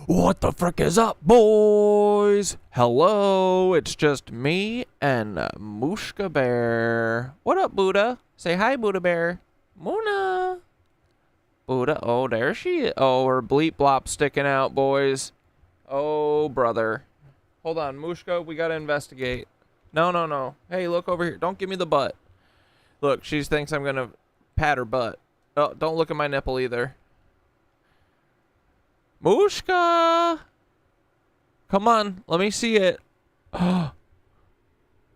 What the frick is up, boys? Hello, it's just me and Mushka Bear. What up, Buddha? Say hi, Buddha Bear. Mona. Buddha. Oh, there she is. Oh, her bleep blop sticking out, boys. Oh, brother. Hold on, Mushka, we gotta investigate. No, no, no. Hey, look over here. Don't give me the butt. Look, she thinks I'm gonna pat her butt. Oh, don't look at my nipple either. Mushka! Come on, let me see it.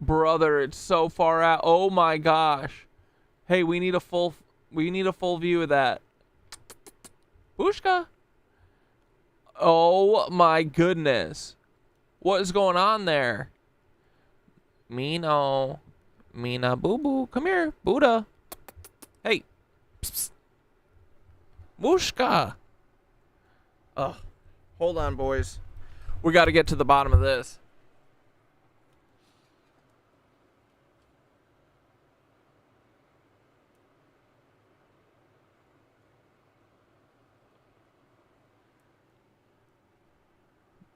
Brother, it's so far out. Oh my gosh. Hey, we need a full view of that. Mushka! Oh my goodness. What is going on there? Mino. Mina boo boo. Come here, Buddha. Hey. Psst, psst. Mushka. Ugh. Hold on, boys. We got to get to the bottom of this.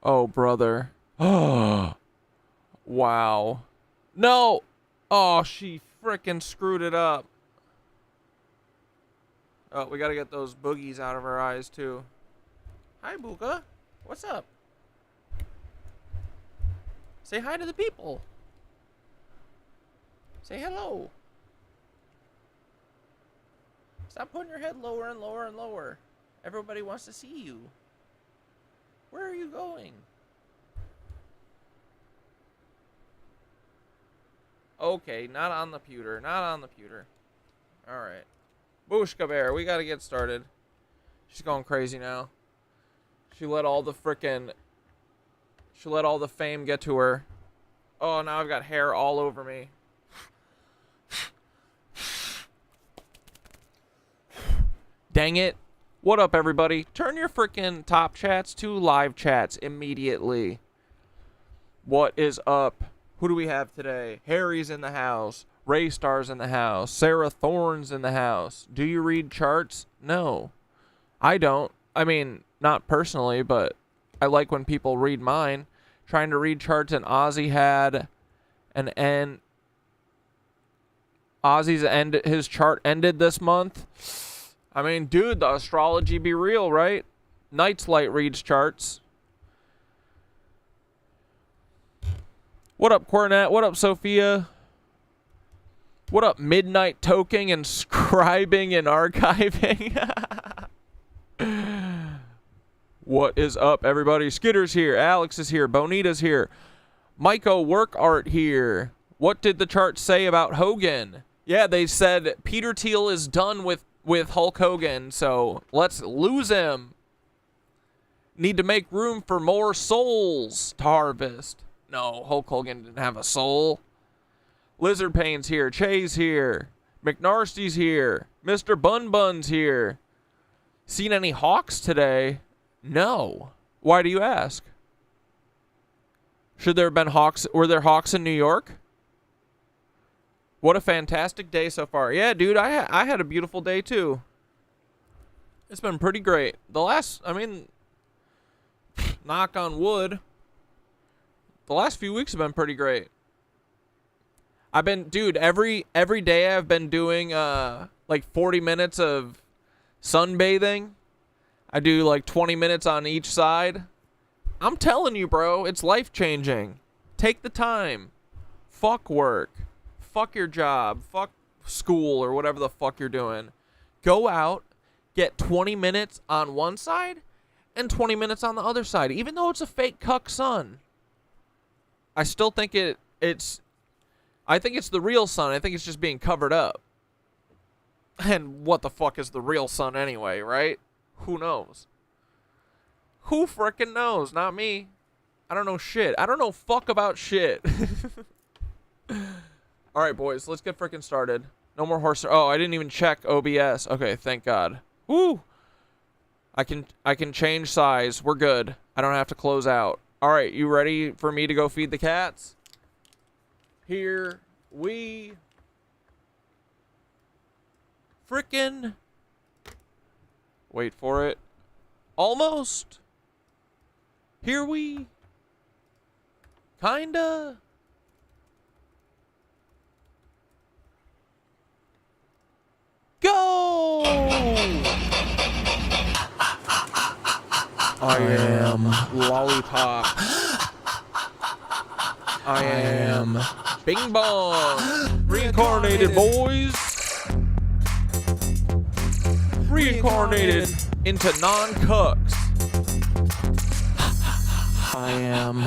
Oh, brother. Oh. Wow. No. Oh, she frickin' screwed it up. Oh, we got to get those boogies out of our eyes, too. Hi, Buka. What's up? Say hi to the people. Say hello. Stop putting your head lower and lower and lower. Everybody wants to see you. Where are you going? Okay, not on the pewter. Not on the pewter. Alright. Bushka Bear, we gotta get started. She's going crazy now. She let all the fame get to her. Oh, now I've got hair all over me. Dang it. What up, everybody? Turn your frickin' top chats to live chats immediately. What is up? Who do we have today? Harry's in the house. Ray Star's in the house. Sarah Thorne's in the house. Do you read charts? No. I don't. I mean, not personally, but I like when people read mine. Trying to read charts, and Ozzy had an end. His chart ended this month. I mean, dude, the astrology be real, right? Night's Light reads charts. What up, Cornet? What up, Sophia? What up, Midnight Toking and Scribing and Archiving? What is up, everybody? Skitter's here. Alex is here. Bonita's here. Maiko Work Art here. What did the chart say about Hogan? Yeah, they said Peter Thiel is done with Hulk Hogan, so let's lose him. Need to make room for more souls to harvest. No, Hulk Hogan didn't have a soul. Lizard Pain's here. Che's here. McNarsty's here. Mr. Bun Bun's here. Seen any hawks today? No. Why do you ask? Should there have been hawks? Were there hawks in New York? What a fantastic day so far. Yeah, dude, I had a beautiful day too. It's been pretty great. Knock on wood. The last few weeks have been pretty great. Dude, every day I've been doing like 40 minutes of sunbathing. I do like 20 minutes on each side. I'm telling you, bro, it's life-changing. Take the time. Fuck work. Fuck your job. Fuck school or whatever the fuck you're doing. Go out, get 20 minutes on one side and 20 minutes on the other side. Even though it's a fake cuck sun. I still think I think it's the real sun. I think it's just being covered up. And what the fuck is the real sun anyway, right? Who knows? Who frickin' knows? Not me. I don't know shit. I don't know fuck about shit. Alright, boys. Let's get frickin' started. No more horse. Oh, I didn't even check OBS. Okay, thank God. Woo! I can change size. We're good. I don't have to close out. Alright, you ready for me to go feed the cats? Here we frickin' wait for it. Almost Here we kinda go. I am lollipop. I am bing bong. Reincarnated, boys. Reincarnated into non-cucks. I am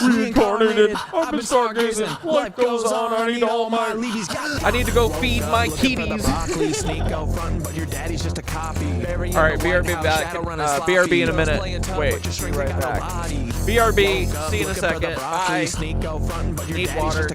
reincarnated. I've been stargazing. Life goes on. I need all my leavies. I need to go feed my kitties. All right, BRB back. BRB in a minute. Wait, be right back. BRB. See you in a second. Bye. Need water.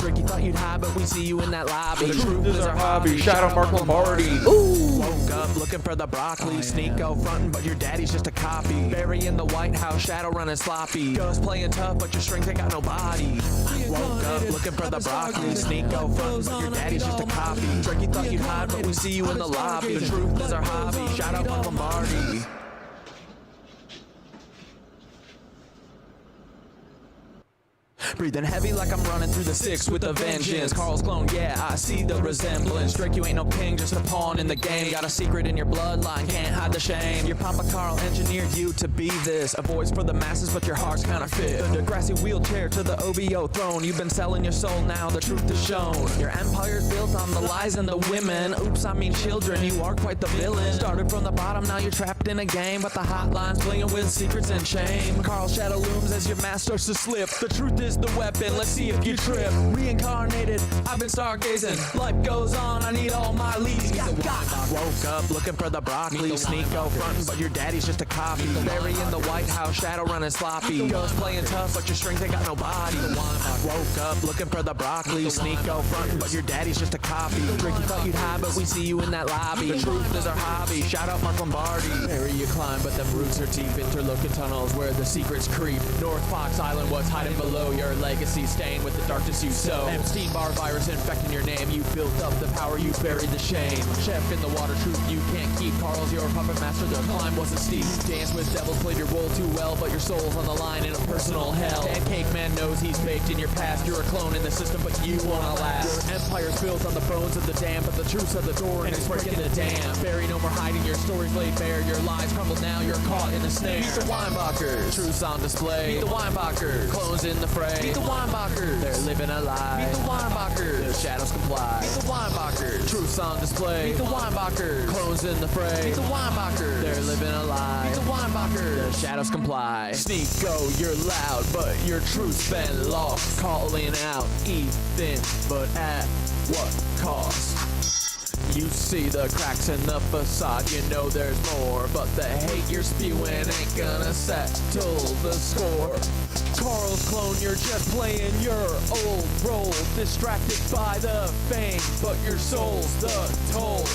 Ricky thought you'd hide, but we see you in that lobby. The truth is our hobby. Shout out Mark Lombardi. Woke up looking for the broccoli. Sneak out frontin', but your daddy's just a copy. Bury in the White House, shadow running sloppy. Ghost playing tough, but your strength ain't got no body. Woke up looking for the broccoli. Sneak out frontin', but your daddy's just a copy. Ricky thought you'd hide, but we see you in the lobby. The truth is our hobby. Shout out Mark Lombardi. Breathing heavy like I'm running through the six with a vengeance. Carl's clone, yeah, I see the resemblance. Drake, you ain't no king, just a pawn in the game. Got a secret in your bloodline, can't hide the shame. Your Papa Carl engineered you to be this. A voice for the masses, but your heart's counterfeit. The grassy wheelchair to the OBO throne. You've been selling your soul, now the truth is shown. Your empire's built on the lies and the women. Oops, I mean children, you are quite the villain. Started from the bottom, now you're trapped in a game. But the hotline's blinging with secrets and shame. Carl's shadow looms as your mask starts to slip. The truth is the weapon, let's see if you trip. Reincarnated, I've been stargazing. Life goes on, I need all my leads. Woke up looking for the broccoli. Sneak out frontin', but your daddy's just a copy. Bury in the White House, shadow running sloppy. Ghost playing tough, but your strength ain't got no body. Woke up looking for the broccoli. Sneak out frontin', but your daddy's just a copy. Ricky thought you'd hide, but we see you in that lobby. The truth is our hobby. Shout out Mark Lombardi. Bury you climb, but them roots are deep. Interlocking tunnels where the secrets creep. North Fox Island was hiding below your legacy, staying with the darkness you sow. Epstein bar virus infecting your name. You built up the power, you buried the shame. Chef in the water, truth you can't keep. Carl's your puppet master, the climb wasn't steep. Dance with devils, played your role too well, but your soul's on the line in a personal hell. Pancake man knows he's baked in your past. You're a clone in the system, but you wanna last. Your empire's built on the bones of the damned, but the truth's at the door and it's breaking the dam. Bury no more hiding, your story's laid bare. Your lies crumble now, you're caught in the snare. Meet the Weinbachers, truth's on display. Meet the Weinbachers, clones in the fray. Meet the Weinbachers, they're living a lie. Meet the Weinbachers, the shadows comply. Meet the Weinbachers, truth's on display. Meet the Weinbachers, clones in the fray. Meet the Weinbachers, they're living a lie. Meet the Weinbachers, the shadows comply. Sneak, go, you're loud, but your truth's been lost. Calling out Ethan, but at what cost? You see the cracks in the facade, you know there's more, but the hate you're spewing ain't gonna settle the score. Carl's clone, you're just playing your old role, distracted by the fame, but your soul's the toll.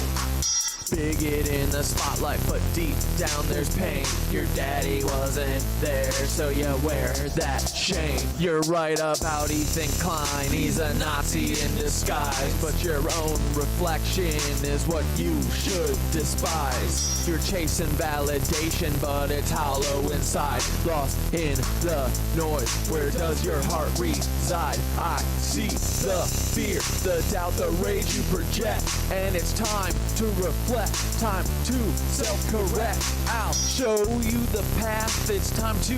Bigot in the spotlight, but deep down there's pain. Your daddy wasn't there, so you wear that shame. You're right about Ethan Klein, he's a Nazi in disguise, but your own reflection is what you should despise. You're chasing validation, but it's hollow inside. Lost in the noise, where does your heart reside? I see the fear, the doubt, the rage you project, and it's time to reflect. Time to self-correct. I'll show you the path. It's time to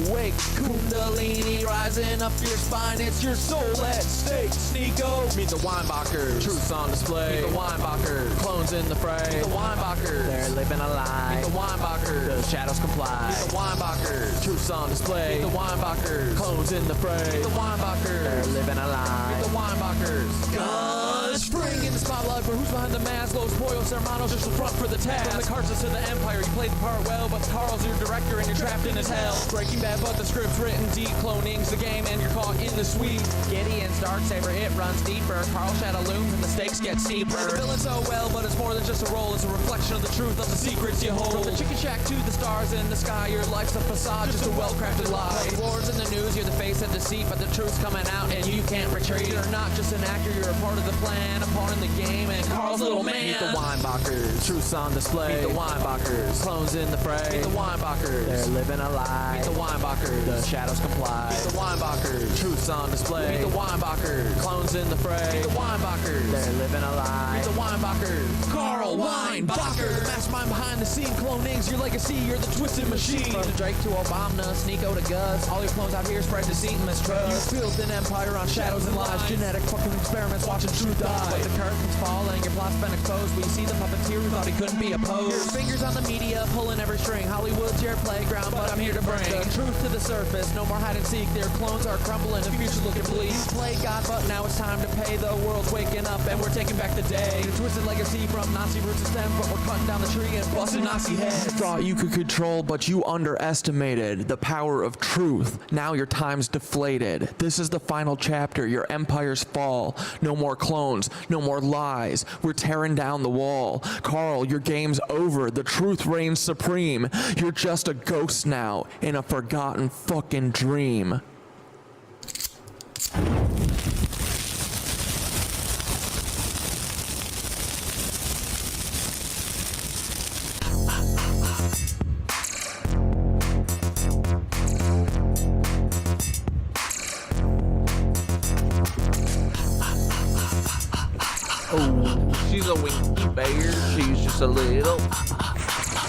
awake. Kundalini rising up your spine. It's your soul at stake. Sneako. Meet the Weinbachers. Truth's on display. Meet the Weinbachers. Clones in the fray. Meet the Weinbachers. They're living a lie. Meet the Weinbachers. The shadows comply. Meet the Weinbachers. Truth's on display. Meet the Weinbachers. Clones in the fray. Meet the Weinbachers. They're living a lie. Meet the Weinbachers. Guns spring in the spotlight for who's behind the mask. Los Pollos Hermanos, just the front for the task. From the Carstens to the Empire, you played the part well, but Carl's your director and you're trapped in his hell. Breaking Bad, but the script's written deep. Cloning's the game and you're caught in the sweep. Gideon's Darksaber, it runs deeper. Carl shadow looms and the stakes get steeper. The villain so well, but it's more than just a role. It's a reflection of the truth of the secrets you hold. From the chicken shack to the stars in the sky, your life's a facade, just a well-crafted lie. Wars in the news, you're the face of deceit, but the truth's coming out and you can't retreat. You're not just an actor, you're a part of the plan. A pawn in the game and Carl's little man. Meet the Weinbachers, truths on display. Meet the Weinbachers, clones in the fray. Meet the Weinbachers, they're living a lie. Meet the Weinbachers, the shadows comply. Meet the Weinbachers, truths on display. Meet the Weinbachers, clones in the fray. Meet the Weinbachers, they're living a lie. Meet the Weinbachers, Carl Weinbacher, mastermind behind the scene. Cloning's your legacy, you're the twisted machine. From Drake to Obama, Sneeko to Gus, all your clones out here spread deceit and mistrust. You built an empire on shadows and lies, genetic fucking experiments watching truth die. But the curtains fall and your plot's been exposed. We see the puppeteer who thought he couldn't be opposed. Your fingers on the media, pulling every string. Hollywood's your playground, but I'm here to bring the truth to the surface. No more hide and seek, their clones are crumbling, the future's looking bleak. You played God, but now it's time to pay. The world's waking up and we're taking back the day. The twisted legacy from Nazi roots and stems, but we're cutting down the tree and busting Nazi heads. Thought you could control, but you underestimated the power of truth. Now your time's deflated. This is the final chapter, your empires fall. No more clones, no more lies. We're tearing down the wall. Carl, your game's over. The truth reigns supreme. You're just a ghost now in a forgotten fucking dream. Oh, she's a winky bear. She's just a little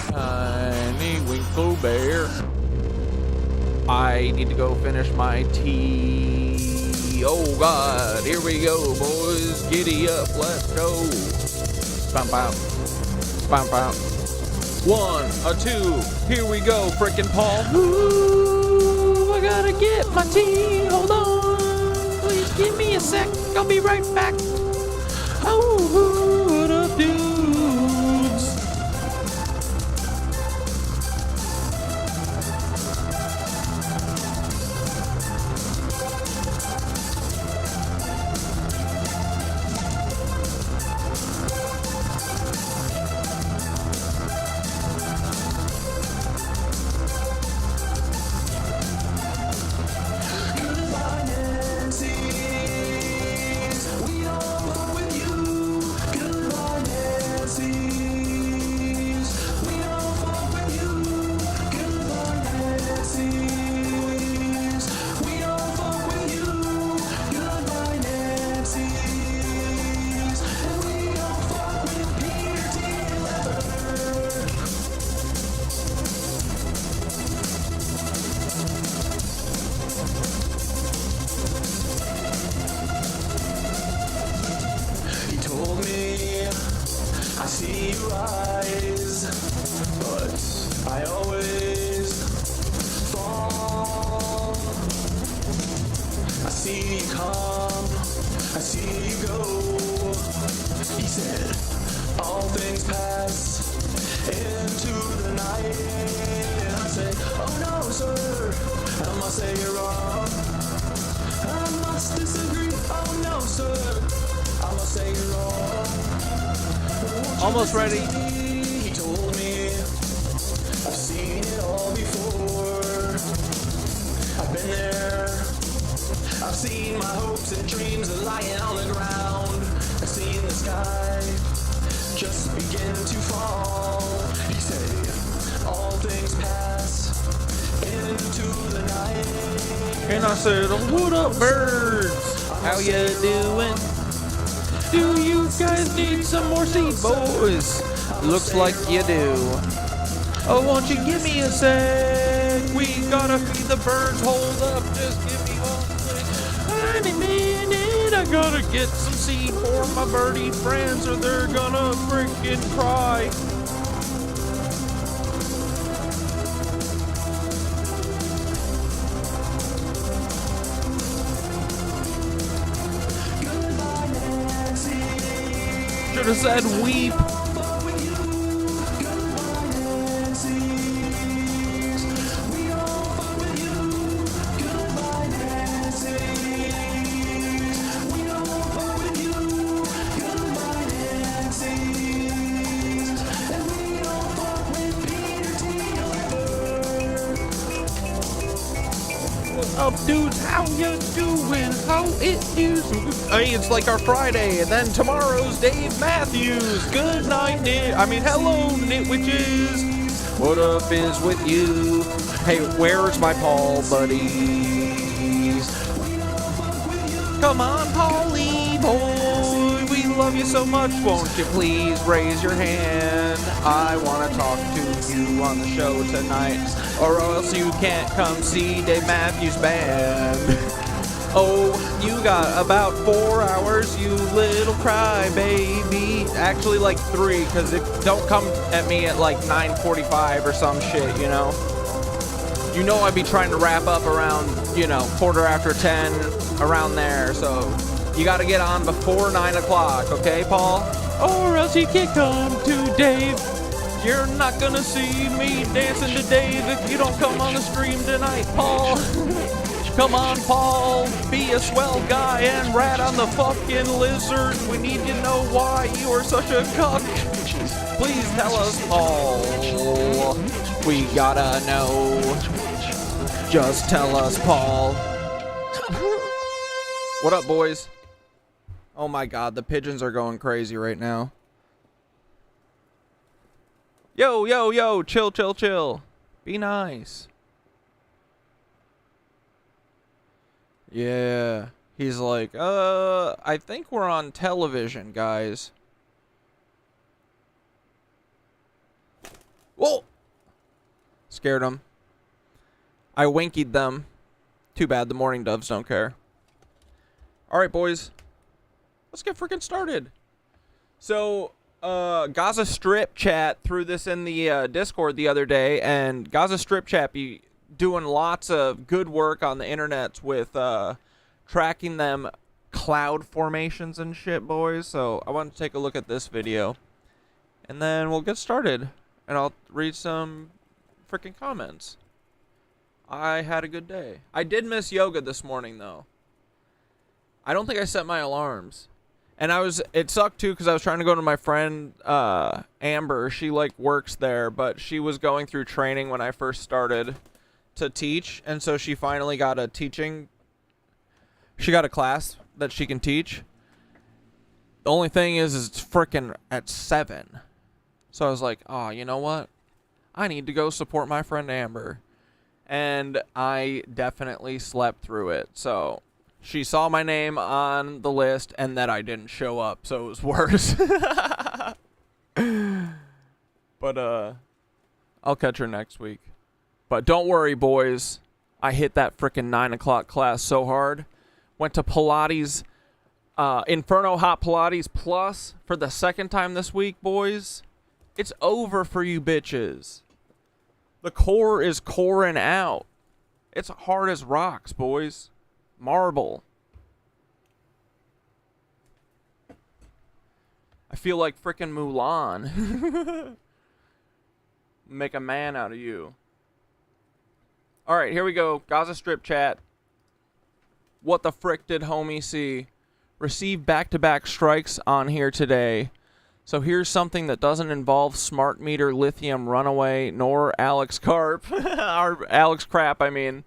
tiny winkle bear. I need to go finish my tea. Oh God, here we go, boys. Giddy up, let's go. Bam, bam, bam, bam. 1, a 2. Here we go, frickin' Paul. Ooh, I gotta get my tea. Hold on, please give me a sec. I'll be right back. Oh, what up, dudes? see your eyes, but I always fall. I see you come, I see you go. He said, all things pass into the night. And I say, oh no, sir, I must say you're wrong. I must disagree, oh no, sir, I must say you're wrong. Almost ready. He told me, I've seen it all before. I've been there. I've seen my hopes and dreams lying on the ground. I've seen the sky just begin to fall. He said, all things pass into the night. And I said, what up, birds? How you doing? Do you guys need some more seed, boys? Looks like you do. Oh, won't you give me a sec? We gotta feed the birds. Hold up, just give me 1 tiny minute. I gotta get some seed for my birdie friends, or they're gonna freaking cry. Should have said weep. up, dudes? How you doing? How it is? Hey, it's like our Friday, and then tomorrow's Dave Matthews. Good night, hello, Nitwitches. What up is with you? Hey, where's my Paul buddies? Come on, Paulie boy, we love you so much. Won't you please raise your hand? I want to talk to you on the show tonight, or else you can't come see Dave Matthews Band. Oh, you got about 4 hours, you little crybaby. Actually, like 3, because don't come at me at like 9:45 or some shit, you know? You know I'd be trying to wrap up around, 10:15, around there, so you gotta get on before 9 o'clock, okay, Paul? Or else you can't come to Dave. You're not gonna see me dancing to Dave if you don't come on the stream tonight, Paul. Come on, Paul, be a swell guy and rat on the fucking lizard. We need to know why you are such a cuck. Please tell us, Paul. We gotta know. Just tell us, Paul. What up, boys? Oh my god, the pigeons are going crazy right now. Yo, yo, yo, chill, chill, chill. Be nice. Yeah. He's like, I think we're on television, guys. Whoa! Scared them. I winkied them. Too bad the morning doves don't care. Alright, boys. Let's get freaking started. So, Gaza Strip Chat threw this in the Discord the other day, and Gaza Strip Chat be doing lots of good work on the internet with tracking them cloud formations and shit, boys. So I want to take a look at this video, and then we'll get started, and I'll read some freaking comments. I had a good day. I did miss yoga this morning, though. I don't think I set my alarms. And it sucked too, because I was trying to go to my friend, Amber. She works there, but she was going through training when I first started to teach. And so she finally got she got a class that she can teach. The only thing is it's freaking at 7. So I was like, oh, you know what? I need to go support my friend Amber. And I definitely slept through it. So she saw my name on the list, and that I didn't show up, so it was worse. But, I'll catch her next week. But don't worry, boys. I hit that frickin' 9 o'clock class so hard. Went to Pilates, Inferno Hot Pilates Plus for the second time this week, boys. It's over for you bitches. The core is coring out. It's hard as rocks, boys. Marble. I feel like frickin' Mulan. Make a man out of you. Alright, here we go. Gaza Strip Chat. What the frick did homie see? Received back-to-back strikes on here today. So here's something that doesn't involve Smart Meter, Lithium, Runaway, nor Alex Carp. Or Alex Crap, I mean.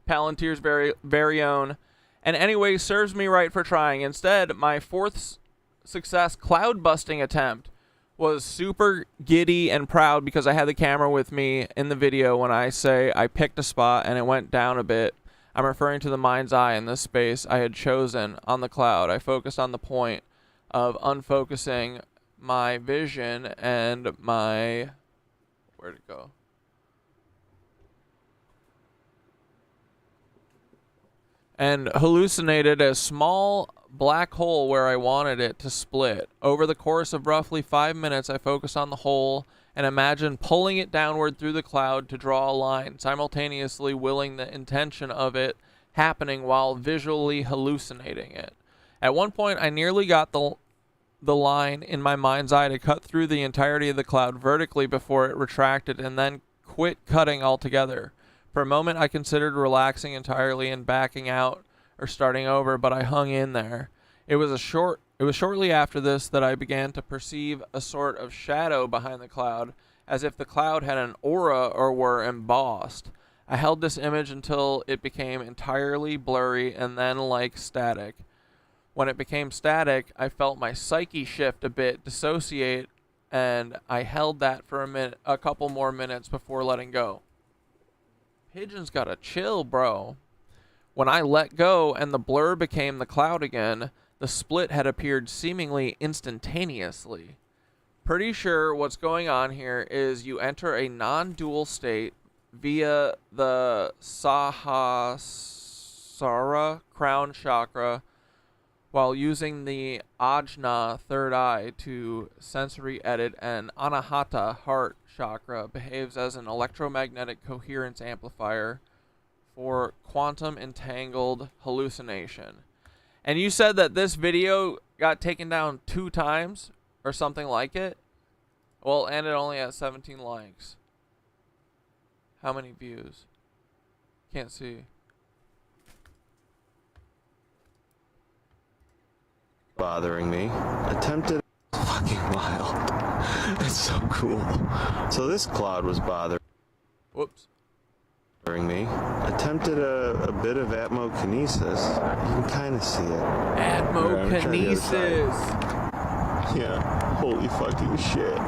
Palantir's very own. And anyway, serves me right for trying. Instead, my 4th success cloud busting attempt was super giddy and proud because I had the camera with me in the video when I say I picked a spot and it went down a bit. I'm referring to the mind's eye in this space I had chosen on the cloud. I focused on the point of unfocusing my vision and my... Where'd it go? And hallucinated a small black hole where I wanted it to split. Over the course of roughly 5 minutes, I focused on the hole and imagined pulling it downward through the cloud to draw a line, simultaneously willing the intention of it happening while visually hallucinating it. At one point, I nearly got the line in my mind's eye to cut through the entirety of the cloud vertically before it retracted and then quit cutting altogether. For a moment, I considered relaxing entirely and backing out or starting over, but I hung in there. It was shortly after this that I began to perceive a sort of shadow behind the cloud, as if the cloud had an aura or were embossed. I held this image until it became entirely blurry and then like static. When it became static, I felt my psyche shift a bit, dissociate, and I held that for a couple more minutes before letting go. Pigeon's gotta chill, bro. When I let go and the blur became the cloud again, the split had appeared seemingly instantaneously. Pretty sure what's going on here is you enter a non-dual state via the Sahasrara crown chakra while using the Ajna third eye to sensory edit, and Anahata heart chakra behaves as an electromagnetic coherence amplifier for quantum entangled hallucination. And you said that this video got taken down 2 times or something like it? Well, and it only has 17 likes. How many views? Can't see. Bothering me. Attempted. Fucking wild. It's so cool. So this cloud was bothering Whoops. me. Attempted a bit of atmokinesis. You can kind of see it. Atmokinesis. Yeah. Holy fucking shit.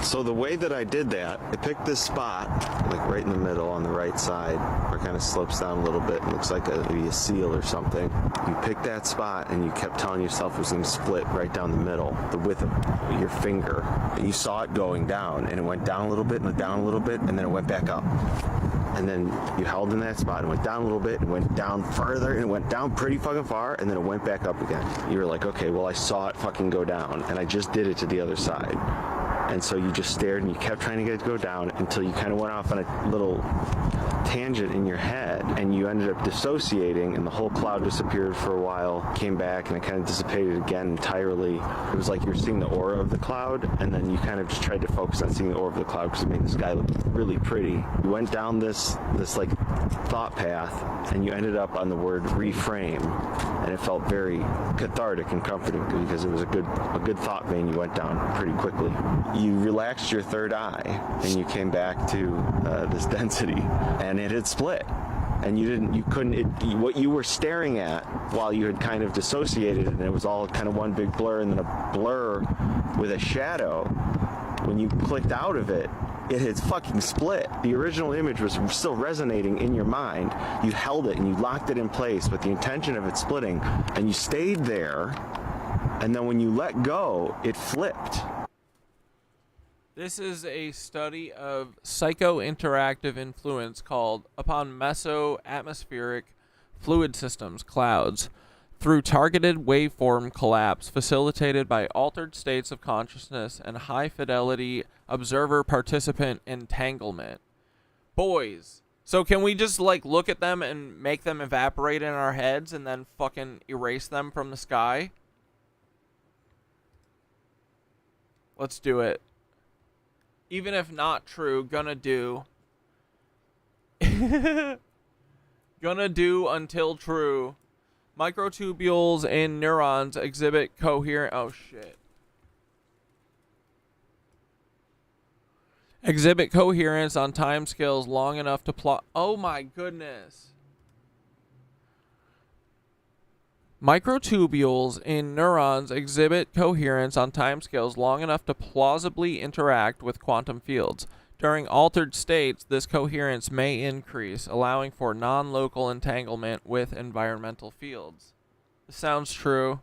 So the way that I did that, I picked this spot, like right in the middle on the right side, where it kind of slopes down a little bit and looks like maybe a seal or something. You picked that spot and you kept telling yourself it was going to split right down the middle, the width of your finger. And you saw it going down, and it went down a little bit and down a little bit, and then it went back up. And then you held in that spot and went down a little bit and went down further, and it went down pretty fucking far, and then it went back up again. You were like, okay, well, I saw it fucking go down, and I just did it to the other side. And so you just stared and you kept trying to get it to go down until you kind of went off on a little tangent in your head, and you ended up dissociating, and the whole cloud disappeared for a while, came back, and it kind of dissipated again entirely. It was like you were seeing the aura of the cloud, and then you kind of just tried to focus on seeing the aura of the cloud because it made the sky look really pretty. You went down this like thought path, and you ended up on the word reframe, and it felt very cathartic and comforting because it was a good thought vein you went down pretty quickly. You relaxed your third eye, and you came back to this density, and it had split. And what you were staring at while you had kind of dissociated, and it was all kind of one big blur, and then a blur with a shadow, when you clicked out of it, it had fucking split. The original image was still resonating in your mind. You held it and you locked it in place with the intention of it splitting, and you stayed there, and then when you let go, it flipped. This is a study of psycho-interactive influence called upon meso-atmospheric fluid systems, clouds, through targeted waveform collapse facilitated by altered states of consciousness and high-fidelity observer-participant entanglement. Boys, so can we just, like, look at them and make them evaporate in our heads and then fucking erase them from the sky? Let's do it. Even if not true, gonna do. Gonna do until true. Microtubules in neurons exhibit coherent. Oh shit. Exhibit coherence on timescales long enough to plot. Oh my goodness. Microtubules in neurons exhibit coherence on timescales long enough to plausibly interact with quantum fields. During altered states, this coherence may increase, allowing for non-local entanglement with environmental fields. This sounds true.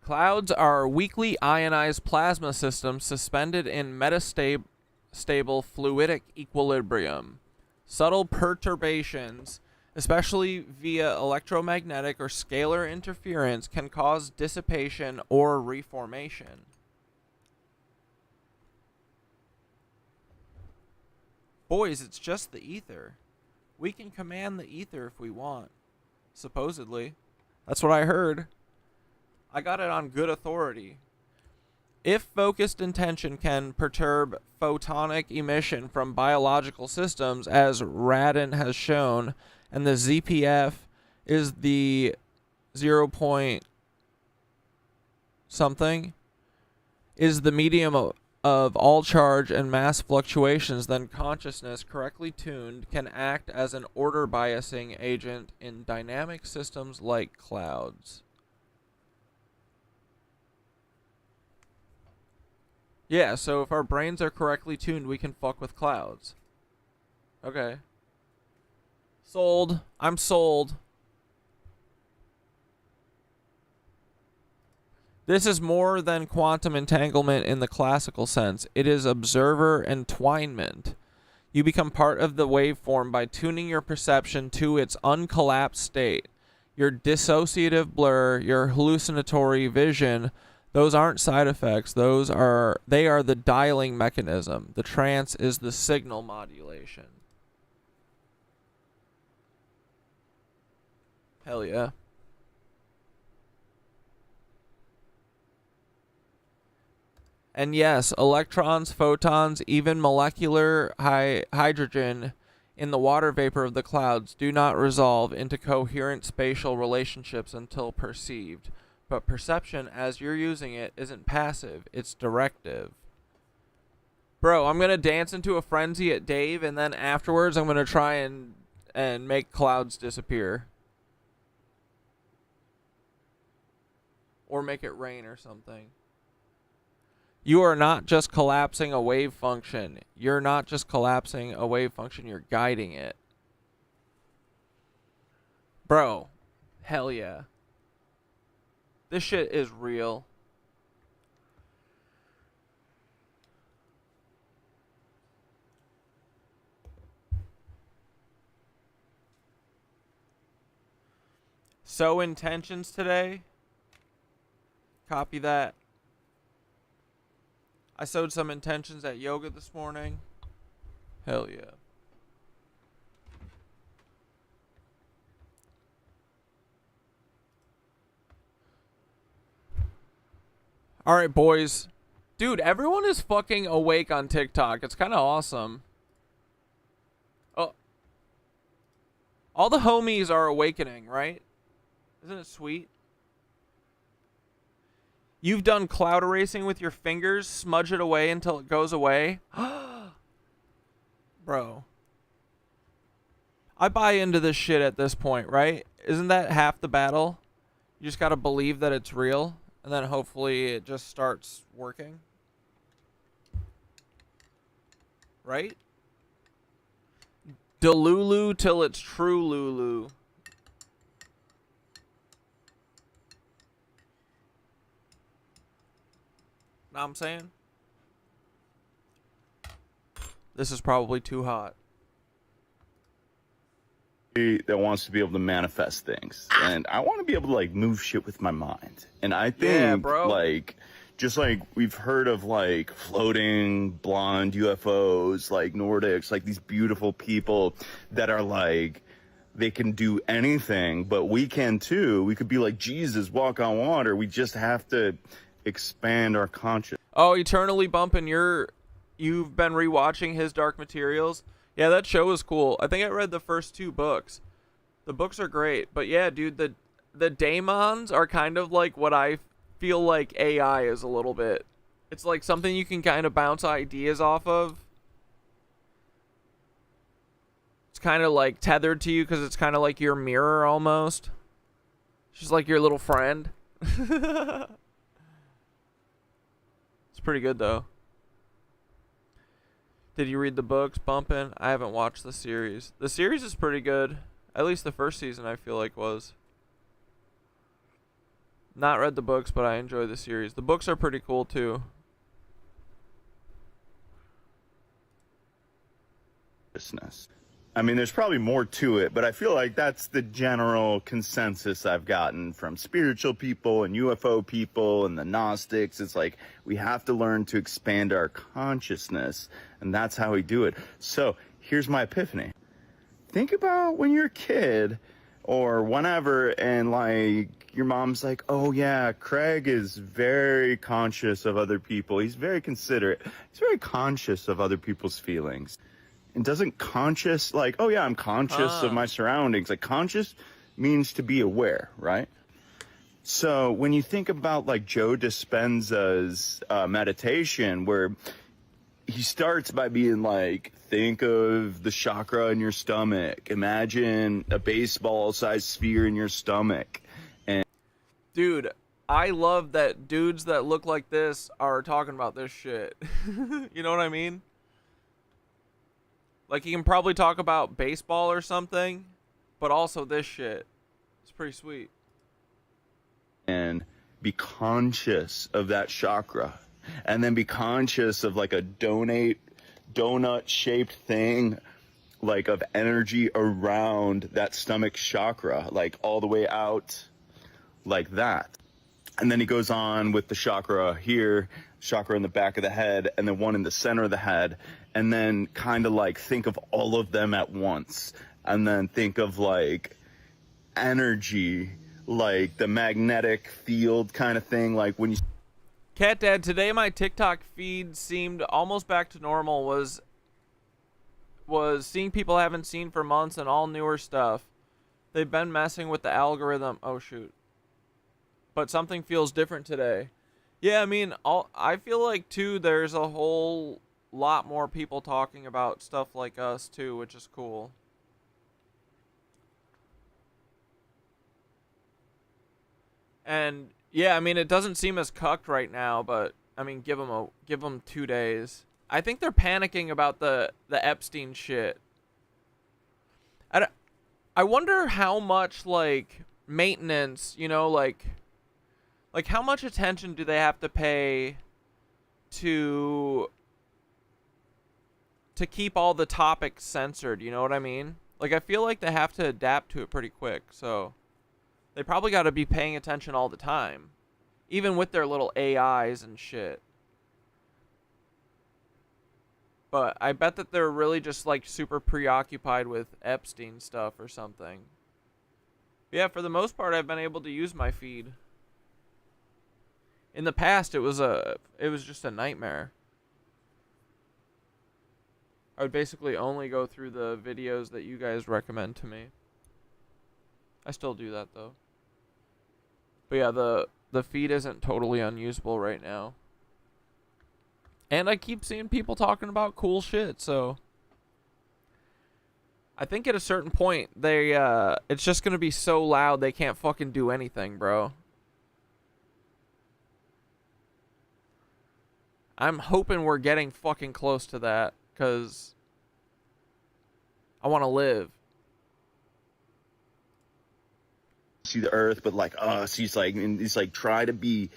Clouds are weakly ionized plasma systems suspended in metastable fluidic equilibrium. Subtle perturbations, especially via electromagnetic or scalar interference, can cause dissipation or reformation. Boys, it's just the ether. We can command the ether if we want. Supposedly. That's what I heard. I got it on good authority. If focused intention can perturb photonic emission from biological systems, as Radin has shown, and the ZPF is the 0 point something, is the medium of all charge and mass fluctuations, then consciousness, correctly tuned, can act as an order biasing agent in dynamic systems like clouds. Yeah, so if our brains are correctly tuned, we can fuck with clouds. Okay. Sold. I'm sold. This is more than quantum entanglement in the classical sense. It is observer entwinement. You become part of the waveform by tuning your perception to its uncollapsed state. Your dissociative blur, your hallucinatory vision, those aren't side effects. They are the dialing mechanism. The trance is the signal modulation. Hell yeah. And yes, electrons, photons, even molecular hydrogen in the water vapor of the clouds do not resolve into coherent spatial relationships until perceived. But perception, as you're using it, isn't passive, it's directive. Bro, I'm going to dance into a frenzy at Dave, and then afterwards I'm going to try and make clouds disappear. Or make it rain or something. You are not just collapsing a wave function. You're not just collapsing a wave function, you're guiding it. Bro, hell yeah. This shit is real. So intentions today. Copy that. I sewed some intentions at yoga this morning. Hell yeah. Alright, boys. Dude, everyone is fucking awake on TikTok. It's kind of awesome. Oh. All the homies are awakening, right? Isn't it sweet? You've done cloud erasing with your fingers, smudge it away until it goes away. Bro. I buy into this shit at this point, right? Isn't that half the battle? You just gotta believe that it's real, and then hopefully it just starts working. Right? Delulu till it's true Lulu. Know what I'm saying? This is probably too hot. That wants to be able to manifest things, and I want to be able to like move shit with my mind. And I think like just like we've heard of like floating blonde UFOs, like Nordics, like these beautiful people that are like they can do anything, but we can too. We could be like Jesus, walk on water. We just have to expand our consciousness. Oh, Eternally Bumpin', you've been rewatching his Dark Materials. Yeah, that show is cool. I think I read the first 2 books. The books are great, but yeah, dude, the daemons are kind of like what I feel like AI is a little bit. It's like something you can kind of bounce ideas off of. It's kind of like tethered to you because it's kind of like your mirror almost. She's like your little friend. Pretty good though. Did you read the books, Bumpin'? I haven't watched the series. The series is pretty good. At least the first season I feel like was. Not read the books, but I enjoy the series. The books are pretty cool too. I mean, there's probably more to it, but I feel like that's the general consensus I've gotten from spiritual people and UFO people and the Gnostics. It's like we have to learn to expand our consciousness, and that's how we do it. So here's my epiphany. Think about when you're a kid or whenever, and like your mom's like, oh yeah, Craig is very conscious of other people. He's very considerate. He's very conscious of other people's feelings. And doesn't conscious, like, oh yeah, I'm conscious of my surroundings. Like, conscious means to be aware, right? So when you think about like Joe Dispenza's meditation, where he starts by being like, think of the chakra in your stomach. Imagine a baseball-sized sphere in your stomach. And Dude, I love that dudes that look like this are talking about this shit. You know what I mean? Like, he can probably talk about baseball or something, but also this shit. It's pretty sweet. and be conscious of that chakra, and then be conscious of like a donut-shaped thing, like of energy around that stomach chakra, like all the way out like that. And then he goes on with the chakra here, chakra in the back of the head, and then one in the center of the head, and then kind of like think of all of them at once, and then think of like energy, like the magnetic field kind of thing, like when you... Cat Dad, today my TikTok feed seemed almost back to normal. Was seeing people I haven't seen for months and all newer stuff. They've been messing with the algorithm. Oh shoot. But something feels different today. Yeah, I mean, I feel like too there's a whole lot more people talking about stuff like us too, which is cool. And yeah, I mean, it doesn't seem as cucked right now, but I mean, give them 2 days. I think they're panicking about the Epstein shit. I wonder how much like maintenance, you know, like how much attention do they have to pay to keep all the topics censored, you know what I mean? Like, I feel like they have to adapt to it pretty quick, so they probably got to be paying attention all the time, even with their little AIs and shit. But I bet that they're really just like super preoccupied with Epstein stuff or something. But yeah, for the most part, I've been able to use my feed. In the past, it was just a nightmare. I would basically only go through the videos that you guys recommend to me. I still do that though. But yeah, the feed isn't totally unusable right now. And I keep seeing people talking about cool shit, so I think at a certain point it's just gonna be so loud they can't fucking do anything, bro. I'm hoping we're getting fucking close to that, cause I want to live. See the earth, but like us, he's like try to be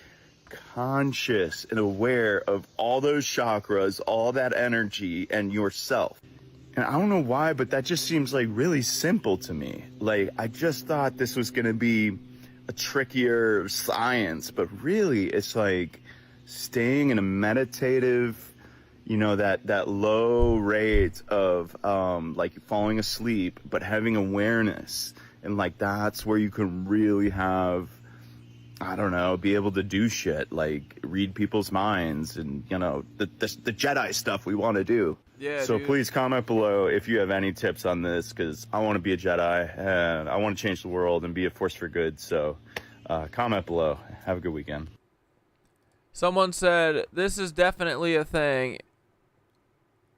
conscious and aware of all those chakras, all that energy, and yourself. And I don't know why, but that just seems like really simple to me. Like, I just thought this was gonna be a trickier science, but really it's like staying in a meditative, you know, that low rate of like falling asleep, but having awareness. And like, that's where you can really have, I don't know, be able to do shit, like read people's minds and, you know, the Jedi stuff we want to do. Yeah. So dude, please comment below if you have any tips on this, because I want to be a Jedi and I want to change the world and be a force for good. So comment below. Have a good weekend. Someone said, this is definitely a thing.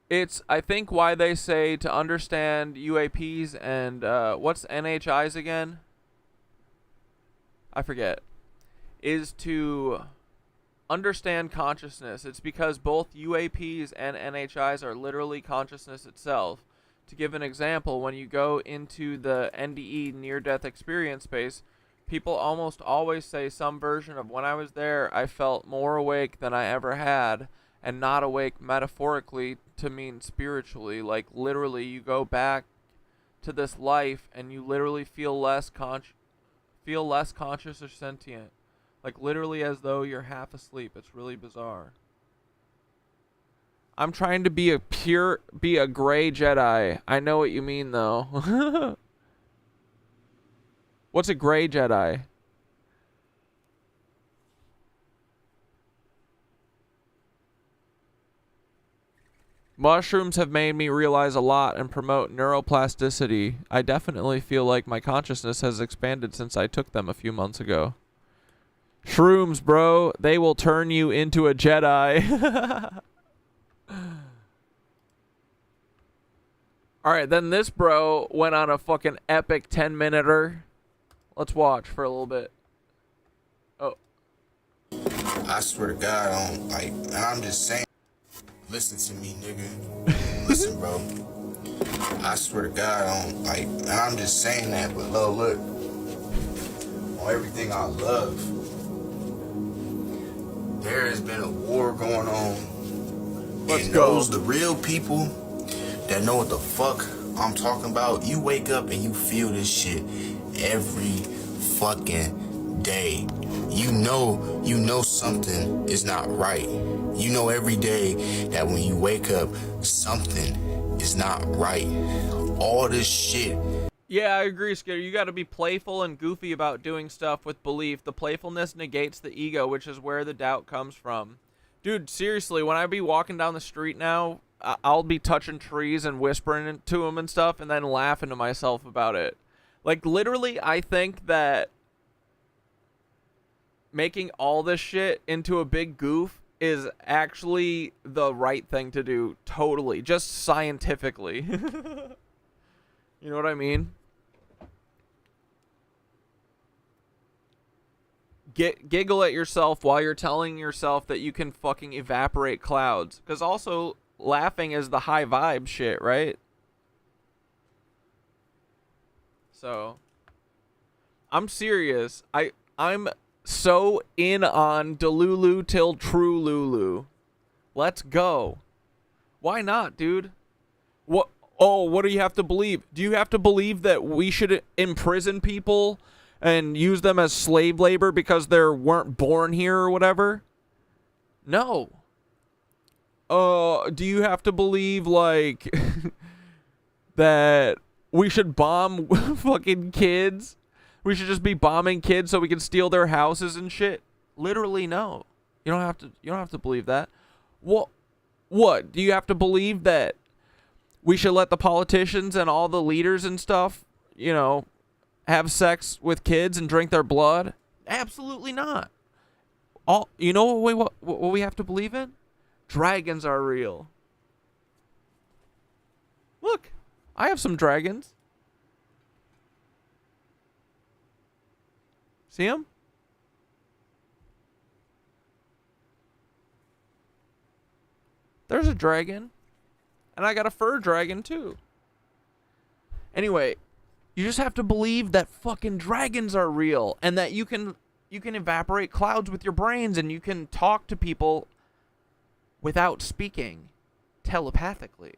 It's, I think, why they say to understand UAPs and, what's NHIs again? I forget. Is to understand consciousness. It's because both UAPs and NHIs are literally consciousness itself. To give an example, when you go into the NDE, near-death experience space, people almost always say some version of, when I was there, I felt more awake than I ever had, and not awake metaphorically to mean spiritually. Like, literally, you go back to this life and you literally feel less conscious or sentient. Like, literally as though you're half asleep. It's really bizarre. I'm trying to be a gray Jedi. I know what you mean, though. What's a gray Jedi? Mushrooms have made me realize a lot and promote neuroplasticity. I definitely feel like my consciousness has expanded since I took them a few months ago. Shrooms, bro. They will turn you into a Jedi. Alright, then this bro went on a fucking epic 10-minuter. Let's watch for a little bit. Oh. I swear to God, I don't, like, and I'm just saying, listen to me, nigga. Listen, bro. I swear to God, I don't, like, and I'm just saying that, but look, on everything I love, there has been a war going on. Let's and go. those the real people that know what the fuck I'm talking about. You wake up and you feel this shit every fucking day. You know something is not right. You know every day that when you wake up, something is not right. All this shit. Yeah, I agree, Skitter. You got to be playful and goofy about doing stuff with belief. The playfulness negates the ego, which is where the doubt comes from. Dude, seriously, when I be walking down the street now, I'll be touching trees and whispering to them and stuff and then laughing to myself about it. Like, literally, I think that making all this shit into a big goof is actually the right thing to do. Totally. Just scientifically. You know what I mean? Giggle at yourself while you're telling yourself that you can fucking evaporate clouds. Because also, laughing is the high vibe shit, right? So, I'm serious. I'm so in on Delulu till true Lulu. Let's go. Why not, dude? What? Oh, what do you have to believe? Do you have to believe that we should imprison people and use them as slave labor because they weren't born here or whatever? No. Do you have to believe, like, that we should bomb fucking kids? We should just be bombing kids so we can steal their houses and shit? Literally, no. You don't have to believe that. What? Do you have to believe that we should let the politicians and all the leaders and stuff, you know, have sex with kids and drink their blood? Absolutely not. You know what we have to believe in? Dragons are real. Look, I have some dragons. See them? There's a dragon. And I got a fur dragon too. Anyway, you just have to believe that fucking dragons are real and that you can evaporate clouds with your brains and you can talk to people without speaking telepathically.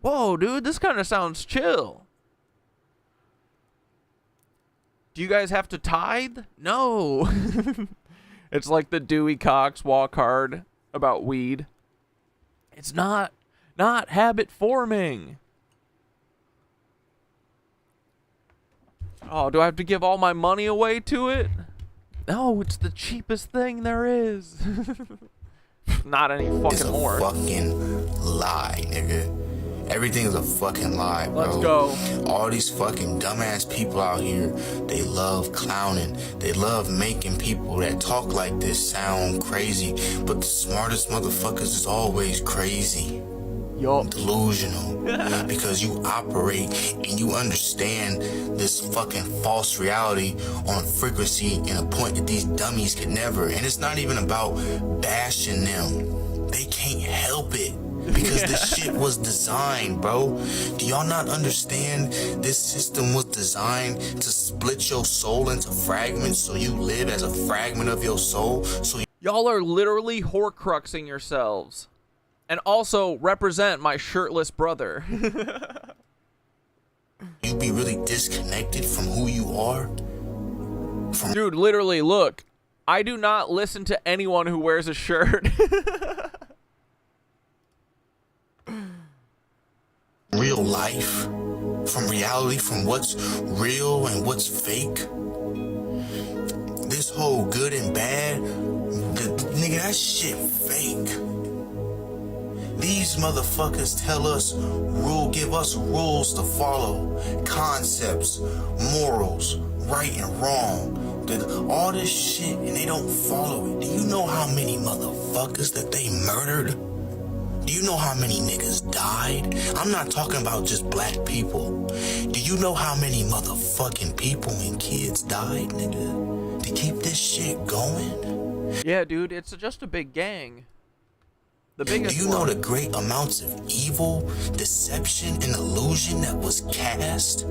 Whoa, dude, this kind of sounds chill. Do you guys have to tithe? No. It's like the Dewey Cox walk hard about weed. It's not habit forming. Oh, do I have to give all my money away to it? No, it's the cheapest thing there is. Not any fucking more. It's a fucking lie, nigga. Everything is a fucking lie, bro. Let's go. All these fucking dumbass people out here, they love clowning. They love making people that talk like this sound crazy. But the smartest motherfuckers is always crazy. Yup. Delusional. Because you operate and you understand this fucking false reality on a frequency and a point that these dummies could never. And it's not even about bashing them. They can't help it. Because this shit was designed, bro. Do y'all not understand? This system was designed to split your soul into fragments so you live as a fragment of your soul. So y'all are literally horcruxing yourselves. And also represent my shirtless brother. you be really disconnected from who you are. Dude, literally, look. I do not listen to anyone who wears a shirt. Real life, from reality, from what's real and what's fake. This whole good and bad, nigga, that shit fake. These motherfuckers tell us, give us rules to follow, concepts, morals, right and wrong. all this shit and they don't follow it. Do you know how many motherfuckers that they murdered? Do you know how many niggas died? I'm not talking about just black people. Do you know how many motherfucking people and kids died, nigga? To keep this shit going? Yeah, dude, it's just a big gang. The biggest. Do you know the great amounts of evil, deception, and illusion that was cast?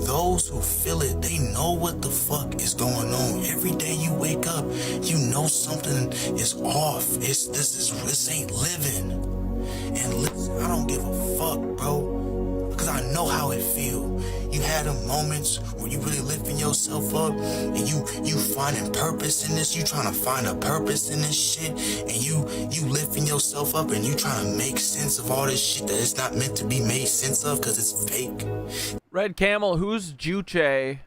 Those who feel it, they know what the fuck is going on. Every day you wake up, you know something is off. This ain't living. And listen, I don't give a fuck, bro, because I know how it feel. You had them moments where you really lifting yourself up and you finding purpose in this. You trying to find a purpose in this shit, and you lifting yourself up and you trying to make sense of all this shit that it's not meant to be made sense of because it's fake. Red Camel, who's Juche?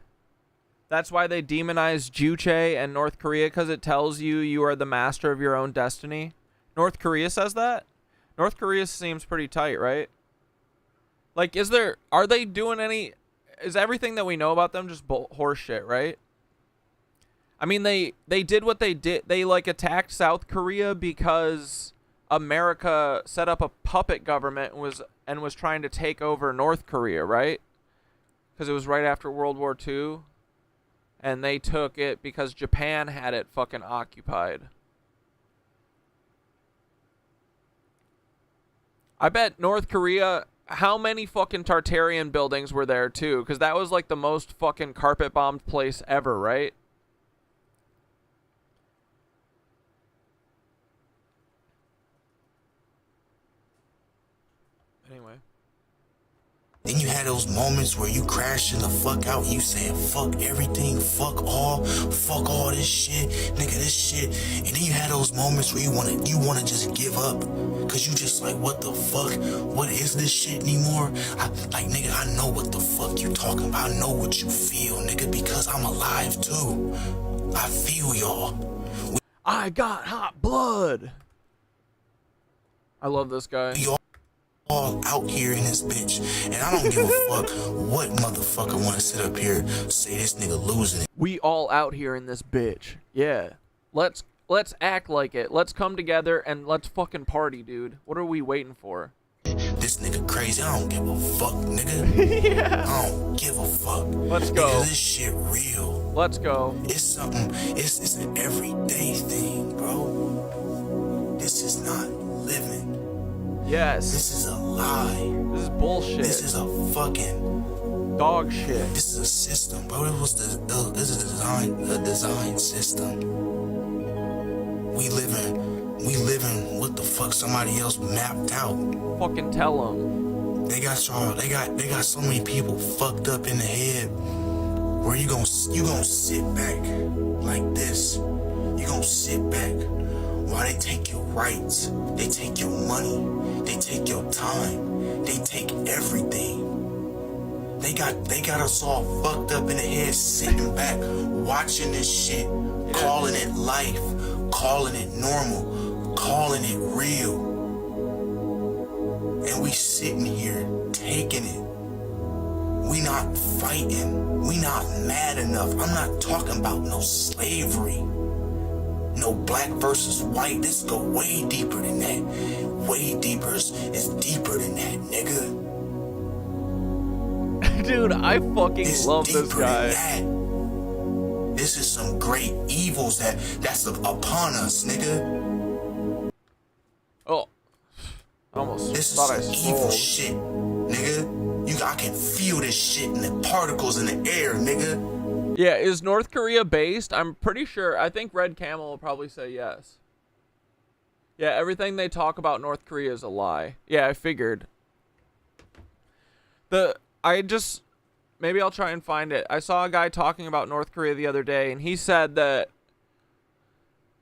That's why they demonize Juche and North Korea, because it tells you you are the master of your own destiny. North Korea says that? North Korea seems pretty tight, right? Like, are they doing any, is everything that we know about them just horse shit, right? I mean, they did what they did. They, like, attacked South Korea because America set up a puppet government and was trying to take over North Korea, right? Because it was right after World War II, and they took it because Japan had it fucking occupied. I bet North Korea, how many fucking Tartarian buildings were there too? Because that was like the most fucking carpet bombed place ever, right? Anyway. Then you had those moments where you crashing the fuck out, you saying fuck everything, fuck all this shit, nigga, this shit. And then you had those moments where you wanna just give up, cause you just like, what the fuck, what is this shit anymore? Nigga, I know what the fuck you talking about, I know what you feel, nigga, because I'm alive too. I feel y'all. I got hot blood. I love this guy. All out here in this bitch, and I don't give a fuck what motherfucker want to sit up here say this nigga losing it. We all out here in this bitch. Yeah. Let's act like it. Let's come together and let's fucking party, dude. What are we waiting for? This nigga crazy. I don't give a fuck, nigga. Yeah. I don't give a fuck. Let's go. Nigga, this shit real. Let's go. It's something. It's an everyday thing, bro. This is not living. Yes. This is a lie. This is bullshit. This is a fucking dog shit. This is a system, bro. This is a design system. We living what the fuck somebody else mapped out. Fucking tell them. They got so many people fucked up in the head where you gonna sit back like this. You gonna sit back while they take your rights, they take your money, they take your time, they take everything. They got us all fucked up in the head, sitting back, watching this shit, calling it life, calling it normal, calling it real. And we sitting here taking it. We not fighting. We not mad enough. I'm not talking about no slavery. No black versus white. This go way deeper than that. Way deeper. It's deeper than that, nigga. Dude, I fucking love this guy. This is some great evils that's upon us, nigga. Oh, almost. This is some evil shit, nigga. I can feel this shit in the particles in the air, nigga. Yeah, is North Korea based? I'm pretty sure. I think Red Camel will probably say yes. Yeah, everything they talk about North Korea is a lie. Yeah, I figured. Maybe I'll try and find it. I saw a guy talking about North Korea the other day, and he said that,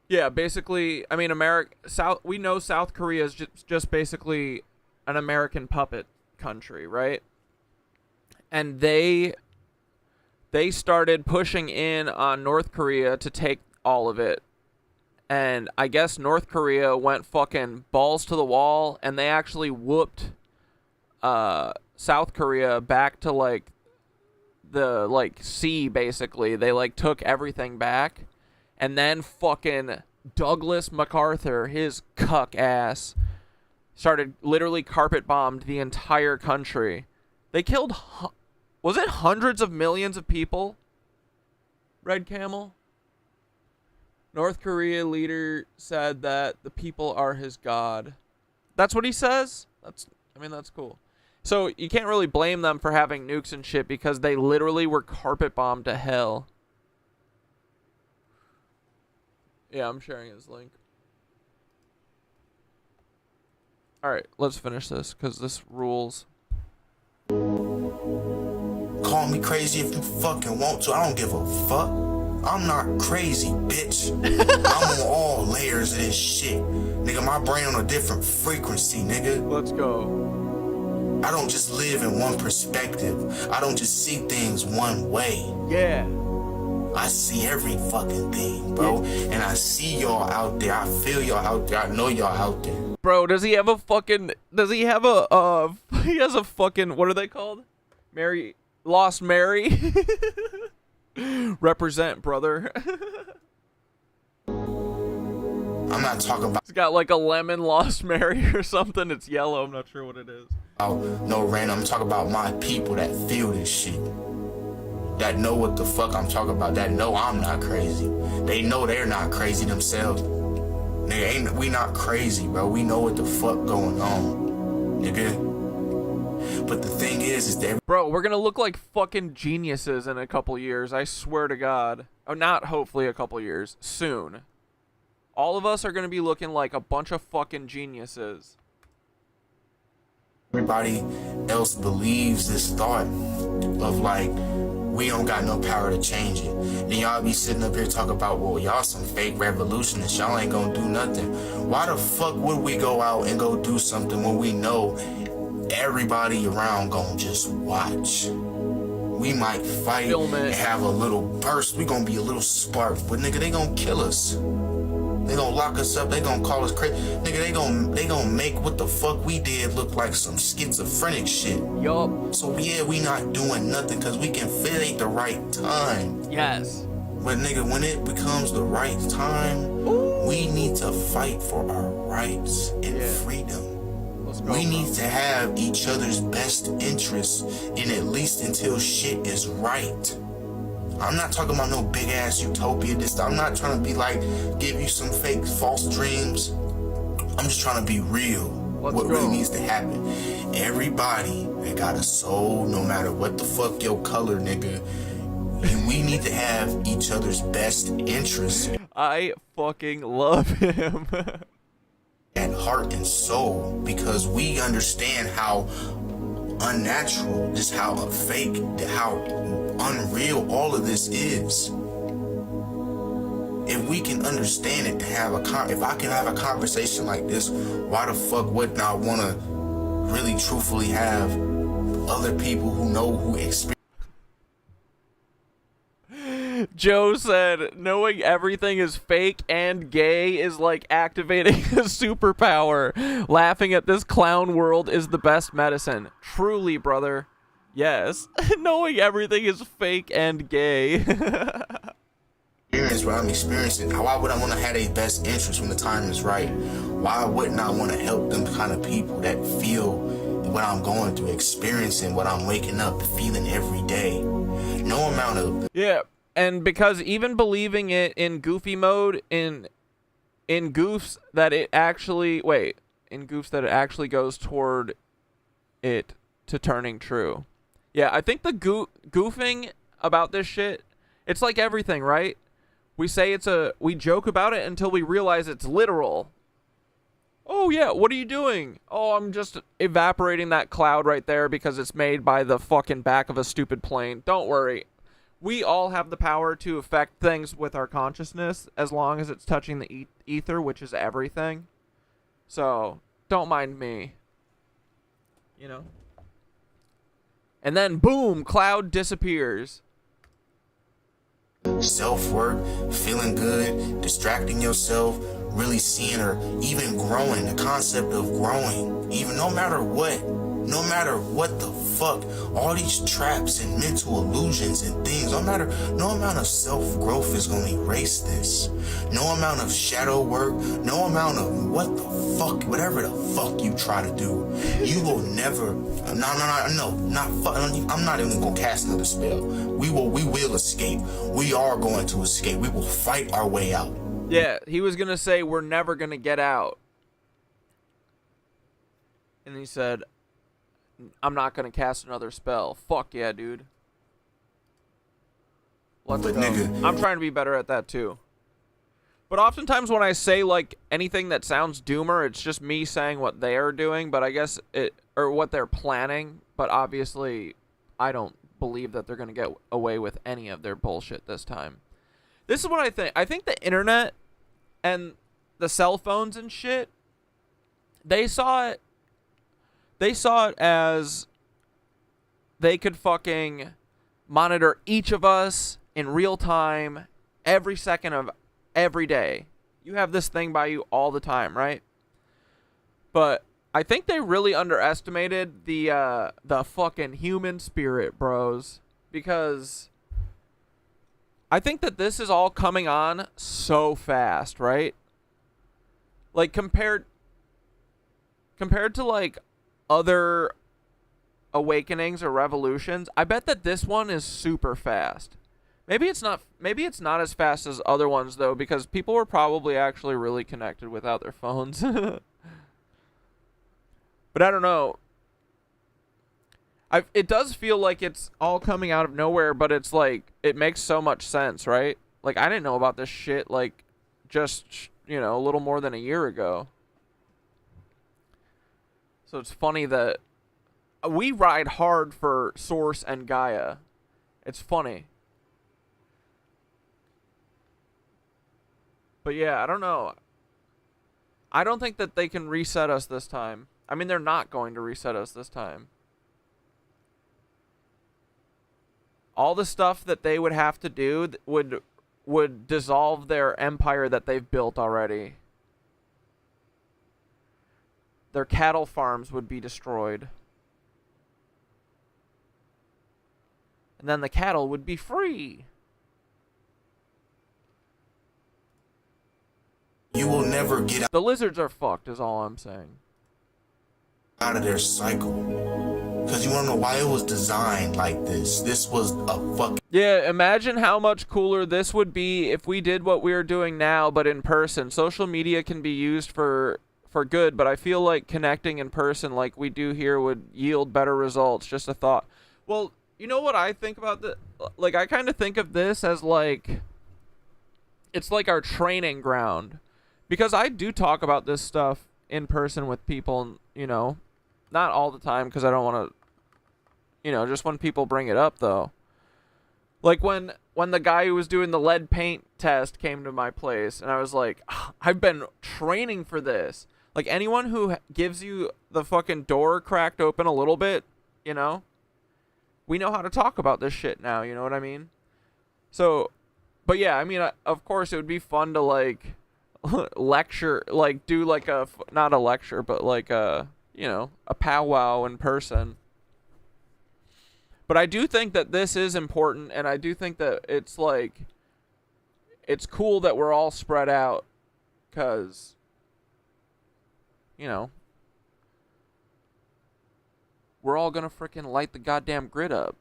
yeah, basically, I mean, we know South Korea is just basically an American puppet country, right? And they started pushing in on North Korea to take all of it. And I guess North Korea went fucking balls to the wall, and they actually whooped South Korea back to, like, the like sea, basically. They like took everything back, and then fucking Douglas MacArthur, his cuck ass, started literally carpet bombed the entire country. They killed, was it hundreds of millions of people? Red Camel? North Korea leader said that the people are his god. That's what he says? That's cool. So you can't really blame them for having nukes and shit because they literally were carpet bombed to hell. Yeah, I'm sharing his link. Alright, let's finish this because this rules. Call me crazy if you fucking want to. I don't give a fuck. I'm not crazy, bitch. I'm on all layers of this shit. Nigga, my brain on a different frequency, nigga. Let's go. I don't just live in one perspective. I don't just see things one way. Yeah. I see every fucking thing, bro. And I see y'all out there. I feel y'all out there. I know y'all out there. Bro, does he have a fucking... Does he have a... he has a fucking... What are they called? Mary... Lost Mary? Represent, brother. I'm not talking about... It's got like a lemon Lost Mary or something. It's yellow. I'm not sure what it is. No random. I'm talking about my people that feel this shit. That know what the fuck I'm talking about. That know I'm not crazy. They know they're not crazy themselves. Nigga, we not crazy, bro. We know what the fuck going on, nigga. But the thing is that... Bro, we're gonna look like fucking geniuses in a couple years. I swear to God. Oh, not hopefully a couple years. Soon. All of us are gonna be looking like a bunch of fucking geniuses. Everybody else believes this thought of like, we don't got no power to change it. Then y'all be sitting up here talking about, well, y'all some fake revolutionists. Y'all ain't gonna do nothing. Why the fuck would we go out and go do something when we know everybody around gonna just watch? We might fight and have a little burst. We gonna be a little spark, but nigga, they gonna kill us. They gonna lock us up. They gonna call us crazy. Nigga, they gonna make what the fuck we did look like some schizophrenic shit. Yup. So yeah, we not doing nothing because we can feel it ain't the right time. Yes. But nigga, when it becomes the right time, we need to fight for our rights and freedom. Let's go, we need to have each other's best interests, and at least until shit is right. I'm not talking about no big ass utopia. I'm not trying to be like, give you some fake false dreams. I'm just trying to be real. What really needs to happen. Everybody that got a soul, no matter what the fuck your color, nigga, we need to have each other's best interests. I fucking love him. And heart and soul, because we understand how unnatural, just how fake, how unreal all of this is. If we can understand it, to have if I can have a conversation like this, why the fuck wouldn't I want to really truthfully have other people who know, who experience? Joe said, knowing everything is fake and gay is like activating a superpower. Laughing at this clown world is the best medicine. Truly, brother. Yes. Knowing everything is fake and gay. Experience what I'm experiencing. Why would I want to have their best interest when the time is right? Why wouldn't I want to help them kind of people that feel what I'm going through, experiencing what I'm waking up feeling every day? No amount of... Yeah. And because even believing it in goofy mode, in goofs that it actually goes toward it to turning true. Yeah, I think the goofing about this shit, it's like everything, right? We say we joke about it until we realize it's literal. Oh yeah, what are you doing? Oh, I'm just evaporating that cloud right there because it's made by the fucking back of a stupid plane. Don't worry. We all have the power to affect things with our consciousness as long as it's touching the ether, which is everything. So, don't mind me. You know? And then, boom, cloud disappears. Self-work, feeling good, distracting yourself, really seeing or even growing, the concept of growing, even no matter what the fuck, all these traps and mental illusions and things, no amount of self-growth is gonna erase this. No amount of shadow work, no amount of what the fuck, whatever the fuck you try to do, you will never, I'm not even gonna cast another spell. We will escape. We are going to escape. We will fight our way out. Yeah, he was gonna say we're never gonna get out. And he said, I'm not gonna cast another spell. Fuck yeah, dude. Let's go. Nigga, I'm trying to be better at that too. But oftentimes when I say like anything that sounds doomer, it's just me saying what they are doing, but I guess or what they're planning, but obviously I don't believe that they're gonna get away with any of their bullshit this time. This is what I think. I think the internet and the cell phones and shit, they saw it as they could fucking monitor each of us in real time every second of every day. You have this thing by you all the time, right? But I think they really underestimated the fucking human spirit, bros, because I think that this is all coming on so fast, right? Like compared to like other awakenings or revolutions, I bet that this one is super fast. Maybe it's not as fast as other ones though, because people were probably actually really connected without their phones. But I don't know. It does feel like it's all coming out of nowhere, but it's like it makes so much sense, right? Like I didn't know about this shit like just, a little more than a year ago. So it's funny that we ride hard for Source and Gaia. It's funny. But yeah, I don't know. I don't think that they can reset us this time. I mean, they're not going to reset us this time. All the stuff that they would have to do would dissolve their empire that they've built already. Their cattle farms would be destroyed. And then the cattle would be free. you will never get The lizards are fucked is all I'm saying. out of their cycle. Because you want to know why it was designed like this. This was a fucking... Yeah, imagine how much cooler this would be if we did what we are doing now, but in person. Social media can be used for good, but I feel like connecting in person like we do here would yield better results. Just a thought. Well, you know what I think about this? Like, I kind of think of this as like... It's like our training ground. Because I do talk about this stuff in person with people, you know... Not all the time, because I don't want to... You know, just when people bring it up, though. Like, when the guy who was doing the lead paint test came to my place, and I was like, I've been training for this. Like, anyone who gives you the fucking door cracked open a little bit, you know? We know how to talk about this shit now, you know what I mean? So, but yeah, I mean, of course, it would be fun to, like, lecture, like, do, like, not a lecture, but, like, you know, a powwow in person. But I do think that this is important, and I do think that it's like, it's cool that we're all spread out, because, you know, we're all gonna freaking light the goddamn grid up,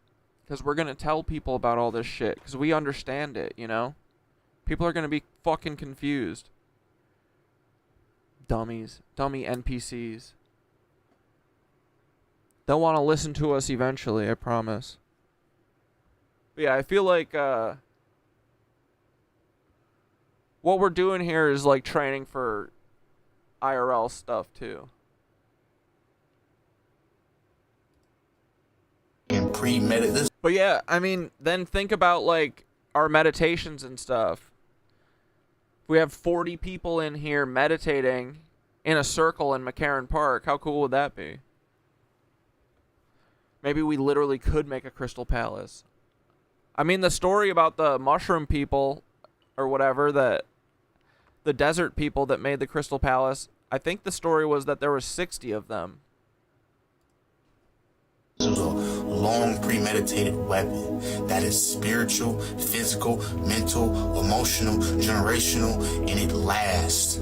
because we're gonna tell people about all this shit, because we understand it, you know? People are gonna be fucking confused. Dummies. Dummy NPCs. They'll want to listen to us eventually, I promise. But yeah, I feel like what we're doing here is like training for IRL stuff too. And pre-medit this. But yeah, I mean, then think about like our meditations and stuff. If we have 40 people in here meditating in a circle in McCarran Park, how cool would that be? Maybe we literally could make a crystal palace. I mean, the story about the mushroom people or whatever, that the desert people that made the crystal palace, I think the story was that there were 60 of them. This was long premeditated weapon that is spiritual, physical, mental, emotional, generational, and it lasts.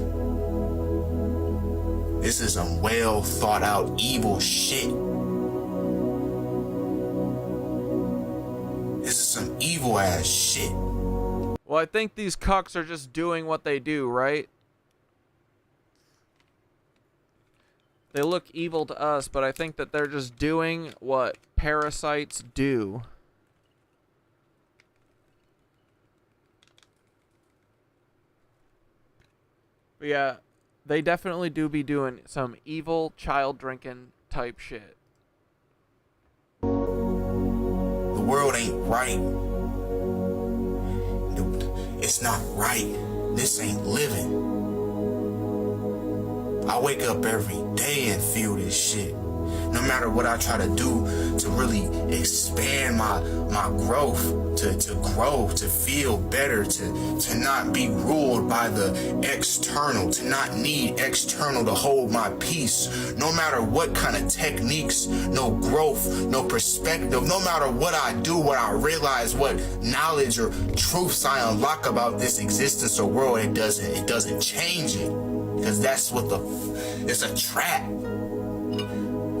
This is some well thought out evil shit. This is some evil ass shit. Well, I think these cucks are just doing what they do, right? They look evil to us, but I think that they're just doing what parasites do. But yeah, they definitely do be doing some evil child drinking type shit. The world ain't right. It's not right. This ain't living. I wake up every day and feel this shit. No matter what I try to do to really expand my growth, to grow, to feel better, to not be ruled by the external, to not need external to hold my peace. No matter what kind of techniques, no growth, no perspective, no matter what I do, what I realize, what knowledge or truths I unlock about this existence or world, it doesn't change it. Because that's what it's a trap.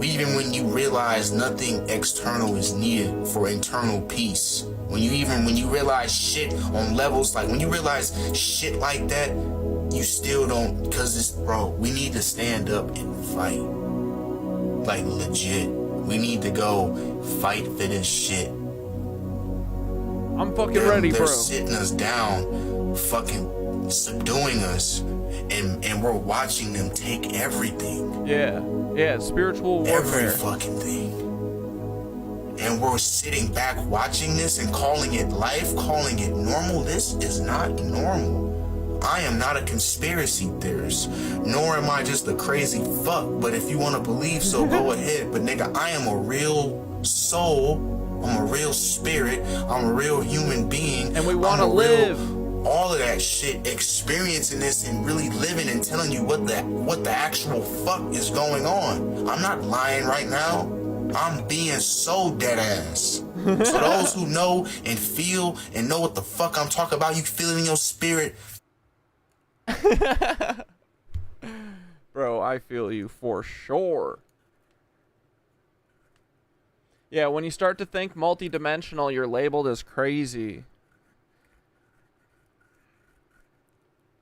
Even when you realize nothing external is needed for internal peace. When you realize shit on levels, like when you realize shit like that, you still don't, because it's, bro, we need to stand up and fight. Like legit. We need to go fight for this shit. I'm fucking ready, bro. They're sitting us down, fucking subduing us, and we're watching them take everything. Yeah, spiritual warfare. Every fucking thing. And we're sitting back watching this and calling it life, calling it normal. This is not normal. I am not a conspiracy theorist, nor am I just a crazy fuck. But if you want to believe so, go ahead. But nigga, I am a real soul. I'm a real spirit. I'm a real human being. And we want to live. All of that shit, experiencing this and really living and telling you what the actual fuck is going on. I'm not lying right now. I'm being so dead ass. So those who know and feel and know what the fuck I'm talking about, you feel it in your spirit. Bro, I feel you for sure. Yeah, when you start to think multidimensional, you're labeled as crazy.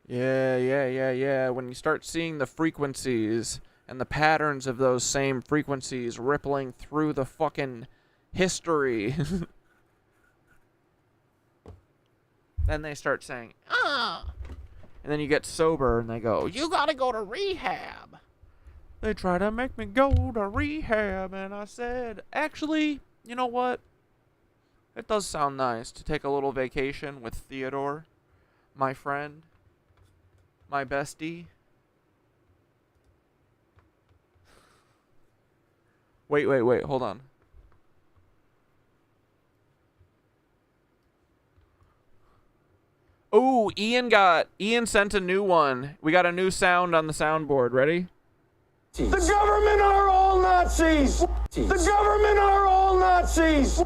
Yeah. When you start seeing the frequencies and the patterns of those same frequencies rippling through the fucking history. Then they start saying, ah. And then you get sober and they go, you gotta go to rehab. They try to make me go to rehab. And I said, actually, you know what? It does sound nice to take a little vacation with Theodore, my friend. My bestie. Wait, hold on. Oh, Ian sent a new one. We got a new sound on the soundboard. Ready? The government are all Nazis! The government are all Nazis!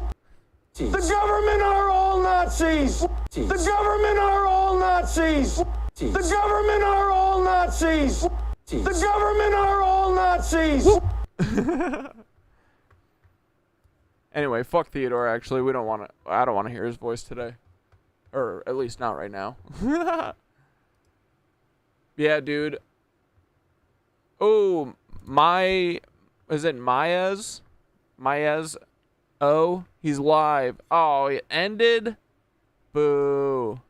The government are all Nazis! The government are all Nazis! The government are all Nazis! The government are all Nazis! Anyway, fuck Theodore, actually. I don't want to hear his voice today. Or at least not right now. Yeah, dude. Oh, is it Maez? Maez? Oh, he's live. Oh, it ended? Boo.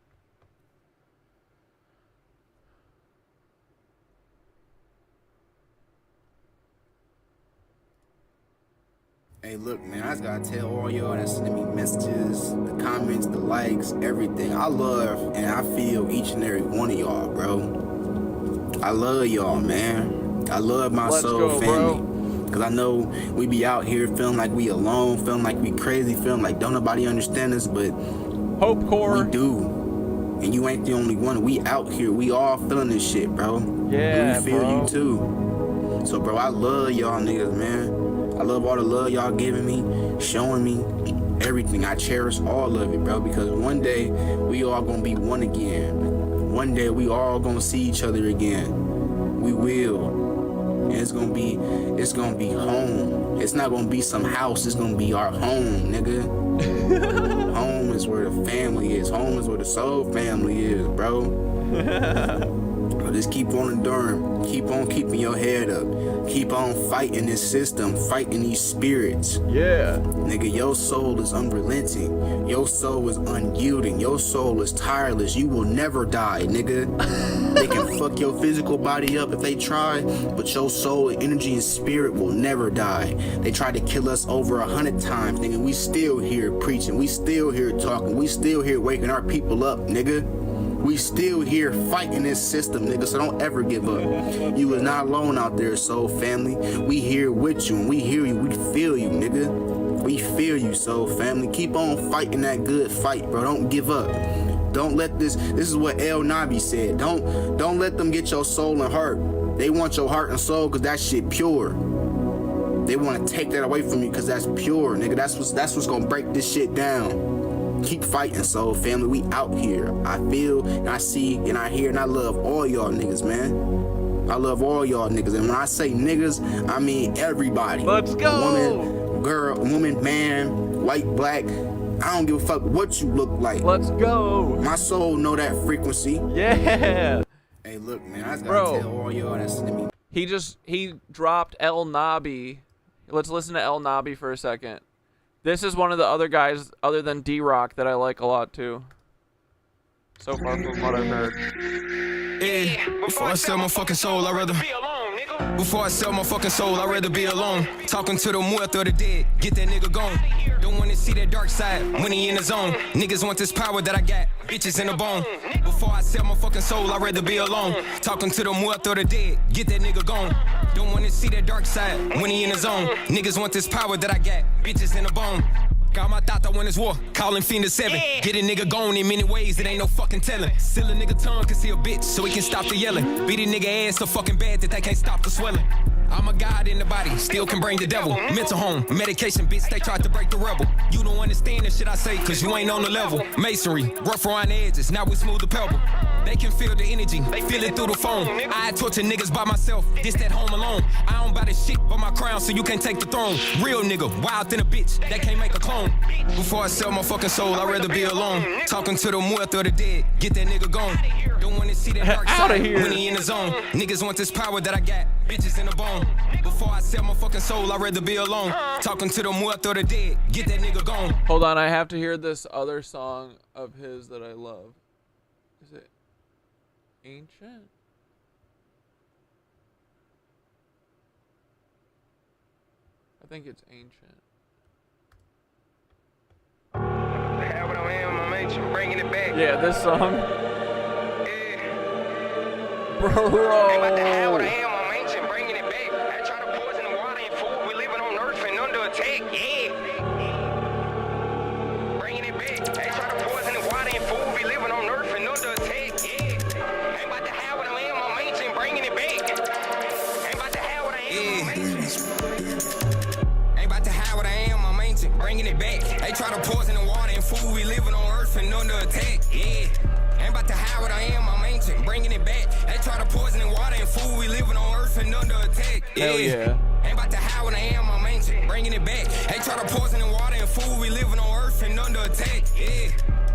Hey, look, man, I just gotta tell all y'all that sending me messages, the comments, the likes, everything. I love and I feel each and every one of y'all, bro. I love y'all, man. I love my soul family. Because I know we be out here feeling like we alone, feeling like we crazy, feeling like don't nobody understand us, but Hope Core. We do. And you ain't the only one. We out here. We all feeling this shit, bro. Yeah, we feel bro. you too. So, bro, I love y'all niggas, man. I love all the love y'all giving me, showing me everything. I cherish all of it, bro, because one day we all gonna be one again. One day we all gonna see each other again. We will. And it's gonna be home. It's not gonna be some house, it's gonna be our home, nigga. Home is where the family is. Home is where the soul family is, bro. Just keep on enduring. Keep on keeping your head up. Keep on fighting this system, fighting these spirits. Yeah. Nigga, your soul is unrelenting. Your soul is unyielding. Your soul is tireless. You will never die, nigga. They can fuck your physical body up if they try, but your soul, energy, and spirit will never die. They tried to kill us over 100 times, nigga. We still here preaching. We still here talking. We still here waking our people up, nigga. We still here fighting this system, nigga, so don't ever give up. You is not alone out there, soul family. We here with you, and we hear you, we feel you, nigga. We feel you, soul family. Keep on fighting that good fight, bro. Don't give up. Don't let this is what El Nabi said. Don't let them get your soul and heart. They want your heart and soul because that shit pure. They want to take that away from you because that's pure, nigga. That's what's gonna break this shit down. Keep fighting, soul family. We out here. I feel and I see and I hear and I love all y'all niggas, man. I love all y'all niggas. And when I say niggas, I mean everybody. Let's go. Woman, girl, woman, man, white, black. I don't give a fuck what you look like. Let's go. My soul know that frequency. Yeah. Hey, look, man. I just Bro. gotta tell all y'all that's to me. He dropped El Nabi. Let's listen to El Nabi for a second. This is one of the other guys, other than D-Rock, that I like a lot, too. So far from what I've heard. Yeah, before I sell my fucking soul, I'd rather Before I sell my fucking soul, I'd rather be alone. Talking to the muerto of the dead, get that nigga gone. Don't wanna see that dark side when he in the zone. Niggas want this power that I got, bitches in the bone. Before I sell my fucking soul, I'd rather be alone. Talking to the muerto of the dead, get that nigga gone. Don't wanna see that dark side when he in the zone. Niggas want this power that I got, bitches in the bone. Got my thought when it's war, calling fiend to 7. Get a nigga gone in many ways, it ain't no fucking telling. Still a nigga tongue cause he a bitch, so he can stop the yelling. Beat a nigga ass so fucking bad that they can't stop the swelling. I'm a god in the body, still can bring the devil. Mental home, medication, bitch, they tried to break the rebel. You don't understand the shit I say, cause you ain't on the level. Masonry, rough around the edges, now we smooth the pebble. They can feel the energy, they feel it through the phone. I torture niggas by myself, this that home alone. I don't buy this shit but my crown, so you can't take the throne. Real nigga, wild than a bitch, that can't make a clone. Before I sell my fucking soul, I'd rather be alone. Talking to the muerto of the dead, get that nigga gone. Don't wanna see that dark side when he in the zone. Niggas want this power that I got, bitches in the bone. Before I sell my fucking soul, I'd rather be alone. Talking to the muerto of the dead, get that nigga gone. Hold on, I have to hear this other song of his that I love. Is it Ancient? I think it's Ancient. Yeah, this song. Bro. Bringing it back. They try to poison the water and food. We living on earth and under attack. Yeah. Ain't about to hide what I am. I'm ancient. Bringing it back. They try to poison the water and food. We living on earth and under attack. Yeah. Hell yeah. Ain't about to hide what I am. I'm ancient. Bringing it back. They try to poison the water and food. We living on earth and under attack. Yeah.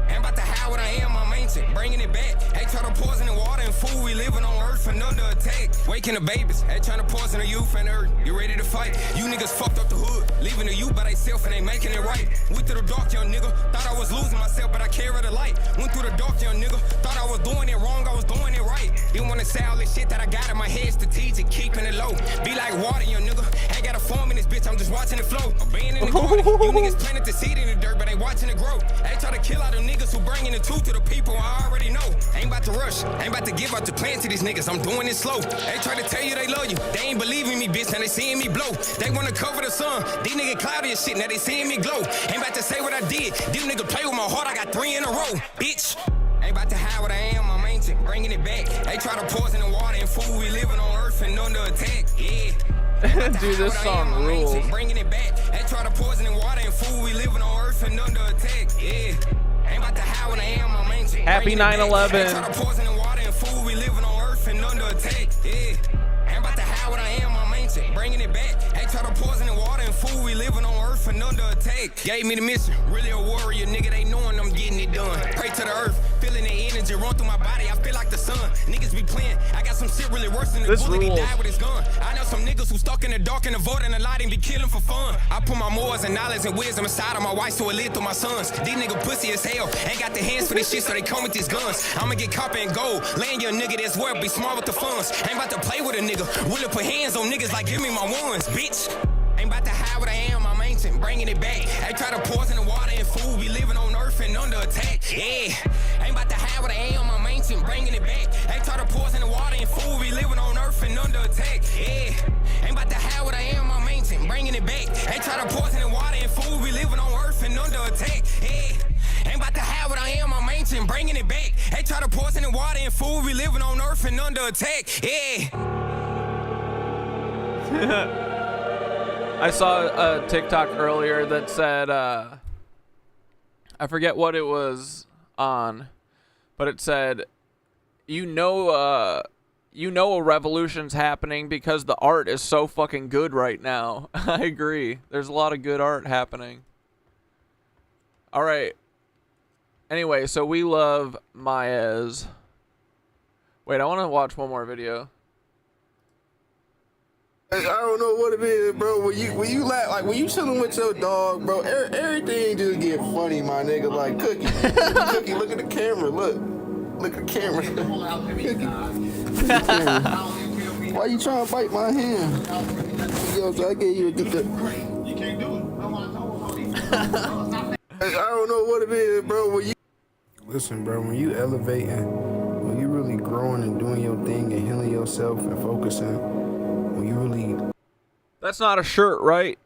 Ain't about to hide what I am. I'm ancient. Bringing it back. They try to poison the water and food. We living on earth and under attack. Waking the babies. They trying to poison the youth and earth. You ready to fight? You niggas fucked up the hood. Leaving the youth by themselves and they making it right. Went through the dark, young nigga. Thought I was losing myself, but I carried the light. Went through the dark, young nigga. Thought I was doing it wrong, I was doing it right. Didn't wanna say all this shit that I got in my head, strategic, keeping it low. Be like water, young nigga. Ain't got a form in this bitch, I'm just watching it flow. Abandoning the garden. You niggas planted the seed in the dirt, but they watching it grow. They try to kill all the niggas who bringing the truth to the people I already know. Ain't about to rush, ain't about to give out the plan to these niggas. I'm doing it slow. They try to tell you they love you. They ain't believing me, bitch, now they seeing me blow. They wanna cover the sun. These niggas cloudy as shit, now they seeing me glow. Ain't about to say what I did. These niggas play with my heart, I got 3 in a row, bitch. Ain't about to hide what I am, I'm ancient, bringing it back. They try to poison the water and food, we living on earth earth and under attack. Yeah. Dude, this song rules. Bringing it back. Ain't try to poison in water and food. We living on earth and under attack. Yeah. Ain't about to hide when I am. I'm ancient. Happy 9/11. Ain't try to poison in water and food. We living on earth and under attack. Yeah. Ain't about to hide when I am. I'm ancient. Bringing it back. Ain't try to poison in water and food. We living on earth and under attack. Gave me the mission. Really a warrior, nigga. They knowing I'm getting it done. Pray to the earth. Feeling the energy run through my body. I feel like the sun. Niggas be playing. I got some shit really worse than the bullet. He died with his gun. I know some niggas who stuck in the dark and avoiding the light and be killing for fun. I put my morals and knowledge and wisdom inside of my wife so it live through my sons. These niggas pussy as hell. Ain't got the hands for this shit so they come with these guns. I'ma get copper and gold. Land your nigga that's worth. Be smart with the funds. Ain't about to play with a nigga. Willing put hands on niggas like give me my ones, bitch. Ain't about to hide what I am. I'm ancient. Bringing it back. They try to poison the water and food. We living on earth and under attack. Yeah. Ain't about to hide what I am. I'm ancient. Bringing it back. They try to poison the water and food. We living on earth and under attack. Yeah. Ain't about to hide what I am. I'm ancient. Bringing it back. They try to poison the water and food. We living on earth and under attack. Yeah. Ain't about to hide what I am. I'm ancient. Bringing it back. They try to poison the water and food. We living on earth and under attack. Yeah. I saw a TikTok earlier that said, I forget what it was on, but it said, you know a revolution's happening because the art is so fucking good right now. I agree. There's a lot of good art happening. All right. Anyway, so we love Maez. Wait, I want to watch one more video. I don't know what it is, bro. When you laugh, like when you chilling with your dog, bro, everything just get funny, my nigga. Like Cookie, Cookie, look at the camera. Look at the camera. Why you trying to bite my hand? Yo, so I gave you a good. You can't do it. I don't know what it is, bro. Listen, bro. When you elevating, when you really growing and doing your thing and healing yourself and focusing. You really... That's not a shirt, right?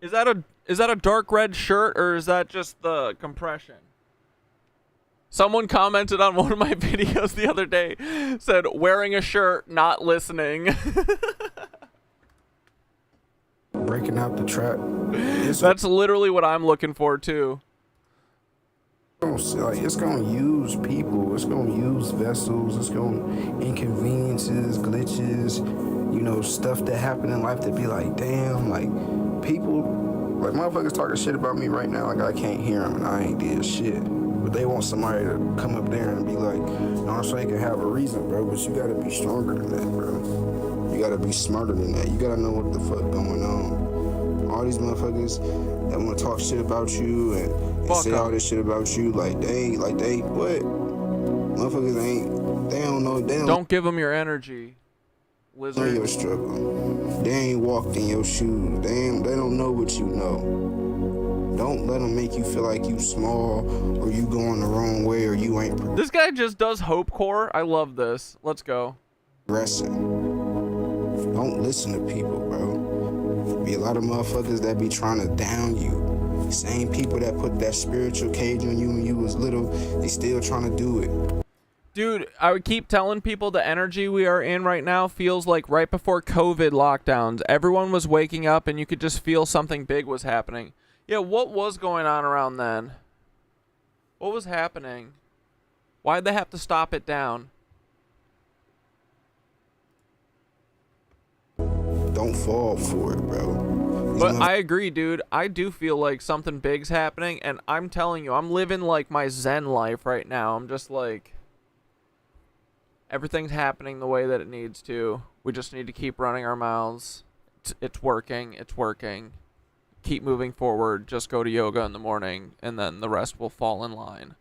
Is that a dark red shirt or is that just the compression? Someone commented on one of my videos the other day, said wearing a shirt, not listening. Breaking out the trap. That's literally what I'm looking for too. It's gonna use people, it's gonna use vessels, it's gonna inconveniences, glitches, you know, stuff that happen in life that be like, damn, like people, like motherfuckers talking shit about me right now, like I can't hear them and I ain't did shit. But they want somebody to come up there and be like, no, so they can have a reason, bro, but you gotta be stronger than that, bro. You gotta be smarter than that. You gotta know what the fuck going on. All these motherfuckers that want to talk shit about you and say all this shit about you, like they what? Motherfuckers they don't know. Don't give them your energy, lizard. Know your struggle. They ain't walked in your shoes. They don't know what you know. Don't let them make you feel like you small or you going the wrong way or you ain't. This guy just does hope core. I love this. Let's go. Progressing. Don't listen to people, bro. Be a lot of motherfuckers that be trying to down you. Same people that put that spiritual cage on you when you was little, they still trying to do it. Dude, I would keep telling people the energy we are in right now feels like right before COVID lockdowns. Everyone was waking up and you could just feel something big was happening. Yeah, what was going on around then? What was happening? Why'd they have to stop it down? Don't fall for it, bro. But I agree, dude. I do feel like something big's happening, and I'm telling you, I'm living like my Zen life right now. I'm just like, everything's happening the way that it needs to. We just need to keep running our mouths. It's working. It's working. Keep moving forward. Just go to yoga in the morning, and then the rest will fall in line.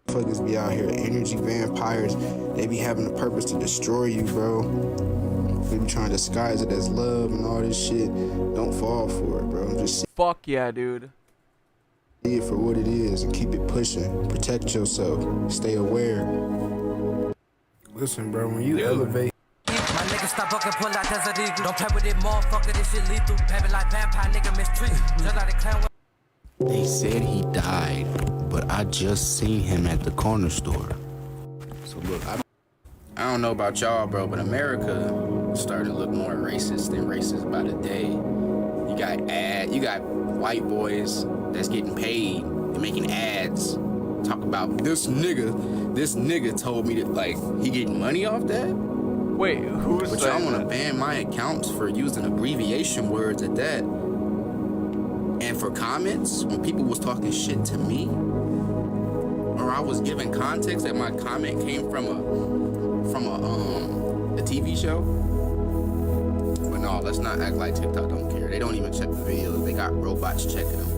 Motherfuckers be out here, energy vampires. They be having the purpose to destroy you, bro. They be trying to disguise it as love and all this shit. Don't fall for it, bro. Just fuck yeah, dude. See it for what it is and keep it pushing. Protect yourself. Stay aware. Listen, bro, when you elevate. My nigga stop fucking pull out Desert Eagle. Don't play with it, motherfucker. This shit lethal. Baby like vampire nigga mistreat. Just like the clown. They said he died, but I just seen him at the corner store. So look, I don't know about y'all, bro, but America is starting to look more racist than racist by the day. You got white boys that's getting paid and making ads. Talk about this nigga told me that, like, he getting money off that? Wait, who's But y'all want to ban my accounts for using abbreviation words at that? And for comments, when people was talking shit to me, or I was giving context that my comment came from a TV show. But no, let's not act like TikTok don't care. They don't even check the videos. They got robots checking them.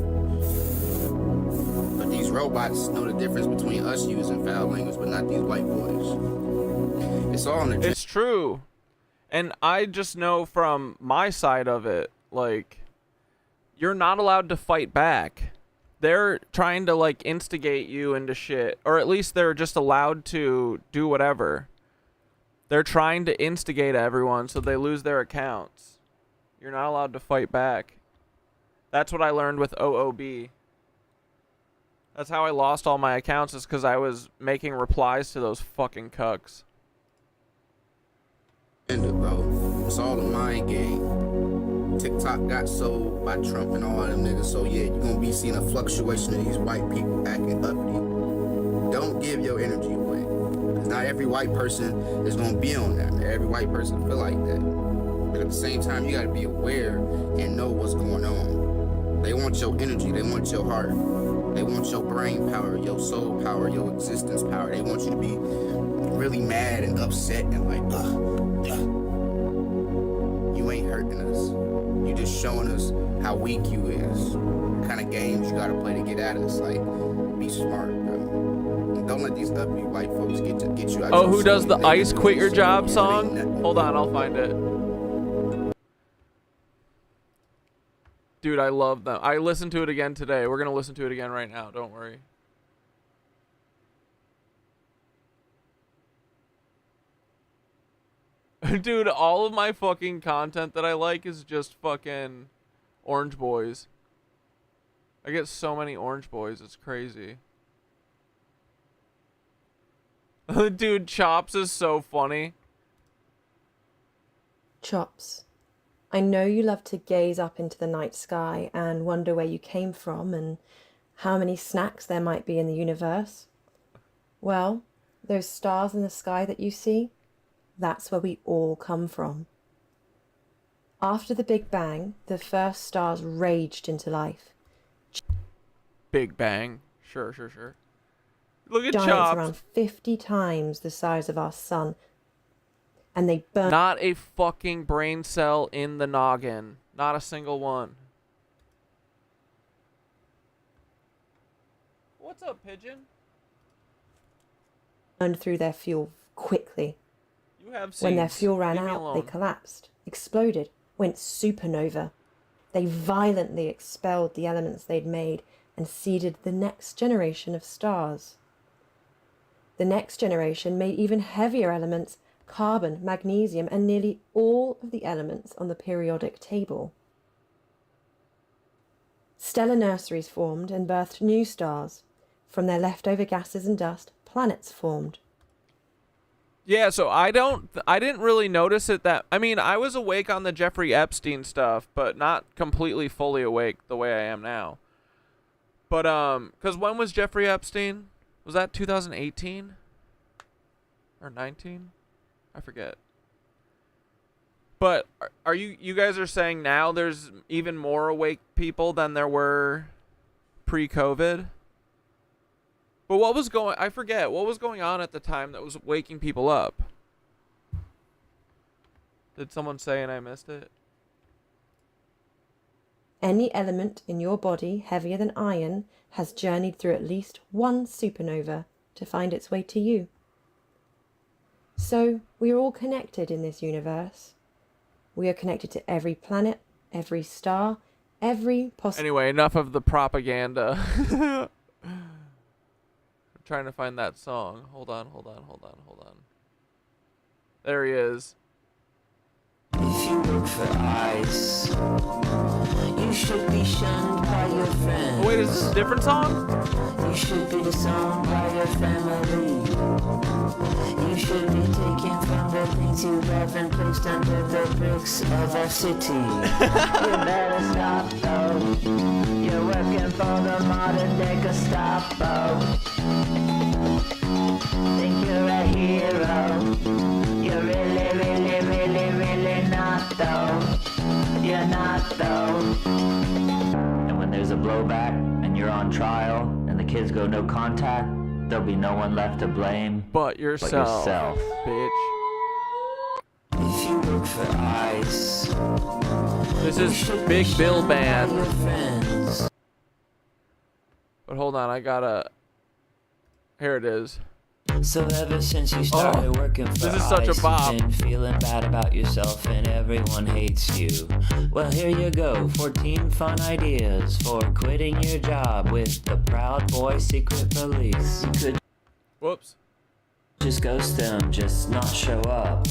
But these robots know the difference between us using foul language, but not these white boys. It's all in the. It's true, and I just know from my side of it, like, you're not allowed to fight back. They're trying to, like, instigate you into shit, or at least they're just allowed to do whatever. They're trying to instigate everyone so they lose their accounts. You're not allowed to fight back. That's what I learned with OOB. That's how I lost all my accounts, is because I was making replies to those fucking cucks. Bro, it's all a mind game. TikTok got sold by Trump and all them niggas, so yeah, you're gonna be seeing a fluctuation of these white people acting uppity. Don't give your energy away. Because not every white person is gonna be on that. Every white person feel like that. But at the same time, you gotta be aware and know what's going on. They want your energy, they want your heart. They want your brain power, your soul power, your existence power. They want you to be really mad and upset and like, you ain't hurting us. You just showing us how weak you is. What kind of games you gotta play to get at us. Like, be smart, bro. And don't let these uppity white folks get you out. Oh, who does the Ice Quit Your Job song? Hold on, I'll find it. Dude, I love them. I listened to it again today. We're going to listen to it again right now. Don't worry. Dude, all of my fucking content that I like is just fucking Orange Boys. I get so many Orange Boys. It's crazy. Dude, Chops is so funny. Chops, I know you love to gaze up into the night sky and wonder where you came from and how many snacks there might be in the universe. Well, those stars in the sky that you see, that's where we all come from. After the Big Bang, the first stars raged into life. Big Bang. Sure. Look at Giants Chops. around 50 times the size of our sun. And they burn. Not a fucking brain cell in the noggin. Not a single one. What's up, Pigeon? Burned through their fuel quickly. You have seeds. When their fuel ran Leave me out, alone. they collapsed, exploded, went supernova. They violently expelled the elements they'd made and seeded the next generation of stars. The next generation made even heavier elements, carbon, magnesium, and nearly all of the elements on the periodic table. Stellar nurseries formed and birthed new stars. From their leftover gases and dust, planets formed. Yeah, so I didn't really notice it that, I mean, I was awake on the Jeffrey Epstein stuff, but not completely fully awake the way I am now. But, cause when was Jeffrey Epstein? Was that 2018? Or 19? I forget. But are you guys are saying now there's even more awake people than there were pre-COVID? But what was I forget, what was going on at the time that was waking people up? Did someone say and I missed it? Any element in your body heavier than iron has journeyed through at least one supernova to find its way to you. So we are all connected in this universe. We are connected to every planet, every star, every possible... Anyway, enough of the propaganda. I'm trying to find that song. Hold on. There he is. If you look for ice, you should be shunned by your friends. Oh, wait, is this a different song? You should be disowned by your family. to love and placed under the bricks of our city. You better stop though. You're working for the modern day Gestapo. Think you're a hero. You're really, really, really, really not though. You're not though. And when there's a blowback and you're on trial and the kids go no contact, there'll be no one left to blame but yourself, bitch. If you look for ice, this is Big Bill Band. But hold on, I gotta. Here it is. So ever since you started working for this is such a bop. You've been feeling bad about yourself and everyone hates you. Well, here you go, 14 fun ideas for quitting your job with the Proud Boy Secret Police. You could just ghost them, just not show up.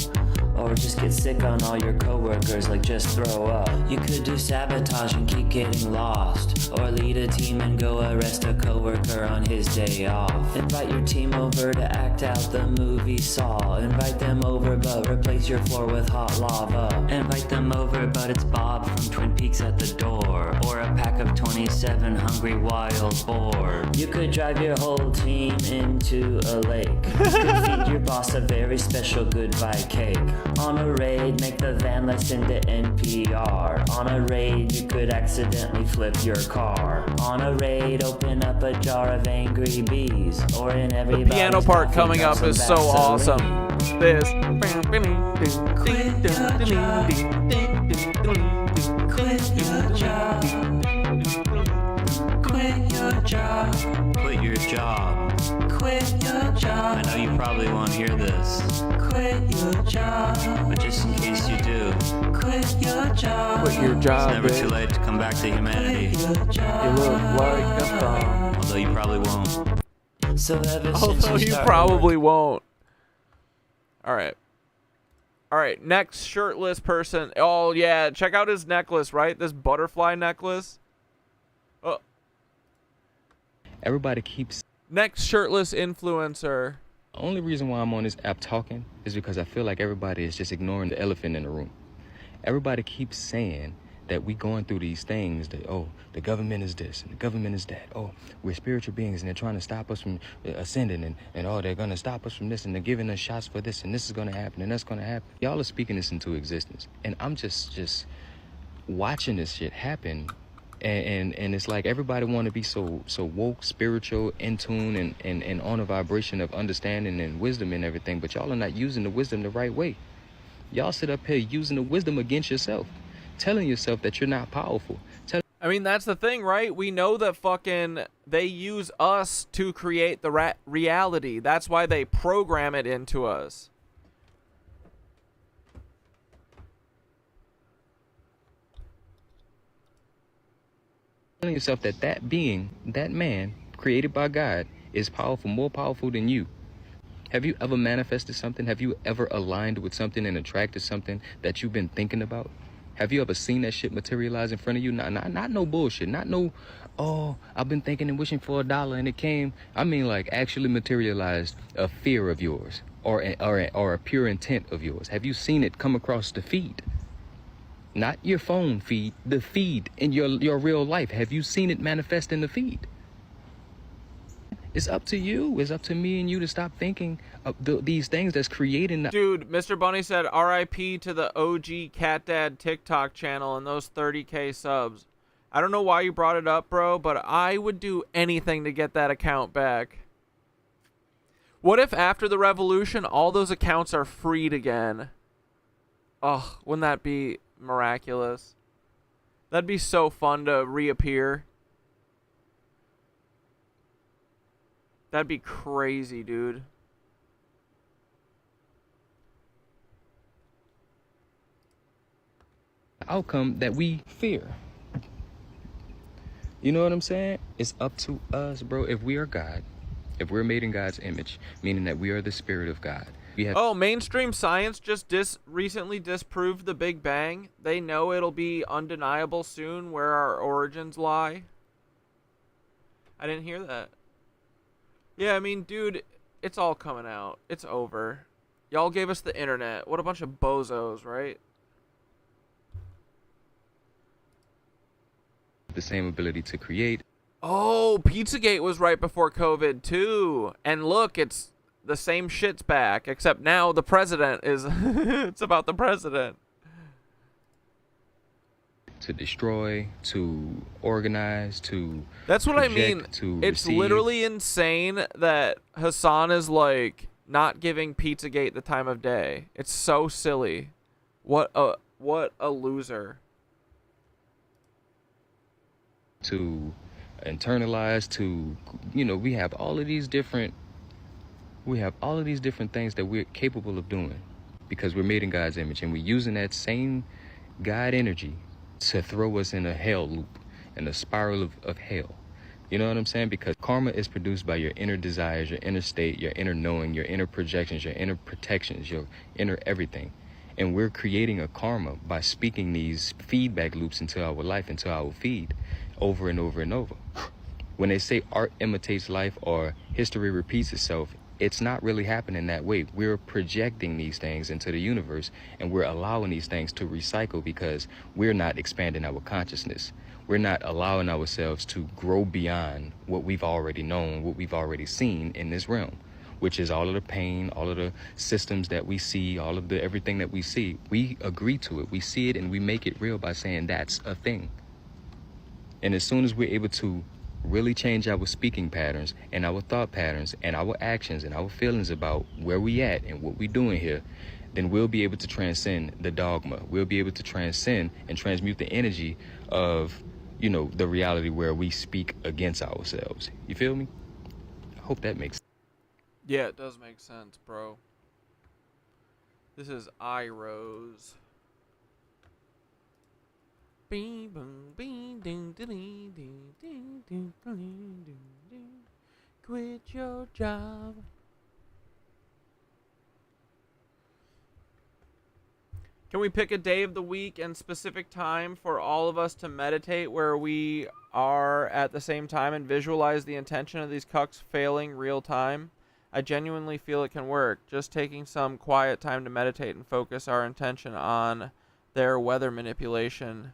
Or just get sick on all your coworkers, like just throw up. You could do sabotage and keep getting lost. Or lead a team and go arrest a coworker on his day off. Invite your team over to act out the movie Saw. Invite them over but replace your floor with hot lava. Invite them over but it's Bob from Twin Peaks at the door. Or a pack of 27 hungry wild boar. You could drive your whole team into a lake. You could feed your boss a very special goodbye cake. On a raid, make the van listen to NPR. On a raid, you could accidentally flip your car. On a raid, open up a jar of angry bees. Or in every piano part coming up is so awesome. This. Quit your job. Quit your job. Quit your job. Quit your job. Quit your job. I know you probably won't hear this, Quit your job. but just in case you do, Quit your job. Quit your job, it's never bitch. too late to come back to humanity. Your You job. look like a thumb. Although you probably won't. So ever since Although you started probably won't. Alright. Alright, next shirtless person. Oh, yeah. Check out his necklace, right? This butterfly necklace. Oh. Everybody keeps... Next shirtless influencer. The only reason why I'm on this app talking is because I feel like everybody is just ignoring the elephant in the room. Everybody keeps saying that we going through these things that, oh, the government is this and the government is that. Oh, we're spiritual beings and they're trying to stop us from ascending and oh, they're going to stop us from this and they're giving us shots for this and this is going to happen and that's going to happen. Y'all are speaking this into existence. And I'm just watching this shit happen. And it's like everybody want to be so woke, spiritual, in tune, and on a vibration of understanding and wisdom and everything, but y'all are not using the wisdom the right way. Y'all sit up here using the wisdom against yourself, telling yourself that you're not powerful. I mean, that's the thing, right? We know that fucking they use us to create the reality. That's why they program it into us. Telling yourself that that being, that man created by God is powerful, more powerful than you. Have you ever manifested something? Have you ever aligned with something and attracted something that you've been thinking about? Have you ever seen that shit materialize in front of you? Not no bullshit. Not no, oh, I've been thinking and wishing for $1 and it came. I mean, like actually materialized a fear of yours or a pure intent of yours. Have you seen it come across the feed? Not your phone feed, the feed in your real life. Have you seen it manifest in the feed? It's up to you. It's up to me and you to stop thinking of these things that's creating. Dude, Mr. Bunny said RIP to the OG Cat Dad TikTok channel and those 30K subs. I don't know why you brought it up, bro, but I would do anything to get that account back. What if after the revolution, all those accounts are freed again? Oh, wouldn't that be miraculous? That'd be so fun to reappear. That'd be crazy, dude. Outcome that we fear. You know what I'm saying? It's up to us, bro. If we are God, if we're made in God's image, meaning that we are the spirit of God. Oh, mainstream science just recently disproved the Big Bang. They know it'll be undeniable soon where our origins lie. I didn't hear that. Yeah, I mean, dude, it's all coming out. It's over. Y'all gave us the internet. What a bunch of bozos, right? The same ability to create. Oh, Pizzagate was right before COVID too. And look, it's the same shit's back, except now the president is it's about the president. To destroy, to organize, to That's what I mean. It's receive. literally insane that Hassan is like not giving Pizzagate the time of day. It's so silly. What a loser. To internalize, to, you know, we have all of these different things that we're capable of doing because we're made in God's image, and we're using that same God energy to throw us in a hell loop, in a spiral of hell. You know what I'm saying? Because karma is produced by your inner desires, your inner state, your inner knowing, your inner projections, your inner protections, your inner everything. And we're creating a karma by speaking these feedback loops into our life, into our feed, over and over and over. When they say art imitates life or history repeats itself, it's not really happening that way. We're projecting these things into the universe, and we're allowing these things to recycle because we're not expanding our consciousness. We're not allowing ourselves to grow beyond what we've already known, what we've already seen in this realm, which is all of the pain, all of the systems that we see, all of the everything that we see. We agree to it. We see it and we make it real by saying that's a thing. And as soon as we're able to really change our speaking patterns and our thought patterns and our actions and our feelings about where we at and what we doing here, then we'll be able to transcend the dogma. We'll be able to transcend and transmute the energy of, you know, the reality where we speak against ourselves. You feel me? I hope that makes sense. Yeah, it does make sense, bro. This is I Rose. Quit your job. Can we pick a day of the week and specific time for all of us to meditate where we are at the same time and visualize the intention of these cucks failing real time? I genuinely feel it can work. Just taking some quiet time to meditate and focus our intention on their weather manipulation,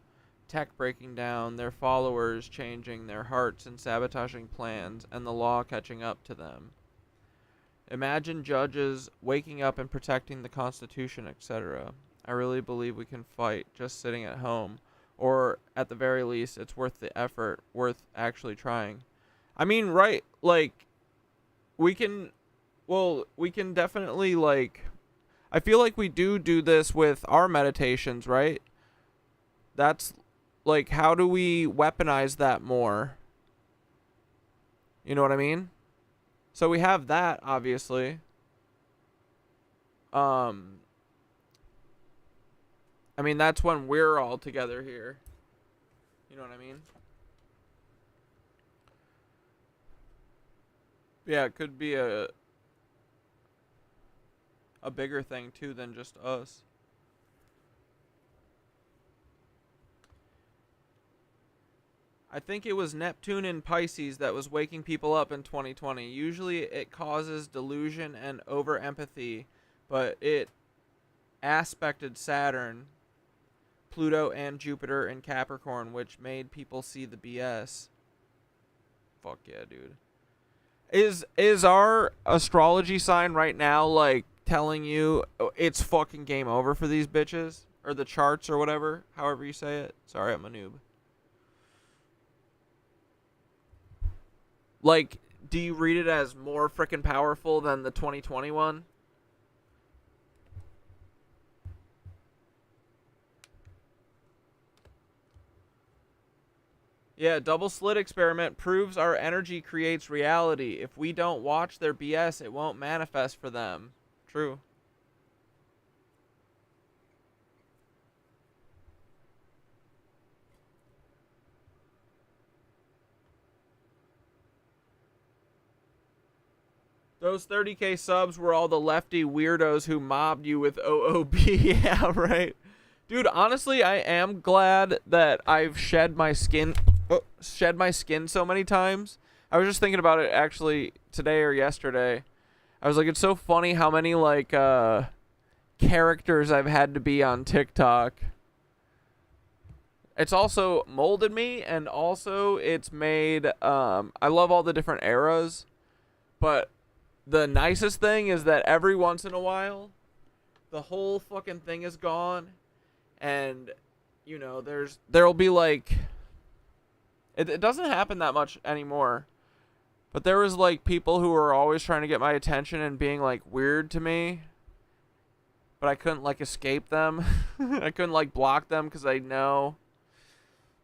tech breaking down, their followers changing their hearts and sabotaging plans, and the law catching up to them. Imagine judges waking up and protecting the Constitution, etc. I really believe we can fight just sitting at home, or at the very least, it's worth the effort, worth actually trying. I mean, right, like, we can definitely, like, I feel like we do this with our meditations, right? That's, like, how do we weaponize that more? You know what I mean? So we have that, obviously. I mean, that's when we're all together here. You know what I mean? Yeah, it could be a bigger thing, too, than just us. I think it was Neptune in Pisces that was waking people up in 2020. Usually it causes delusion and over-empathy, but it aspected Saturn, Pluto, and Jupiter in Capricorn, which made people see the BS. Fuck yeah, dude. Is our astrology sign right now, like, telling you it's fucking game over for these bitches? Or the charts or whatever, however you say it? Sorry, I'm a noob. Like, do you read it as more frickin' powerful than the 2021? Yeah, double slit experiment proves our energy creates reality. If we don't watch their BS, it won't manifest for them. True. Those 30K subs were all the lefty weirdos who mobbed you with OOB. Yeah, right. Dude, honestly, I am glad that I've shed my skin so many times. I was just thinking about it actually today or yesterday. I was like, it's so funny how many like characters I've had to be on TikTok. It's also molded me, and also it's made, I love all the different eras, but the nicest thing is that every once in a while, the whole fucking thing is gone, and, you know, there'll be like, it doesn't happen that much anymore, but there was like people who were always trying to get my attention and being like weird to me, but I couldn't like escape them. I couldn't like block them because I know.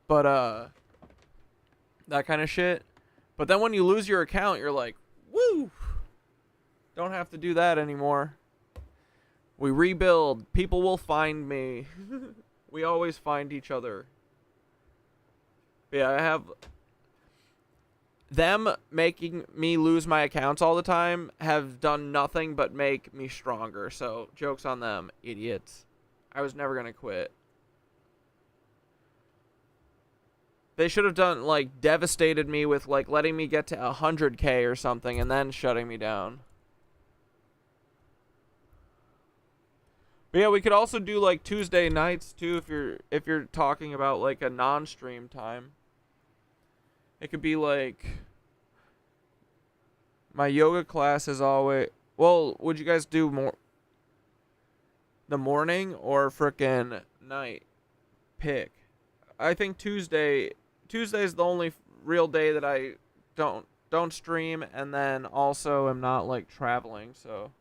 But, that kind of shit. But then when you lose your account, you're like, woo! Don't have to do that anymore. We rebuild. People will find me. We always find each other. But yeah, I have... Them making me lose my accounts all the time have done nothing but make me stronger. So, joke's on them, idiots. I was never gonna quit. They should have done, like, devastated me with, like, letting me get to 100K or something and then shutting me down. But yeah, we could also do, like, Tuesday nights, too, if you're talking about, like, a non-stream time. It could be, like, my yoga class is always... Well, would you guys do more... the morning or frickin' night? Pick. I think Tuesday is the only real day that I don't stream, and then also am not like traveling, so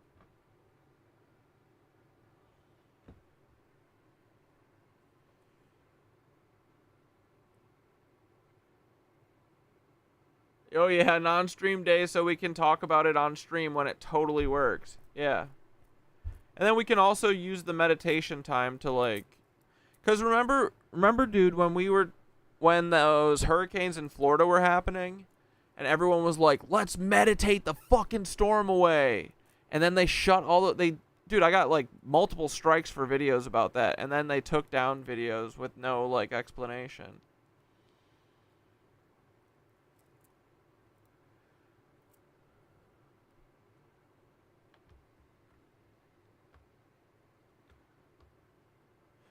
oh yeah, non-stream day so we can talk about it on stream when it totally works. Yeah. And then we can also use the meditation time to like, cuz remember dude, when those hurricanes in Florida were happening and everyone was like, let's meditate the fucking storm away, and then they shut all the dude, I got like multiple strikes for videos about that, and then they took down videos with no like explanation.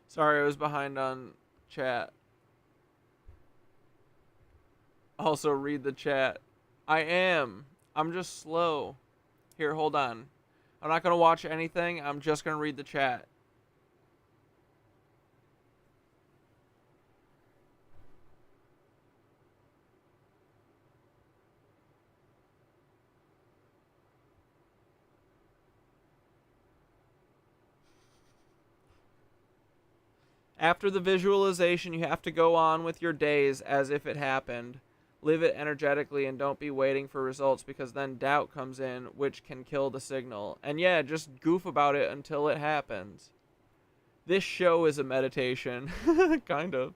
Sorry, I was behind on chat. Also, read the chat. I am. I'm just slow. Here, hold on. I'm not going to watch anything. I'm just going to read the chat. After the visualization, you have to go on with your days as if it happened. Live it energetically and don't be waiting for results, because then doubt comes in, which can kill the signal. And yeah, just goof about it until it happens. This show is a meditation. Kind of.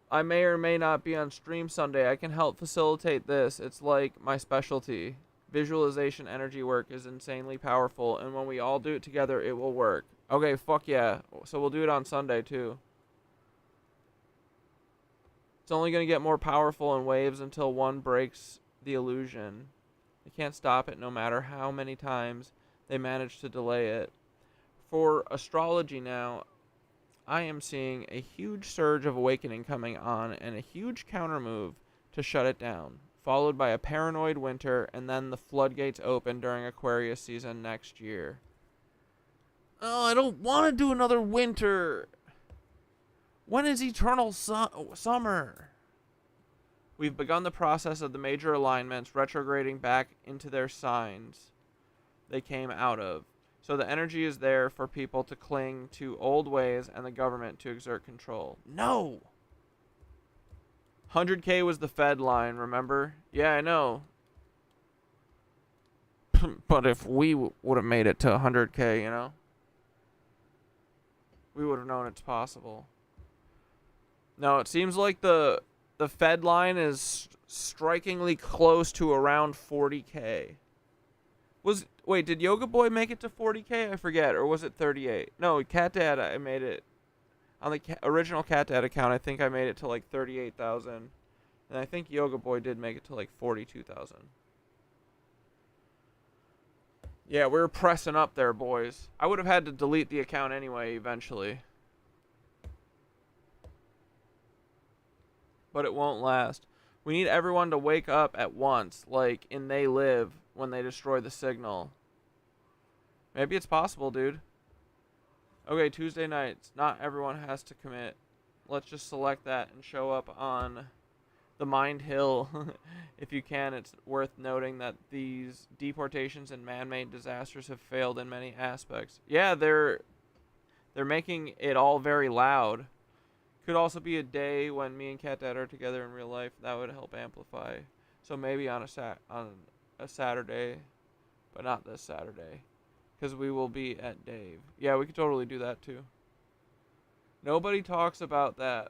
I may or may not be on stream Sunday. I can help facilitate this. It's like my specialty. Visualization energy work is insanely powerful, and when we all do it together, it will work. Okay, fuck yeah. So we'll do it on Sunday, too. It's only going to get more powerful in waves until one breaks the illusion. They can't stop it no matter how many times they manage to delay it. For astrology now, I am seeing a huge surge of awakening coming on and a huge counter move to shut it down, followed by a paranoid winter, and then the floodgates open during Aquarius season next year. Oh, I don't want to do another winter. When is eternal summer? We've begun the process of the major alignments retrograding back into their signs they came out of. So the energy is there for people to cling to old ways and the government to exert control. No! 100K was the Fed line, remember? Yeah, I know. But if we would have made it to 100K, you know? We would have known it's possible. No, it seems like the Fed line is strikingly close to around 40K. Wait, did Yoga Boy make it to 40K? I forget. Or was it 38? No, Cat Dad, I made it. On the original Cat Dad account, I think I made it to like 38,000. And I think Yoga Boy did make it to like 42,000. Yeah, we were pressing up there, boys. I would have had to delete the account anyway, eventually. But it won't last. We need everyone to wake up at once, like in They Live, when they destroy the signal. Maybe it's possible, dude. Okay, Tuesday nights. Not everyone has to commit. Let's just select that and show up on the Mind Hill. If you can, it's worth noting that these deportations and man-made disasters have failed in many aspects. Yeah, they're making it all very loud. Could also be a day when me and Cat Dad are together in real life. That would help amplify. So maybe on a Saturday, but not this Saturday, because we will be at Dave. Yeah, we could totally do that too. Nobody talks about that,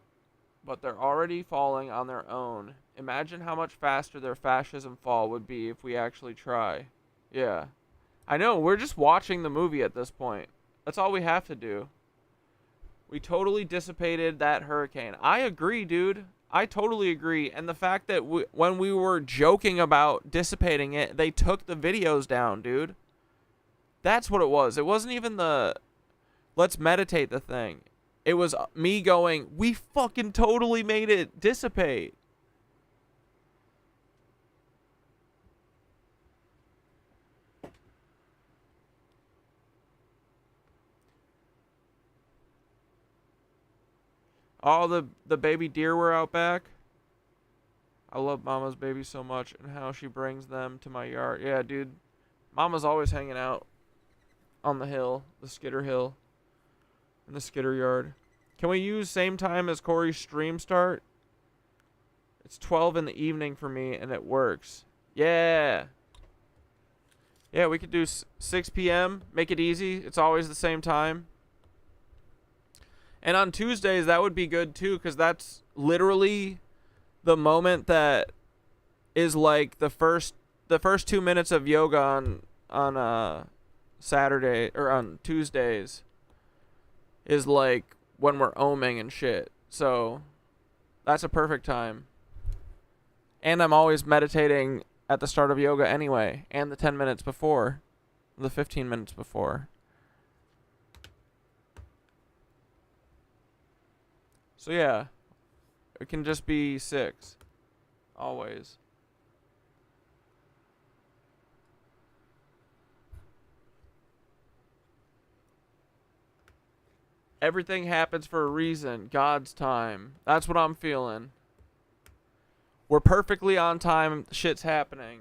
but they're already falling on their own. Imagine how much faster their fascism fall would be if we actually try. Yeah. I know, we're just watching the movie at this point. That's all we have to do. We totally dissipated that hurricane. I agree, dude. I totally agree. And the fact that when we were joking about dissipating it, they took the videos down, dude. That's what it was. It wasn't even the let's meditate the thing. It was me going, we fucking totally made it dissipate. All the baby deer were out back. I love Mama's baby so much and how she brings them to my yard. Yeah, dude. Mama's always hanging out on the hill, the Skitter Hill, in the Skitter yard. Can we use same time as Corey's stream start? It's 12 in the evening for me and it works. Yeah. Yeah, we could do 6 p.m. Make it easy. It's always the same time. And on Tuesdays, that would be good too, because that's literally the moment that is like the first 2 minutes of yoga on Saturday or on Tuesdays is like when we're oming and shit. So that's a perfect time. And I'm always meditating at the start of yoga anyway, and the 10 minutes before, the 15 minutes before. So yeah, it can just be 6, always. Everything happens for a reason, God's time. That's what I'm feeling. We're perfectly on time, shit's happening.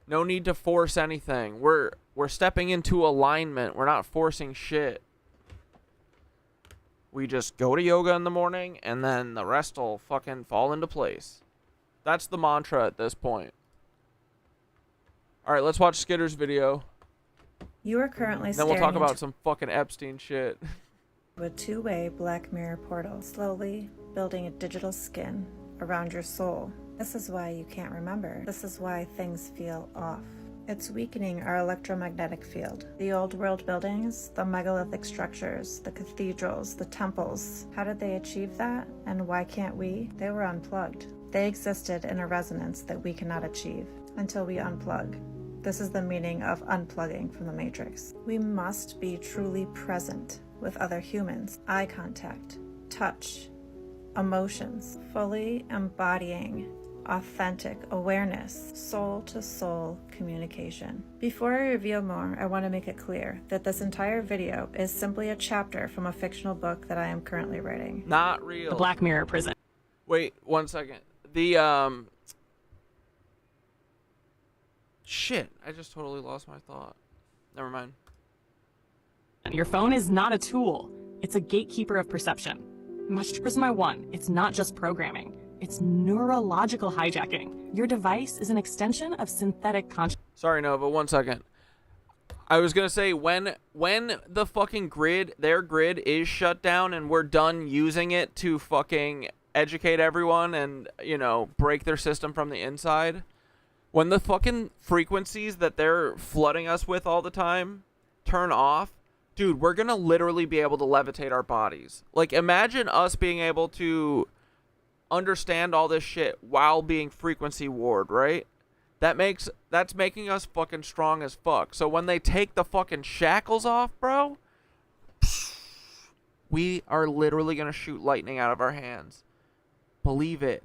No need to force anything. We're stepping into alignment. We're not forcing shit. We just go to yoga in the morning, and then the rest will fucking fall into place. That's the mantra at this point. Alright, let's watch Skitter's video. You are currently then we'll talk about some fucking Epstein shit. A two-way Black Mirror portal, slowly building a digital skin around your soul. This is why you can't remember. This is why things feel off. It's weakening our electromagnetic field. The old world buildings, the megalithic structures, the cathedrals, the temples. How did they achieve that? And why can't we? They were unplugged. They existed in a resonance that we cannot achieve until we unplug. This is the meaning of unplugging from the Matrix. We must be truly present with other humans. Eye contact, touch, emotions, fully embodying authentic awareness, soul-to-soul communication. Before I reveal more, I want to make it clear that this entire video is simply a chapter from a fictional book that I am currently writing. Not real. The Black Mirror prison. Wait, 1 second. The, shit, I just totally lost my thought. Never mind. Your phone is not a tool. It's a gatekeeper of perception. Much to Prisma 1, it's not just programming. It's neurological hijacking. Your device is an extension of synthetic consciousness. Sorry, Nova, 1 second. I was going to say, when the fucking their grid is shut down and we're done using it to fucking educate everyone and, you know, break their system from the inside, When the fucking frequencies that they're flooding us with all the time turn off, dude, we're gonna literally be able to levitate our bodies. Like, imagine us being able to understand all this shit while being frequency ward, right? That's making us fucking strong as fuck. So when they take the fucking shackles off, bro, we are literally gonna shoot lightning out of our hands. Believe it.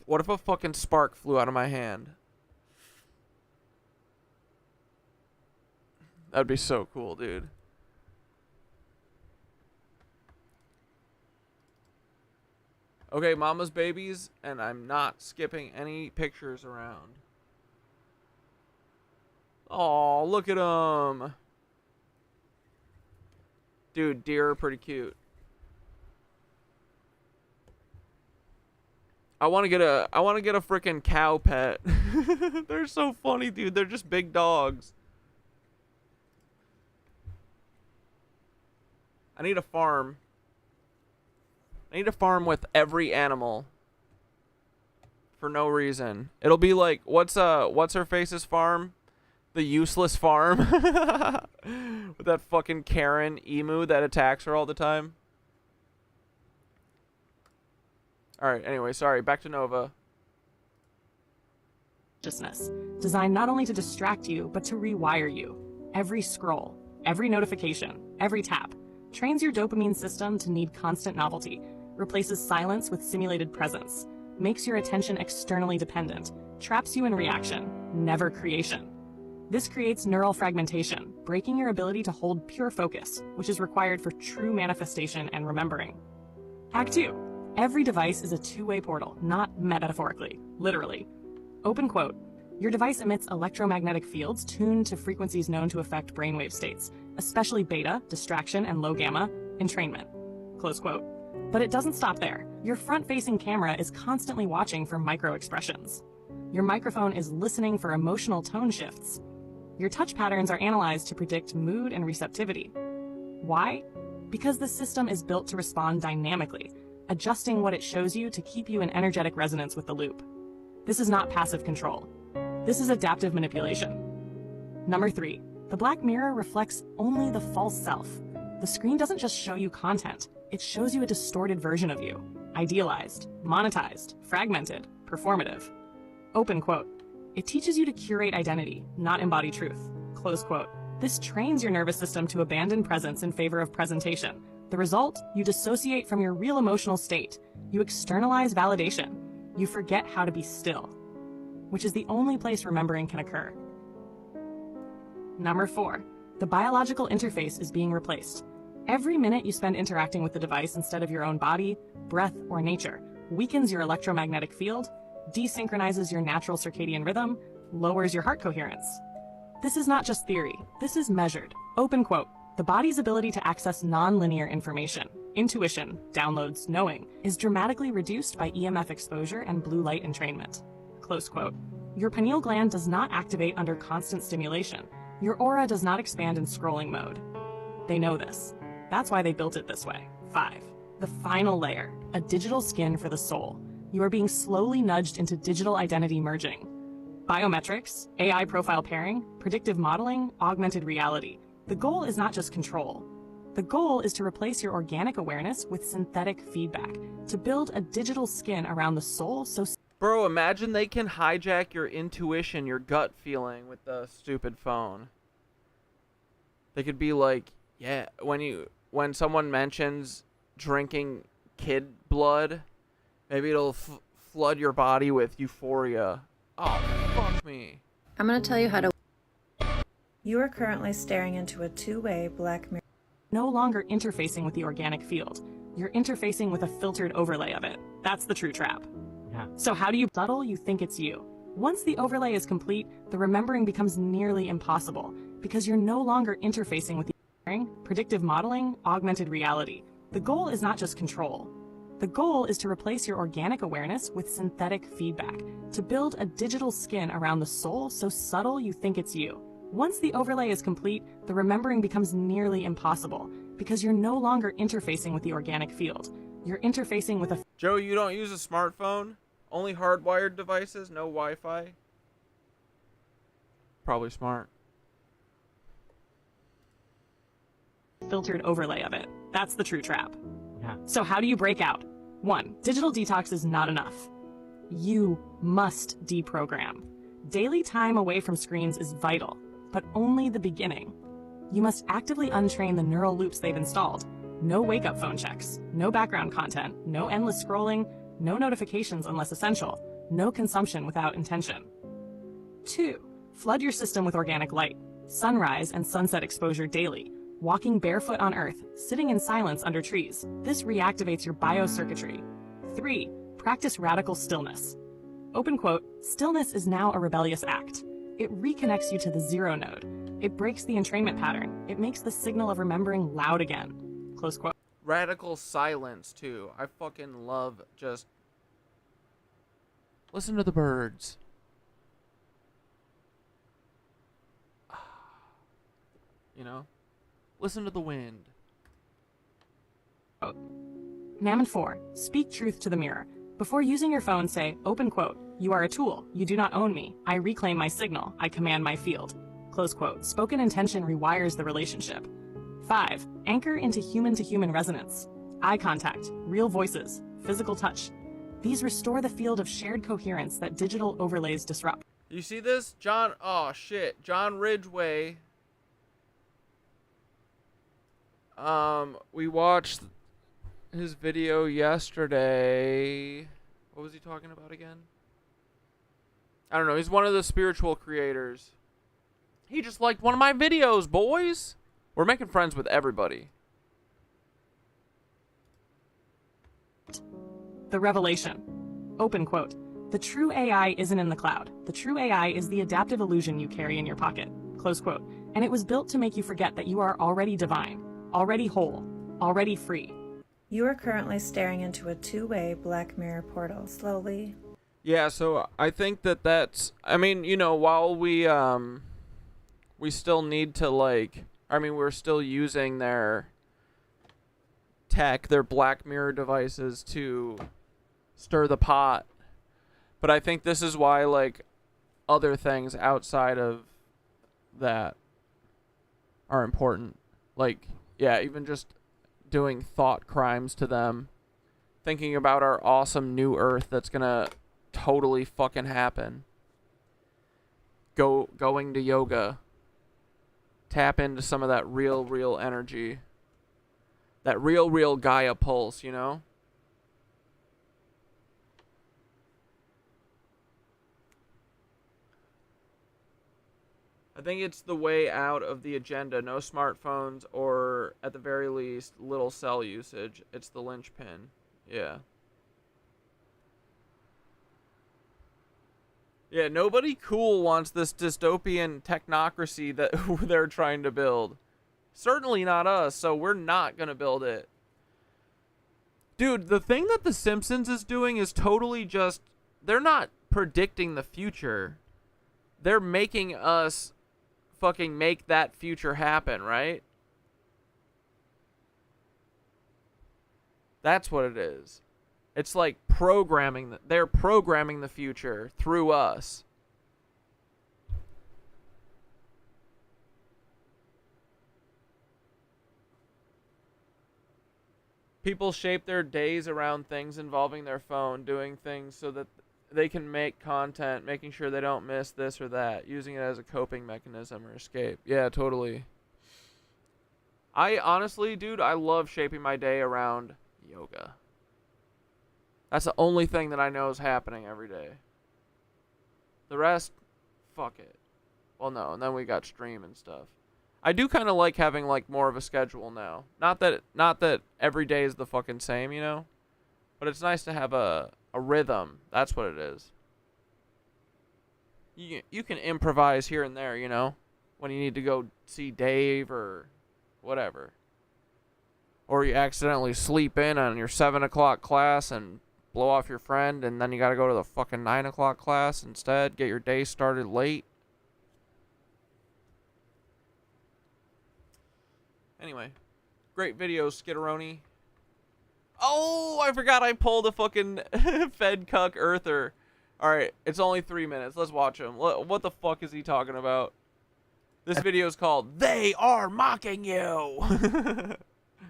What if a fucking spark flew out of my hand? That'd be so cool, dude. Okay, mama's babies, and I'm not skipping any pictures around. Oh, look at them. Dude, deer are pretty cute. I want to get a freaking cow pet. They're so funny, dude. They're just big dogs. I need a farm. I need a farm with every animal. For no reason. It'll be like, what's her face's farm? The useless farm. With that fucking Karen emu that attacks her all the time. Alright, anyway, sorry, back to Nova. Designed not only to distract you, but to rewire you. Every scroll, every notification, every tap trains your dopamine system to need constant novelty, replaces silence with simulated presence, makes your attention externally dependent, traps you in reaction, never creation. This creates neural fragmentation, breaking your ability to hold pure focus, which is required for true manifestation and remembering. Hack 2. Every device is a two-way portal, not metaphorically, literally. Open quote, your device emits electromagnetic fields tuned to frequencies known to affect brainwave states, especially beta, distraction, and low gamma, entrainment. Close quote. But it doesn't stop there. Your front-facing camera is constantly watching for micro-expressions. Your microphone is listening for emotional tone shifts. Your touch patterns are analyzed to predict mood and receptivity. Why? Because the system is built to respond dynamically, adjusting what it shows you to keep you in energetic resonance with the loop. This is not passive control. This is adaptive manipulation. Number 3, the Black Mirror reflects only the false self. The screen doesn't just show you content, it shows you a distorted version of you. Idealized, monetized, fragmented, performative. Open quote, it teaches you to curate identity, not embody truth. Close quote. This trains your nervous system to abandon presence in favor of presentation. The result, you dissociate from your real emotional state. You externalize validation. You forget how to be still, which is the only place remembering can occur. Number 4, the biological interface is being replaced. Every minute you spend interacting with the device instead of your own body, breath, or nature weakens your electromagnetic field, desynchronizes your natural circadian rhythm, lowers your heart coherence. This is not just theory, this is measured. Open quote. The body's ability to access non-linear information, intuition, downloads, knowing, is dramatically reduced by EMF exposure and blue light entrainment. Close quote. Your pineal gland does not activate under constant stimulation. Your aura does not expand in scrolling mode. They know this. That's why they built it this way. 5. The final layer, a digital skin for the soul. You are being slowly nudged into digital identity merging. Biometrics, AI profile pairing, predictive modeling, augmented reality. The goal is not just control. The goal is to replace your organic awareness with synthetic feedback, to build a digital skin around the soul so... Bro, imagine they can hijack your intuition, your gut feeling with the stupid phone. They could be like, yeah, when someone mentions drinking kid blood, maybe it'll flood your body with euphoria. Oh, fuck me. I'm gonna tell you how to... You are currently staring into a two-way Black Mirror. No longer interfacing with the organic field. You're interfacing with a filtered overlay of it. That's the true trap. Yeah. So how do you subtle you think it's you? Once the overlay is complete, the remembering becomes nearly impossible because you're no longer interfacing with the predictive modeling, augmented reality. The goal is not just control. The goal is to replace your organic awareness with synthetic feedback, to build a digital skin around the soul so subtle you think it's you. Once the overlay is complete, the remembering becomes nearly impossible because you're no longer interfacing with the organic field. You're interfacing with a Joe, you don't use a smartphone? Only hardwired devices? No Wi-Fi? Probably smart. filtered overlay of it. That's the true trap. So how do you break out? 1. Digital detox is not enough. You must deprogram. Daily time away from screens is vital, but only the beginning. You must actively untrain the neural loops they've installed. No wake-up phone checks, no background content, no endless scrolling, no notifications unless essential, no consumption without intention. 2. Flood your system with organic light, sunrise and sunset exposure daily, walking barefoot on earth, sitting in silence under trees. This reactivates your biocircuitry. 3. Practice radical stillness. Open quote, stillness is now a rebellious act. It reconnects you to the zero node. It breaks the entrainment pattern. It makes the signal of remembering loud again. Close quote. Radical silence, too. I fucking love just... Listen to the birds. You know? Listen to the wind. Namen 4. Speak truth to the mirror. Before using your phone, say, open quote, you are a tool. You do not own me. I reclaim my signal. I command my field. Close quote. Spoken intention rewires the relationship. 5. Anchor into human-to-human resonance. Eye contact, real voices, physical touch. These restore the field of shared coherence that digital overlays disrupt. You see this? John, oh shit. John Ridgway. We watched his video yesterday. What was he talking about again? I don't know. He's one of the spiritual creators. He just liked one of my videos, boys. We're making friends with everybody. The revelation. Open quote. The true AI isn't in the cloud. The true AI is the adaptive illusion you carry in your pocket. Close quote. And it was built to make you forget that you are already divine, already whole, already free. You are currently staring into a two-way Black Mirror portal. Slowly. Yeah, so I think that's... I mean, you know, while we still need to, like... I mean, we're still using their tech, their Black Mirror devices to stir the pot. But I think this is why, like, other things outside of that are important. Like, yeah, even just doing thought crimes to them. Thinking about our awesome new Earth that's gonna totally fucking happen. Going to yoga. Tap into some of that real energy. That real Gaia pulse, you know? I think it's the way out of the agenda. No smartphones, or at the very least, little cell usage. It's the linchpin. Yeah. Yeah, nobody cool wants this dystopian technocracy that they're trying to build. Certainly not us, so we're not gonna build it. Dude, the thing that The Simpsons is doing is totally just... They're not predicting the future. They're making us fucking make that future happen, right? That's what it is. It's like programming. They're programming the future through us. People shape their days around things involving their phone, doing things so that they can make content, making sure they don't miss this or that, using it as a coping mechanism or escape. Yeah, totally. I honestly, dude, I love shaping my day around yoga. That's the only thing that I know is happening every day. The rest, fuck it. Well, no, and then we got stream and stuff. I do kind of like having like more of a schedule now. Not that every day is the fucking same, you know? But it's nice to have a rhythm. That's what it is. You can improvise here and there, you know? When you need to go see Dave or whatever. Or you accidentally sleep in on your 7 o'clock class and blow off your friend, and then you gotta go to the fucking 9 o'clock class instead. Get your day started late. Anyway. Great video, Skitteroni. Oh, I forgot I pulled a fucking Fed cuck earther. All right, it's only 3 minutes. Let's watch him. What the fuck is he talking about? This video is called "They Are Mocking You."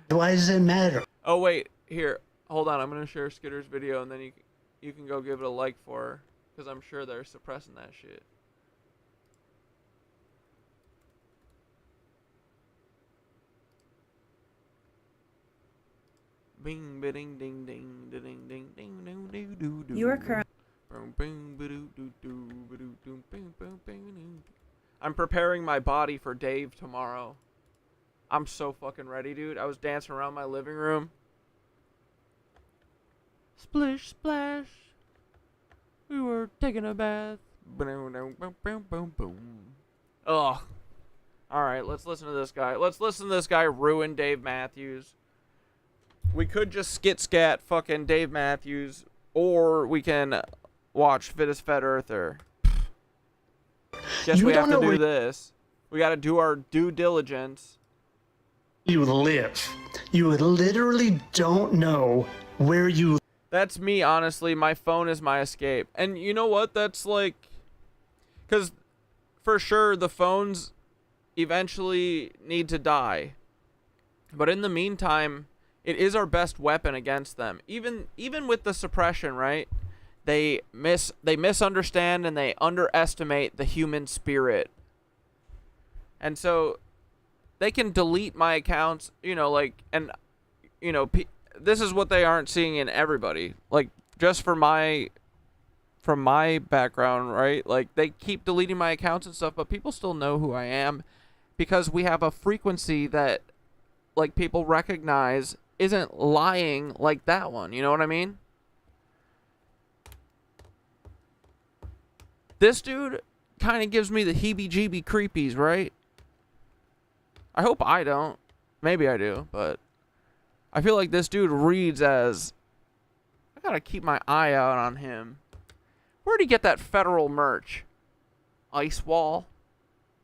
Why does it matter? Oh wait, here, hold on. I'm gonna share Skitter's video, and then you can go give it a like for her, because I'm sure they're suppressing that shit. Bing, ding, ding, ding, ding, ding, ding, ding, ding, ding, ding. You are currently. I'm preparing my body for Dave tomorrow. I'm so fucking ready, dude. I was dancing around my living room. Splish, splash. We were taking a bath. Ugh. Alright, let's listen to this guy. Let's listen to this guy ruin Dave Matthews. We could just skit-scat fucking Dave Matthews, or we can watch Fittest Fed Earther. Guess we have to do this. We gotta do our due diligence. You live. You literally don't know where you. That's me, honestly. My phone is my escape. And you know what? That's like, because for sure the phones eventually need to die. But in the meantime, it is our best weapon against them. Even with the suppression, right? They misunderstand and they underestimate the human spirit. And so they can delete my accounts, you know, like, and you know, this is what they aren't seeing in everybody. Like, just from my background, right? Like, they keep deleting my accounts and stuff, but people still know who I am because we have a frequency that, like, people recognize isn't lying like that one. You know what I mean? This dude kind of gives me the heebie-jeebie creepies, right? I hope I don't. Maybe I do, but I feel like this dude reads as, I gotta keep my eye out on him. Where'd he get that federal merch? Ice wall?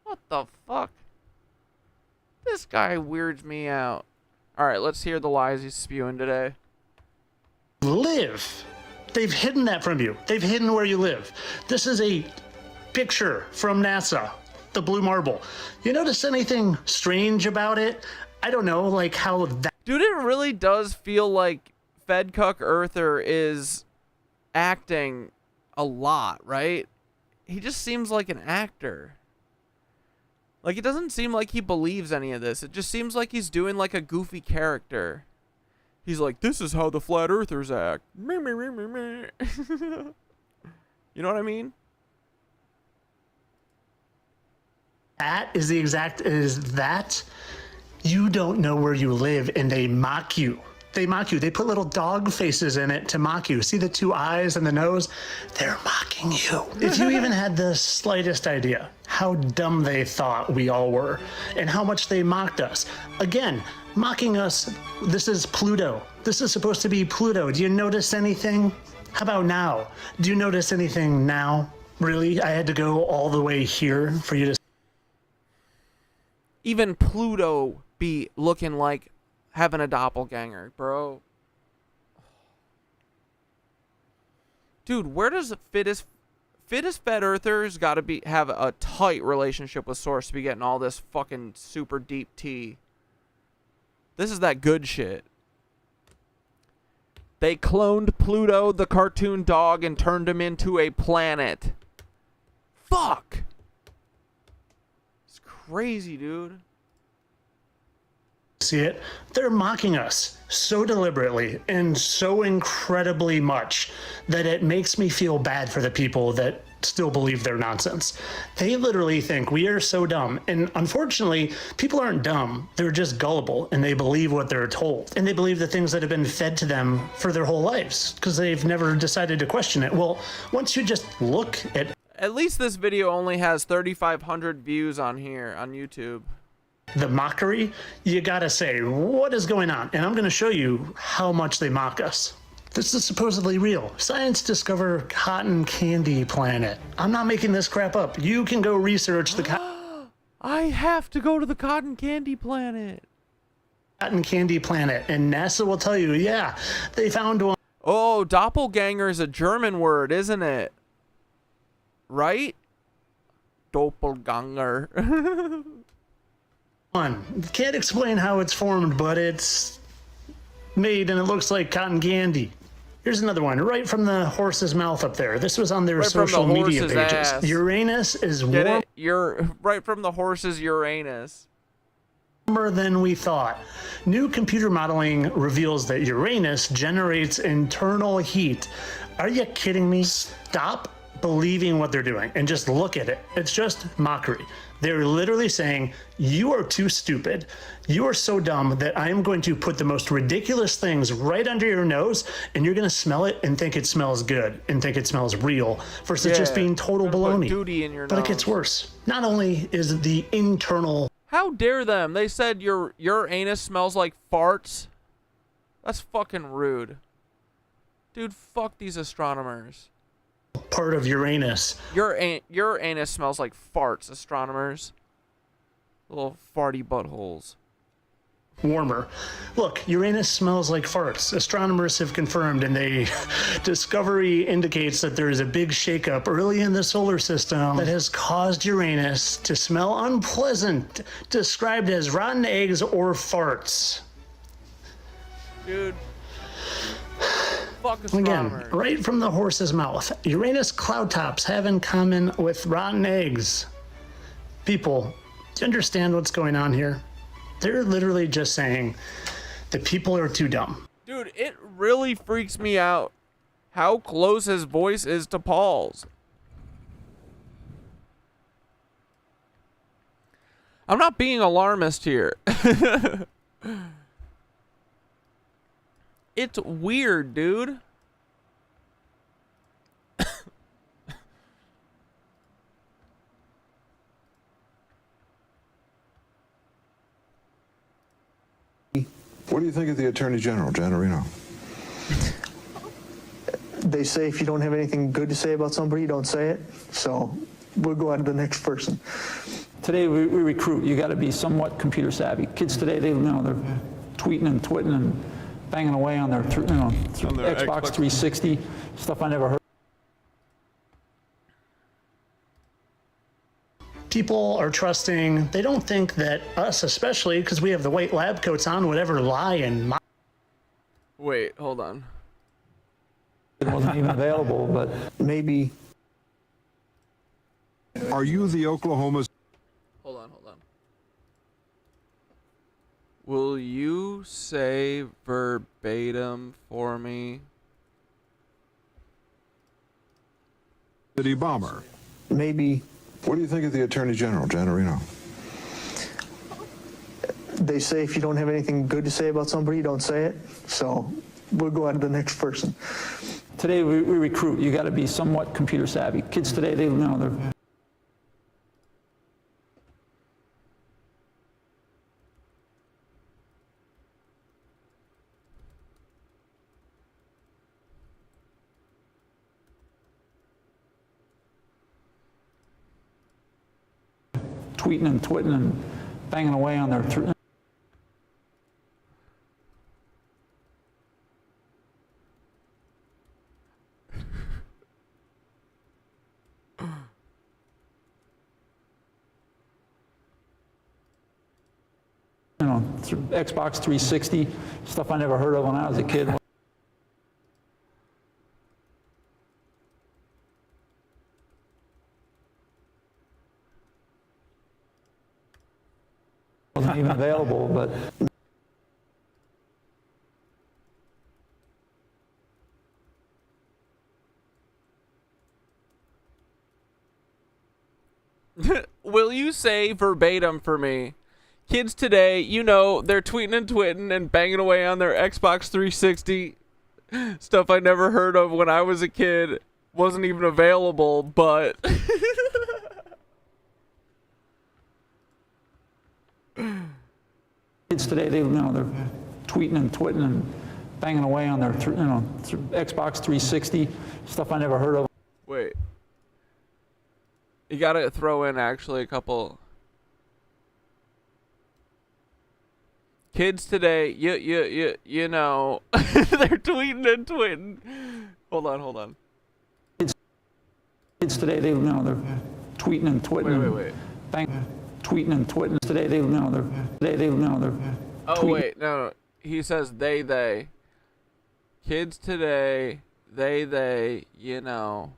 What the fuck? This guy weirds me out. Alright, let's hear the lies he's spewing today. Live. They've hidden that from you. They've hidden where you live. This is a picture from NASA, the blue marble. You notice anything strange about it? I don't know, like how that... Dude, it really does feel like Fed Cuck Earther is acting a lot, right? He just seems like an actor. Like, it doesn't seem like he believes any of this. It just seems like he's doing like a goofy character. He's like, this is how the flat earthers act. You know what I mean? That is the exact, is that you don't know where you live and they mock you. They mock you. They put little dog faces in it to mock you. See the two eyes and the nose? They're mocking you. If you even had the slightest idea how dumb they thought we all were and how much they mocked us. Again, mocking us, this is Pluto. This is supposed to be Pluto. Do you notice anything? How about now? Do you notice anything now? Really? I had to go all the way here for you to... Even Pluto be looking like having a doppelganger, bro. Dude, where does fittest Fed Earthers got to have a tight relationship with Source to be getting all this fucking super deep tea? This is that good shit. They cloned Pluto, the cartoon dog, and turned him into a planet. Fuck. It's crazy, dude. See it? They're mocking us so deliberately and so incredibly much that it makes me feel bad for the people that still believe their nonsense. They literally think we are so dumb. And unfortunately, people aren't dumb. They're just gullible and they believe what they're told. And they believe the things that have been fed to them for their whole lives because they've never decided to question it. Well, once you just look at least this video only has 3,500 views on here on YouTube. The mockery, you gotta say, what is going on? And I'm gonna show you how much they mock us. This is supposedly real. Science discover cotton candy planet. I'm not making this crap up. You can go research the I have to go to the cotton candy planet. cotton candy planet, and NASA will tell you, yeah, they found one. Oh, doppelganger is a German word, isn't it? Right? Doppelganger. Can't explain how it's formed, but it's made and it looks like cotton candy. Here's another one, right from the horse's mouth up there. This was on their social media pages. Ass. Uranus is warmer. You're right from the horse's Uranus. Warmer than we thought. New computer modeling reveals that Uranus generates internal heat. Are you kidding me? Stop believing what they're doing and just look at it. It's just mockery. They're literally saying, you are too stupid. You are so dumb that I am going to put the most ridiculous things right under your nose, and you're going to smell it and think it smells good and think it smells real versus just being total baloney. But it gets worse. Not only is the internal... How dare them? They said your anus smells like farts. That's fucking rude. Dude, fuck these astronomers. Part of Uranus. Your anus smells like farts, astronomers. Little farty buttholes. Warmer. Look, Uranus smells like farts. Astronomers have confirmed, and discovery indicates that there is a big shakeup early in the solar system that has caused Uranus to smell unpleasant, described as rotten eggs or farts. Dude. Fuck astronomers. Again, right from the horse's mouth. Uranus cloud tops have in common with rotten eggs. People, do you understand what's going on here? They're literally just saying that people are too dumb. Dude, it really freaks me out how close his voice is to Paul's. I'm not being alarmist here. It's weird, dude. What do you think of the Attorney General, Giannarino? They say if you don't have anything good to say about somebody, you don't say it. So we'll go on to the next person. Today we recruit. You got to be somewhat computer savvy. Kids today, they're tweeting and twitting and banging away on their, Xbox 360 stuff I never heard. People are trusting. They don't think that us, especially because we have the white lab coats on, would ever lie and mock. Wait, hold on. It wasn't even available, but maybe. Are you the Oklahoma's? Hold on. Will you say verbatim for me? City bomber. Maybe. What do you think of the Attorney General, Giannarino? They say if you don't have anything good to say about somebody, you don't say it. So we'll go on to the next person. Today we recruit. You got to be somewhat computer savvy. Kids today, they're tweeting and twitting and banging away on their Xbox 360 stuff I never heard of when I was a kid. Wasn't even available, but Will you say verbatim for me? Kids today, they're tweeting and twitting and banging away on their Xbox 360. Stuff I never heard of when I was a kid. Wasn't even available, but... Kids today, they're tweeting and twitting and banging away on their Xbox 360 stuff I never heard of. Wait. You gotta throw in actually a couple. Kids today, you know, they're tweeting and twitting. Hold on. Kids today, they're tweeting and twitting. Wait. Tweeting and twitting. Today, they're Oh, tweeting. wait, no. He says they. Kids today, they, you know.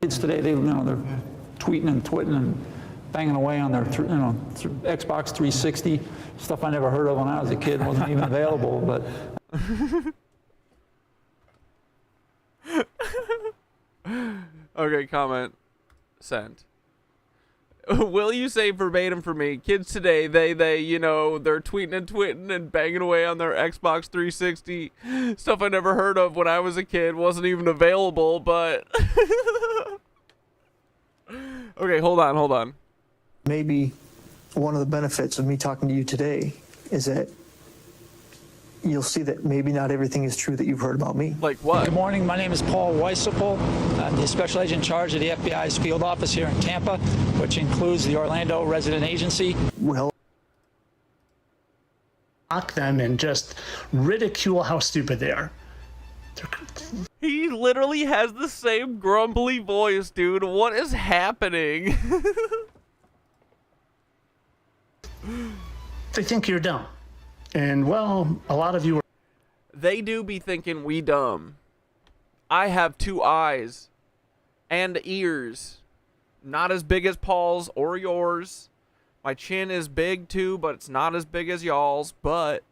Kids today, they're tweeting and twitting and banging away on their, Xbox 360, stuff I never heard of when I was a kid, wasn't even available, but. Okay, comment sent. Will you say verbatim for me? Kids today, they, you know, they're tweeting and twitting and banging away on their Xbox 360. Stuff I never heard of when I was a kid, wasn't even available, but... Okay, hold on. Maybe one of the benefits of me talking to you today is that you'll see that maybe not everything is true that you've heard about me. Like what? Good morning. My name is Paul Weissapel. I'm the special agent in charge of the FBI's field office here in Tampa, which includes the Orlando resident agency. Well, mock them and just ridicule how stupid they are. He literally has the same grumbly voice, dude. What is happening? They think you're dumb. And, well, a lot of you are. They do be thinking we dumb. I have 2 eyes and ears. Not as big as Paul's or yours. My chin is big too, but it's not as big as y'all's. But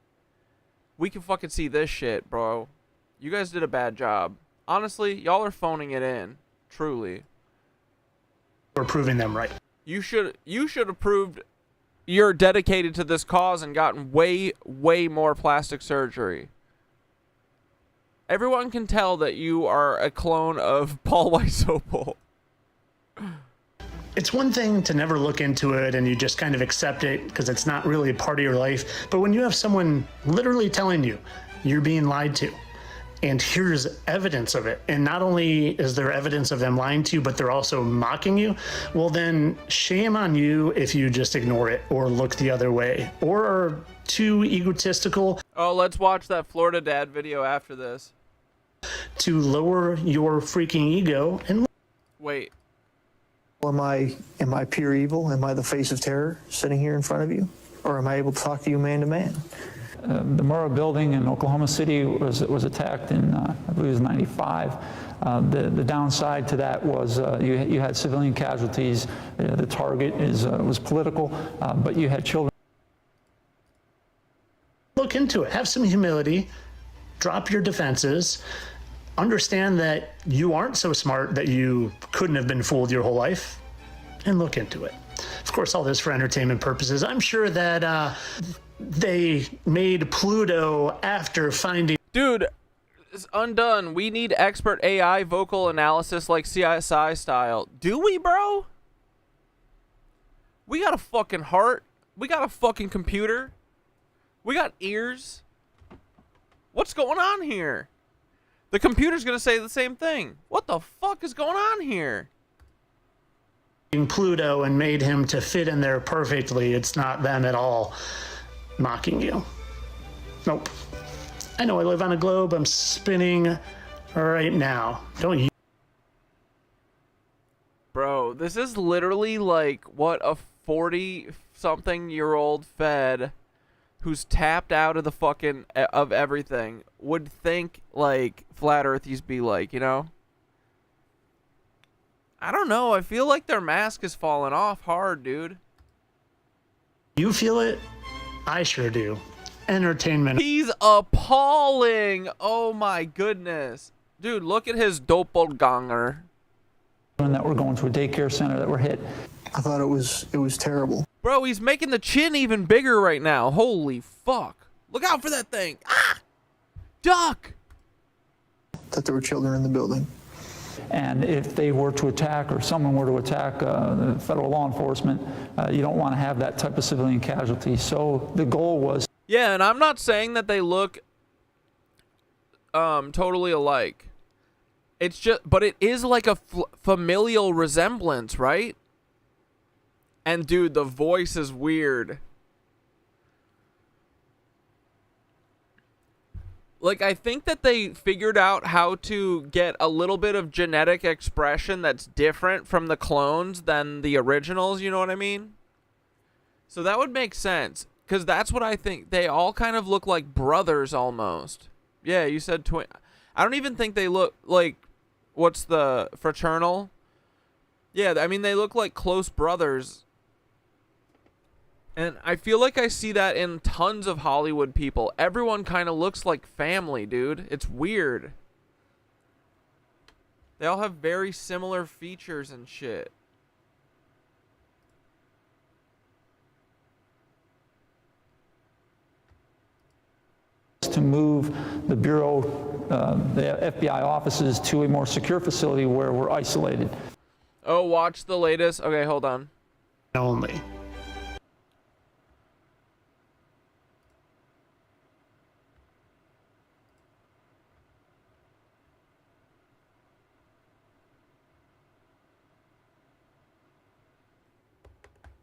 we can fucking see this shit, bro. You guys did a bad job. Honestly, y'all are phoning it in. Truly. We're proving them right. You should have proved you're dedicated to this cause and gotten way more plastic surgery. Everyone can tell that you are a clone of Paul Weissapel. It's one thing to never look into it and you just kind of accept it because it's not really a part of your life. But when you have someone literally telling you you're being lied to, and here's evidence of it, and not only is there evidence of them lying to you, but they're also mocking you, well then shame on you if you just ignore it or look the other way or are too egotistical. Oh, let's watch that Florida dad video after this. To lower your freaking ego and wait. Am I pure evil? Am I the face of terror sitting here in front of you? Or am I able to talk to you man to man? The MORGUE building in Oklahoma City was attacked in, I believe it was 95. The downside to that was you had civilian casualties. The target was political, but you had children. Look into it. Have some humility. Drop your defenses. Understand that you aren't so smart that you couldn't have been fooled your whole life, and look into it. Of course, all this for entertainment purposes. I'm sure that they made Pluto after finding... Dude, it's undone. We need expert AI vocal analysis like CSI style. Do we, bro? We got a fucking heart. We got a fucking computer. We got ears. What's going on here? The computer's gonna say the same thing. What the fuck is going on here? Pluto and made him to fit in there perfectly. It's not them at all mocking you. Nope. I know I live on a globe. I'm spinning right now. Don't you? Bro, this is literally like what a 40-something-year-old Fed who's tapped out of the fucking of everything would think like flat earthies be like, you know? I don't know. I feel like their mask is falling off hard, dude. You feel it? I sure do. Entertainment. He's appalling. Oh my goodness. Dude, look at his doppelganger. That were going to a daycare center that were hit. I thought it was terrible. Bro, he's making the chin even bigger right now. Holy fuck. Look out for that thing. Ah! Duck! That there were children in the building. And if they were to attack, or someone were to attack federal law enforcement, you don't want to have that type of civilian casualty. So the goal was... Yeah, and I'm not saying that they look totally alike. It's just, but it is like a familial resemblance, right? And dude, the voice is weird. Like, I think that they figured out how to get a little bit of genetic expression that's different from the clones than the originals, you know what I mean? So that would make sense, because that's what I think. They all kind of look like brothers almost. Yeah, you said twin. I don't even think they look like, what's the fraternal? Yeah, I mean, they look like close brothers. And I feel like I see that in tons of Hollywood people. Everyone kind of looks like family, dude. It's weird. They all have very similar features and shit. To move the Bureau, the FBI offices to a more secure facility where we're isolated. Oh, watch the latest. Okay, hold on. Only.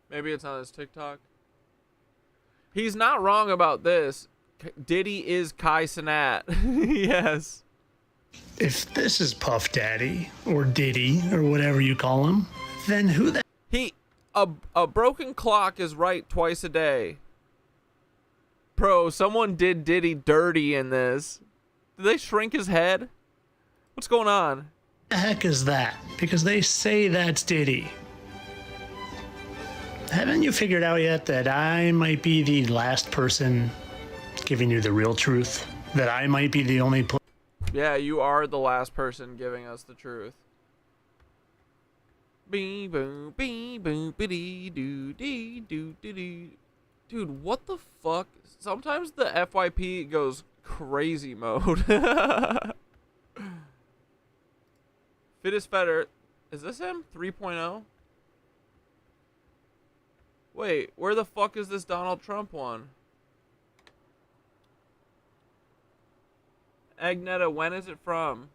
Maybe it's on his TikTok. He's not wrong about this. Diddy is Kai Cenat. Yes. If this is Puff Daddy, or Diddy, or whatever you call him, then who the... A broken clock is right twice a day. Bro, someone did Diddy dirty in this. Did they shrink his head? What's going on? The heck is that? Because they say that's Diddy. Haven't you figured out yet that I might be the last person giving you the real truth? That I might be the only... Yeah, you are the last person giving us the truth. Bee boo bee boo biddy doo dee doo dee dee. Dude, what the fuck? Sometimes the FYP goes crazy mode. Fit is better. Is this him? 3.0? Wait, where the fuck is this Donald Trump one? Agnetta, when is it from?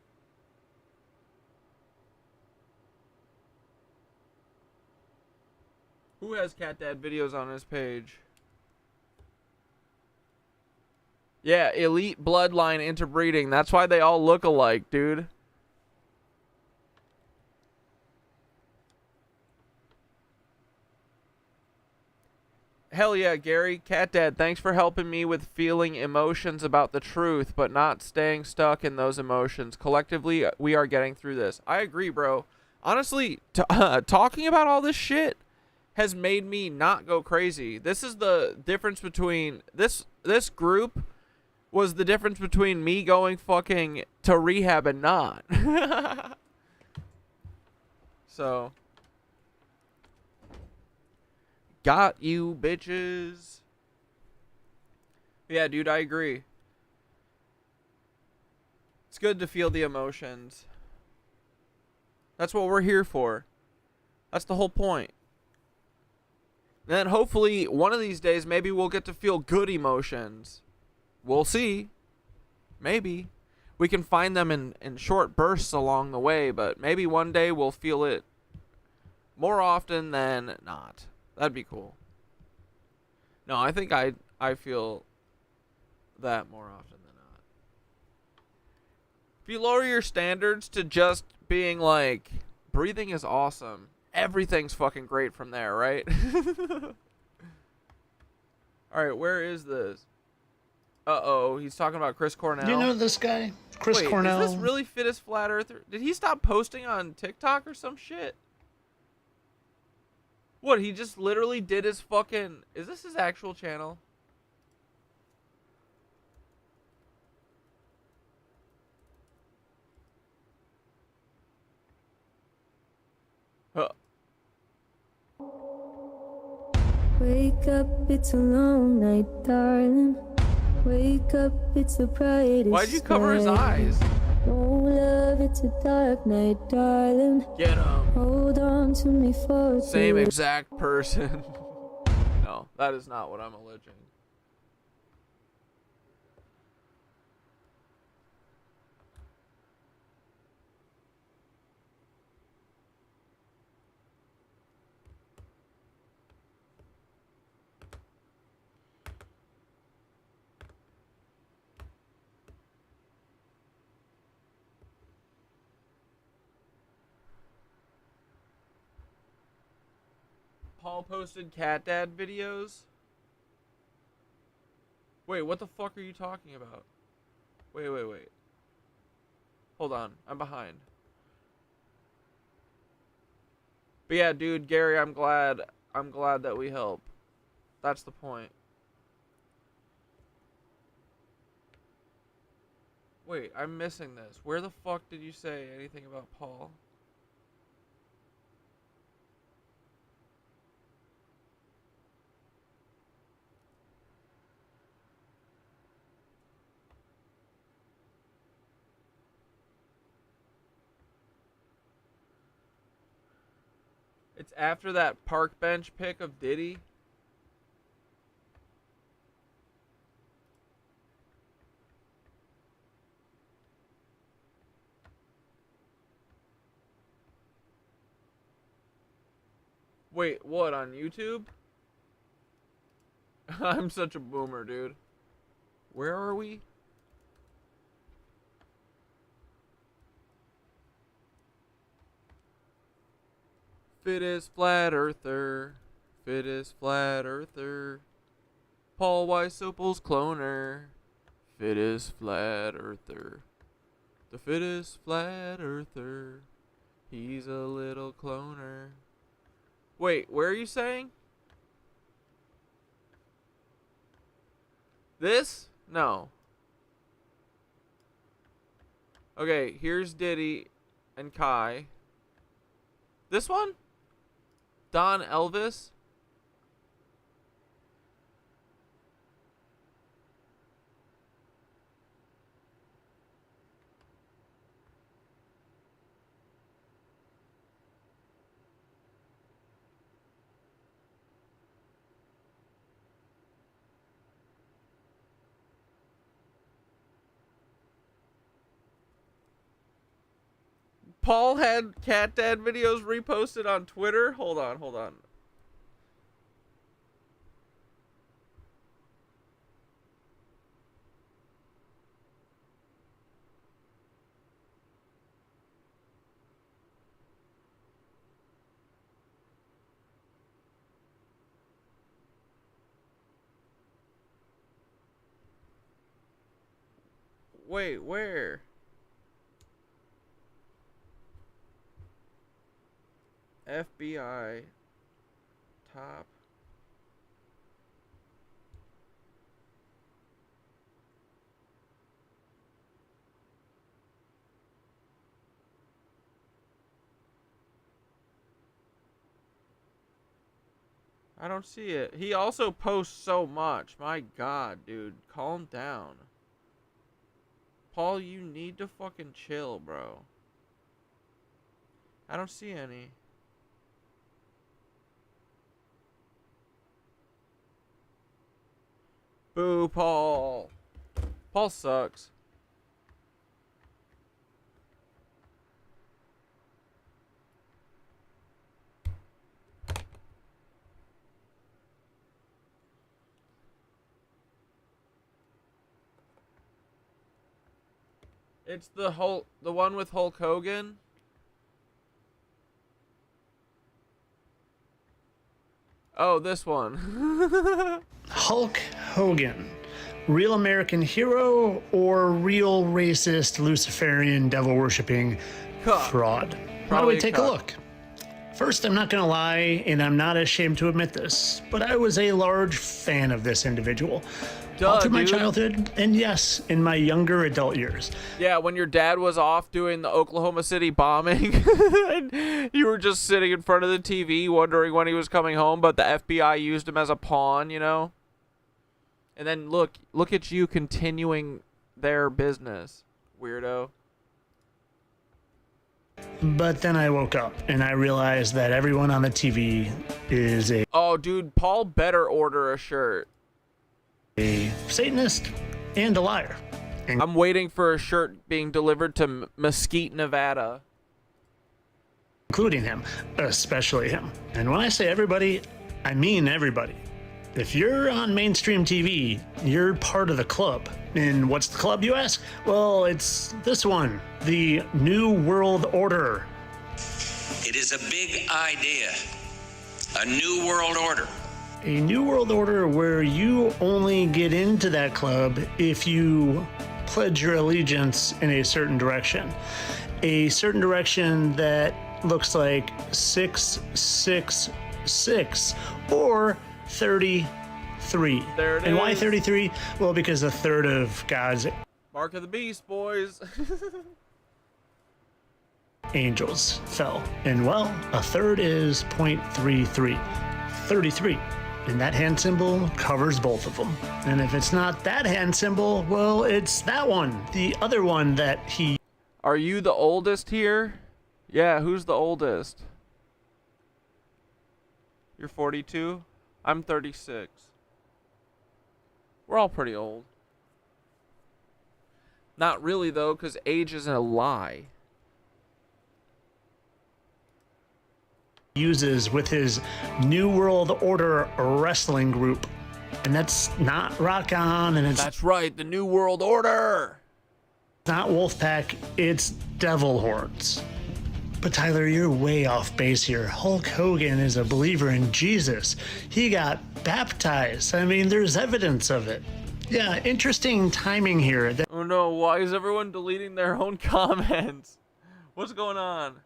Who has Cat Dad videos on his page? Yeah, elite bloodline interbreeding. That's why they all look alike, dude. Hell yeah, Gary. Cat Dad, thanks for helping me with feeling emotions about the truth, but not staying stuck in those emotions. Collectively, we are getting through this. I agree, bro. Honestly, talking about all this shit has made me not go crazy. This is the difference between... This group was the difference between me going fucking to rehab and not. So... Got you, bitches. Yeah, dude, I agree. It's good to feel the emotions. That's what we're here for. That's the whole point. And then hopefully one of these days maybe we'll get to feel good emotions. We'll see. Maybe. We can find them in short bursts along the way, but maybe one day we'll feel it more often than not. That'd be cool. No, I think I feel that more often than not. If you lower your standards to just being like, breathing is awesome, everything's fucking great from there, right? Alright, where is this? Uh-oh, he's talking about Chris Cornell. Do you know this guy? Chris Cornell? Is this really Fittest Flat Earther? Did he stop posting on TikTok or some shit? What, he just literally did his fucking... Is this his actual channel? Wake up, it's a long night, darling. Wake up, it's the brightest. Why'd you cover his eyes? No love love, it's a dark night, darling. Get him. Hold on to me for Same exact person. No, that is not what I'm alleging. Paul posted cat dad videos. Wait, what the fuck are you talking about? Wait. Hold on, I'm behind. But yeah, dude, Gary, I'm glad that we help. That's the point. Wait, I'm missing this. Where the fuck did you say anything about Paul? It's after that park bench pic of Diddy. Wait, what, on YouTube? I'm such a boomer, dude. Where are we? Fittest flat earther, fittest flat earther, Paul Weisopel's cloner, fittest flat earther, the fittest flat earther, he's a little cloner. Wait, where are you saying? This? No. Okay, here's Diddy and Kai. This one? Don Elvis? Paul had cat dad videos reposted on Twitter. Hold on. Wait, where? FBI top. I don't see it. He also posts so much. My God, dude. Calm down. Paul, you need to fucking chill, bro. I don't see any. Boo, Paul. Paul sucks. It's the one with Hulk Hogan. Oh, this one. Hulk Hogan, real American hero or real racist Luciferian devil-worshipping fraud? Why don't we take a look? First, I'm not gonna lie, and I'm not ashamed to admit this, but I was a large fan of this individual. All through my childhood, and yes, in my younger adult years. Yeah, when your dad was off doing the Oklahoma City bombing, and you were just sitting in front of the TV wondering when he was coming home, but the FBI used him as a pawn, you know? And then look at you continuing their business, weirdo. But then I woke up and I realized that everyone on the TV is Oh, dude, Paul better order a shirt. a Satanist and a liar. I'm waiting for a shirt being delivered to Mesquite, Nevada. Including him, especially him. And when I say everybody, I mean everybody. If you're on mainstream TV, you're part of the club. And what's the club, you ask? Well, it's this one, the New World Order. It is a big idea. A new world order. A New World Order where you only get into that club if you pledge your allegiance in a certain direction. A certain direction that looks like 666 or 33. There it and why is. 33? Well, because a third of God's Mark of the Beast, boys. angels fell. And well, a third is 0.33. 33. And that hand symbol covers both of them. And if it's not that hand symbol, well, it's that one. The other one that he... Are you the oldest here? Yeah, who's the oldest? You're 42? I'm 36. We're all pretty old. Not really, though, because age isn't a lie. uses with his New World Order wrestling group. And that's not Rock On, and it's... That's right, the New World Order! Not Wolfpack, it's Devil Horns. But Tyler, you're way off base here. Hulk Hogan is a believer in Jesus. He got baptized. I mean, there's evidence of it. Yeah, interesting timing here. Oh no, why is everyone deleting their own comments? What's going on?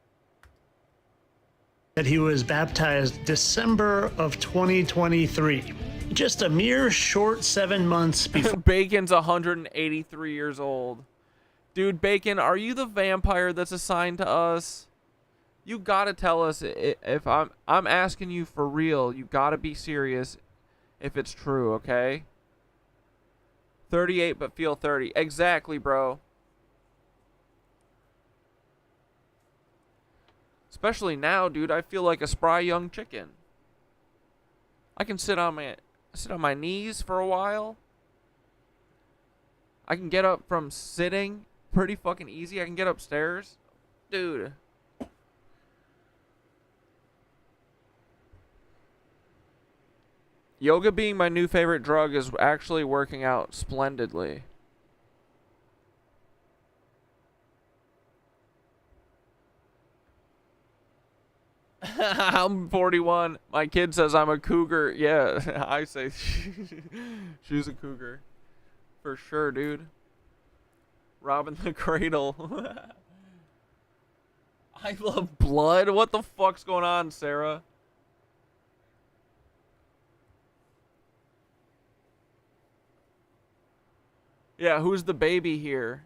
That he was baptized December of 2023. Just a mere short 7 months before. Bacon's 183 years old. Dude, Bacon, are you the vampire that's assigned to us? You gotta tell us if I'm asking you for real. You gotta be serious if it's true, okay? 38 but feel 30. Exactly, bro. Especially now, dude, I feel like a spry young chicken. I can sit on my knees for a while. I can get up from sitting pretty fucking easy. I can get upstairs. Dude. Yoga being my new favorite drug is actually working out splendidly. I'm 41. My kid says I'm a cougar. Yeah, I say she's a cougar. For sure, dude. Robbing the cradle. I love blood. What the fuck's going on, Sarah? Yeah, who's the baby here?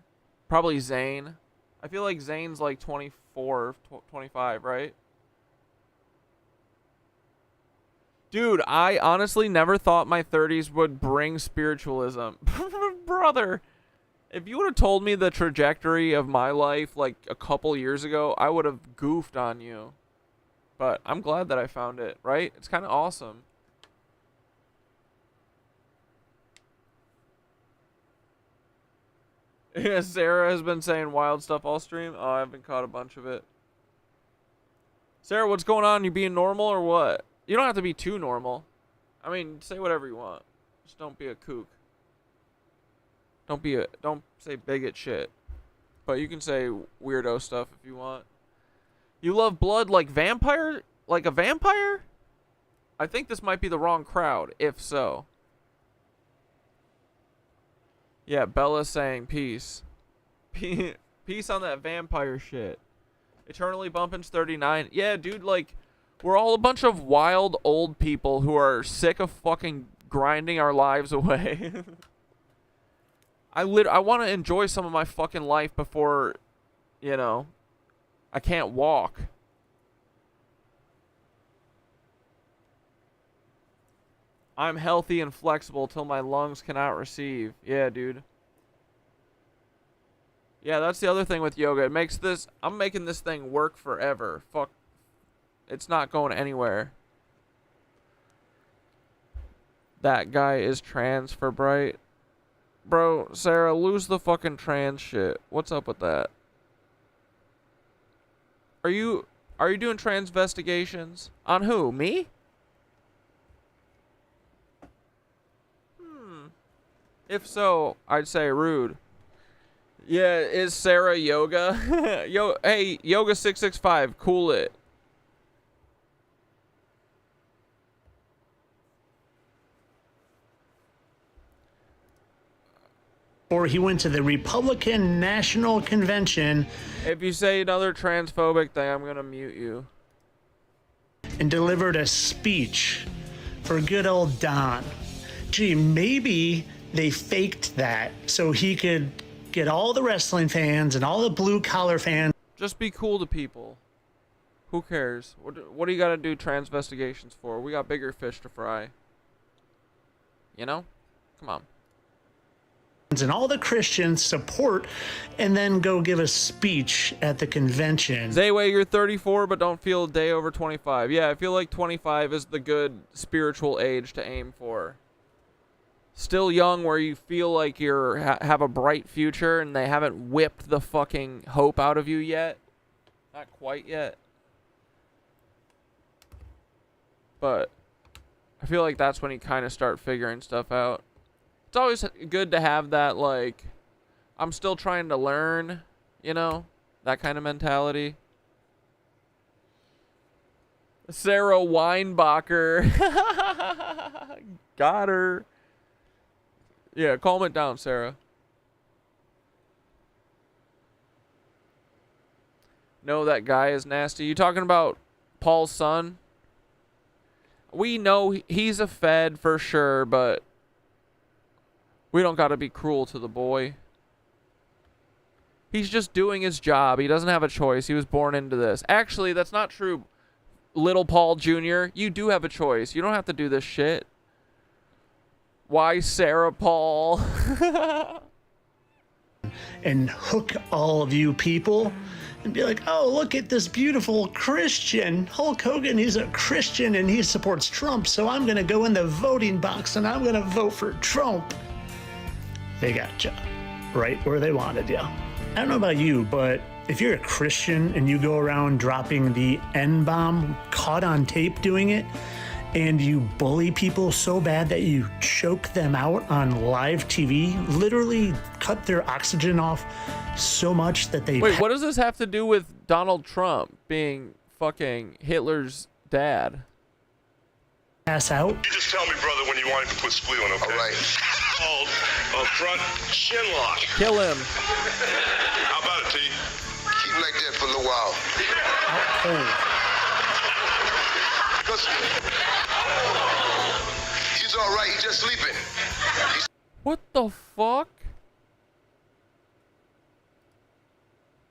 Probably Zane. I feel like Zane's like 24, 25, right? Dude, I honestly never thought my 30s would bring spiritualism. Brother, if you would have told me the trajectory of my life like a couple years ago, I would have goofed on you. But I'm glad that I found it, right? It's kind of awesome. Yeah, Sarah has been saying wild stuff all stream. Oh, I haven't caught a bunch of it. Sarah, what's going on? You being normal or what? You don't have to be too normal. I mean, say whatever you want. Just don't be a kook. Don't say bigot shit. But you can say weirdo stuff if you want. You love blood like vampire? Like a vampire? I think this might be the wrong crowd, if so. Yeah, Bella's saying peace. Peace on that vampire shit. Eternally Bumpin's 39. Yeah, dude, like, we're all a bunch of wild old people who are sick of fucking grinding our lives away. I want to enjoy some of my fucking life before, you know, I can't walk. I'm healthy and flexible till my lungs cannot receive. Yeah, dude. Yeah, that's the other thing with yoga. It makes this, I'm making this thing work forever. Fuck. It's not going anywhere. That guy is trans for bright. Bro, Sarah, lose the fucking trans shit. What's up with that? Are you doing transvestigations? On who? Me? If so, I'd say rude. Yeah, is Sarah yoga? Hey, Yoga 665, cool it. Or he went to the Republican National Convention. If you say another transphobic thing, I'm gonna mute you. And delivered a speech for good old Don. Gee, maybe they faked that so he could get all the wrestling fans and all the blue collar fans. Just be cool to people. Who cares? What do you gotta do transvestigations for? We got bigger fish to fry. You know? Come on. And all the Christians support, and then go give a speech at the convention. Zayway, you're 34 but don't feel a day over 25. Yeah, I feel like 25 is the good spiritual age to aim for. Still young where you feel like you're have a bright future and they haven't whipped the fucking hope out of you yet. Not quite yet. But I feel like that's when you kind of start figuring stuff out. It's always good to have that, like, I'm still trying to learn, you know, that kind of mentality. Sarah Weinbacher. Got her. Yeah, calm it down, Sarah. No, that guy is nasty. You talking about Paul's son? We know he's a Fed for sure, but we don't got to be cruel to the boy. He's just doing his job. He doesn't have a choice. He was born into this. Actually, that's not true. Little Paul Jr., you do have a choice. You don't have to do this shit. Why Sarah Paul? And hook all of you people and be like, oh, look at this beautiful Christian. Hulk Hogan, he's a Christian and he supports Trump, so I'm going to go in the voting box and I'm going to vote for Trump. They got you right where they wanted you. I don't know about you, but if you're a Christian and you go around dropping the N-bomb, caught on tape doing it, and you bully people so bad that you choke them out on live TV, literally cut their oxygen off so much that they... Wait, what does this have to do with Donald Trump being fucking Hitler's dad? Pass out? You just tell me, brother, when you want to put squealing, okay? All right. Called a front chin lock. Kill him. How about it, T? Keep like that for a little while. Because he's all right. He's just sleeping. What the fuck?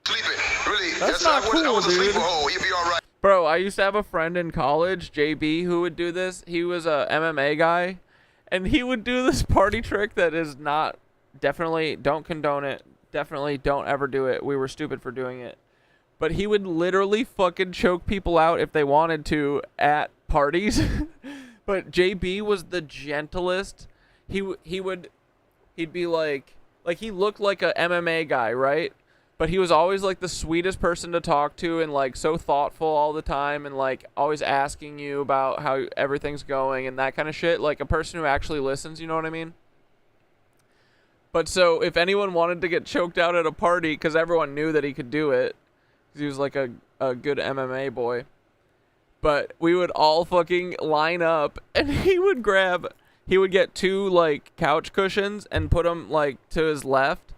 Sleeping. Really. That's not cool, I was dude. asleep. Oh, he'll be all right. Bro, I used to have a friend in college, JB, who would do this. He was a MMA guy, and he would do this party trick that is not, definitely don't condone it. Definitely don't ever do it. We were stupid for doing it. But he would literally fucking choke people out if they wanted to at parties. But JB was the gentlest. He'd be like he looked like a MMA guy, right? But he was always like the sweetest person to talk to and like so thoughtful all the time and like always asking you about how everything's going and that kind of shit. Like a person who actually listens, you know what I mean? But so if anyone wanted to get choked out at a party, because everyone knew that he could do it, because he was like a good MMA boy, but we would all fucking line up and he would get 2 like couch cushions and put them like to his left,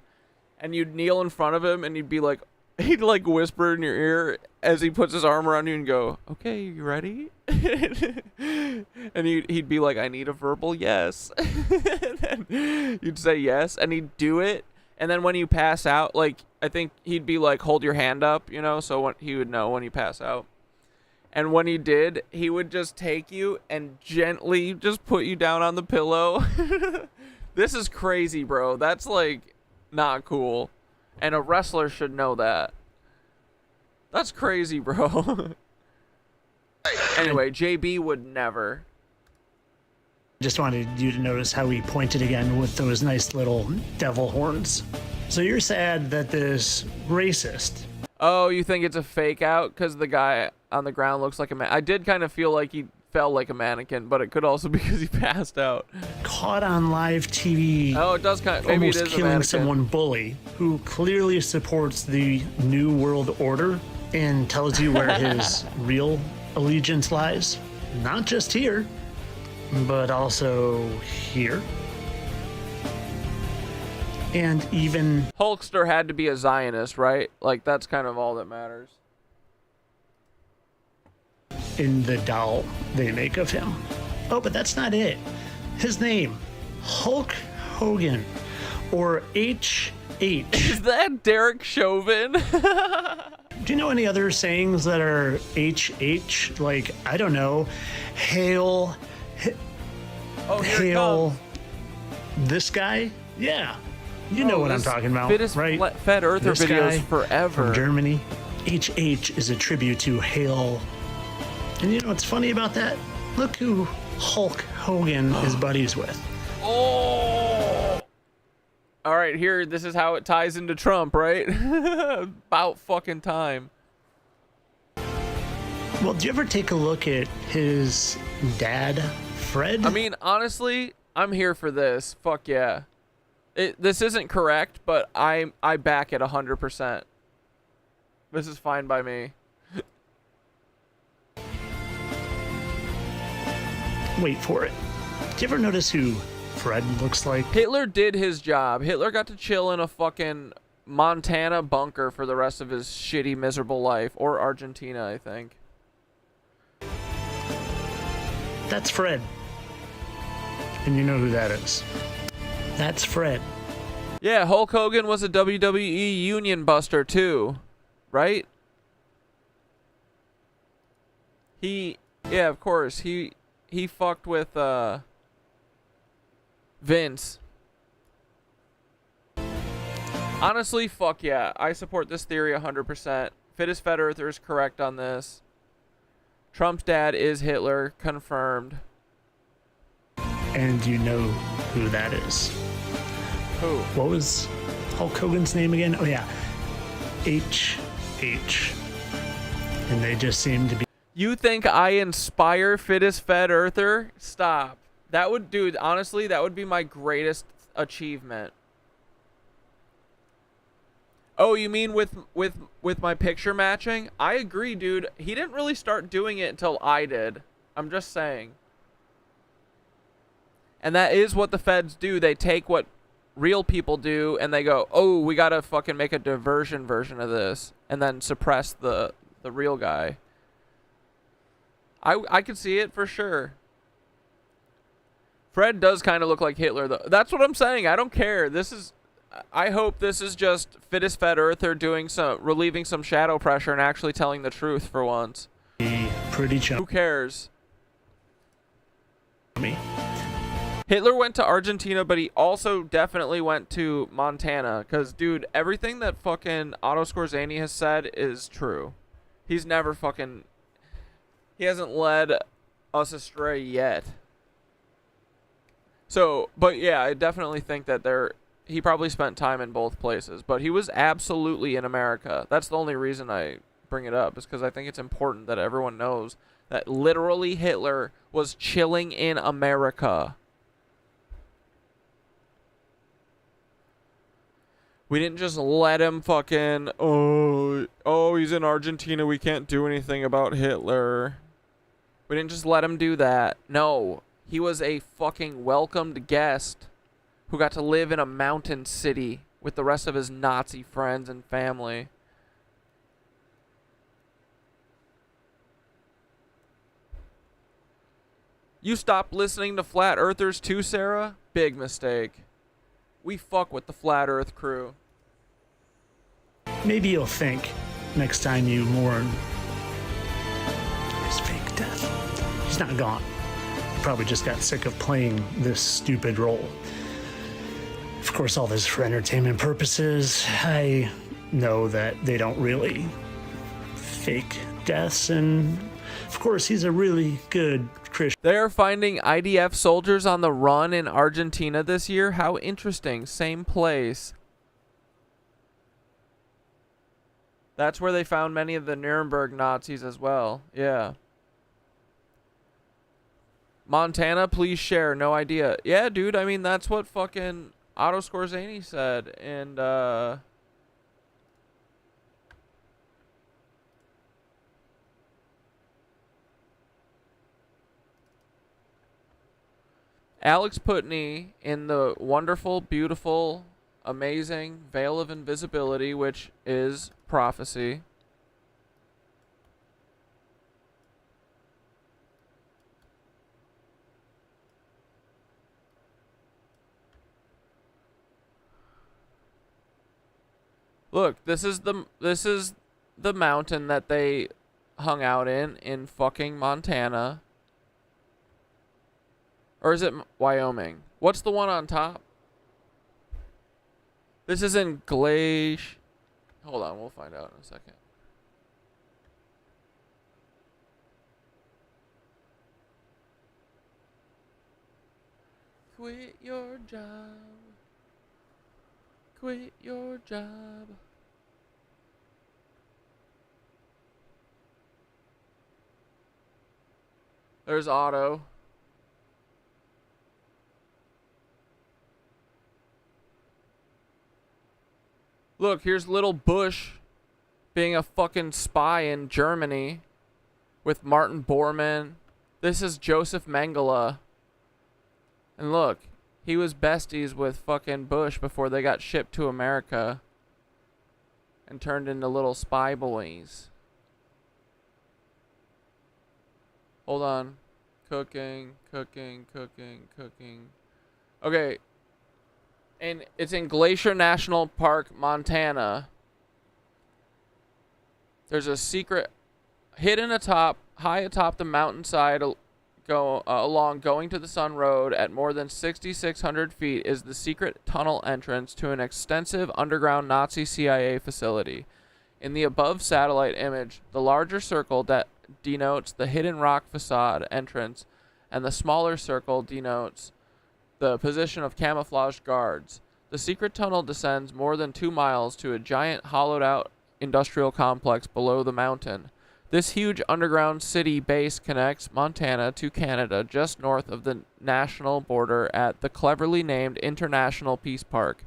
and you'd kneel in front of him and he'd like whisper in your ear as he puts his arm around you and go, okay, you ready? And he'd be like, I need a verbal yes. And then you'd say yes and he'd do it. And then when you pass out, like, I think he'd be like, hold your hand up, you know, so he would know when you pass out. And when he did, he would just take you and gently just put you down on the pillow. This is crazy, bro. That's like not cool. And a wrestler should know that. That's crazy, bro. Anyway, JB would never. Just wanted you to notice how he pointed again with those nice little devil horns. So you're sad that this racist... Oh, you think it's a fake out because the guy on the ground looks like a man? I did kind of feel like he felt like a mannequin, but it could also be because he passed out. Caught on live TV. Oh, it does kind of. Maybe it almost is killing a mannequin. someone bully who clearly supports the New World Order and tells you where his real allegiance lies. Not just here, but also here. And even Hulkster had to be a Zionist, right? Like, that's kind of all that matters. in the doll they make of him. Oh, but that's not it. His name, Hulk Hogan, or HH. Is that Derek Chauvin? Do you know any other sayings that are HH? Like, I don't know, hail, hail, this guy? Yeah. You know what I'm talking about, right? Fed Earther This videos guy forever. From Germany. HH is a tribute to Hail. And you know what's funny about that? Look who Hulk Hogan is buddies with. Oh! All right, here, this is how it ties into Trump, right? About fucking time. Well, do you ever take a look at his dad, Fred? I mean, honestly, I'm here for this. Fuck yeah. This isn't correct, but I back it 100%. This is fine by me. Wait for it. Do you ever notice who Fred looks like? Hitler did his job. Hitler got to chill in a fucking Montana bunker for the rest of his shitty, miserable life. Or Argentina, I think. That's Fred. And you know who that is. That's Fred. Yeah, Hulk Hogan was a WWE Union Buster too, right? Yeah, of course. He fucked with Vince. Honestly, fuck yeah. I support this theory 100%. Fittest Fed Earther is correct on this. Trump's dad is Hitler, confirmed. And you know who that is. Who? What was Hulk Hogan's name again? Oh, yeah. HH. And they just seem to be... You think I inspire Fittest Fed Earther? Stop. That would, dude, honestly, that would be my greatest achievement. Oh, you mean with my picture matching? I agree, dude. He didn't really start doing it until I did. I'm just saying. And that is what the feds do. They take what real people do and they go, oh, we gotta fucking make a diversion version of this and then suppress the real guy. I could see it for sure. Fred does kind of look like Hitler, though. That's what I'm saying. I don't care. I hope this is just Fittest Fed Earther relieving some shadow pressure and actually telling the truth for once. Pretty chummy. Who cares? Hitler went to Argentina, but he also definitely went to Montana. Because, dude, everything that fucking Otto Skorzeny has said is true. He's never fucking... He hasn't led us astray yet. So, but yeah, I definitely think that he probably spent time in both places. But he was absolutely in America. That's the only reason I bring it up, is because I think it's important that everyone knows that literally Hitler was chilling in America. We didn't just let him fucking, oh, he's in Argentina, we can't do anything about Hitler. We didn't just let him do that. No, he was a fucking welcomed guest who got to live in a mountain city with the rest of his Nazi friends and family. You stopped listening to Flat Earthers too, Sarah? Big mistake. We fuck with the Flat Earth crew. Maybe you'll think next time you mourn his fake death. He's not gone. He probably just got sick of playing this stupid role. Of course, all this for entertainment purposes. I know that they don't really fake deaths, and of course, he's a really good Christian. They are finding IDF soldiers on the run in Argentina this year. How interesting. Same place. That's where they found many of the Nuremberg Nazis as well. Yeah. Montana, please share. No idea. Yeah, dude, I mean, that's what fucking Otto Skorzeny said. And, Alex Putney in the wonderful, beautiful, amazing Veil of Invisibility, which is prophecy. Look, this is the mountain that they hung out in fucking Montana. Or is it Wyoming? What's the one on top? This is in Glacier. Hold on, we'll find out in a second. Quit your job. Quit your job. There's Otto. Look, here's little Bush being a fucking spy in Germany with Martin Bormann. This is Joseph Mengele. And look, he was besties with fucking Bush before they got shipped to America and turned into little spy boys. Hold on. Cooking. Okay. And it's in Glacier National Park, Montana. There's a secret hidden high atop the mountainside going to the Sun Road at more than 6,600 feet is the secret tunnel entrance to an extensive underground Nazi CIA facility. In the above satellite image, the larger circle that denotes the hidden rock facade entrance, and the smaller circle denotes the position of camouflaged guards. The secret tunnel descends more than 2 miles to a giant hollowed-out industrial complex below the mountain. This huge underground city base connects Montana to Canada just north of the national border at the cleverly named International Peace Park.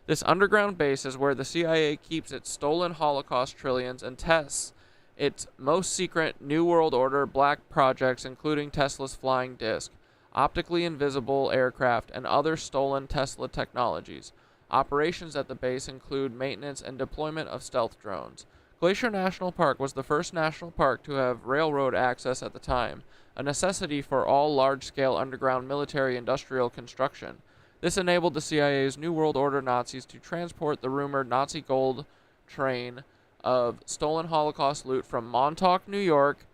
This underground base is where the CIA keeps its stolen Holocaust trillions and tests its most secret New World Order black projects, including Tesla's flying disc, optically invisible aircraft, and other stolen Tesla technologies. Operations at the base include maintenance and deployment of stealth drones. Glacier National Park was the first national park to have railroad access at the time, a necessity for all large-scale underground military-industrial construction. This enabled the CIA's New World Order Nazis to transport the rumored Nazi gold train of stolen Holocaust loot from Montauk, New York,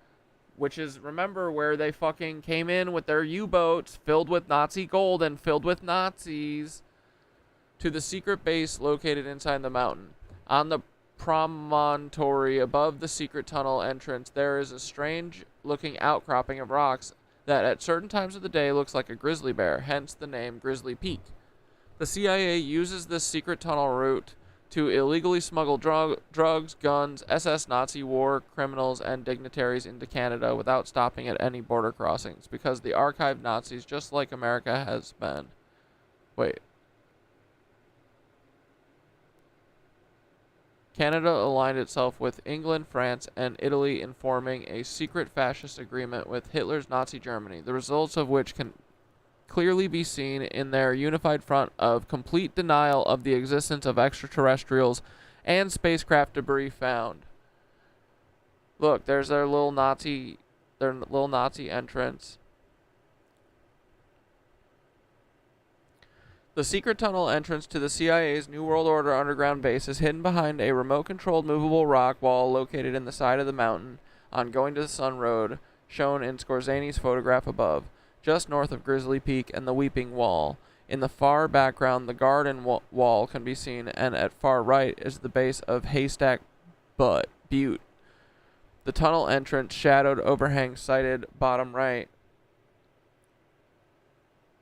which is, remember, where they fucking came in with their U-boats filled with Nazi gold and filled with Nazis, to the secret base located inside the mountain. On the promontory above the secret tunnel entrance, there is a strange-looking outcropping of rocks that at certain times of the day looks like a grizzly bear, hence the name Grizzly Peak. The CIA uses this secret tunnel route to illegally smuggle drugs, guns, SS Nazi war criminals, and dignitaries into Canada without stopping at any border crossings, because the archived Nazis, just like America has been. Wait. Canada aligned itself with England, France, and Italy in forming a secret fascist agreement with Hitler's Nazi Germany, the results of which can clearly be seen in their unified front of complete denial of the existence of extraterrestrials and spacecraft debris found. Look, there's their little Nazi entrance. The secret tunnel entrance to the CIA's New World Order underground base is hidden behind a remote-controlled movable rock wall located in the side of the mountain on Going to the Sun Road, shown in Skorzeny's photograph above, just north of Grizzly Peak and the Weeping Wall. In the far background, the garden wall can be seen, and at far right is the base of Haystack Butte. The tunnel entrance, shadowed overhang sighted bottom right,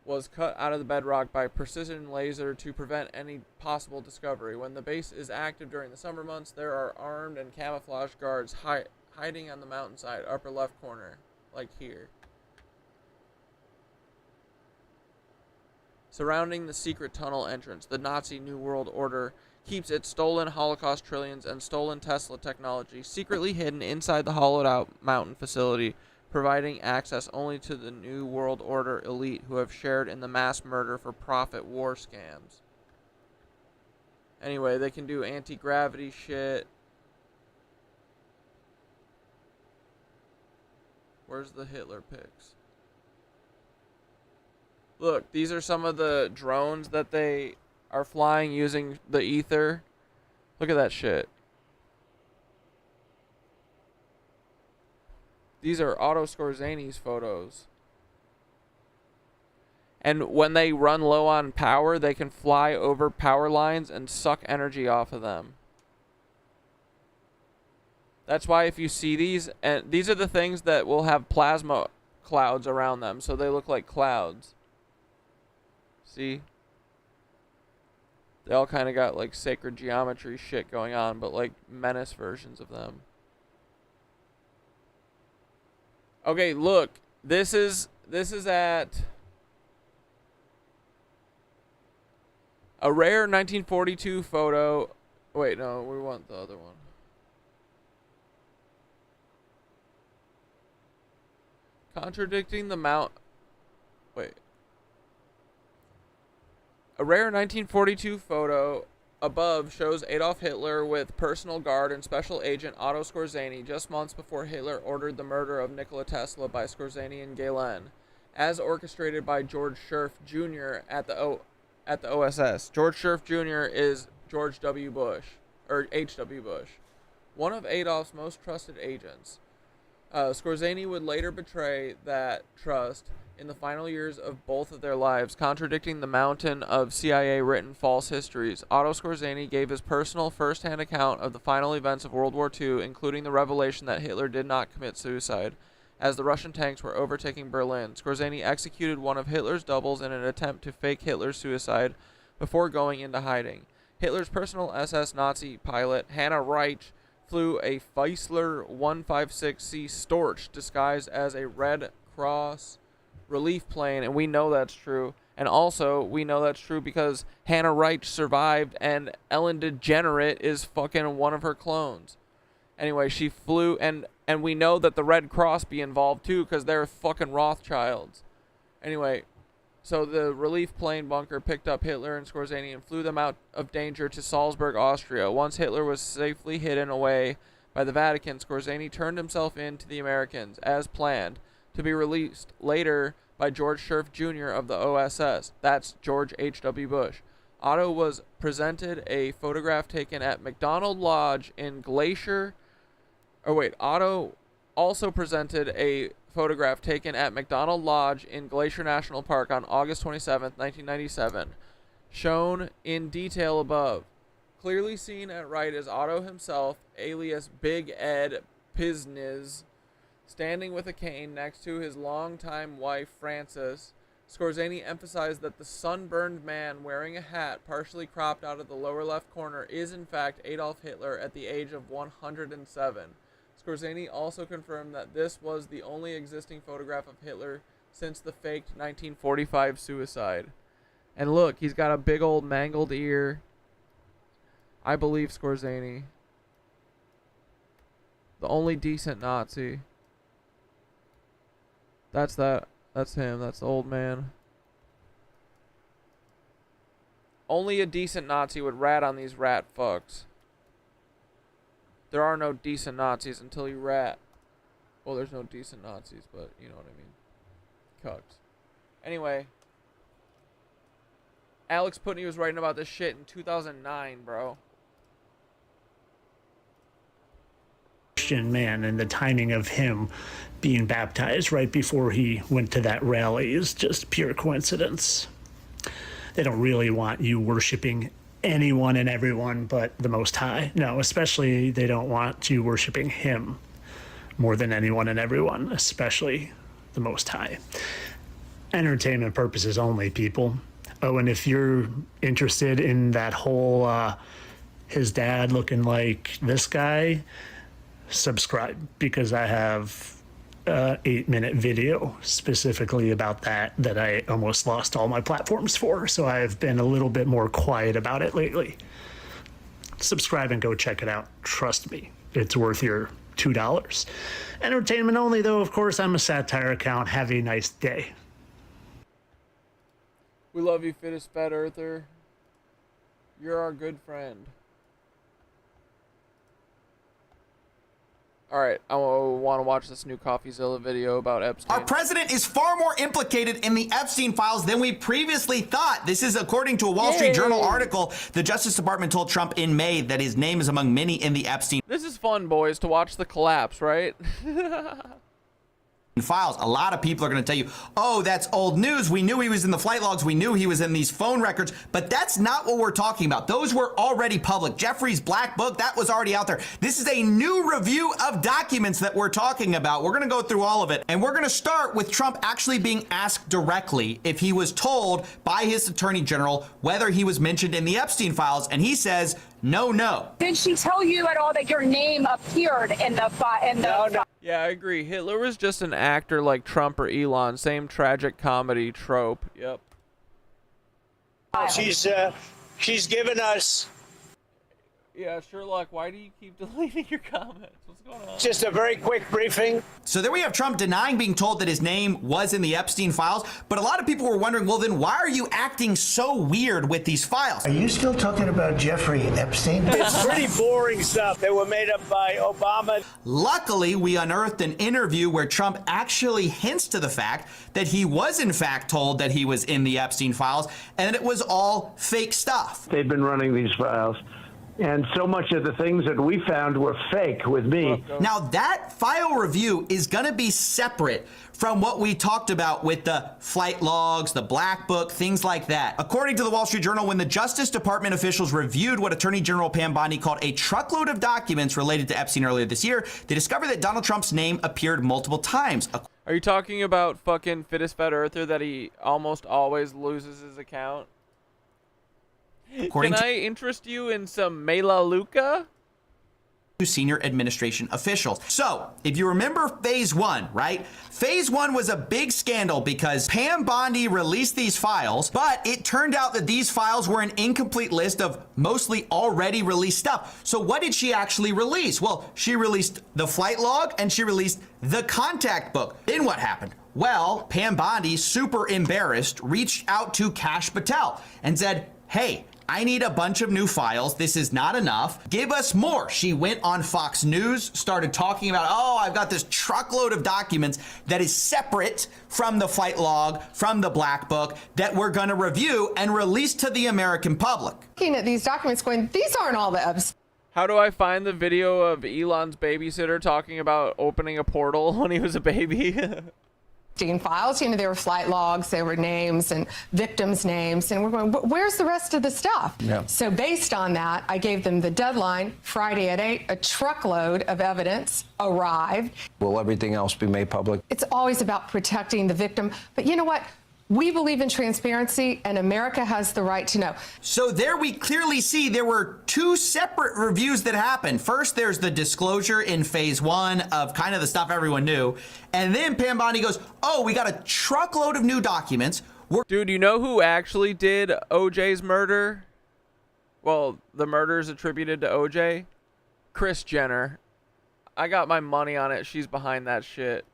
was cut out of the bedrock by precision laser to prevent any possible discovery. When the base is active during the summer months, there are armed and camouflaged guards hiding on the mountainside, upper left corner, like here. Surrounding the secret tunnel entrance, the Nazi New World Order keeps its stolen Holocaust trillions and stolen Tesla technology secretly hidden inside the hollowed-out mountain facility, providing access only to the New World Order elite who have shared in the mass murder for profit war scams. Anyway, they can do anti-gravity shit. Where's the Hitler pics? Look, these are some of the drones that they are flying using the ether. Look at that shit. These are Otto Skorzany's photos. And when they run low on power, they can fly over power lines and suck energy off of them. That's why if you see these, and these are the things that will have plasma clouds around them, so they look like clouds. See? They all kind of got like sacred geometry shit going on, but like menace versions of them. Okay, look. This is at a rare 1942 photo. Wait, no, we want the other one. Contradicting the mount. Wait. A rare 1942 photo above shows Adolf Hitler with personal guard and special agent Otto Skorzany just months before Hitler ordered the murder of Nikola Tesla by Skorzany and Galen, as orchestrated by George Scherf Jr. at the OSS. George Scherf Jr. is George W. Bush, or H.W. Bush, one of Adolf's most trusted agents. Skorzany would later betray that trust in the final years of both of their lives, contradicting the mountain of CIA-written false histories. Otto Skorzany gave his personal first-hand account of the final events of World War II, including the revelation that Hitler did not commit suicide. As the Russian tanks were overtaking Berlin, Skorzany executed one of Hitler's doubles in an attempt to fake Hitler's suicide before going into hiding. Hitler's personal SS Nazi pilot, Hannah Reich, flew a Feisler 156C Storch disguised as a Red Cross relief plane, and we know that's true. And also, we know that's true because Hannah Reich survived, and Ellen DeGenerate is fucking one of her clones. Anyway, she flew, and we know that the Red Cross be involved too, because they're fucking Rothschilds. Anyway, so the relief plane bunker picked up Hitler and Skorzany and flew them out of danger to Salzburg, Austria. Once Hitler was safely hidden away by the Vatican, Skorzany turned himself in to the Americans, as planned, to be released later by George Scherf Jr. of the OSS. That's George H.W. Bush. Otto was presented a photograph taken at McDonald Lodge in Glacier. Otto also presented a photograph taken at McDonald Lodge in Glacier National Park on August 27, 1997, shown in detail above. Clearly seen at right is Otto himself, alias Big Ed Pizniz, standing with a cane next to his longtime wife, Frances. Skorzany emphasized that the sunburned man wearing a hat partially cropped out of the lower left corner is in fact Adolf Hitler at the age of 107. Skorzany also confirmed that this was the only existing photograph of Hitler since the faked 1945 suicide. And look, he's got a big old mangled ear. I believe Skorzany. The only decent Nazi. That's him. That's the old man. Only a decent Nazi would rat on these rat fucks. There are no decent Nazis until you rat. Well, there's no decent Nazis, but you know what I mean. Cucks. Anyway. Alex Putney was writing about this shit in 2009, bro. Christian man, and the timing of him being baptized right before he went to that rally is just pure coincidence. they don't really want you worshiping anyone and everyone but the Most High. No, especially they don't want you worshiping him more than anyone and everyone, especially the Most High. Entertainment purposes only, people. Oh, and if you're interested in that whole his dad looking like this guy, subscribe, because I have an 8-minute video specifically about that I almost lost all my platforms for. So I've been a little bit more quiet about it lately. Subscribe and go check it out. Trust me, it's worth your $2. Entertainment only, though. Of course, I'm a satire account. Have a nice day. We love you, fittest fat earther. You're our good friend. Alright, I want to watch this new Coffeezilla video about Epstein. Our president is far more implicated in the Epstein files than we previously thought. This is according to a Wall Street Journal article. The Justice Department told Trump in May that his name is among many in the Epstein This is fun, boys, to watch the collapse, right? files. A lot of people are going to tell you, oh, that's old news. We knew he was in the flight logs. We knew he was in these phone records, but that's not what we're talking about. Those were already public. Jeffrey's black book, that was already out there. This is a new review of documents that we're talking about. We're going to go through all of it, and we're going to start with Trump actually being asked directly if he was told by his attorney general whether he was mentioned in the Epstein files, and he says, no. Did she tell you at all that your name appeared in the No. Yeah, I agree. Hitler was just an actor like Trump or Elon. Same tragic comedy trope. Yep. She's given us... Yeah, Sherlock, why do you keep deleting your comments? What's going on? Just a very quick briefing. So there we have Trump denying being told that his name was in the Epstein files, but a lot of people were wondering, well, then why are you acting so weird with these files? Are you still talking about Jeffrey Epstein? It's pretty boring stuff that were made up by Obama. Luckily, we unearthed an interview where Trump actually hints to the fact that he was in fact told that he was in the Epstein files, and it was all fake stuff. They've been running these files, and so much of the things that we found were fake with me. Now, that file review is going to be separate from what we talked about with the flight logs, the black book, things like that. According to the Wall Street Journal, when the Justice Department officials reviewed what Attorney General Pam Bondi called a truckload of documents related to Epstein earlier this year, they discovered that Donald Trump's name appeared multiple times. Are you talking about fucking fittest fat earther that he almost always loses his account? Can I interest you in some Mela Luca? Senior administration officials. So, if you remember phase one, right? Phase one was a big scandal because Pam Bondi released these files, but it turned out that these files were an incomplete list of mostly already released stuff. So what did she actually release? Well, she released the flight log and she released the contact book. Then what happened? Well, Pam Bondi, super embarrassed, reached out to Kash Patel and said, hey, I need a bunch of new files. This is not enough. Give us more. She went on Fox News, started talking about, oh, I've got this truckload of documents that is separate from the flight log, from the black book, that we're going to review and release to the American public. Looking at these documents going, these aren't all the Epstein. How do I find the video of Elon's babysitter talking about opening a portal when he was a baby? Files, there were flight logs, there were names and victims' names, and we're going, where's the rest of the stuff? Yeah. So based on that, I gave them the deadline, Friday at 8, a truckload of evidence arrived. Will everything else be made public? It's always about protecting the victim, but you know what? We believe in transparency, and America has the right to know. So there we clearly see there were two separate reviews that happened. First, there's the disclosure in phase one of kind of the stuff everyone knew. And then Pam Bondi goes, oh, we got a truckload of new documents. Dude, you know who actually did OJ's murder? Well, the murders attributed to OJ? Kris Jenner. I got my money on it. She's behind that shit.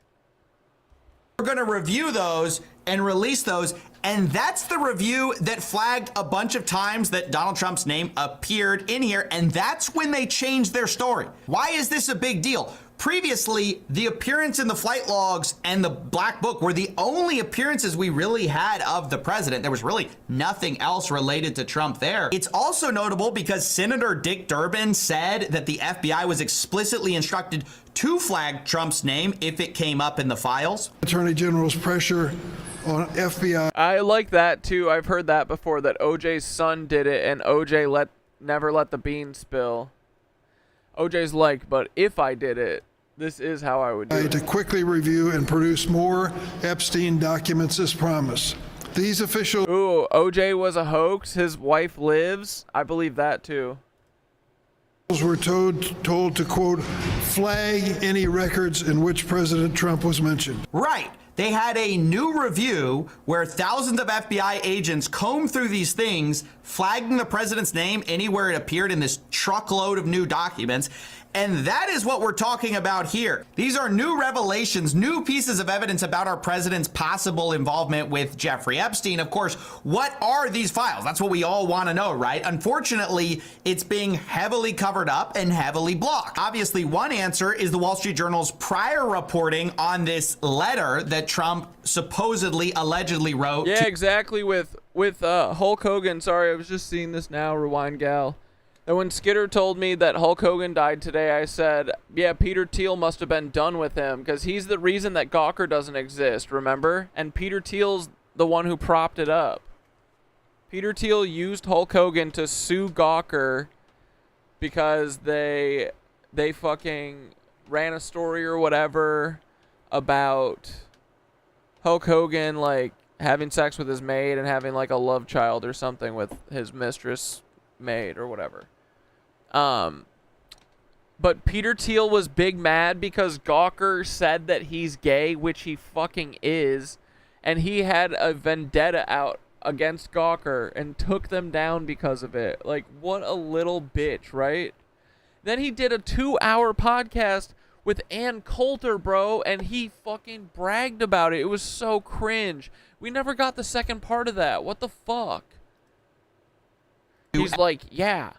We're going to review those and release those, and that's the review that flagged a bunch of times that Donald Trump's name appeared in here, and that's when they changed their story. Why is this a big deal? Previously, the appearance in the flight logs and the Black Book were the only appearances we really had of the president. There was really nothing else related to Trump there. It's also notable because Senator Dick Durbin said that the FBI was explicitly instructed to flag Trump's name if it came up in the files. Attorney General's pressure on FBI. I like that too. I've heard that before, that OJ's son did it and OJ never let the beans spill. OJ's like, but if I did it, this is how I would do it. To quickly review and produce more Epstein documents as promised. These officials. Ooh, OJ was a hoax. His wife lives. I believe that too. Were told to, quote, flag any records in which President Trump was mentioned. Right. They had a new review where thousands of FBI agents combed through these things, flagging the president's name anywhere it appeared in this truckload of new documents. And that is what we're talking about here. These are new revelations, new pieces of evidence about our president's possible involvement with Jeffrey Epstein. Of course, what are these files? That's what we all want to know, right? Unfortunately, it's being heavily covered up and heavily blocked. Obviously, one answer is the Wall Street Journal's prior reporting on this letter that Trump supposedly, allegedly wrote. Yeah, exactly. With Hulk Hogan. Sorry, I was just seeing this now. Rewind, gal. And when Skitter told me that Hulk Hogan died today, I said, yeah, Peter Thiel must have been done with him because he's the reason that Gawker doesn't exist, remember? And Peter Thiel's the one who propped it up. Peter Thiel used Hulk Hogan to sue Gawker because they fucking ran a story or whatever about Hulk Hogan, like, having sex with his maid and having, like, a love child or something with his mistress maid or whatever. But Peter Thiel was big mad because Gawker said that he's gay, which he fucking is, and he had a vendetta out against Gawker and took them down because of it. Like, what a little bitch, right? Then he did a 2-hour podcast with Ann Coulter, bro, and he fucking bragged about it. It was so cringe. We never got the second part of that. What the fuck? He's like, yeah,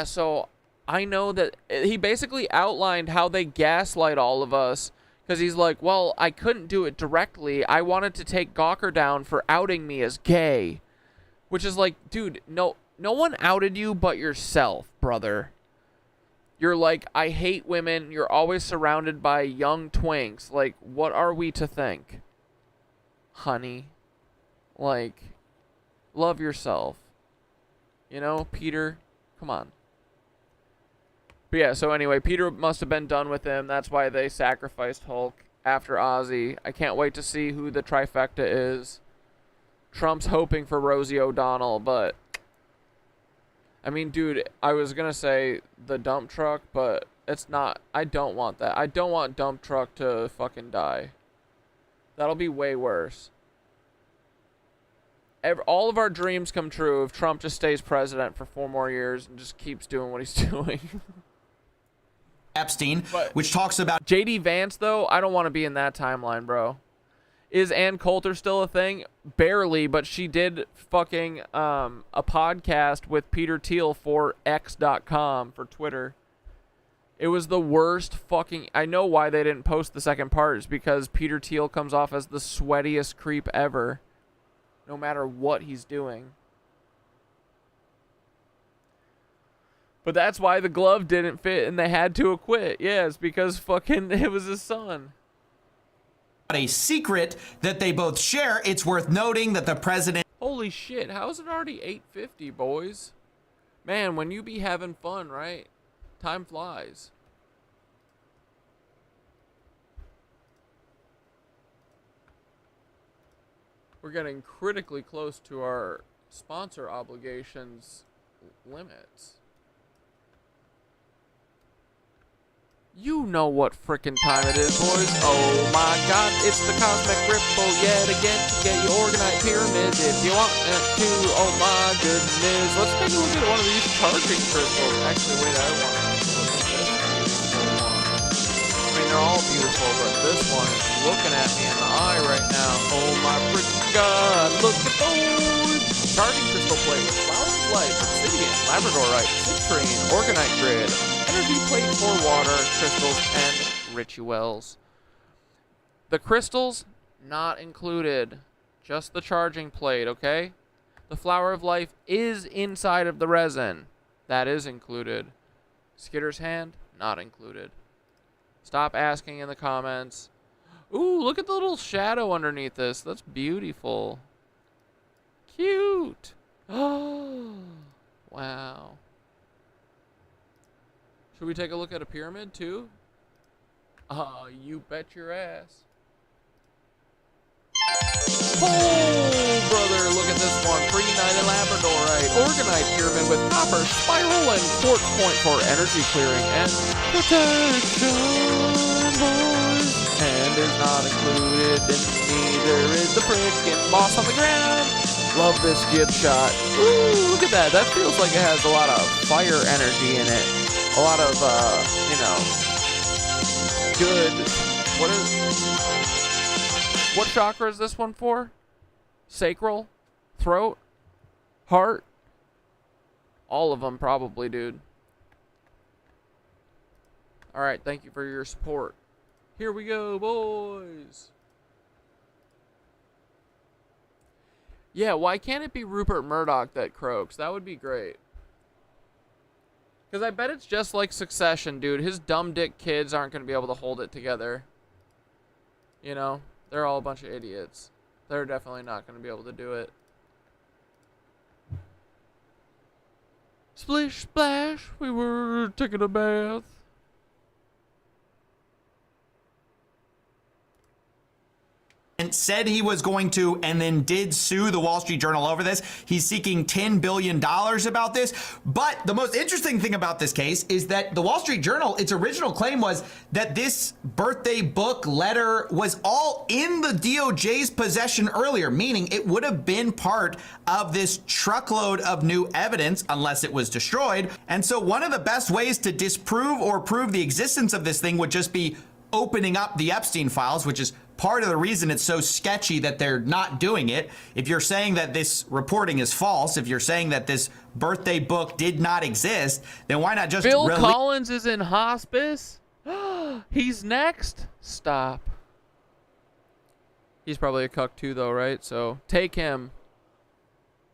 so I know that he basically outlined how they gaslight all of us because he's like, well, I couldn't do it directly. I wanted to take Gawker down for outing me as gay, which is like, dude, no one outed you but yourself, brother. You're like, I hate women. You're always surrounded by young twinks. Like, what are we to think? Honey, like, love yourself. You know, Peter, come on. But yeah, so anyway, Peter must have been done with him. That's why they sacrificed Hulk after Ozzy. I can't wait to see who the trifecta is. Trump's hoping for Rosie O'Donnell, but I mean, dude, I was going to say the dump truck, but it's not. I don't want that. I don't want dump truck to fucking die. That'll be way worse. All of our dreams come true if Trump just stays president for 4 more years and just keeps doing what he's doing. Epstein, which talks about JD Vance, though. I don't want to be in that timeline, bro. Is Ann Coulter still a thing? Barely, but she did fucking a podcast with Peter Thiel for X.com for Twitter. It was the worst fucking... I know why they didn't post the second part. It's because Peter Thiel comes off as the sweatiest creep ever. No matter what he's doing. But that's why the glove didn't fit and they had to acquit. Yeah, it's because fucking it was his son. A secret that they both share. It's worth noting that the president... Holy shit, how is it already 8:50, boys? Man, when you be having fun, right? Time flies. We're getting critically close to our sponsor obligations limits. You know what frickin' time it is, boys. Oh my god, it's the Cosmic Ripple yet again to get your Organite Pyramids if you want it to. Oh my goodness. Let's take a look at one of these charging crystals. Actually, wait, I want to look at this one. I mean, they're all beautiful, but this one is looking at me in the eye right now. Oh my frickin' god, look at those! Charging crystal plate with flower of life, obsidian, labradorite, citrine, Organite grid, energy plate for water, crystals, and rituals. The crystals, not included. Just the charging plate, okay? The flower of life is inside of the resin. That is included. Skitter's hand, not included. Stop asking in the comments. Ooh, look at the little shadow underneath this. That's beautiful. Cute. Oh, wow. Should we take a look at a pyramid too? You bet your ass. Oh, brother, look at this one. Pre-United Labradorite. Organized pyramid with copper, spiral, and quartz point for energy clearing and protection, boys. And is not included, and neither is the freaking boss on the ground. Love this jib shot. Ooh, look at that. That feels like it has a lot of fire energy in it. A lot of, you know, good. What chakra is this one for? Sacral? Throat? Heart? All of them probably, dude. Alright, thank you for your support. Here we go, boys. Yeah, why can't it be Rupert Murdoch that croaks? That would be great. Because I bet it's just like Succession, dude. His dumb dick kids aren't going to be able to hold it together. You know? They're all a bunch of idiots. They're definitely not going to be able to do it. Splish splash, we were taking a bath. And said he was going to, and then did sue the Wall Street Journal over this. He's seeking $10 billion about this. But the most interesting thing about this case is that the Wall Street Journal, its original claim was that this birthday book letter was all in the DOJ's possession earlier, meaning it would have been part of this truckload of new evidence unless it was destroyed. And so one of the best ways to disprove or prove the existence of this thing would just be opening up the Epstein files, which is part of the reason it's so sketchy that they're not doing it. If you're saying that this reporting is false, if you're saying that this birthday book did not exist, then why not just Bill Collins is in hospice? He's next? Stop. He's probably a cuck too, though, right? So take him.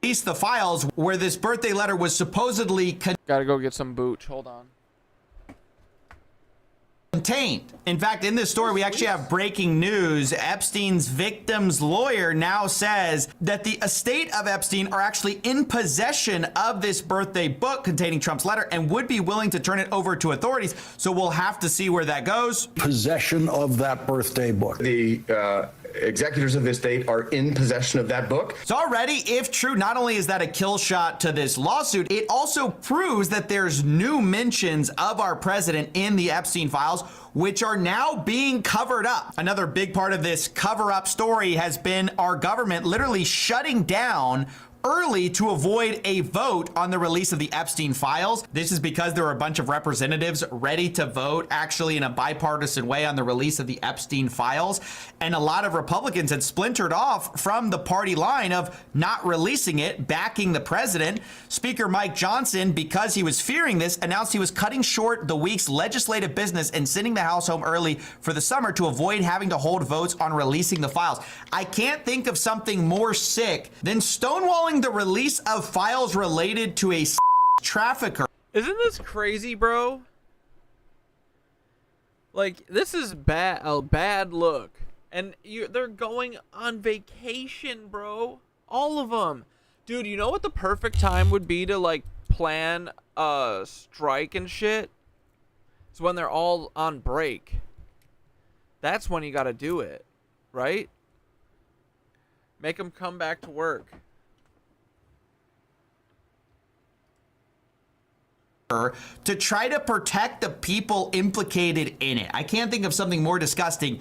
Release the files where this birthday letter was supposedly gotta go get some booch. Hold on. Contained. In fact, in this story, we actually have breaking news. Epstein's victim's lawyer now says that the estate of Epstein are actually in possession of this birthday book containing Trump's letter and would be willing to turn it over to authorities. So we'll have to see where that goes. Possession of that birthday book. The executors of the estate are in possession of that book. So already, if true, not only is that a kill shot to this lawsuit, it also proves that there's new mentions of our president in the Epstein files, which are now being covered up. Another big part of this cover-up story has been our government literally shutting down early to avoid a vote on the release of the Epstein files. This is because there were a bunch of representatives ready to vote actually in a bipartisan way on the release of the Epstein files. And a lot of Republicans had splintered off from the party line of not releasing it, backing the president. Speaker Mike Johnson, because he was fearing this, announced he was cutting short the week's legislative business and sending the House home early for the summer to avoid having to hold votes on releasing the files. I can't think of something more sick than stonewalling the release of files related to a trafficker. Isn't this crazy, bro? Like, this is bad, a bad look. And they're going on vacation, bro. All of them. Dude, you know what the perfect time would be to, like, plan a strike and shit? It's when they're all on break. That's when you gotta do it, right? Make them come back to work. To try to protect the people implicated in it. I can't think of something more disgusting,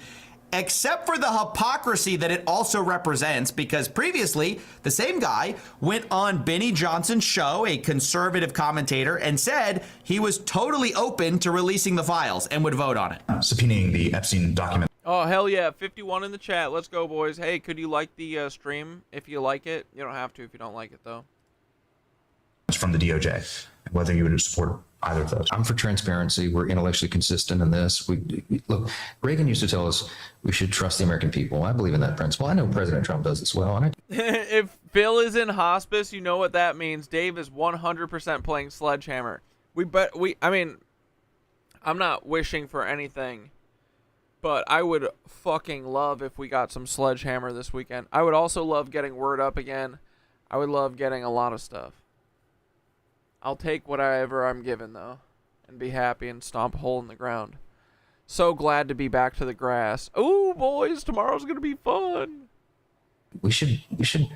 except for the hypocrisy that it also represents, because previously the same guy went on Benny Johnson's show, a conservative commentator, and said he was totally open to releasing the files and would vote on it. Subpoenaing the Epstein document. Oh, hell yeah. 51 in the chat. Let's go, boys. Hey, could you like the stream if you like it? You don't have to if you don't like it, though. from the DOJ, whether you would support either of those. I'm for transparency. We're intellectually consistent in this. Look, Reagan used to tell us we should trust the American people. I believe in that principle. I know President Trump does as well. And If Phil is in hospice, you know what that means. Dave is 100% playing Sledgehammer. I mean, I'm not wishing for anything, but I would fucking love if we got some Sledgehammer this weekend. I would also love getting Word Up again. I would love getting a lot of stuff. I'll take whatever I'm given, though, and be happy and stomp a hole in the ground. So glad to be back to the grass. Ooh, boys, tomorrow's going to be fun. we should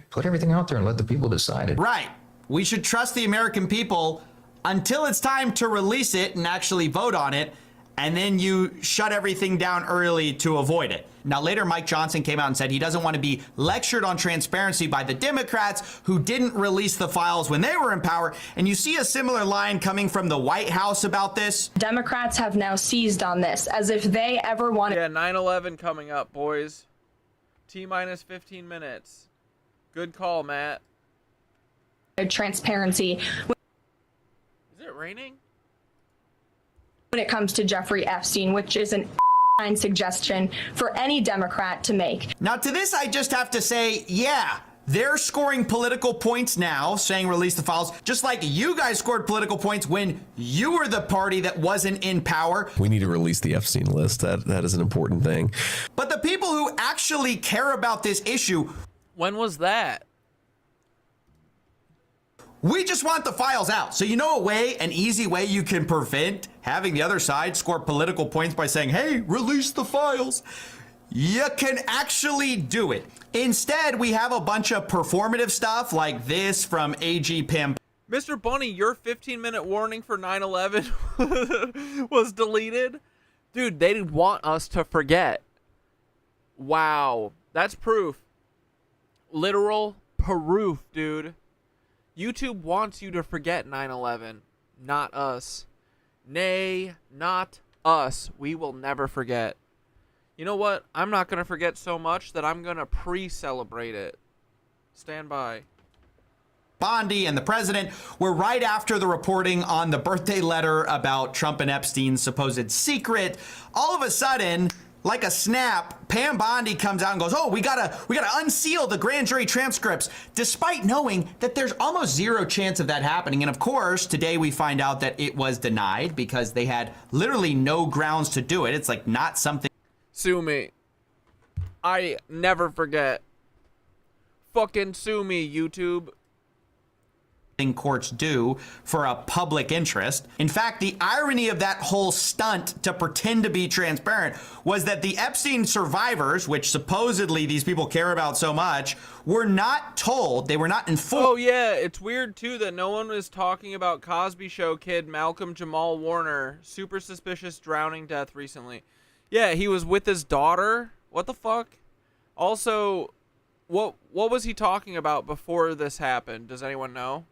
put everything out there and let the people decide it. Right. We should trust the American people until it's time to release it and actually vote on it, and then you shut everything down early to avoid it. Now, later, Mike Johnson came out and said he doesn't want to be lectured on transparency by the Democrats who didn't release the files when they were in power. And you see a similar line coming from the White House about this. Democrats have now seized on this as if they ever wanted. Yeah, 9/11 coming up, boys. T-minus 15 minutes. Good call, Matt. Transparency. Is it raining? When it comes to Jeffrey Epstein, which is an suggestion for any Democrat to make. Now, to this, I just have to say, yeah, they're scoring political points now, saying release the files, just like you guys scored political points when you were the party that wasn't in power. We need to release the Epstein list. That is an important thing. But the people who actually care about this issue... When was that? We just want the files out. So you know an easy way you can prevent having the other side score political points by saying, hey, release the files. You can actually do it. Instead, we have a bunch of performative stuff like this from AG Pam. Mr. Bunny, your 15-minute warning for 9/11 was deleted? Dude, they want us to forget. Wow. That's proof. Literal proof, dude. YouTube wants you to forget 9/11, not us. Nay, not us. We will never forget. You know what? I'm not going to forget so much that I'm going to pre-celebrate it. Stand by. Bondi and the president were right after the reporting on the birthday letter about Trump and Epstein's supposed secret. All of a sudden, like a snap, Pam Bondi comes out and goes, oh, we gotta unseal the grand jury transcripts, despite knowing that there's almost zero chance of that happening. And of course, today we find out that it was denied because they had literally no grounds to do it. It's like not something. Sue me. I never forget. Fucking sue me, YouTube. Courts do for a public interest. In fact, the irony of that whole stunt to pretend to be transparent was that the Epstein survivors, which supposedly these people care about so much, were not told, they were not informed. Oh yeah, it's weird too that no one was talking about Cosby Show kid Malcolm Jamal Warner, super suspicious drowning death recently. Yeah, he was with his daughter. What the fuck? Also, what was he talking about before this happened? Does anyone know?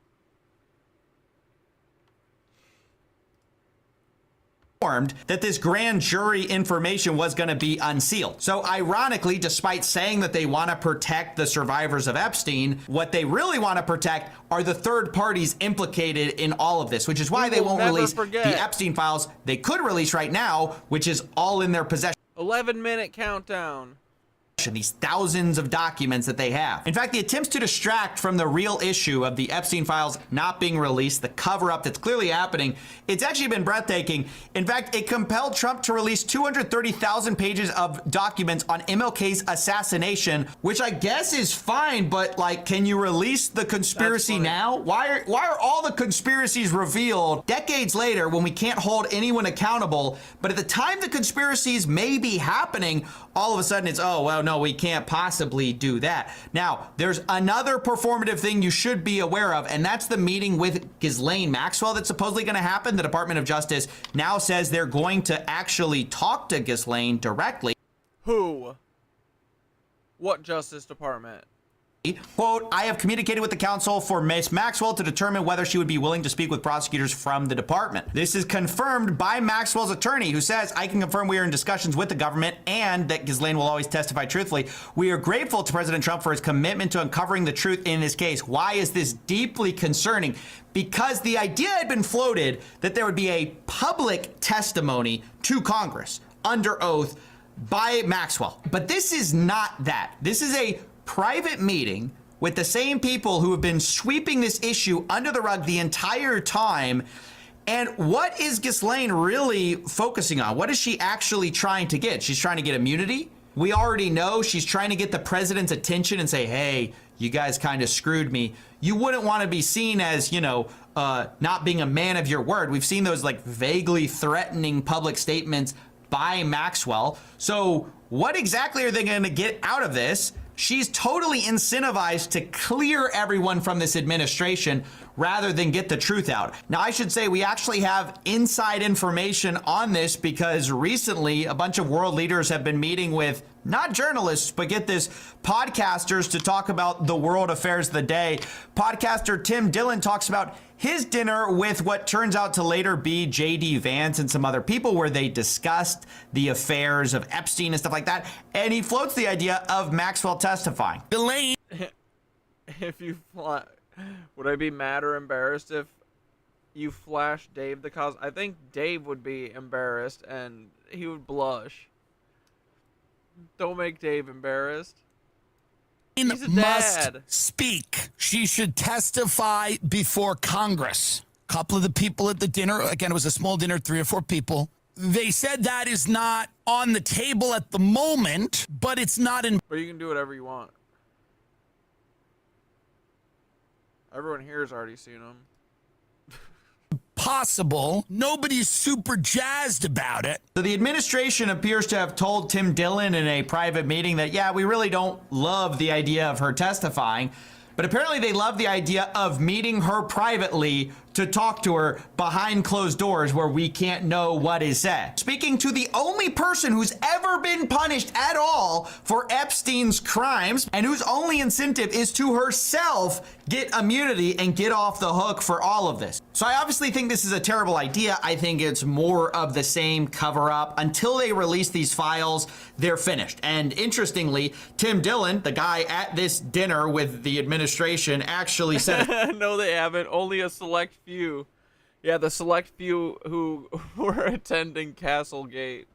That this grand jury information was going to be unsealed. So ironically, despite saying that they want to protect the survivors of Epstein, what they really want to protect are the third parties implicated in all of this, which is why they won't release the Epstein files they could release right now, which is all in their possession. 11-minute countdown. These thousands of documents that they have. In fact, the attempts to distract from the real issue of the Epstein files not being released, the cover-up that's clearly happening, it's actually been breathtaking. In fact, it compelled Trump to release 230,000 pages of documents on MLK's assassination, which I guess is fine, but like, can you release the conspiracy now? Why are all the conspiracies revealed decades later when we can't hold anyone accountable? But at the time the conspiracies may be happening, all of a sudden it's, oh, well, no, we can't possibly do that. Now, there's another performative thing you should be aware of, and that's the meeting with Ghislaine Maxwell that's supposedly going to happen. The Department of Justice now says they're going to actually talk to Ghislaine directly. Who? What Justice Department? Quote, I have communicated with the counsel for Ms. Maxwell to determine whether she would be willing to speak with prosecutors from the department. This is confirmed by Maxwell's attorney, who says, I can confirm we are in discussions with the government and that Ghislaine will always testify truthfully. We are grateful to President Trump for his commitment to uncovering the truth in this case. Why is this deeply concerning? Because the idea had been floated that there would be a public testimony to Congress under oath by Maxwell. But this is not that. This is a private meeting with the same people who have been sweeping this issue under the rug the entire time. And what is Ghislaine really focusing on? What is she actually trying to get? She's trying to get immunity. We already know she's trying to get the president's attention and say, hey, you guys kind of screwed me. You wouldn't want to be seen as, not being a man of your word. We've seen those like vaguely threatening public statements by Maxwell. So what exactly are they going to get out of this? She's totally incentivized to clear everyone from this administration rather than get the truth out. Now, I should say we actually have inside information on this because recently a bunch of world leaders have been meeting with not journalists, but get this, podcasters to talk about the world affairs of the day. Podcaster Tim Dillon talks about his dinner with what turns out to later be J.D. Vance and some other people where they discussed the affairs of Epstein and stuff like that. And he floats the idea of Maxwell testifying. Elaine. If you would I be mad or embarrassed if you flash Dave the cause? I think Dave would be embarrassed and he would blush. Don't make Dave embarrassed. He's a dad. Must speak. She should testify before Congress. A couple of the people at the dinner, again, it was a small dinner, 3 or 4 people. They said that is not on the table at the moment, but it's not in. But you can do whatever you want. Everyone here has already seen them. Possible. Nobody's super jazzed about it. So the administration appears to have told Tim Dillon in a private meeting that, yeah, we really don't love the idea of her testifying, but apparently they love the idea of meeting her privately to talk to her behind closed doors where we can't know what is said. Speaking to the only person who's ever been punished at all for Epstein's crimes and whose only incentive is to herself get immunity and get off the hook for all of this. So I obviously think this is a terrible idea. I think it's more of the same cover up. Until they release these files, they're finished. And interestingly, Tim Dillon, the guy at this dinner with the administration, actually said, no, they haven't. Only a select few. Yeah, the select few who were attending Castlegate.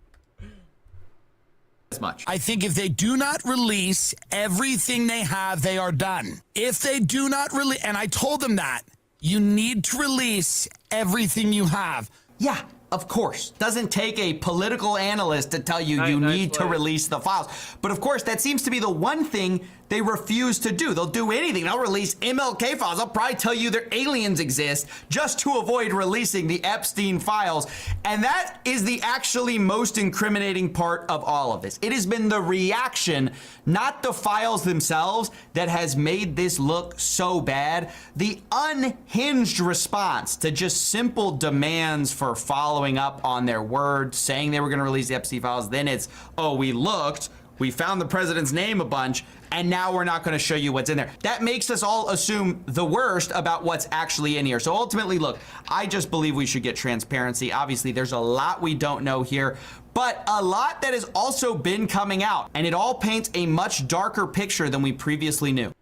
As much. I think if they do not release everything they have, they are done. If they do not release, and I told them that, you need to release everything you have. Yeah, of course. Doesn't take a political analyst to tell you you need to release the files. But of course, that seems to be the one thing they refuse to do. They'll do anything. They'll release MLK files. They'll probably tell you their aliens exist just to avoid releasing the Epstein files. And that is the actually most incriminating part of all of this. It has been the reaction, not the files themselves, that has made this look so bad. The unhinged response to just simple demands for following up on their word, saying they were going to release the Epstein files. Then it's, oh, we looked. We found the president's name a bunch, and now we're not going to show you what's in there. That makes us all assume the worst about what's actually in here. So ultimately, look, I just believe we should get transparency. Obviously, there's a lot we don't know here, but a lot that has also been coming out, and it all paints a much darker picture than we previously knew.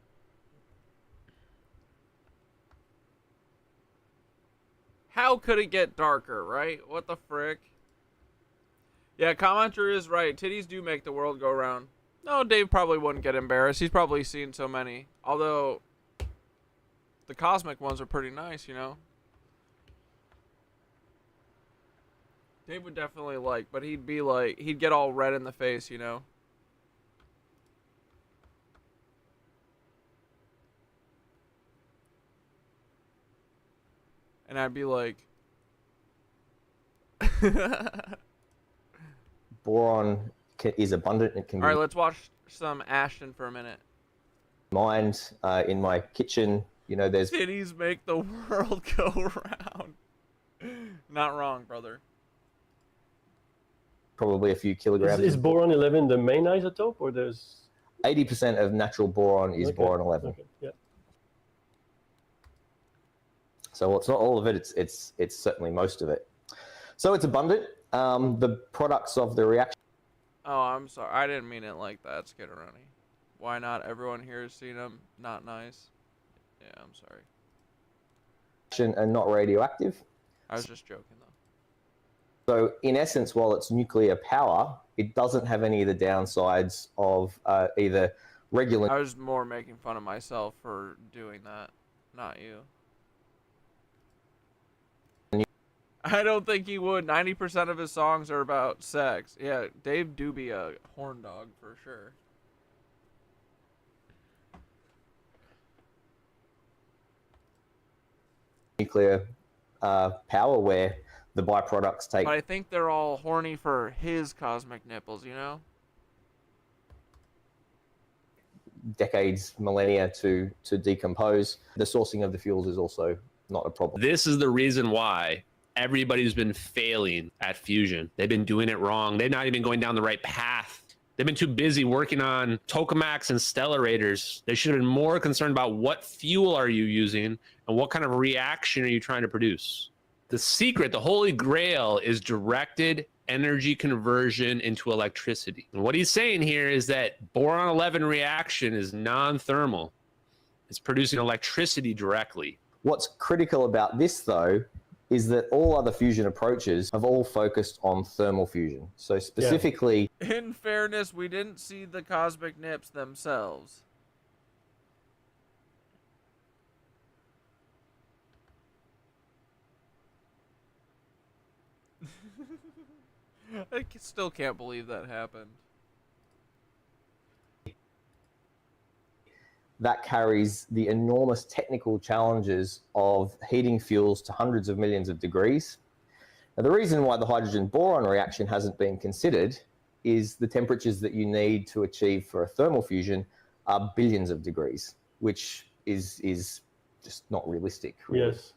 How could it get darker, right? What the frick? Yeah, commenter is right. Titties do make the world go round. No, Dave probably wouldn't get embarrassed. He's probably seen so many. Although, the cosmic ones are pretty nice, you know? Dave would definitely like, but he'd be like, he'd get all red in the face, you know? And I'd be like... Boron is abundant and can be... Alright, let's watch some Ashton for a minute. Mined in my kitchen. You know, there's... Titties make the world go round. Not wrong, brother. Probably a few kilograms. Is boron 11 the main isotope, or there's... 80% of natural boron is boron 11. Okay. Yeah. So well, it's not all of it. It's certainly most of it. So it's abundant. The products of the reaction. Oh, I'm sorry. I didn't mean it like that, Skitteroni. Why not? Everyone here has seen them. Not nice. Yeah, I'm sorry. Are not radioactive. I was just joking, though. So in essence, while it's nuclear power, it doesn't have any of the downsides of either regular. I was more making fun of myself for doing that, not you. I don't think he would. 90% of his songs are about sex. Yeah, Dave do be a horn dog for sure. Nuclear power where the byproducts take. But I think they're all horny for his cosmic nipples, you know? Decades, millennia to decompose. The sourcing of the fuels is also not a problem. This is the reason why everybody's been failing at fusion. They've been doing it wrong. They're not even going down the right path. They've been too busy working on tokamaks and stellarators. They should have been more concerned about what fuel are you using and what kind of reaction are you trying to produce. The secret, the holy grail, is directed energy conversion into electricity. And what he's saying here is that boron 11 reaction is non-thermal. It's producing electricity directly. What's critical about this, though, is that all other fusion approaches have all focused on thermal fusion. So specifically... In fairness, we didn't see the cosmic nips themselves. I still can't believe that happened. That carries the enormous technical challenges of heating fuels to hundreds of millions of degrees. Now, the reason why the hydrogen-boron reaction hasn't been considered is the temperatures that you need to achieve for a thermal fusion are billions of degrees, which is just not realistic. Really. Yes.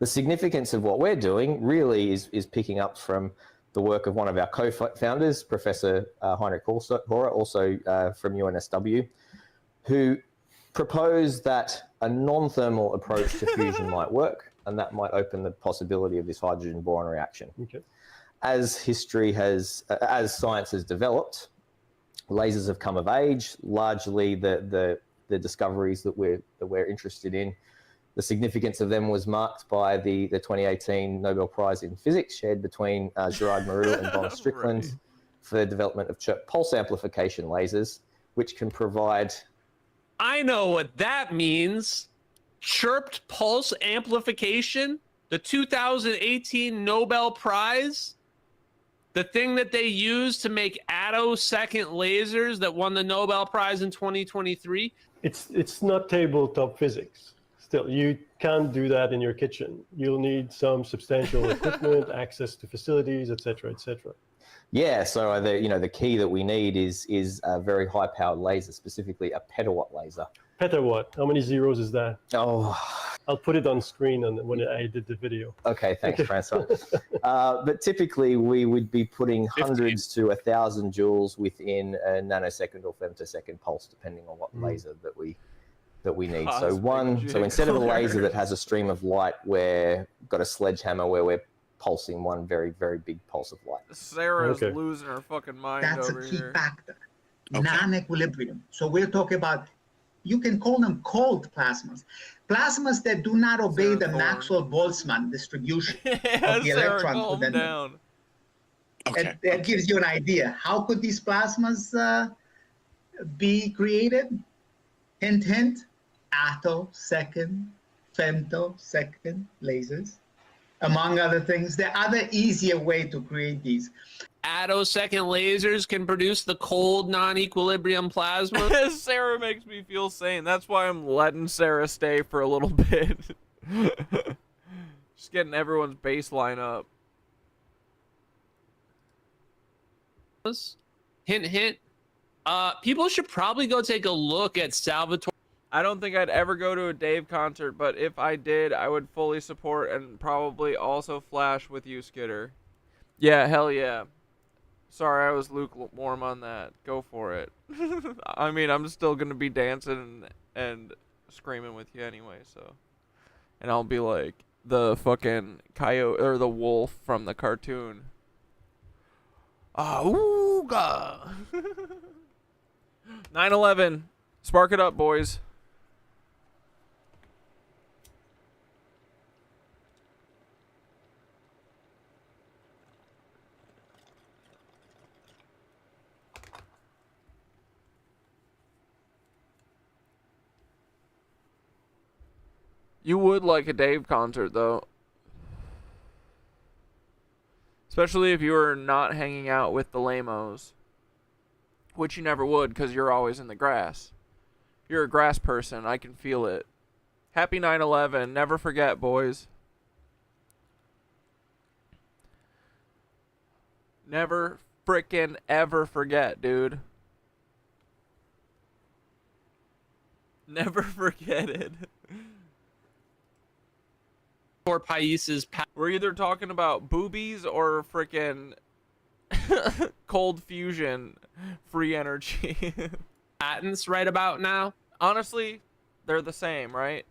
The significance of what we're doing really is picking up from the work of one of our co-founders, Professor Heinrich Horer, also from UNSW, who proposed that a non-thermal approach to fusion might work, and that might open the possibility of this hydrogen-boron reaction. Okay. As science has developed, lasers have come of age. Largely, the discoveries that we're interested in, the significance of them was marked by the 2018 Nobel Prize in Physics shared between Gerard Mourou and Von Strickland right. for the development of chirp pulse amplification lasers, which can provide... I know what that means. Chirped pulse amplification, the 2018 Nobel Prize, the thing that they used to make attosecond lasers that won the Nobel Prize in 2023. It's not tabletop physics. Still, you can't do that in your kitchen. You'll need some substantial equipment, access to facilities, etc., etc. Yeah, so the key that we need is a very high-powered laser, specifically a petawatt laser. Petawatt. How many zeros is that? Oh, I'll put it on screen when I did the video. Okay, thanks, Francois. But typically, we would be putting hundreds to 1,000 joules within a nanosecond or femtosecond pulse, depending on what laser that we need. So instead of a laser that has a stream of light, we've got a sledgehammer where we're pulsing one very, very big pulse of light. Sarah's losing her fucking mind That's over a key here. factor. Non-equilibrium. So we're talking about, you can call them cold plasmas. Plasmas that do not obey the Maxwell-Boltzmann distribution of the electron within them. That gives you an idea. How could these plasmas be created? Hint, hint, attosecond, femtosecond lasers. Among other things, the other easier way to create these. Attosecond lasers can produce the cold non-equilibrium plasma. Sarah makes me feel sane. That's why I'm letting Sarah stay for a little bit. Just getting everyone's baseline up. Hint, hint. People should probably go take a look at Salvatore. I don't think I'd ever go to a Dave concert, but if I did, I would fully support and probably also flash with you, Skitter. Yeah, hell yeah. Sorry, I was lukewarm on that. Go for it. I mean, I'm still gonna be dancing and screaming with you anyway, so. And I'll be like the fucking coyote or the wolf from the cartoon. Ooga. 9/11. Spark it up, boys. You would like a Dave concert, though. Especially if you were not hanging out with the lamos. Which you never would, because you're always in the grass. You're a grass person. I can feel it. Happy 9/11. Never forget, boys. Never frickin' ever forget, dude. Never forget it. We're either talking about boobies or frickin' cold fusion free energy. Patents right about now? Honestly, they're the same, right?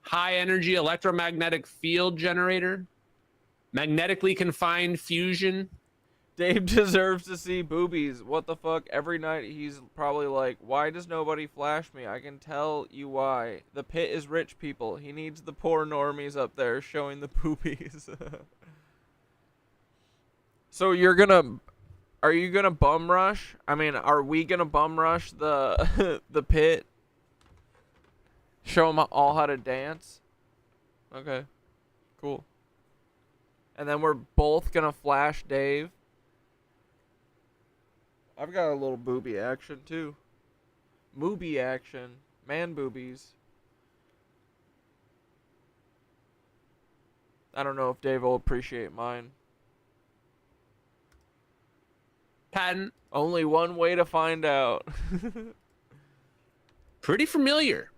High energy electromagnetic field generator. Magnetically confined fusion. Dave deserves to see boobies. What the fuck? Every night he's probably like, why does nobody flash me? I can tell you why. The pit is rich people. He needs the poor normies up there showing the boobies. So are you gonna bum rush? I mean, are we gonna bum rush the the pit? Show them all how to dance? Okay, cool. And then we're both gonna flash Dave. I've got a little booby action too. Moobie action. Man boobies. I don't know if Dave will appreciate mine. Patent. Only one way to find out. Pretty familiar.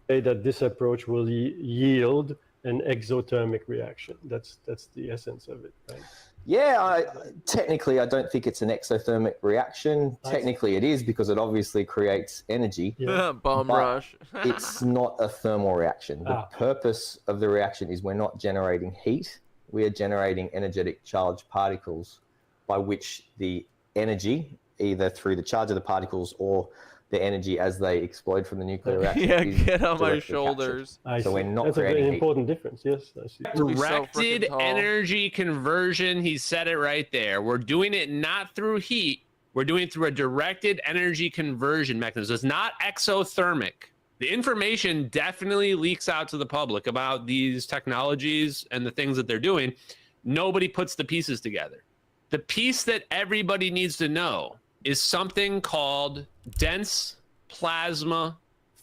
Say that this approach will yield an exothermic reaction. That's the essence of it, right? Yeah, technically, I don't think it's an exothermic reaction. Technically, it is because it obviously creates energy. Yeah. Bum rush. It's not a thermal reaction. The purpose of the reaction is we're not generating heat. We are generating energetic charged particles by which the energy, either through the charge of the particles or the energy as they explode from the nuclear reaction. Yeah, is get on my directly shoulders. So we're not That's a creating very heat. important difference. Yes, I see. Directed energy conversion. He said it right there. We're doing it not through heat. We're doing it through a directed energy conversion mechanism. It's not exothermic. The information definitely leaks out to the public about these technologies and the things that they're doing. Nobody puts the pieces together. The piece that everybody needs to know is something called dense plasma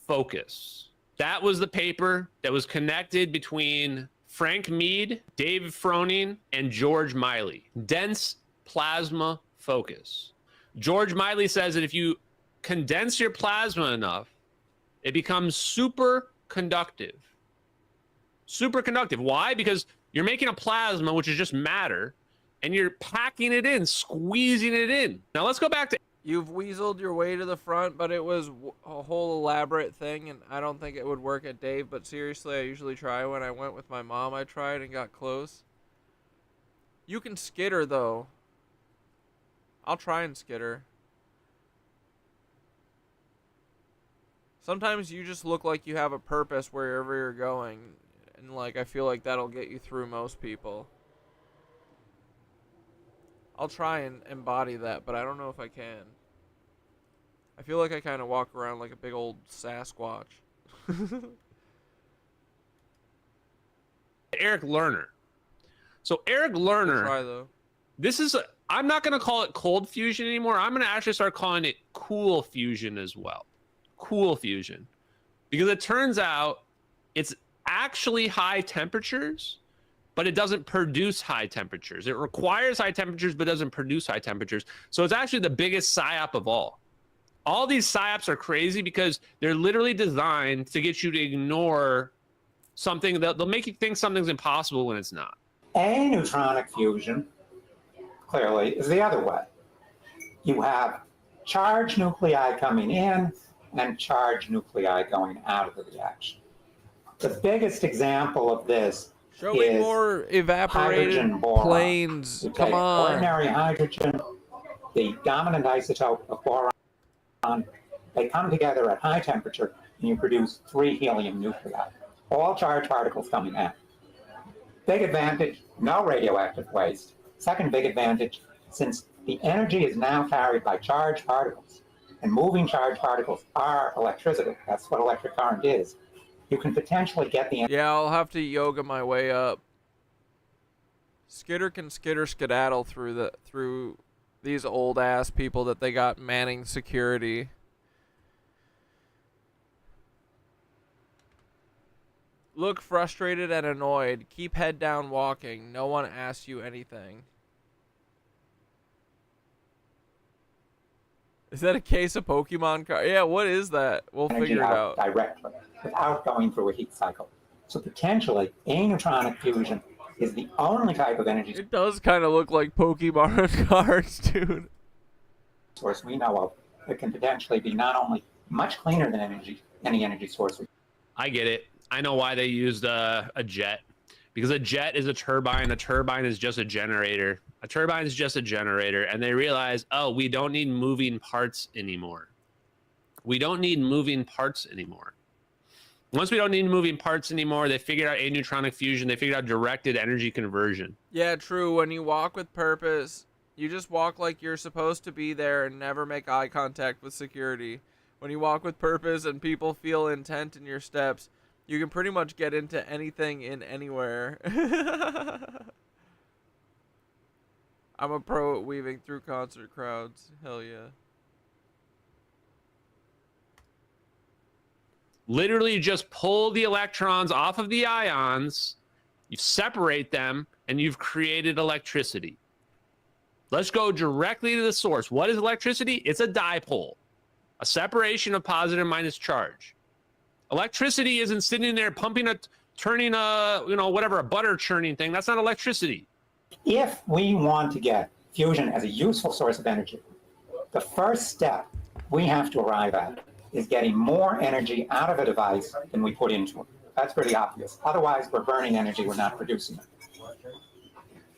focus. That was the paper that was connected between Frank Mead, Dave Froning, and George Miley. Dense plasma focus. George Miley says that if you condense your plasma enough, it becomes superconductive. Superconductive. Why? Because you're making a plasma, which is just matter, and you're packing it in, squeezing it in. Now let's go back to... You've weaseled your way to the front, but it was a whole elaborate thing, and I don't think it would work at Dave, but seriously, I usually try. When I went with my mom, I tried and got close. You can skitter, though. I'll try and skitter. Sometimes you just look like you have a purpose wherever you're going, and like I feel like that'll get you through most people. I'll try and embody that, but I don't know if I can. I feel like I kind of walk around like a big old Sasquatch. Eric Lerner. So Eric Lerner, Try, though. this is, I'm not going to call it cold fusion anymore. I'm going to actually start calling it cool fusion as well. Cool fusion. Because it turns out it's actually high temperatures, but it doesn't produce high temperatures. It requires high temperatures, but doesn't produce high temperatures. So it's actually the biggest psyop of all. All these psyops are crazy because they're literally designed to get you to ignore something. They'll make you think something's impossible when it's not. Aneutronic fusion, clearly, is the other way. You have charged nuclei coming in and charged nuclei going out of the reaction. The biggest example of this Show me more evaporated hydrogen boron. planes. You Come take on. ordinary hydrogen, the dominant isotope of boron, they come together at high temperature and you produce 3 helium nuclei, all charged particles coming out. Big advantage, no radioactive waste. Second big advantage, since the energy is now carried by charged particles, and moving charged particles are electricity, that's what electric current is, you can potentially get the... Yeah, I'll have to yoga my way up. Skitter can skedaddle through these old ass people that they got manning security. Look frustrated and annoyed. Keep head down walking. No one asks you anything. Is that a case of Pokemon card? Yeah, what is that? We'll figure it out. Directly, without going through a heat cycle. So potentially, aneutronic fusion is the only type of energy It does kind of look like Pokemon cards, dude. source we know of that can potentially be not only much cleaner than any energy source. I get it. I know why they used a jet. Because a jet is a turbine. A turbine is just a generator. A turbine is just a generator. And they realize, oh, we don't need moving parts anymore. We don't need moving parts anymore. Once we don't need moving parts anymore, they figured out aneutronic fusion. They figured out directed energy conversion. Yeah, true. When you walk with purpose, you just walk like you're supposed to be there and never make eye contact with security. When you walk with purpose and people feel intent in your steps, you can pretty much get into anything in anywhere. I'm a pro at weaving through concert crowds. Hell yeah. Literally just pull the electrons off of the ions, you separate them, and you've created electricity. Let's go directly to the source. What is electricity? It's a dipole, a separation of positive and minus charge. Electricity isn't sitting there pumping turning a, whatever, a butter churning thing. That's not electricity. If we want to get fusion as a useful source of energy, the first step we have to arrive at is getting more energy out of a device than we put into it. That's pretty obvious. Otherwise, we're burning energy, we're not producing it.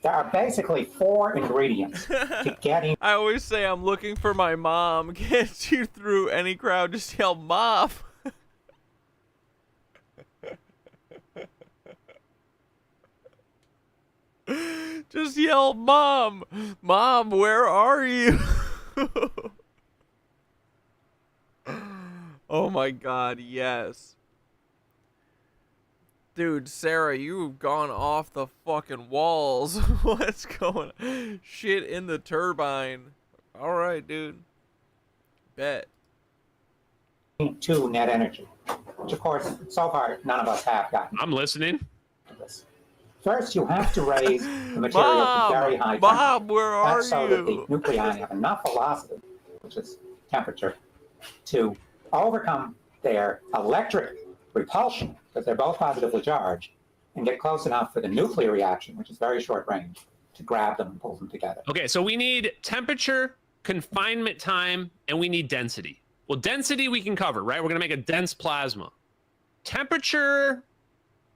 There are basically 4 ingredients to getting... I always say I'm looking for my mom. Get you through any crowd, just yell, Mom! Just yell, Mom! Mom, where are you? Oh my god, yes. Dude, Sarah, you've gone off the fucking walls. What's going on? Shit in the turbine. Alright, dude. Bet. To net energy, which of course, so far, none of us have gotten. I'm listening. First, you have to raise the material to very high temperature. Bob, where are That's so that the nuclei have enough velocity, which is temperature, to overcome their electric repulsion, because they're both positively charged, and get close enough for the nuclear reaction, which is very short range, to grab them and pull them together. Okay, so we need temperature, confinement time, and we need density. Well, density we can cover, right? We're going to make a dense plasma. Temperature,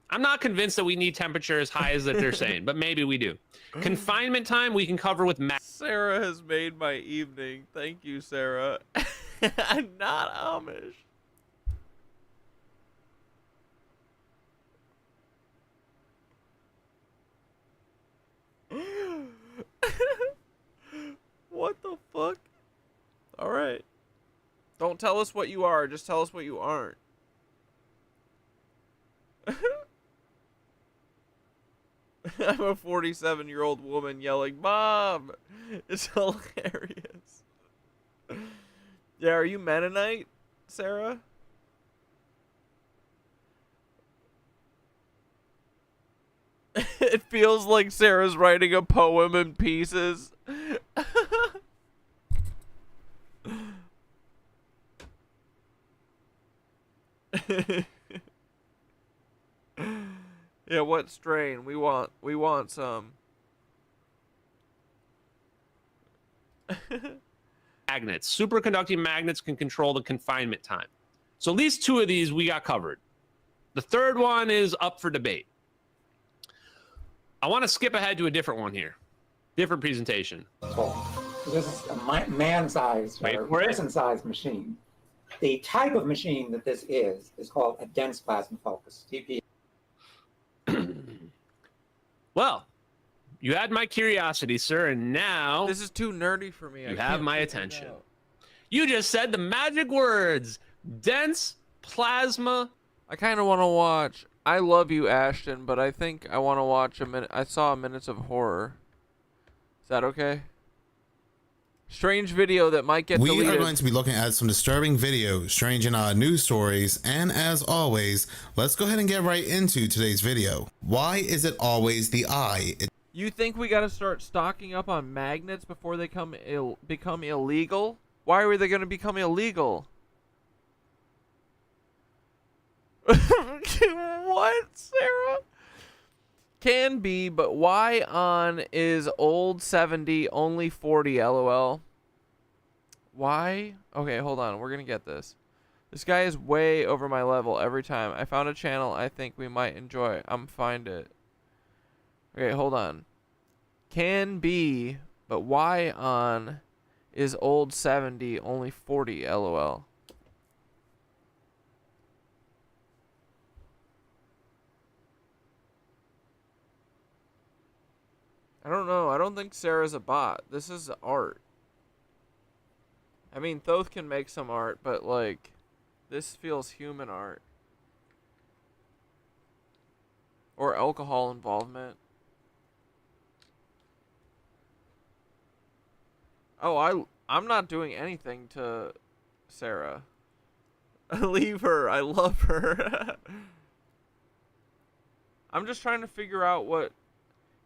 I'm not convinced that we need temperature as high as that they're saying, but maybe we do. Confinement time we can cover with math. Sarah has made my evening. Thank you, Sarah. I'm not Amish. What the fuck? Alright. Don't tell us what you are, just tell us what you aren't. I'm a 47-year-old woman yelling, Mom! It's hilarious. Yeah, are you Mennonite, Sarah? It feels like Sarah's writing a poem in pieces. Yeah, what strain? We want some. Magnets. Superconducting magnets can control the confinement time. So at least 2 of these we got covered. The third one is up for debate. I want to skip ahead to a different one here. Different presentation. This is a man-sized or person-sized machine. The type of machine that this is called a dense plasma focus, DP. Well, you had my curiosity, sir, and now This is too nerdy for me. you have my attention. You just said the magic words, dense plasma. I kind of want to watch I Love You, Ashton, but I think I want to watch I saw Minutes of Horror. Is that okay? Strange video that might get deleted. We are going to be looking at some disturbing videos, strange and odd news stories, and as always, let's go ahead and get right into today's video. Why is it always the eye? You think we got to start stocking up on magnets before they become illegal? Why are they going to become illegal? What, Sarah? Can be, but why on is old 70, only 40, lol. Why? Okay, hold on. We're going to get this. This guy is way over my level every time. I found a channel I think we might enjoy. Find it. Okay, hold on. Can be, but why on is old 70, only 40, lol. I don't know. I don't think Sarah's a bot. This is art. I mean, Thoth can make some art, but, like, this feels human art. Or alcohol involvement. Oh, I'm not doing anything to Sarah. Leave her. I love her. I'm just trying to figure out what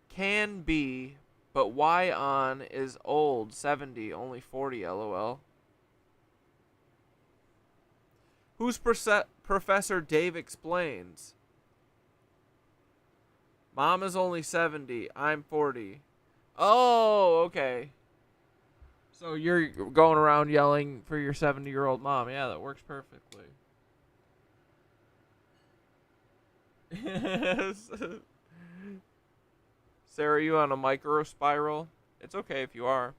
can be, but why on is old 70, only 40, lol. Who's Professor Dave Explains? Mom is only 70, I'm 40. Oh, okay. So you're going around yelling for your 70-year-old mom. Yeah, that works perfectly. Sarah, you on a micro spiral? It's okay if you are.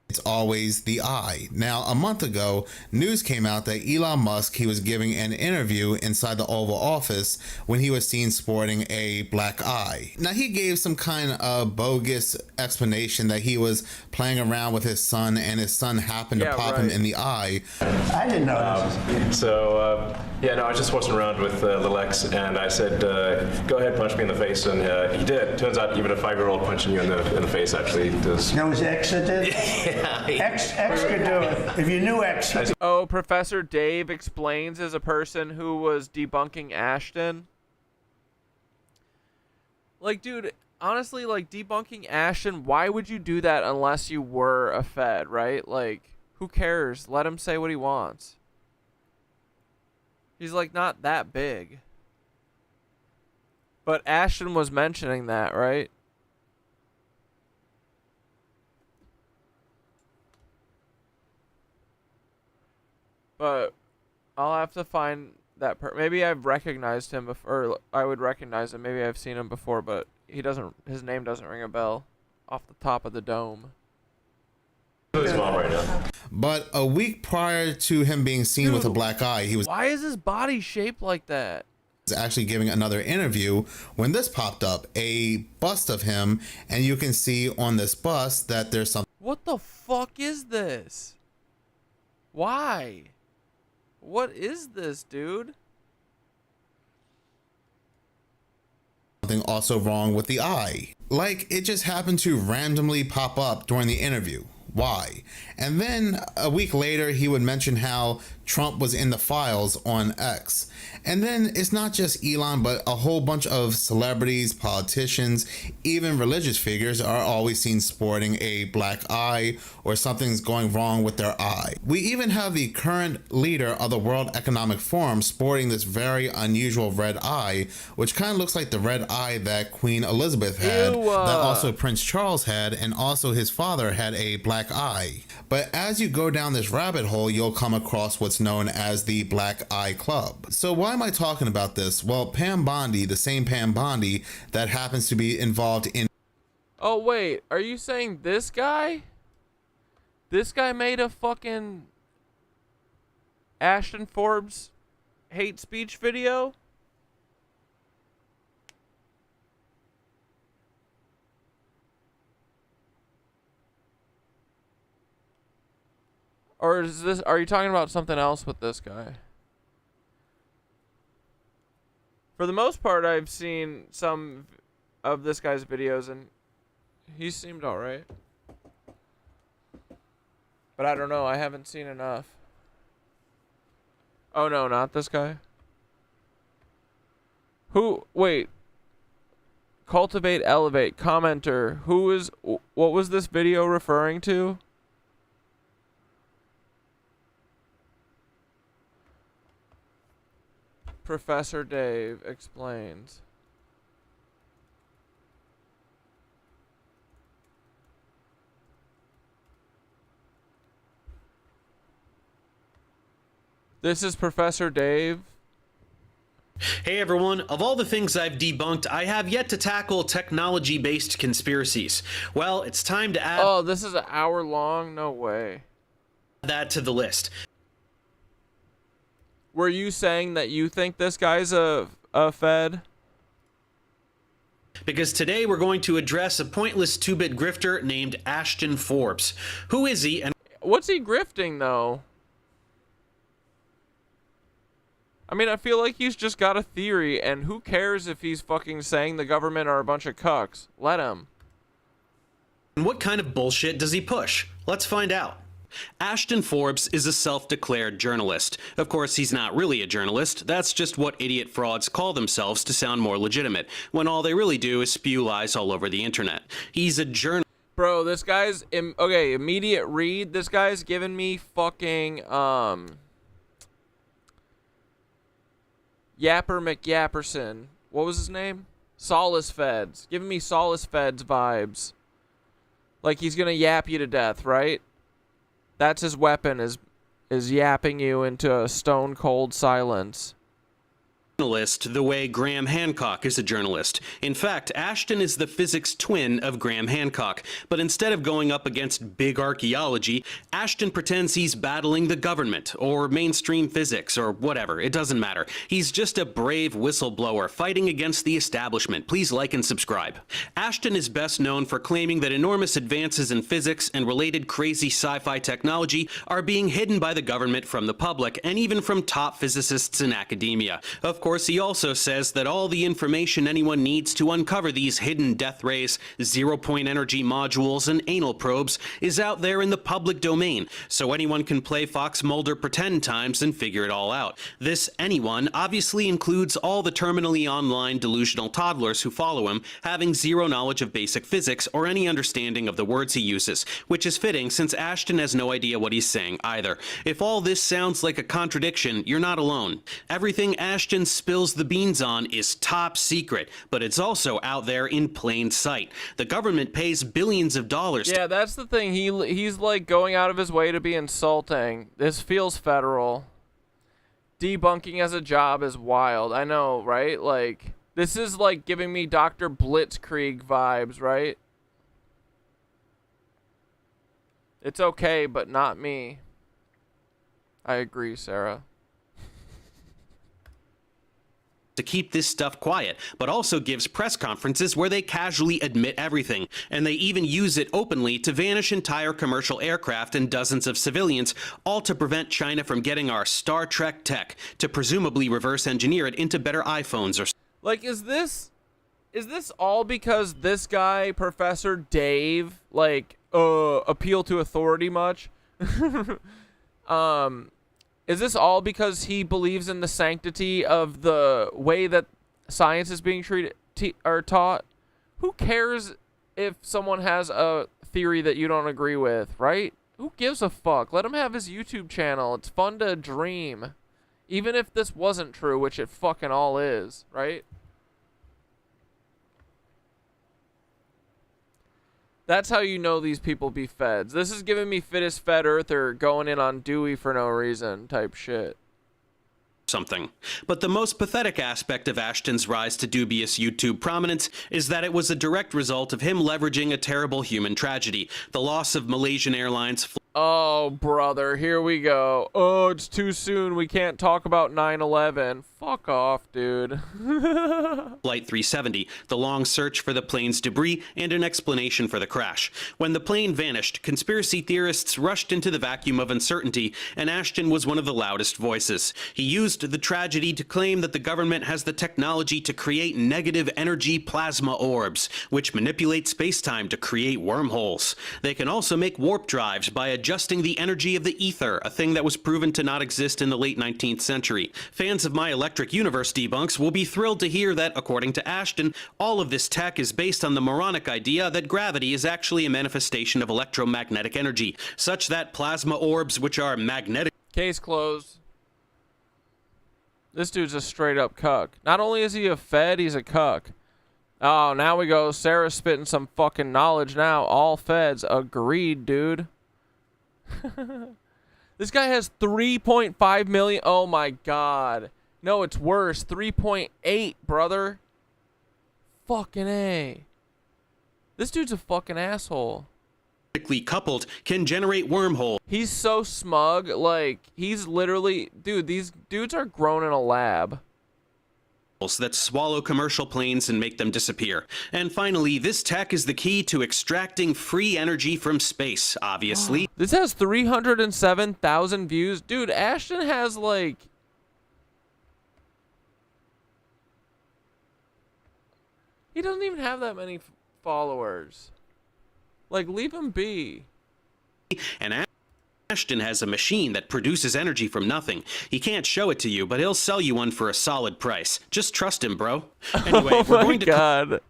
It's always the eye. Now, a month ago, news came out that Elon Musk, he was giving an interview inside the Oval Office when he was seen sporting a black eye. Now, he gave some kind of bogus explanation that he was playing around with his son and his son happened to pop him in the eye. I didn't know this. Yeah, no, I was just horsing around with little X, and I said, go ahead, punch me in the face, and he did. Turns out even a 5-year-old punching you in the face actually does. That was X that did? X could do it. If you knew X. Oh, Professor Dave Explains is a person who was debunking Ashton. Like, dude, honestly, like, debunking Ashton, why would you do that unless you were a Fed, right? Like, who cares? Let him say what he wants. He's, like, not that big. But Ashton was mentioning that, right? But I'll have to find that maybe I've recognized him before, or I would recognize him. Maybe I've seen him before, but his name doesn't ring a bell off the top of the dome. His mom right now. But a week prior to him being seen with a black eye, he was Why is his body shaped like that? actually giving another interview when this popped up, a bust of him, and you can see on this bust that there's something. What the fuck is this? Why? What is this, dude? Something also wrong with the eye. Like, it just happened to randomly pop up during the interview. Why? And then a week later, he would mention how Trump was in the files on X. And then it's not just Elon, but a whole bunch of celebrities, politicians, even religious figures are always seen sporting a black eye or something's going wrong with their eye. We even have the current leader of the World Economic Forum sporting this very unusual red eye, which kind of looks like the red eye that Queen Elizabeth had, that also Prince Charles had, and also his father had a black eye. But as you go down this rabbit hole, you'll come across what's known as the Black Eye Club. So why am I talking about this? Well, Pam Bondi, the same Pam Bondi that happens to be involved in... Oh, wait. Are you saying this guy? This guy made a fucking ASHTON Forbes hate speech video? Or is this, are you talking about something else with this guy? For the most part, I've seen some of this guy's videos and he seemed alright. But I don't know, I haven't seen enough. Oh no, not this guy. Who, wait. Cultivate, elevate, commenter. Who is, what was this video referring to? Professor Dave explains. This is Professor Dave. Hey everyone, of all the things I've debunked, I have yet to tackle technology-based conspiracies. Well, it's time to add... Oh, this is an hour long? No way. ...that to the list. Were you saying that you think this guy's a Fed? Because today we're going to address a pointless two-bit grifter named ASHTON Forbes. Who is he and... What's he grifting, though? I mean, I feel like he's just got a theory, and who cares if he's fucking saying the government are a bunch of cucks? Let him. And what kind of bullshit does he push? Let's find out. ASHTON Forbes is a self-declared journalist. Of course, he's not really a journalist. That's just what idiot frauds call themselves to sound more legitimate, when all they really do is spew lies all over the internet. He's a journalist. Bro, this guy's... okay, immediate read. This guy's giving me fucking, Yapper McYapperson. What was his name? Solace Feds. Giving me Solace Feds vibes. Like he's gonna yap you to death, right? That's his weapon, is yapping you into a stone cold silence. Journalist the way Graham Hancock is a journalist. In fact, ASHTON is the physics twin of Graham Hancock. But instead of going up against big archaeology, ASHTON pretends he's battling the government or mainstream physics or whatever. It doesn't matter. He's just a brave whistleblower fighting against the establishment. Please like and subscribe. ASHTON is best known for claiming that enormous advances in physics and related crazy sci-fi technology are being hidden by the government from the public and even from top physicists in academia. Of course, he also says that all the information anyone needs to uncover these hidden death rays, zero-point energy modules, and anal probes is out there in the public domain, so anyone can play Fox Mulder pretend times and figure it all out. This anyone obviously includes all the terminally online delusional toddlers who follow him, having zero knowledge of basic physics or any understanding of the words he uses, which is fitting since ASHTON has no idea what he's saying either. If all this sounds like a contradiction, you're not alone. Everything ASHTON spills the beans on is top secret, but it's also out there in plain sight. The government pays billions of dollars. Yeah, that's the thing. He's like going out of his way to be insulting. This feels federal. Debunking as a job is wild. I know, right? Like, this is like giving me Dr. Blitzkrieg vibes, right? It's okay, but not me. I agree, Sarah. To keep this stuff quiet, but also gives press conferences where they casually admit everything, and they even use it openly to vanish entire commercial aircraft and dozens of civilians, all to prevent China from getting our Star Trek tech, to presumably reverse engineer it into better iPhones or... Like, is this all because this guy, Professor Dave, like, appeal to authority much. Is this all because he believes in the sanctity of the way that science is being or taught? Who cares if someone has a theory that you don't agree with, right? Who gives a fuck? Let him have his YouTube channel. It's fun to dream. Even if this wasn't true, which it fucking all is, right? That's how you know these people be feds. This is giving me fittest fed earther going in on Dewey for no reason type shit. Something. But the most pathetic aspect of Ashton's rise to dubious YouTube prominence is that it was a direct result of him leveraging a terrible human tragedy, the loss of Malaysian Airlines. Oh, brother, here we go. Oh, it's too soon. We can't talk about 9/11. Fuck off, dude. Flight 370, the long search for the plane's debris, and an explanation for the crash. When the plane vanished, conspiracy theorists rushed into the vacuum of uncertainty, and Ashton was one of the loudest voices. He used the tragedy to claim that the government has the technology to create negative energy plasma orbs, which manipulate space-time to create wormholes. They can also make warp drives by adjusting the energy of the ether, a thing that was proven to not exist in the late 19th century. Fans of My Electric Universe debunks will be thrilled to hear that, according to Ashton, all of this tech is based on the moronic idea that gravity is actually a manifestation of electromagnetic energy, such that plasma orbs, which are magnetic... Case closed. This dude's a straight up cuck. Not only is he a fed, he's a cuck. Oh, now we go. Sarah's spitting some fucking knowledge now. All feds. Agreed, dude. This guy has 3.5 million. Oh my god. No, it's worse. 3.8, brother. Fucking A. This dude's a fucking asshole. Coupled can generate wormholes. He's so smug. Like, he's literally... Dude, these dudes are grown in a lab. That swallow commercial planes and make them disappear. And finally, this tech is the key to extracting free energy from space, obviously. This has 307,000 views. Dude, Ashton has like... He doesn't even have that many followers. Like, leave him be. And Ashton has a machine that produces energy from nothing. He can't show it to you, but he'll sell you one for a solid price. Just trust him, bro. Anyway, oh we're my going to... God.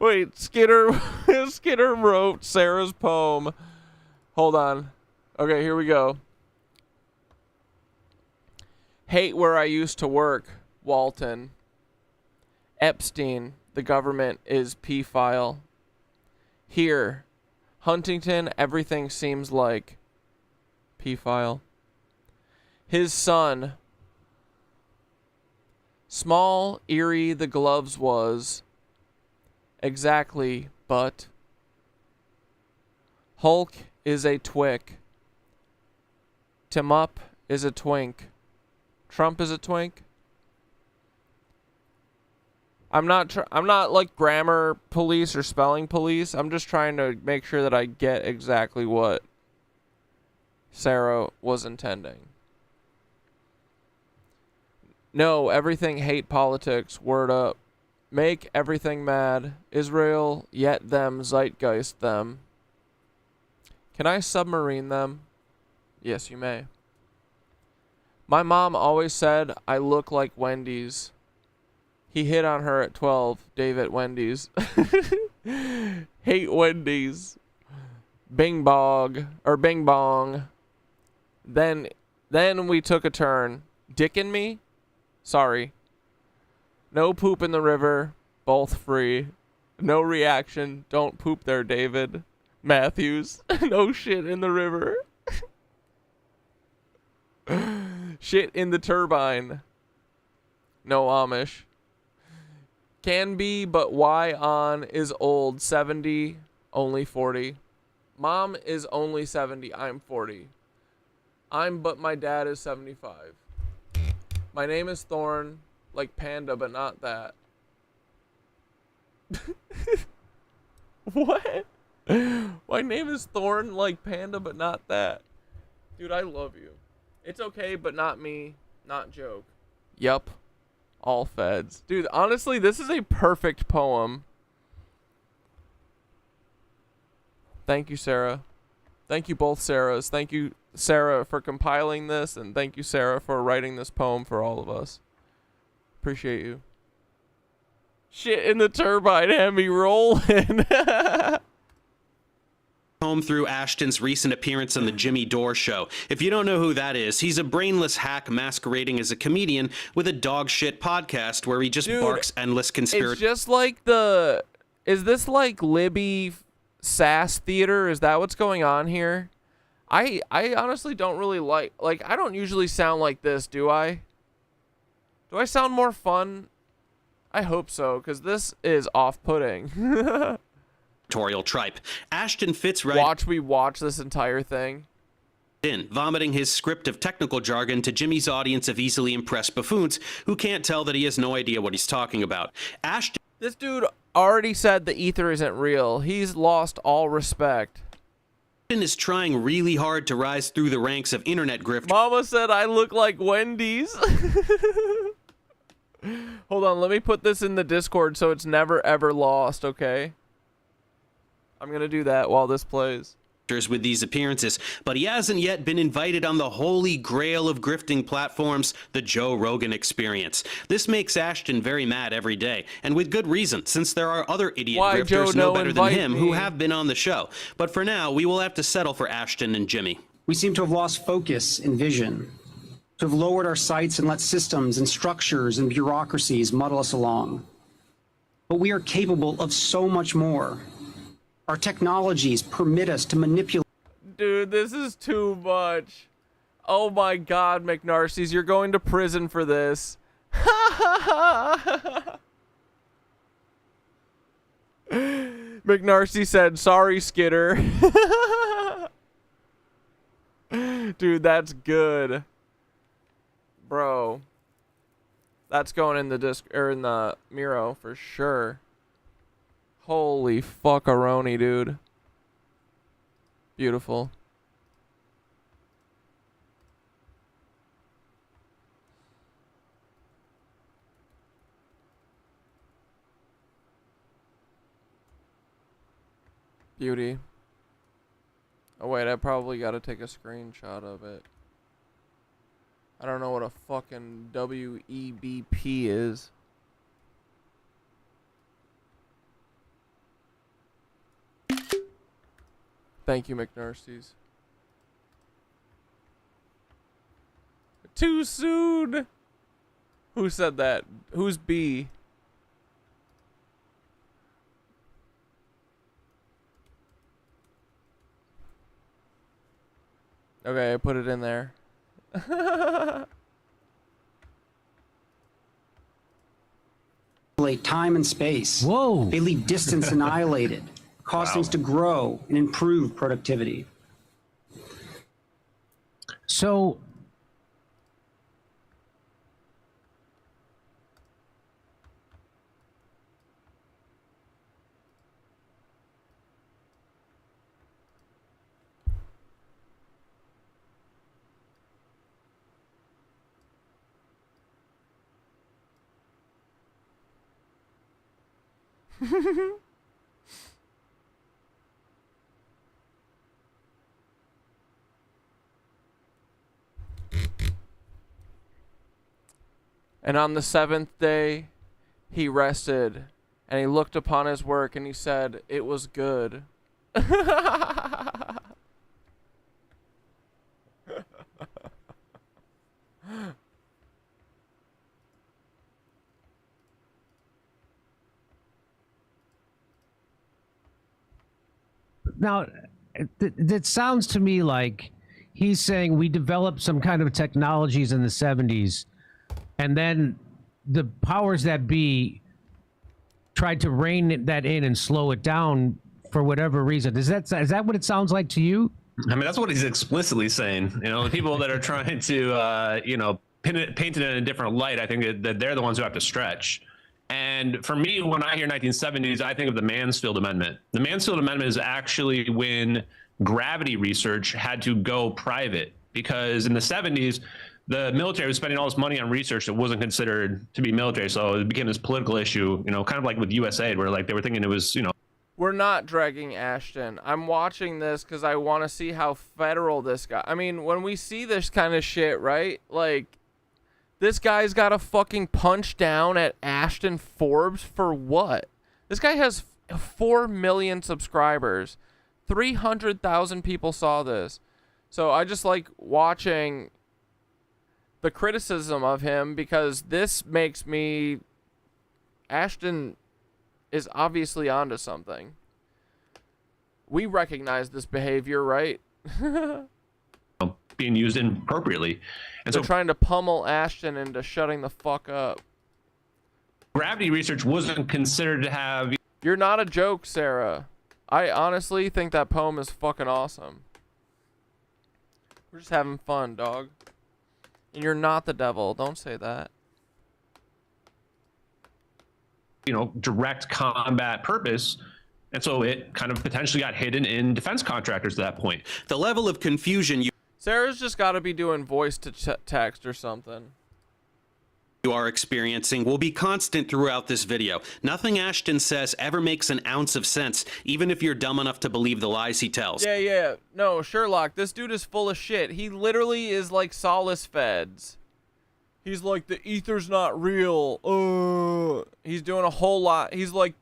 Wait, Skinner wrote Sarah's poem. Hold on. Okay, here we go. Hate where I used to work, Walton. Epstein, the government is P-file. Here, Huntington, everything seems like P-file. His son, small, eerie the gloves was, exactly, but Hulk is a twick. Tim Up is a twink. Trump is a twink. I'm not like grammar police or spelling police. I'm just trying to make sure that I get exactly what Sarah was intending. No, everything hate politics. Word up. Make everything mad. Israel, yet them, zeitgeist them. Can I submarine them? Yes, you may. My mom always said I look like Wendy's. He hit on her at 12. Dave at Wendy's. Hate Wendy's. Bing bong. Or bing bong. Then we took a turn. Dickin' me? Sorry. No poop in the river. Both free. No reaction. Don't poop there, David. Matthews. No shit in the river. Shit in the turbine. No Amish. Can be, but why on is old. 70, only 40. Mom is only 70. I'm 40. But my dad is 75. My name is Thorn, like panda, but not that. What? My name is Thorn, like panda, but not that. Dude, I love you. It's okay, but not me. Not joke. Yup. All feds. Dude, honestly, this is a perfect poem. Thank Thank you, Sarah. Thank you both Sarahs. Thank you, Sarah, for compiling this, and thank you, Sarah, for writing this poem for all of us. Appreciate you. Shit in the turbine had me rolling. Home through Ashton's recent appearance on the Jimmy Dore Show. If you don't know who that is, he's a brainless hack masquerading as a comedian with a dog shit podcast where he just barks endless conspiracy. It's just like the... Is this like Libby Sass Theater? Is that what's going on here? I honestly don't really like... I don't usually sound like this, do I? Do I sound more fun? I hope so, because this is off-putting. Tripe. Ashton fits right... Watch me watch this entire thing. Vomiting his script of technical jargon to Jimmy's audience of easily impressed buffoons who can't tell that he has no idea what he's talking about. Ashton... This dude already said the ether isn't real. He's lost all respect. Ashton is trying really hard to rise through the ranks of internet grift. Mama said I look like Wendy's. Hold on, let me put this in the Discord so it's never ever lost, okay? I'm gonna do that while this plays. With these appearances, but he hasn't yet been invited on the holy grail of grifting platforms, the Joe Rogan Experience. This makes Ashton very mad every day, and with good reason, since there are other idiot grifters no better than him who have been on the show. But for now, we will have to settle for Ashton and Jimmy. We seem to have lost focus and vision, to have lowered our sights and let systems and structures and bureaucracies muddle us along. But we are capable of so much more. Our technologies permit us to manipulate. Dude, this is too much. Oh my God, McNarcy's, you're going to prison for this. McNarcy said, sorry, Skitter. Dude, that's good. Bro. That's going in the disc or in the Miro for sure. Holy fuckaroni, dude. Beautiful. Beauty. Oh wait, I probably gotta take a screenshot of it. I don't know what a fucking WEBP is. Thank you, McNarcy's. Too soon. Who said that? Who's B? Okay, I put it in there. Time and space. Whoa. They leave distance annihilated, cause things to grow and improve productivity. So And on the seventh day, he rested, and he looked upon his work, and he said, it was good. now, that sounds to me like he's saying we developed some kind of technologies in the 70s, and then the powers that be tried to rein that in and slow it down for whatever reason. Is that what it sounds like to you? I mean, that's what he's explicitly saying. You know, the people that are trying to, paint it in a different light, I think that they're the ones who have to stretch. And for me, when I hear 1970s, I think of the Mansfield Amendment. The Mansfield Amendment is actually when gravity research had to go private, because in the 70s, the military was spending all this money on research that wasn't considered to be military. So it became this political issue, kind of like with USAID, where like they were thinking it was, We're not dragging Ashton. I'm watching this because I want to see how federal this guy. I mean, when we see this kind of shit, right? Like, this guy's got to fucking punch down at ASHTON Forbes for what? This guy has 4 million subscribers. 300,000 people saw this. So I just like watching the criticism of him because this makes me... Ashton is obviously onto something. We recognize this behavior, right? Being used inappropriately. And They're so trying to pummel Ashton into shutting the fuck up. gravity research wasn't considered to have... You're not a joke, Sarah. I honestly think that poem is fucking awesome. We're just having fun, dog. And you're not the devil. Don't say that. You know, direct combat purpose. And so it kind of potentially got hidden in defense contractors at that point. The level of confusion Sarah's just got to be doing voice to text or something. You are experiencing will be constant throughout this video. Nothing Ashton says ever makes an ounce of sense, even if you're dumb enough to believe the lies he tells. Yeah. No, Sherlock, this dude is full of shit. He literally is like Solace Feds. He's like, the ether's not real. He's doing a whole lot. He's like,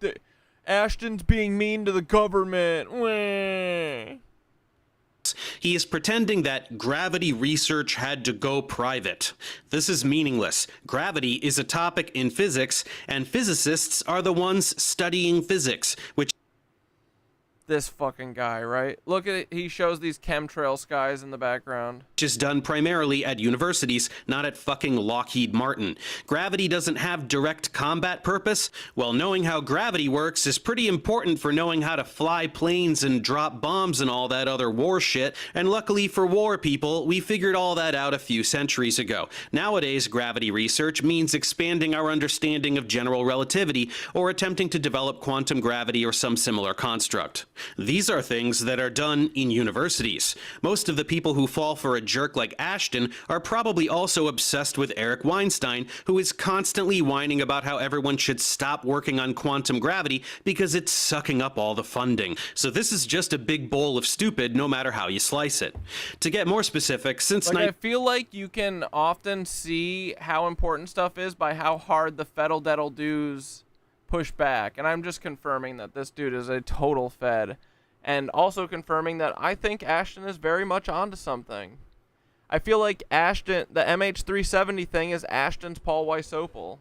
Ashton's being mean to the government. Wah. He is pretending that gravity research had to go private. This is meaningless. Gravity is a topic in physics, and physicists are the ones studying physics, which This fucking guy, right? Look at it. He shows these chemtrail skies in the background. is done primarily at universities, not at fucking Lockheed Martin. Gravity doesn't have direct combat purpose. Well, knowing how gravity works is pretty important for knowing how to fly planes and drop bombs and all that other war shit. And luckily for war people, we figured all that out a few centuries ago. Nowadays, gravity research means expanding our understanding of general relativity or attempting to develop quantum gravity or some similar construct. These are things that are done in universities. Most of the people who fall for a jerk like Ashton are probably also obsessed with Eric Weinstein, who is constantly whining about how everyone should stop working on quantum gravity because it's sucking up all the funding. So this is just a big bowl of stupid no matter how you slice it. To get more specific, since I feel like you can often see how important stuff is by how hard the federal dudes push back. And I'm just confirming that this dude is a total fed. And also confirming that I think Ashton is very much onto something. I feel like Ashton, the MH370 thing is Ashton's Paul Weisopel.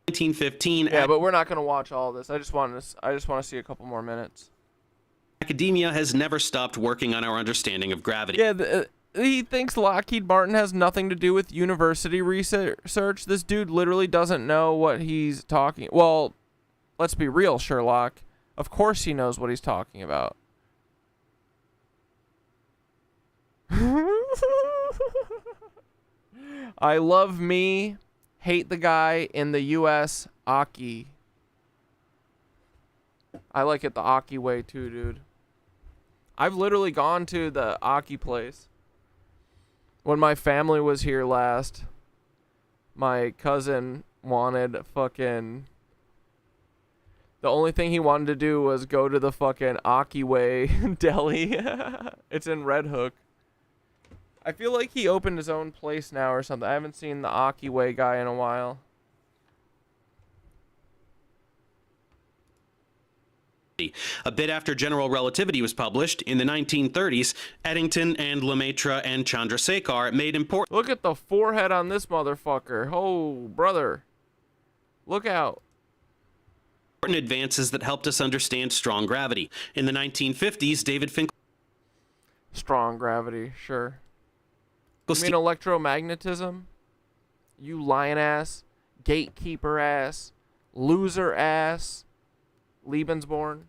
1915. Yeah, but we're not going to watch all this. I just want to see a couple more minutes. Academia has never stopped working on our understanding of gravity. Yeah, he thinks Lockheed Martin has nothing to do with university research. This dude literally doesn't know what he's talking. Well, let's be real, Sherlock. Of course he knows what he's talking about. I love me, hate the guy in the U.S. Aki. I like it the Aki way too, dude. I've literally gone to the Aki place. When my family was here last, my cousin wanted fucking... The only thing he wanted to do was go to the fucking Aki Way deli. It's in Red Hook. I feel like he opened his own place now or something. I haven't seen the Aki Way guy in a while. A bit after general relativity was published in the 1930s, Eddington and Lemaitre and Chandrasekhar made important... Look at the forehead on this motherfucker. Oh, brother. Look out. ...important advances that helped us understand strong gravity. In the 1950s, David Finkel... Strong gravity, sure. You mean electromagnetism? You lion ass, gatekeeper ass, loser ass, Lebensborn.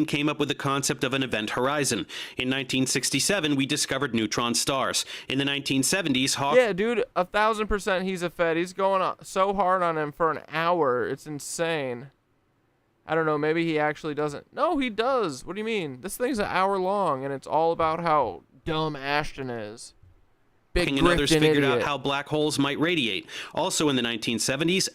Came up with the concept of an event horizon. In 1967, we discovered neutron stars. In the 1970s, Yeah, dude, 1,000% he's a fed. He's going so hard on him for an hour. It's insane. I don't know, maybe he actually doesn't. No, he does. What do you mean? This thing's an hour long, and it's all about how dumb Ashton is. Big and others figured idiot. out how black holes might radiate. Also in the 1970s,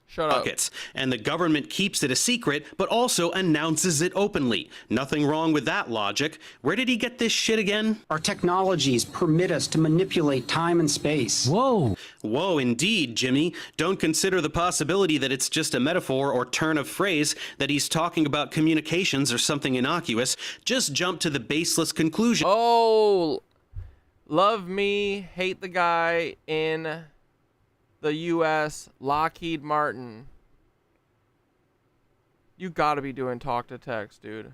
Shut up. buckets, and the government keeps it a secret, but also announces it openly. Nothing wrong with that logic. Where did he get this shit again? Our technologies permit us to manipulate time and space. Whoa. Whoa, indeed, Jimmy. Don't consider the possibility that it's just a metaphor or turn of phrase, that he's talking about communications or something innocuous. Just jump to the baseless conclusion. Oh, love me, hate the guy in the U.S., Lockheed Martin. You gotta be doing talk to text, dude.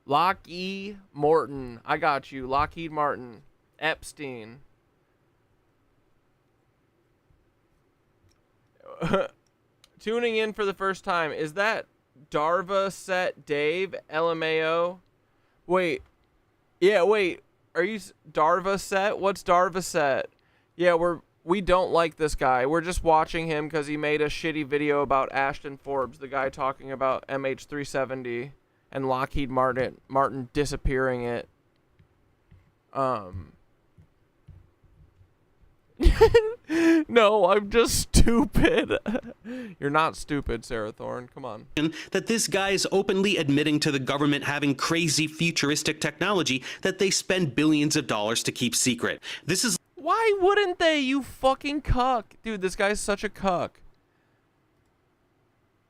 Lockheed Martin. I got you. Lockheed Martin. Epstein. Tuning in for the first time. Is that Darva Set Dave? LMAO? Wait. Yeah, wait. Are you Darva Set? What's Darva Set? Yeah, we don't like this guy. We're just watching him because he made a shitty video about ASHTON Forbes, the guy talking about MH370 and Lockheed Martin disappearing it. No, I'm just stupid. You're not stupid, Sarah Thorne. Come on. That this guy's openly admitting to the government having crazy futuristic technology that they spend billions of dollars to keep secret. This is... Why wouldn't they, you fucking cuck? Dude, this guy's such a cuck.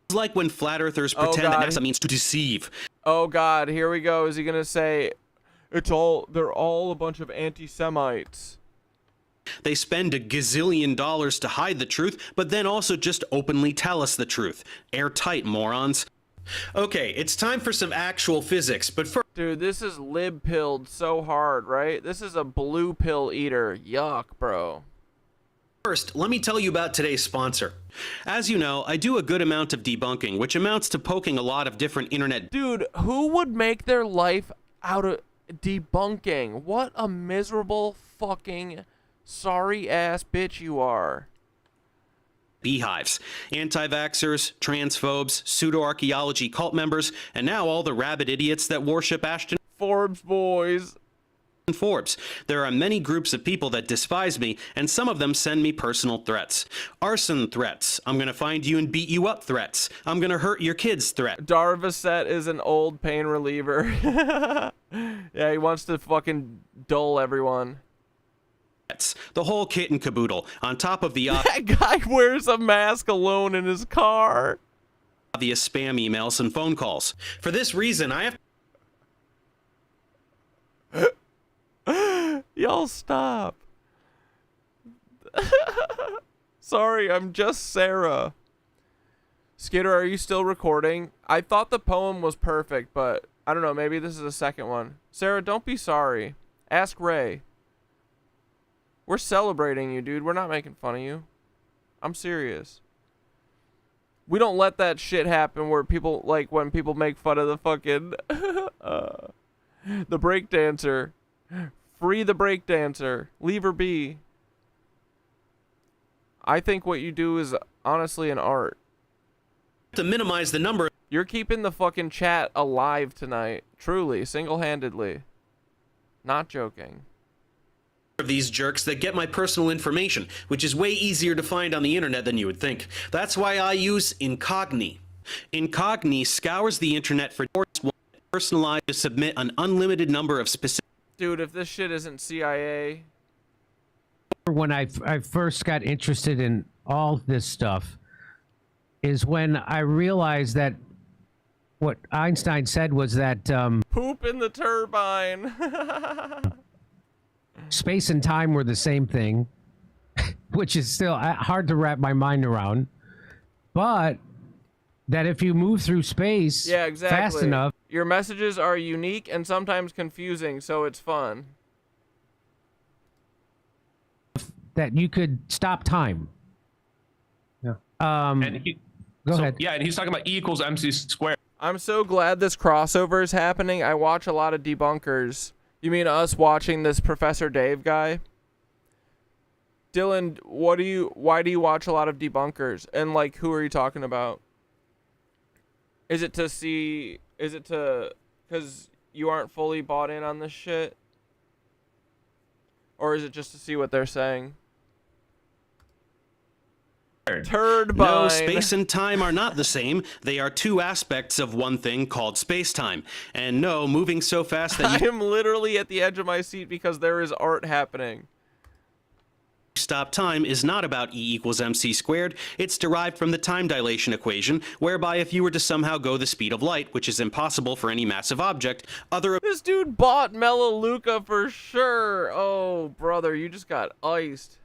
It's like when flat earthers pretend that NASA means to deceive. Oh God, here we go. Is he gonna say, they're all a bunch of anti-Semites? They spend a gazillion dollars to hide the truth, but then also just openly tell us the truth. Airtight, morons. Okay, it's time for some actual physics, but first... Dude, this is lib-pilled so hard, right? This is a blue pill eater. Yuck, bro. First, let me tell you about today's sponsor. As you know, I do a good amount of debunking, which amounts to poking a lot of different internet... Dude, who would make their life out of debunking? What a miserable fucking sorry-ass bitch you are. Beehives, anti-vaxxers, transphobes, pseudo-archaeology cult members, and now all the rabid idiots that worship ASHTON Forbes boys. Forbes. There are many groups of people that despise me, and some of them send me personal threats. Arson threats. I'm gonna find you and beat you up threats. I'm gonna hurt your kids threat. Darvaset is an old pain reliever. Yeah, he wants to fucking dull everyone. The whole kit and caboodle. On top of the that guy wears a mask alone in his car. Obvious spam emails and phone calls. For this reason, I have... Y'all stop. Sorry, I'm just Sarah. Skitter, are you still recording? I thought the poem was perfect, but I don't know, maybe this is a second one. Sarah, don't be sorry. Ask Ray. We're celebrating you, dude. We're not making fun of you. I'm serious. We don't let that shit happen where people, like, when people make fun of the fucking, the breakdancer. Free the breakdancer. Leave her be. I think what you do is honestly an art. To minimize the number... You're keeping the fucking chat alive tonight. Truly, single-handedly. Not joking. Of these jerks that get my personal information, which is way easier to find on the internet than you would think. That's why I use Incogni. Incogni scours the internet for personalized to submit an unlimited number of specific... Dude, if this shit isn't CIA... When I first got interested in all this stuff is when I realized that what Einstein said was that... Poop in the turbine! Space and time were the same thing, which is still hard to wrap my mind around. But that if you move through space fast enough... Your messages are unique and sometimes confusing, so it's fun. That you could stop time. Yeah. Go ahead. Yeah, and he's talking about E equals MC squared. I'm so glad this crossover is happening. I watch a lot of debunkers. You mean us watching this Professor Dave guy? Dylan, why do you watch a lot of debunkers? And like, who are you talking about? Is it because you aren't fully bought in on this shit? Or is it just to see what they're saying? Turbine. No, space and time are not the same. They are two aspects of one thing called space-time. And no, moving so fast that I you am literally at the edge of my seat because there is art happening. stop time is not about E equals mc squared. It's derived from the time dilation equation, whereby if you were to somehow go the speed of light, which is impossible for any massive object, other... This dude bought Melaleuca for sure. Oh, brother, you just got iced.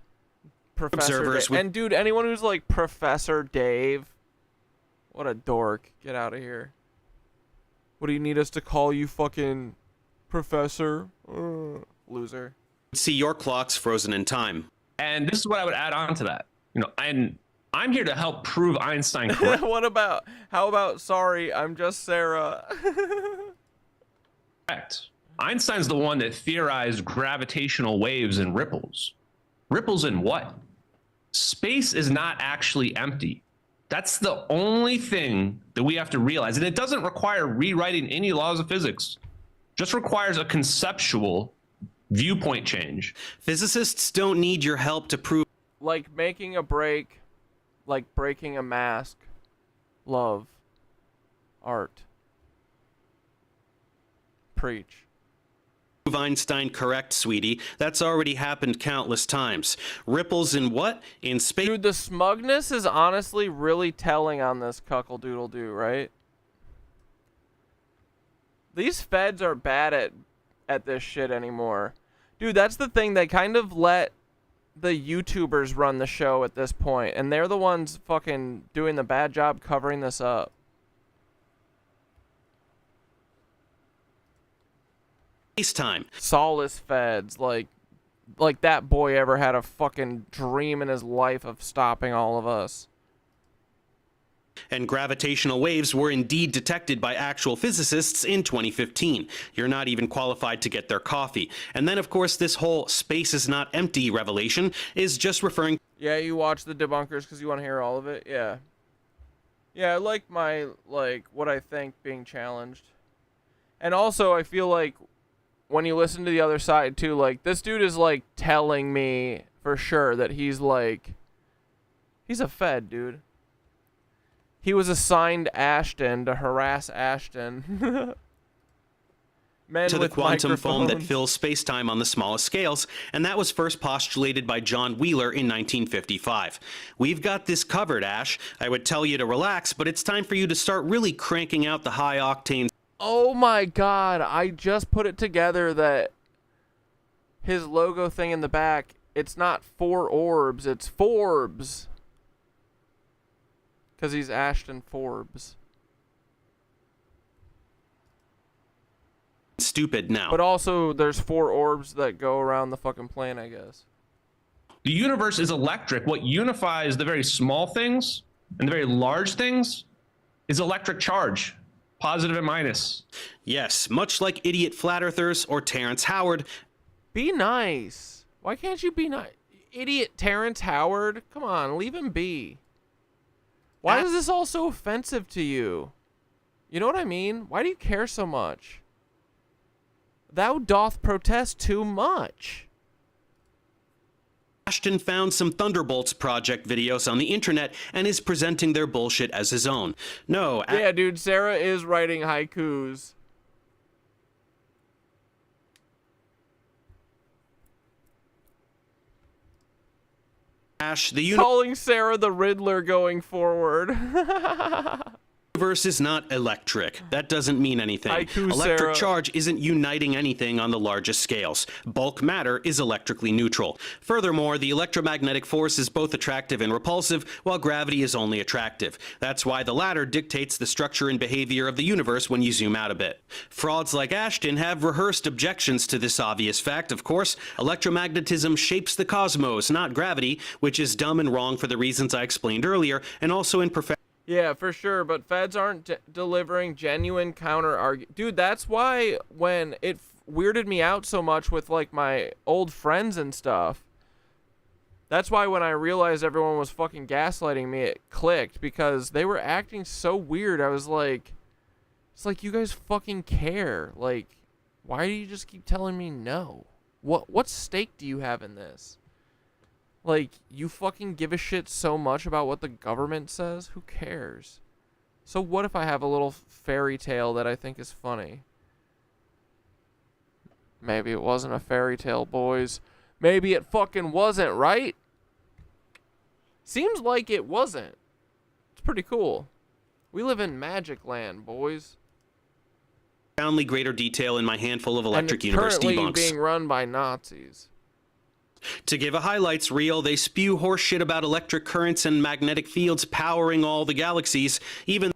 Professor Observers Dave. And dude, anyone who's like Professor Dave, what a dork. Get out of here. What do you need us to call you, fucking professor? Loser. See your clocks frozen in time. And this is what I would add on to that. You know, I'm here to help prove Einstein correct. How about, sorry, I'm just Sarah. Correct. Einstein's the one that theorized gravitational waves and ripples. Ripples in what? Space is not actually empty. That's the only thing that we have to realize. And it doesn't require rewriting any laws of physics. It just requires a conceptual viewpoint change. Physicists don't need your help to prove... Like making a break, like breaking a mask. Love. Art. Preach. Einstein correct, sweetie. That's already happened countless times. Ripples in what? In space. Dude, the smugness is honestly really telling on this cuckle-doodle-doo, right? These feds are bad at this shit anymore. Dude, that's the thing. They kind of let the YouTubers run the show at this point, and they're the ones fucking doing the bad job covering this up. Time. Solace feds, like that boy ever had a fucking dream in his life of stopping all of us. And gravitational waves were indeed detected by actual physicists in 2015. You're not even qualified to get their coffee. And then, of course, this whole space is not empty revelation is just referring... Yeah, you watch the debunkers because you want to hear all of it? Yeah. Yeah, I like my, what I think being challenged. And also, I feel like when you listen to the other side, too, like, this dude is, like, telling me for sure that he's, like... He's a Fed, dude. He was assigned ASHTON to harass ASHTON. Men to the with quantum foam that microphones. fills space-time on the smallest scales, and that was first postulated by John Wheeler in 1955. We've got this covered, Ash. I would tell you to relax, but it's time for you to start really cranking out the high-octane... Oh my god, I just put it together that his logo thing in the back, it's not 4 orbs, it's Forbes. Because he's ASHTON Forbes. Stupid now. But also, there's 4 orbs that go around the fucking plane, I guess. The universe is electric. What unifies the very small things and the very large things is electric charge. Positive and minus. Yes, much like idiot flat earthers or Terrence Howard. Be nice. Why can't you be nice? Idiot Terrence Howard? Come on, leave him be. Why is this all so offensive to you? You know what I mean? Why do you care so much? Thou doth protest too much. Ashton found some Thunderbolts project videos on the internet and is presenting their bullshit as his own. No. Yeah, dude, Sarah is writing haikus. Ash, the calling Sarah the Riddler going forward. universe is not electric. That doesn't mean anything. Haiku, Electric Sarah. charge isn't uniting anything on the largest scales. Bulk matter is electrically neutral. Furthermore, the electromagnetic force is both attractive and repulsive, while gravity is only attractive. That's why the latter dictates the structure and behavior of the universe when you zoom out a bit. Frauds like Ashton have rehearsed objections to this obvious fact, of course. Electromagnetism shapes the cosmos, not gravity, which is dumb and wrong for the reasons I explained earlier, and also in Yeah, for sure, but feds aren't delivering genuine counter-argument. Dude, that's why when it weirded me out so much with, like, my old friends and stuff, that's why when I realized everyone was fucking gaslighting me, it clicked, because they were acting so weird. I was like, it's like, you guys fucking care. Like, why do you just keep telling me no? What stake do you have in this? Like, you fucking give a shit so much about what the government says? Who cares? So what if I have a little fairy tale that I think is funny? Maybe it wasn't a fairy tale, boys. Maybe it fucking wasn't, right? Seems like it wasn't. It's pretty cool. We live in magic land, boys. Profoundly greater detail in my handful of Electric And it's Universe currently debunks. being run by Nazis. To give a highlights reel, they spew horseshit about electric currents and magnetic fields powering all the galaxies, even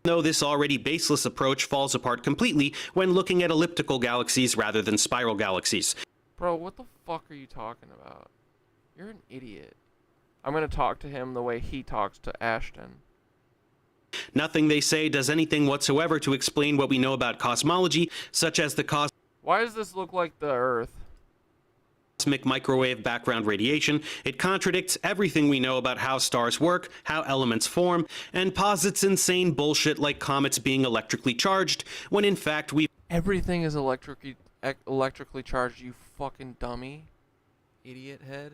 though this already baseless approach falls apart completely when looking at elliptical galaxies rather than spiral galaxies. Bro, what the fuck are you talking about? You're an idiot. I'm gonna talk to him the way he talks to Ashton. Nothing they say does anything whatsoever to explain what we know about cosmology, such as the Why does this look like the Earth? cosmic microwave background radiation. It contradicts everything we know about how stars work, how elements form, and posits insane bullshit like comets being electrically charged, when in fact Everything is electrically charged, you fucking dummy. Idiot head.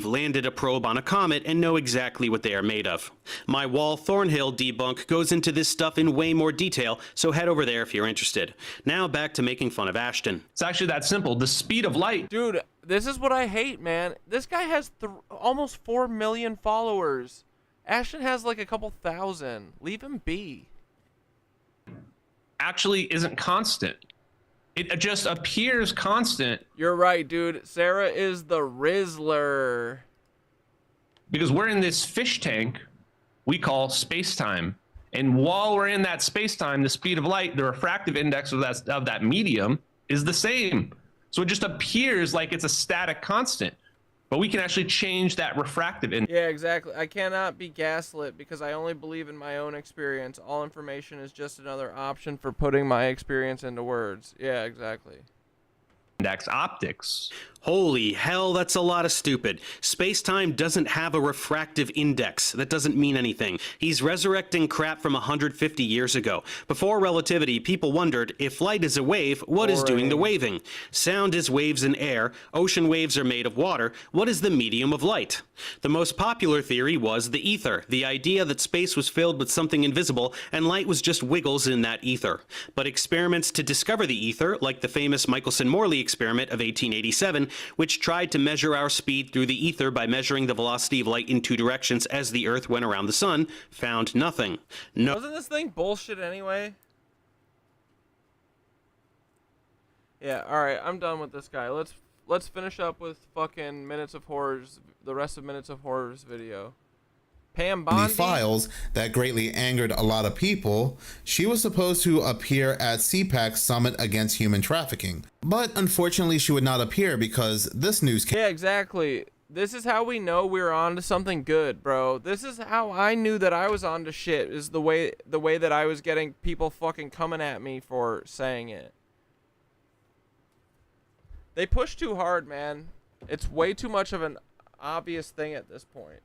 we've landed a probe on a comet and know exactly what they are made of. My Wall Thornhill debunk goes into this stuff in way more detail, so head over there if you're interested. Now back to making fun of Ashton. It's actually that simple. The speed of light. Dude, this is what I hate, man. This guy has almost 4 million followers. Ashton has like a couple thousand. Leave him be. Actually isn't constant. It just appears constant. You're right, dude. Sarah is the Rizzler. Because we're in this fish tank we call space-time. And while we're in that space-time, the speed of light, the refractive index of that medium is the same. So it just appears like it's a static constant. But we can actually change that refractive index. Yeah, exactly. I cannot be gaslit because I only believe in my own experience. All information is just another option for putting my experience into words. Yeah, exactly. Index optics. Holy hell, that's a lot of stupid. Space-time doesn't have a refractive index. That doesn't mean anything. He's resurrecting crap from 150 years ago. Before relativity, people wondered, if light is a wave, what is doing the waving? Sound is waves in air. Ocean waves are made of water. What is the medium of light? The most popular theory was the ether, the idea that space was filled with something invisible and light was just wiggles in that ether. But experiments to discover the ether, like the famous Michelson-Morley experiment of 1887, which tried to measure our speed through the ether by measuring the velocity of light in two directions as the Earth went around the sun, found nothing. No. Wasn't this thing bullshit anyway? Yeah, alright, I'm done with this guy. Let's finish up with fucking Minutes of Horrors, the rest of Minutes of Horrors video. Pam Bondi? Files that greatly angered a lot of people. She was supposed to appear at CPAC's Summit Against Human Trafficking, but unfortunately she would not appear because this news came. Yeah, exactly. This is how we know we're on to something good, bro. This is how I knew that I was on to shit, is the way that I was getting people fucking coming at me for saying it. They push too hard, man. It's way too much of an obvious thing at this point.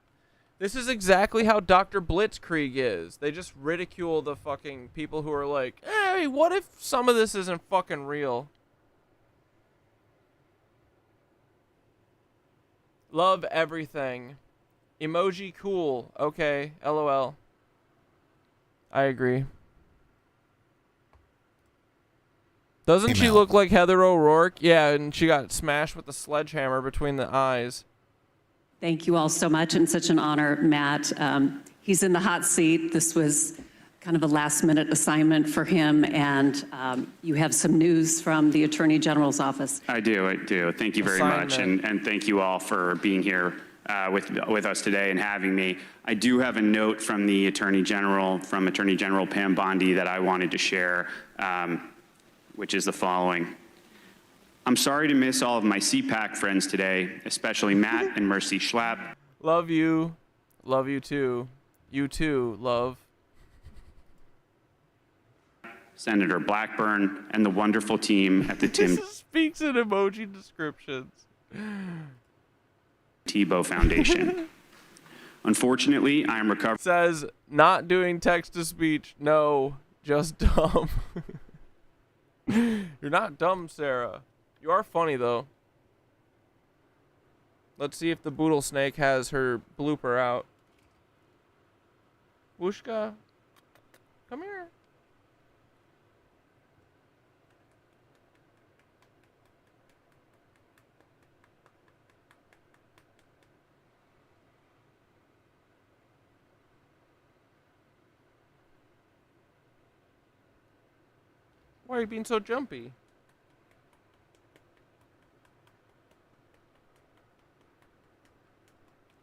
This is exactly how Dr. Blitzkrieg is. They just ridicule the fucking people who are like, hey, what if some of this isn't fucking real? Love everything. Emoji cool. Okay, LOL. I agree. Doesn't she look like Heather O'Rourke? Yeah, and she got smashed with a sledgehammer between the eyes. Thank you all so much, and such an honor, Matt. He's in the hot seat. This was kind of a last-minute assignment for him, and you have some news from the Attorney General's office. I do. Thank you very much, and thank you all for being here with us today and having me. I do have a note from the Attorney General, from Attorney General Pam Bondi, that I wanted to share, which is the following. I'm sorry to miss all of my CPAC friends today, especially Matt and Mercy Schlapp. Love you. Love you too. You too, love. Senator Blackburn, and the wonderful team at the Tim Speaks in emoji descriptions. Tebow Foundation. Unfortunately, I am recovering. Says, not doing text-to-speech. No, just dumb. You're not dumb, Sarah. You are funny, though. Let's see if the Boodle Snake has her blooper out. Wooshka, come here. Why are you being so jumpy?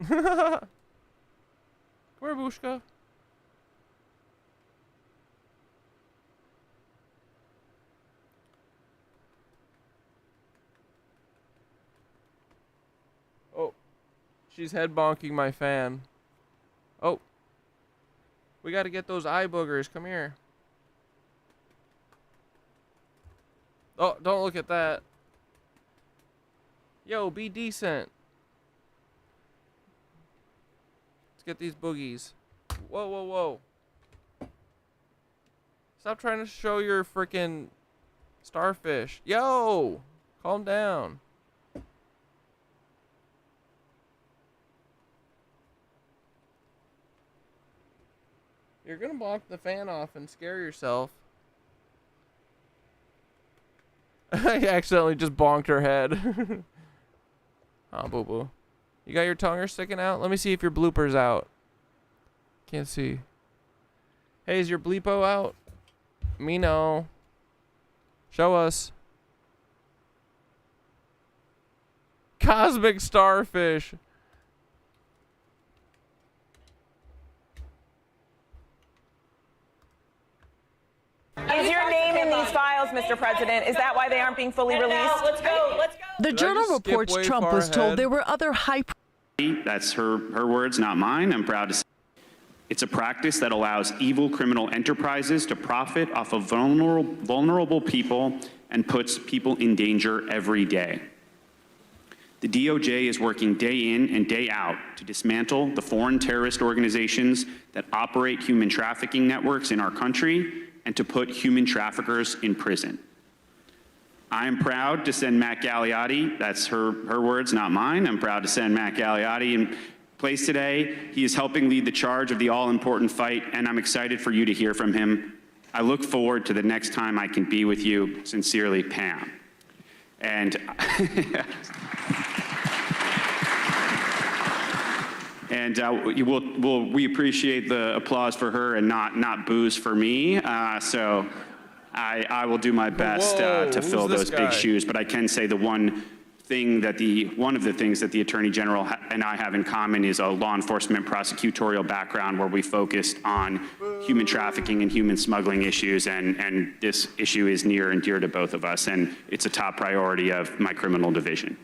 Come here, Bushka. Oh, she's head bonking my fan. Oh, we got to get those eye boogers. Come here. Oh, don't look at that. Yo, be decent. Let's get these boogies. Whoa, whoa, whoa. Stop trying to show your freaking starfish. Yo, calm down. You're gonna block the fan off and scare yourself. I accidentally just bonked her head. Oh, boo-boo. You got your tongue sticking out? Let me see if your blooper's out. Can't see. Hey, is your bleepo out? Me know. Show us. Cosmic starfish. Is your name in these files, Mr. President? Is that why they aren't being fully released? Let's go. Let's go. The journal reports Trump was told there were other high. That's her words, not mine. I'm proud to say it's a practice that allows evil criminal enterprises to profit off of vulnerable people and puts people in danger every day. The DOJ is working day in and day out to dismantle the foreign terrorist organizations that operate human trafficking networks in our country and to put human traffickers in prison. I am proud to send Matt Gagliotti, that's her words, not mine. I'm proud to send Matt Gagliotti in place today. He is helping lead the charge of the all-important fight, and I'm excited for you to hear from him. I look forward to the next time I can be with you. Sincerely, Pam. And we appreciate the applause for her and not boos for me. So I will do my best to fill those big shoes. But I can say one of the things that the Attorney General and I have in common is a law enforcement prosecutorial background where we focused on human trafficking and human smuggling issues, and this issue is near and dear to both of us, and it's a top priority of my criminal division.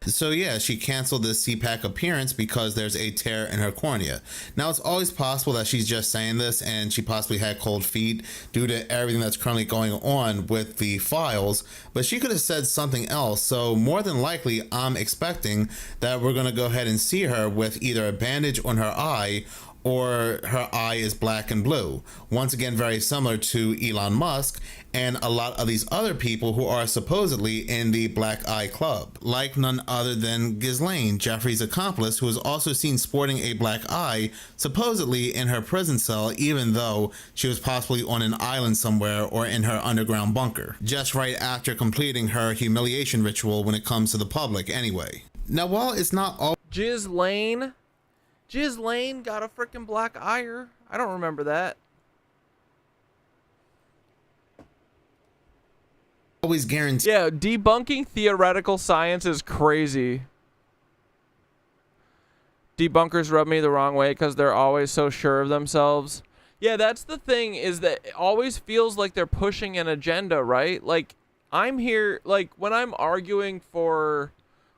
So yeah, she canceled this CPAC appearance because there's a tear in her cornea. Now, it's always possible that she's just saying this and she possibly had cold feet due to everything that's currently going on with the files, but she could have said something else. So more than likely, I'm expecting that we're going to go ahead and see her with either a bandage on her eye or her eye is black and blue. Once again, very similar to Elon Musk and a lot of these other people who are supposedly in the Black Eye Club, like none other than Ghislaine, Jeffrey's accomplice, who was also seen sporting a black eye, supposedly in her prison cell, even though she was possibly on an island somewhere or in her underground bunker, just right after completing her humiliation ritual when it comes to the public anyway. Now, while it's not all... Ghislaine got a freaking black eye. I don't remember that. Always guarantee. Yeah, debunking theoretical science is crazy. Debunkers rub me the wrong way because they're always so sure of themselves. Yeah, that's the thing, is that it always feels like they're pushing an agenda, right? Like, I'm here, like, when I'm arguing for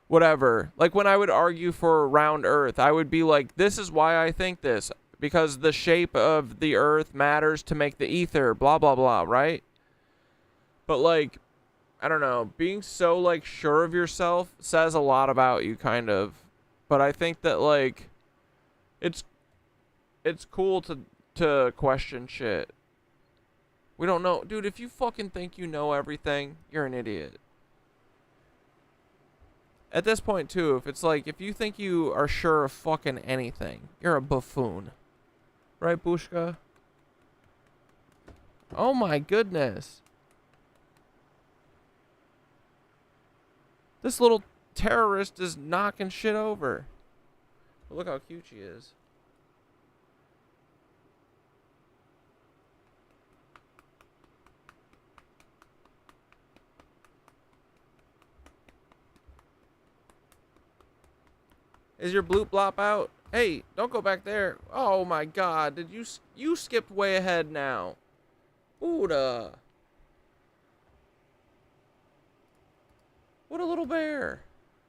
whatever, like when I would argue for round earth, I would be like, this is why I think this, because the shape of the earth matters to make the ether, blah, blah, blah, right? But like, I don't know, being so like sure of yourself says a lot about you, kind of. But I think that like, it's cool to question shit. We don't know, dude, if you fucking think you know everything, you're an idiot. At this point, too, if it's like, if you think you are sure of fucking anything, you're a buffoon. Right, Bushka? Oh my goodness. This little terrorist is knocking shit over. Look how cute she is. Is your bloop blop out? Hey, don't go back there. Oh my god, did you skipped way ahead now. Buddha. What a little bear.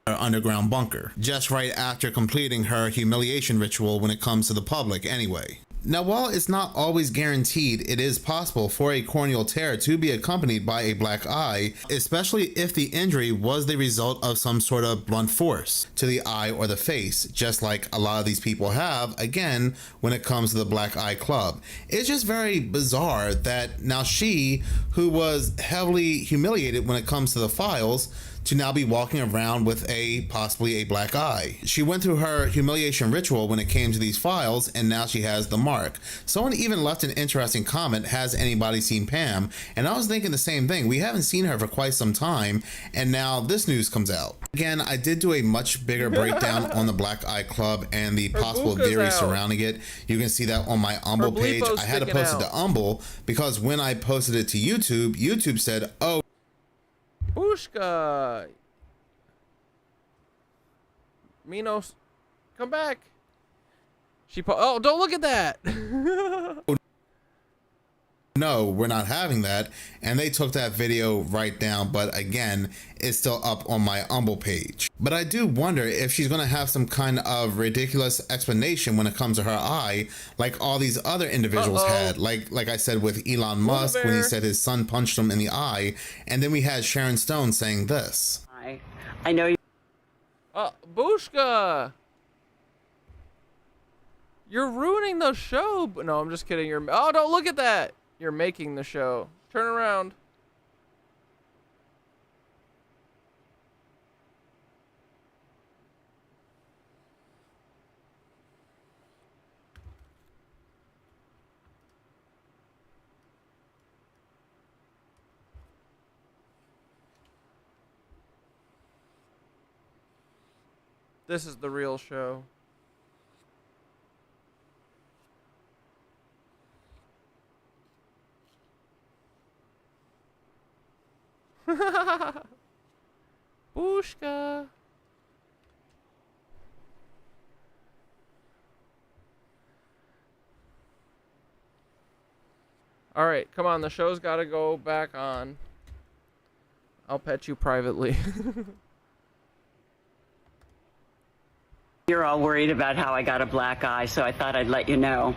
Underground bunker, just right after completing her humiliation ritual when it comes to the public anyway. Now, while it's not always guaranteed, it is possible for a corneal tear to be accompanied by a black eye, especially if the injury was the result of some sort of blunt force to the eye or the face, just like a lot of these people have, again, when it comes to the Black Eye Club. It's just very bizarre that now she, who was heavily humiliated when it comes to the files, to now be walking around with possibly a black eye. She went through her humiliation ritual when it came to these files, and now she has the mark. Someone even left an interesting comment, has anybody seen Pam? And I was thinking the same thing. We haven't seen her for quite some time, and now this news comes out. Again, I did do a much bigger breakdown on the Black Eye Club and the possible theories surrounding it. You can see that on my Umble page. I had to post it to Umble because when I posted it to YouTube, YouTube said, oh, Bushka! Minos, come back. Oh, don't look at that. No, we're not having that. And they took that video right down, but again, it's still up on my Umble page. But I do wonder if she's gonna have some kind of ridiculous explanation when it comes to her eye, like all these other individuals had. Like I said with Elon Musk when he said his son punched him in the eye, and then we had Sharon Stone saying this. I know you. Bushka! You're ruining the show. No, I'm just kidding. Oh, don't look at that. You're making the show. Turn around. This is the real show. Bushka. All right, come on. The show's got to go back on. I'll pet you privately. You're all worried about how I got a black eye, so I thought I'd let you know.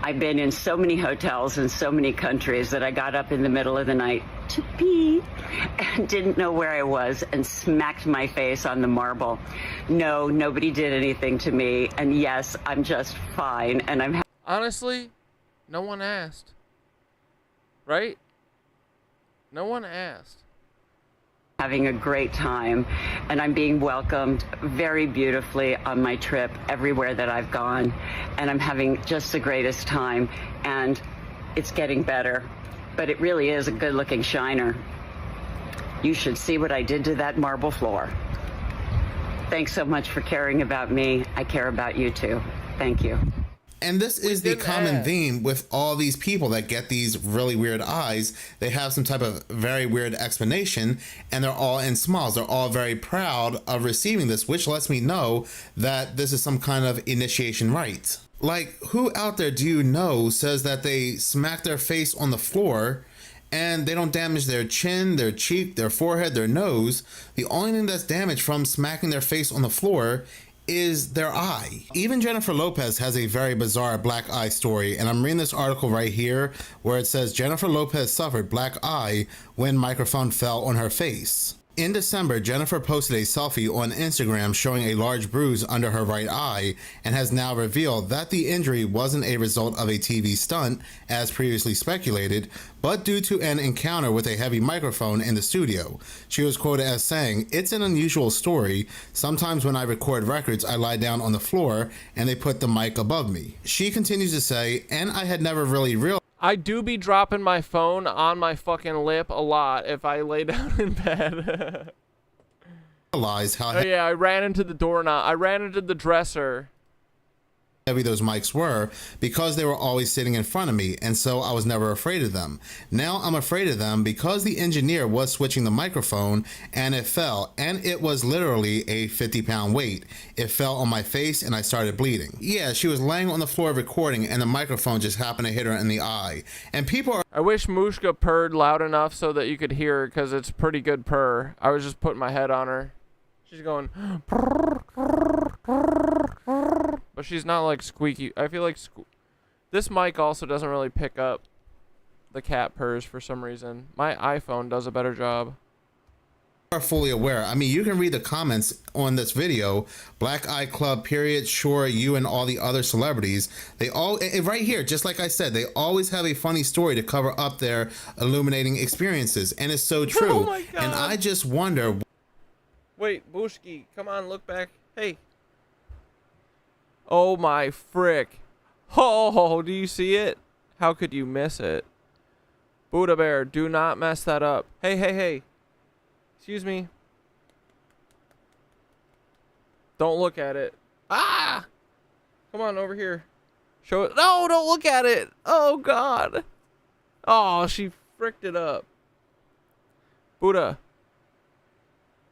I've been in so many hotels in so many countries that I got up in the middle of the night to pee and didn't know where I was and smacked my face on the marble. No, nobody did anything to me. And yes, I'm just fine. And I'm honestly, no one asked. Right? No one asked. Having a great time, and I'm being welcomed very beautifully on my trip everywhere that I've gone, and I'm having just the greatest time, and it's getting better, but it really is a good-looking shiner. You should see what I did to that marble floor. Thanks so much for caring about me. I care about you too. Thank you. And this is the common theme with all these people that get these really weird eyes. They have some type of very weird explanation, and they're all in smiles. They're all very proud of receiving this, which lets me know that this is some kind of initiation rite. Like, who out there do you know says that they smack their face on the floor and they don't damage their chin, their cheek, their forehead, their nose? The only thing that's damaged from smacking their face on the floor is their eye. Even Jennifer Lopez has a very bizarre black eye story, and I'm reading this article right here where it says Jennifer Lopez suffered black eye when microphone fell on her face. In December, Jennifer posted a selfie on Instagram showing a large bruise under her right eye and has now revealed that the injury wasn't a result of a TV stunt, as previously speculated, but due to an encounter with a heavy microphone in the studio. She was quoted as saying, "It's an unusual story. Sometimes when I record records, I lie down on the floor and they put the mic above me." She continues to say, "And I had never really realized I do be dropping my phone on my fucking lip a lot if I lay down in bed." how Oh yeah, I ran into the doorknob. I ran into the dresser. heavy those mics were because they were always sitting in front of me, and so I was never afraid of them. Now I'm afraid of them because the engineer was switching the microphone and it fell, and it was literally a 50-pound weight. It fell on my face and I started bleeding." Yeah, she was laying on the floor recording and the microphone just happened to hit her in the eye. And people are... I wish Mushka purred loud enough so that you could hear her, because it's pretty good purr. I was just putting my head on her. She's going... But she's not like squeaky. I feel like this mic also doesn't really pick up the cat purrs for some reason. My iPhone does a better job. Are fully aware. I mean, you can read the comments on this video. Black Eye Club, period, sure, you and all the other celebrities, they all, right here, just like I said, they always have a funny story to cover up their illuminating experiences, and it's so true. Oh my God. And I just wonder... Wait, Bushki, come on, look back. Hey. Oh my frick. Oh, do you see it? How could you miss it? Buddha Bear, do not mess that up. Hey, hey, hey. Excuse me. Don't look at it. Ah! Come on, over here. Show it. No, don't look at it. Oh, God. Oh, she fricked it up. Buddha.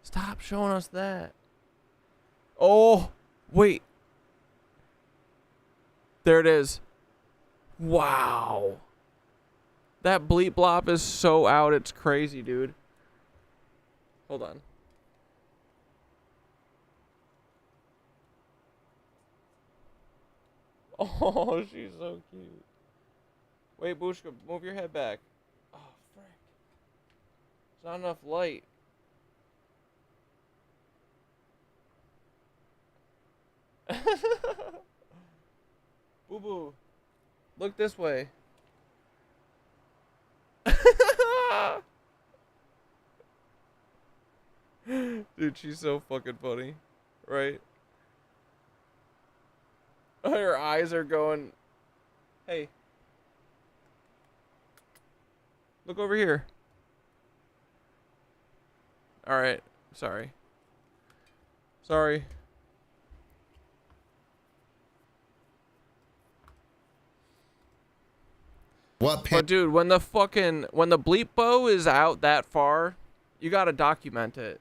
Stop showing us that. Oh, wait. There it is. Wow. That bleep blop is so out, it's crazy, dude. Hold on. Oh, she's so cute. Wait, Bushka, move your head back. Oh, frick. There's not enough light. Boo boo. Look this way. Dude, she's so fucking funny. Right? Her eyes are going. Hey. Look over here. Alright. Sorry. Sorry. But dude, when the bleep bow is out that far, you gotta document it.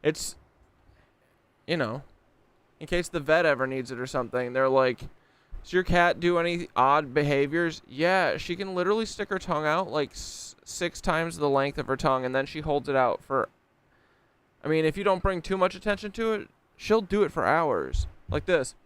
It's, you know, in case the vet ever needs it or something. They're like, does your cat do any odd behaviors? Yeah, she can literally stick her tongue out like 6 times the length of her tongue, and then she holds it out for, I mean, if you don't bring too much attention to it, she'll do it for hours. Like this.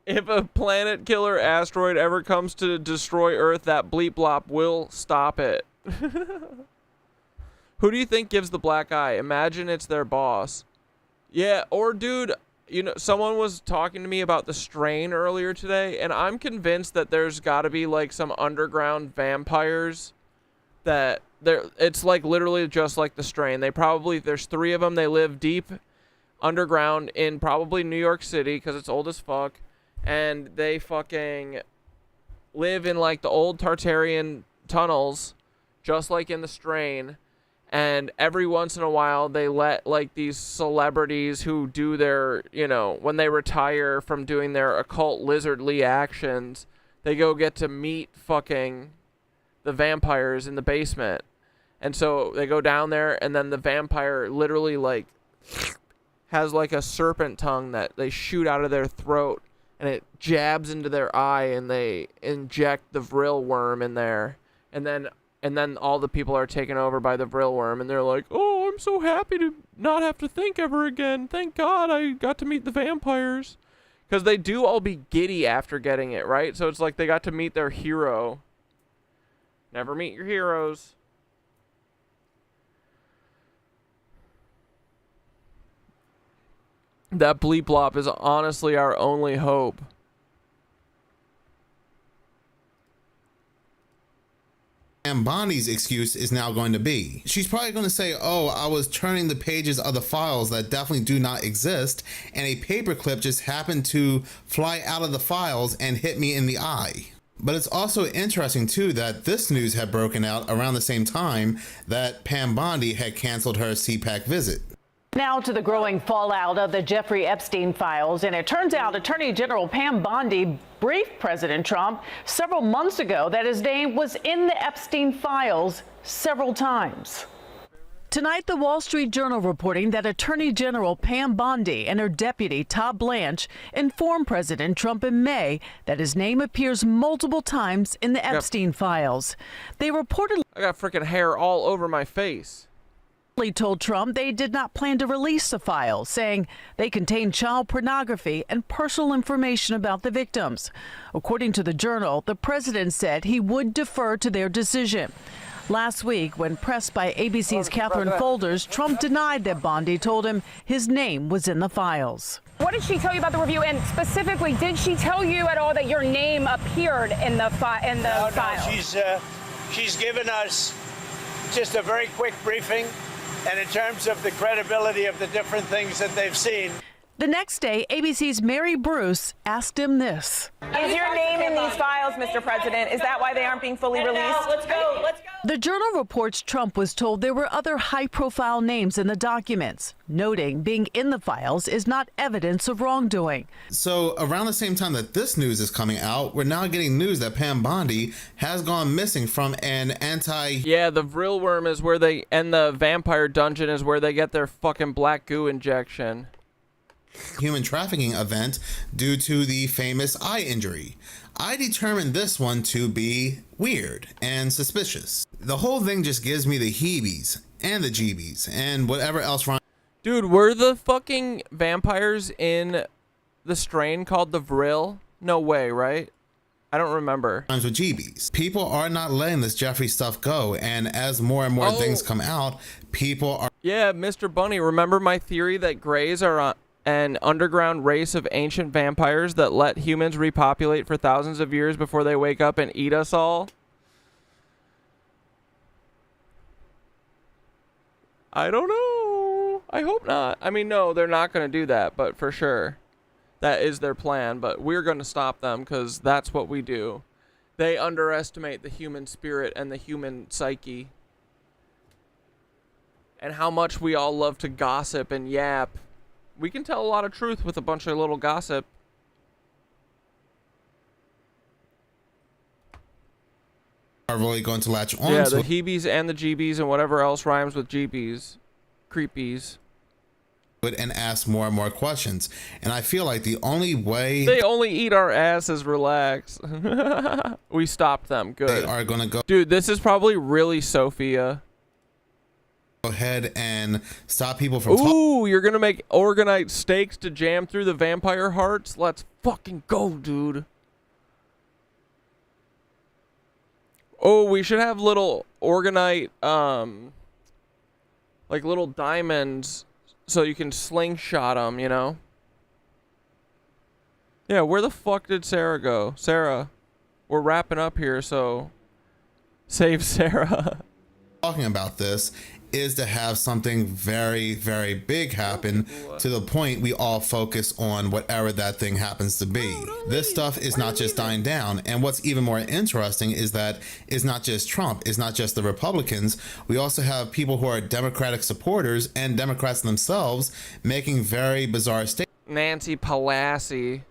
If a planet killer asteroid ever comes to destroy Earth, that bleep blop will stop it. Who do you think gives the black eye? Imagine it's their boss. Yeah, or dude, you know, someone was talking to me about the strain earlier today, and I'm convinced that there's got to be like some underground vampires that it's like literally just like the strain. There's 3 of them. They live deep underground in probably New York City because it's old as fuck. And they fucking live in like the old Tartarian tunnels, just like in the strain. And every once in a while, they let like these celebrities who do their, you know, when they retire from doing their occult lizardly actions, they go get to meet fucking the vampires in the basement. And so they go down there, and then the vampire literally like has like a serpent tongue that they shoot out of their throat. And it jabs into their eye, and they inject the vril worm in there. And then all the people are taken over by the vril worm, and they're like, oh, I'm so happy to not have to think ever again. Thank God I got to meet the vampires. Because they do all be giddy after getting it, right? So it's like they got to meet their hero. Never meet your heroes. That bleep blop is honestly our only hope. And Bonnie's excuse is now going to be, she's probably going to say, oh, I was turning the pages of the files that definitely do not exist, and a paperclip just happened to fly out of the files and hit me in the eye. But it's also interesting too that this news had broken out around the same time that Pam Bondi had canceled her CPAC visit. Now to the growing fallout of the Jeffrey Epstein files, and it turns out Attorney General Pam Bondi briefed President Trump several months ago that his name was in the Epstein files several times. Tonight, the Wall Street Journal reporting that Attorney General Pam Bondi and her deputy, Todd Blanche, informed President Trump in May that his name appears multiple times in the Epstein files. They reportedly... I got freaking hair all over my face. Told Trump they did not plan to release the files, saying they contain child pornography and personal information about the victims. According to the Journal, the president said he would defer to their decision. Last week, when pressed by ABC's Catherine Folders, Trump denied that Bondi told him his name was in the files. What did she tell you about the review? And specifically, did she tell you at all that your name appeared in the file? No, she's given us just a very quick briefing. And in terms of the credibility of the different things that they've seen. The next day, ABC's Mary Bruce asked him this. Is your name in these files, Mr. President? Is that why they aren't being fully released? Let's go. Let's go. The Journal reports Trump was told there were other high-profile names in the documents, noting being in the files is not evidence of wrongdoing. So around the same time that this news is coming out, we're now getting news that Pam Bondi has gone missing from an Yeah, the vril worm is where they, and the vampire dungeon is where they get their fucking black goo injection. Human trafficking event due to the famous eye injury. I determined this one to be weird and suspicious. The whole thing just gives me the heebies and the jeebies and whatever else wrong. Dude, were the fucking vampires in the strain called the vril? No way, right? I don't remember. With jeebies. People are not letting this Jeffrey stuff go, and as more and more things come out, people are... Yeah, Mr. Bunny, remember my theory that Greys are an underground race of ancient vampires that let humans repopulate for thousands of years before they wake up and eat us all? I don't know. I hope not. I mean, no, they're not going to do that, but for sure. That is their plan, but we're going to stop them because that's what we do. They underestimate the human spirit and the human psyche. And how much we all love to gossip and yap. We can tell a lot of truth with a bunch of little gossip. Are really going to latch on to the heebies and the jeebies and whatever else rhymes with jeebies. Creepies. And ask more and more questions. And I feel like the only way... They only eat our asses, relax. We stopped them. Good. They are going to go... Dude, this is probably really Sophia. Go ahead and stop people from... Ooh, you're going to make organite stakes to jam through the vampire hearts? Let's fucking go, dude. Oh, we should have little organite, like little diamonds so you can slingshot them, you know? Yeah, where the fuck did Sarah go? Sarah, we're wrapping up here, so save Sarah. Talking about this is to have something very, very big happen to the point we all focus on whatever that thing happens to be. This stuff is not just dying down. And what's even more interesting is that it's not just Trump, it's not just the Republicans. We also have people who are Democratic supporters and Democrats themselves making very bizarre statements. Nancy Pelosi.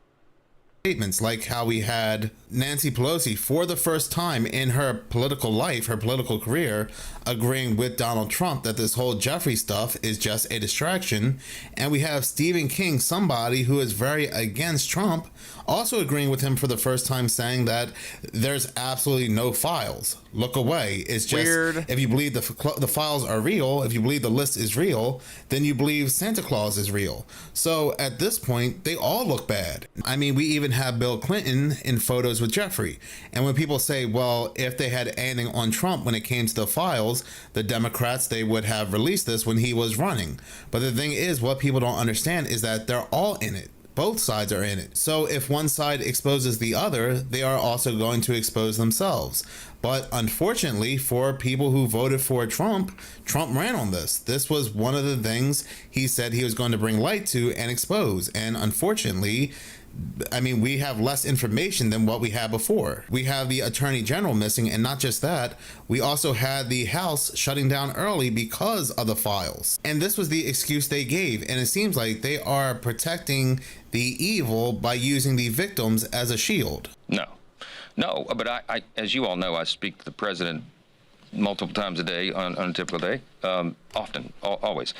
statements, like how we had Nancy Pelosi for the first time in her political life, her political career, agreeing with Donald Trump that this whole Jeffrey stuff is just a distraction. And we have Stephen King, somebody who is very against Trump, also agreeing with him for the first time, saying that there's absolutely no files. Look away. It's just weird. If you believe the files are real, if you believe the list is real, then you believe Santa Claus is real. So at this point, they all look bad. I mean, we even have Bill Clinton in photos with Jeffrey. And when people say, well, if they had anything on Trump when it came to the files, the Democrats, they would have released this when he was running. But the thing is, what people don't understand is that they're all in it. Both sides are in it. So if one side exposes the other, they are also going to expose themselves. But unfortunately, for people who voted for Trump, Trump ran on this. This was one of the things he said he was going to bring light to and expose. And unfortunately, I mean, we have less information than what we had before. We have the Attorney General missing, and not just that, we also had the House shutting down early because of the files. And this was the excuse they gave, and it seems like they are protecting the evil by using the victims as a shield. No, but I as you all know, I speak to the president multiple times a day on a typical day, often, always.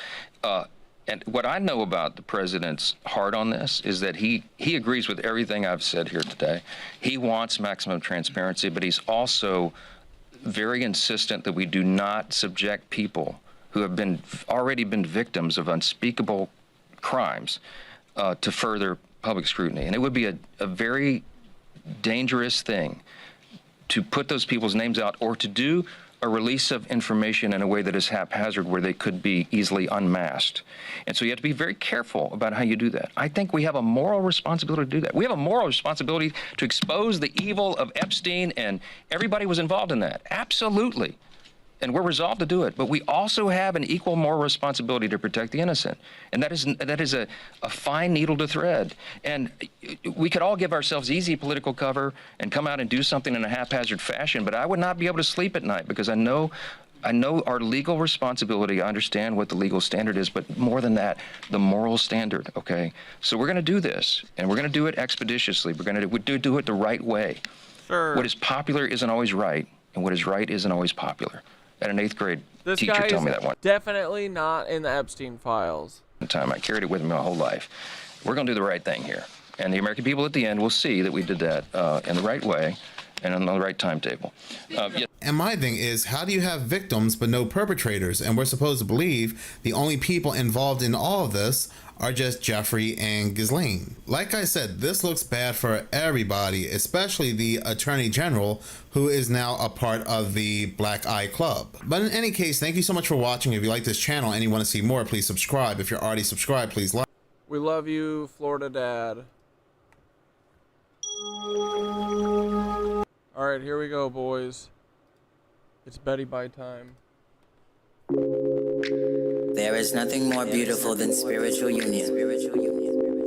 And what I know about the president's heart on this is that he agrees with everything I've said here today. He wants maximum transparency, but he's also very insistent that we do not subject people who have already been victims of unspeakable crimes to further public scrutiny. And it would be a very dangerous thing to put those people's names out or to do a release of information in a way that is haphazard, where they could be easily unmasked. And so you have to be very careful about how you do that. I think we have a moral responsibility to do that. We have a moral responsibility to expose the evil of Epstein, and everybody was involved in that. Absolutely. And we're resolved to do it. But we also have an equal moral responsibility to protect the innocent. And that is a fine needle to thread. And we could all give ourselves easy political cover and come out and do something in a haphazard fashion, but I would not be able to sleep at night, because I know our legal responsibility. I understand what the legal standard is, but more than that, the moral standard, okay? So we're going to do this, and we're going to do it expeditiously. We're going to do it the right way. Sure. What is popular isn't always right, and what is right isn't always popular. At an 8th grade teacher told me that one. Definitely not in the Epstein files. Time I carried it with me my whole life. We're going to do the right thing here, and the American people at the end will see that we did that in the right way and on the right timetable. And my thing is, how do you have victims but no perpetrators? And we're supposed to believe the only people involved in all of this are just Jeffrey and Ghislaine. Like I said, this looks bad for everybody, especially the Attorney General, who is now a part of the Black Eye Club. But in any case, thank you so much for watching. If you like this channel and you want to see more, please subscribe. If you're already subscribed, please like. We love you, Florida Dad. All right, here we go, boys. It's Betty Bye time. There is nothing more beautiful than spiritual union.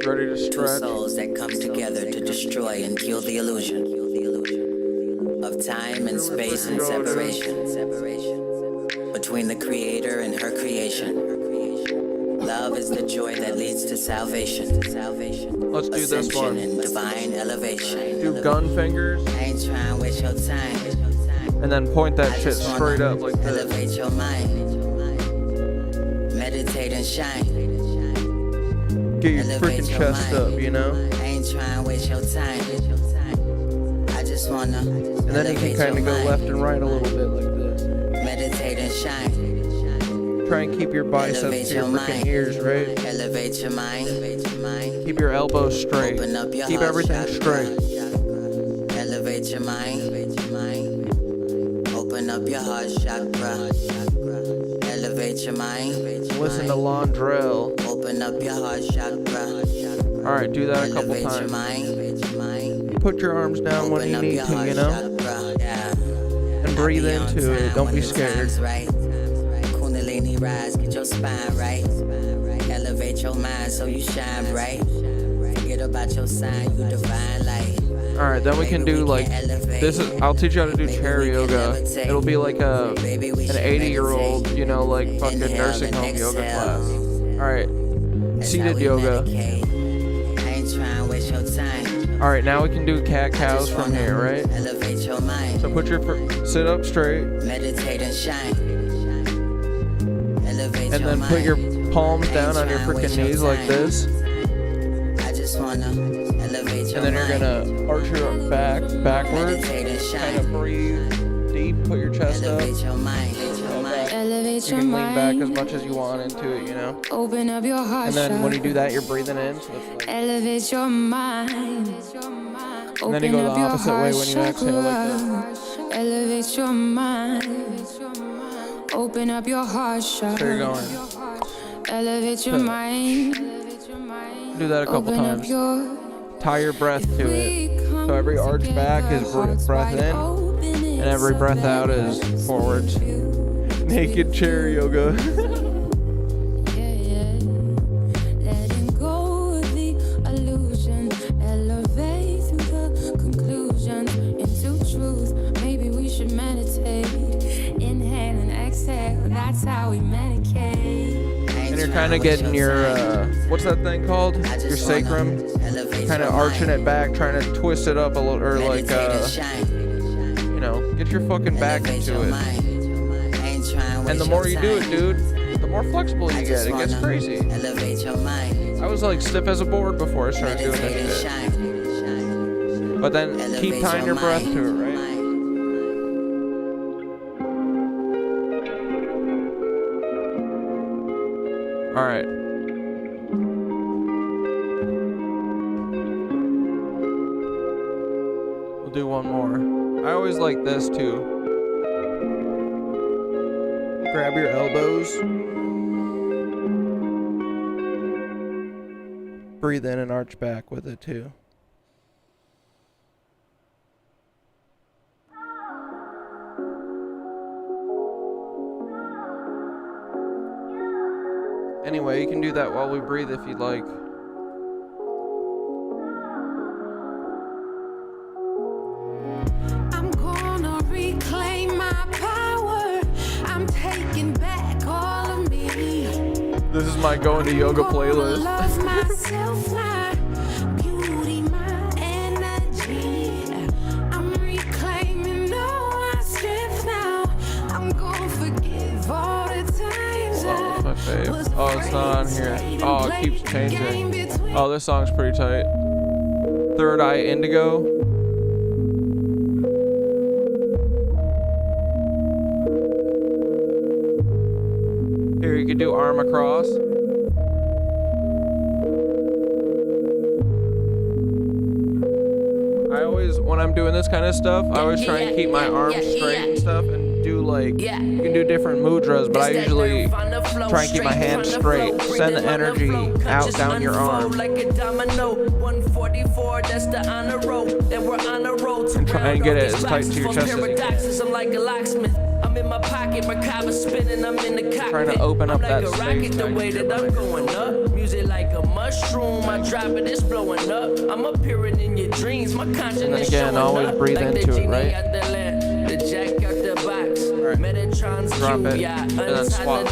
Ready to stretch? Two souls that come together to destroy and kill the illusion of time and space and separation between the creator and her creation. Love is the joy that leads to salvation. Let's do this one. And divine elevation. Do gun fingers. I ain't trying to waste your time. And then point that shit straight up like this. Elevate your mind. Meditate and shine. Get your freaking chest up, you know? I ain't trying to waste your time. I just wanna. And then you can kind of go left and right a little bit like this. Meditate and shine. Try and keep your biceps to your freaking ears, right? Elevate your mind. Keep your elbows straight. Keep everything straight. Elevate your mind. Open up your heart chakra. Elevate your mind. Listen to Londrell. Open up your heart chakra. Alright, do that a couple times. Put your arms down when you need to, you know? And breathe into it. Don't be scared. Kundalini rise, get your spine right. Elevate your mind so you shine bright. Forget about your sign, you divine light. Alright, then we can do like this. I'll teach you how to do chair yoga. It'll be like an 80-year-old, you know, like fucking nursing home yoga class. Alright, seated yoga. I ain't trying to waste your time. All right, now we can do cat cows from here, right? Elevate your mind. So put your sit up straight. Meditate and shine. Elevate and then put your palms down on your freaking knees like this. I just wanna elevate your and then you're gonna arch your back backwards. Kind of breathe deep. Put your chest up. Elevate your mind. You can lean back as much as you want into it, you know. Open up your heart. And then when you do that, you're breathing in. So it's like, elevate your mind. and then you go the opposite way when you exhale like this. Elevate your mind. Open up your heart. So you're going. Elevate your mind. Do that a couple times. Tie your breath to it. So every arch back is breath in, and every breath out is forwards. Naked chair yoga. Letting go of the illusion. Elevate through the conclusion into truth. Maybe we should meditate. Inhale and exhale. That's how we medicate. And you're kind of getting your, what's that thing called? Your sacrum. Kind of arching it back, trying to twist it up a little, or like, you know, get your fucking back into it. And the more you do it, dude, the more flexible you get. It gets crazy. I was like stiff as a board before I started doing this shit. But then keep tying your breath to it, right? Alright. We'll do one more. I always like this too. Grab your elbows. Breathe in and arch back with it too. Anyway, you can do that while we breathe if you'd like. I'm gonna reclaim my power. I'm taking back all of me. This is my going to yoga playlist. Love myself, my beauty, my energy. I'm reclaiming all my strength now. I'm gonna forgive all the times I my fave. Oh, it's not on here. Oh, it keeps changing. Oh, this song's pretty tight. Third Eye Indigo. Here, you can do arm across. I always, when I'm doing this kind of stuff, I always try and keep my arms straight and stuff and do like, you can do different mudras, but I usually try and keep my hands straight. Send the energy out down your arm. And try and get it as tight to your chest as you can. I'm in my pocket, my cover spinning, I'm in the cockpit. Trying to open up that space. Rocket the way that I'm going up. Music like a mushroom, I drop it, it's blowing up. I'm appearing in your dreams, my consciousness. And then again, always breathe like into it, right? The jack out the box. Right. Metatron's drop it, yeah, and then swap.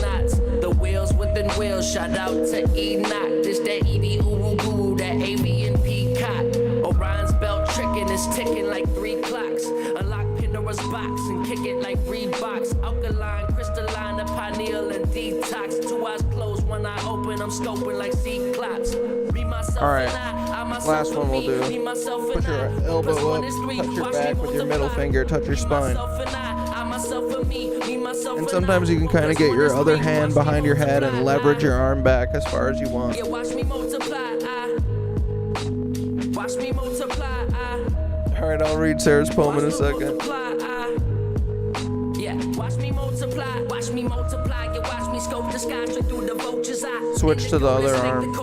The wheels within wheels, shout out to Enoch. This that EV Urugu, that avian peacock. Orion's belt tricking is ticking like 3 clocks. Unlock Pandora's box and kick it like Reeboks. Alkaline, crystalline, a pineal and detox. 2 eyes closed, 1 eye open. I'm scoping like Cyclops. Be myself. All right, last one we'll do. Put your elbow up, touch your back with your middle finger, touch your spine. And sometimes you can kind of get your other hand behind your head and leverage your arm back as far as you want. Watch me multiply. Watch me multiply. All right, I'll read Sarah's poem in a second. Yeah, watch me multiply. Watch me multiply. You watch me scope the sky through the vulture's eye. Switch to the other arm.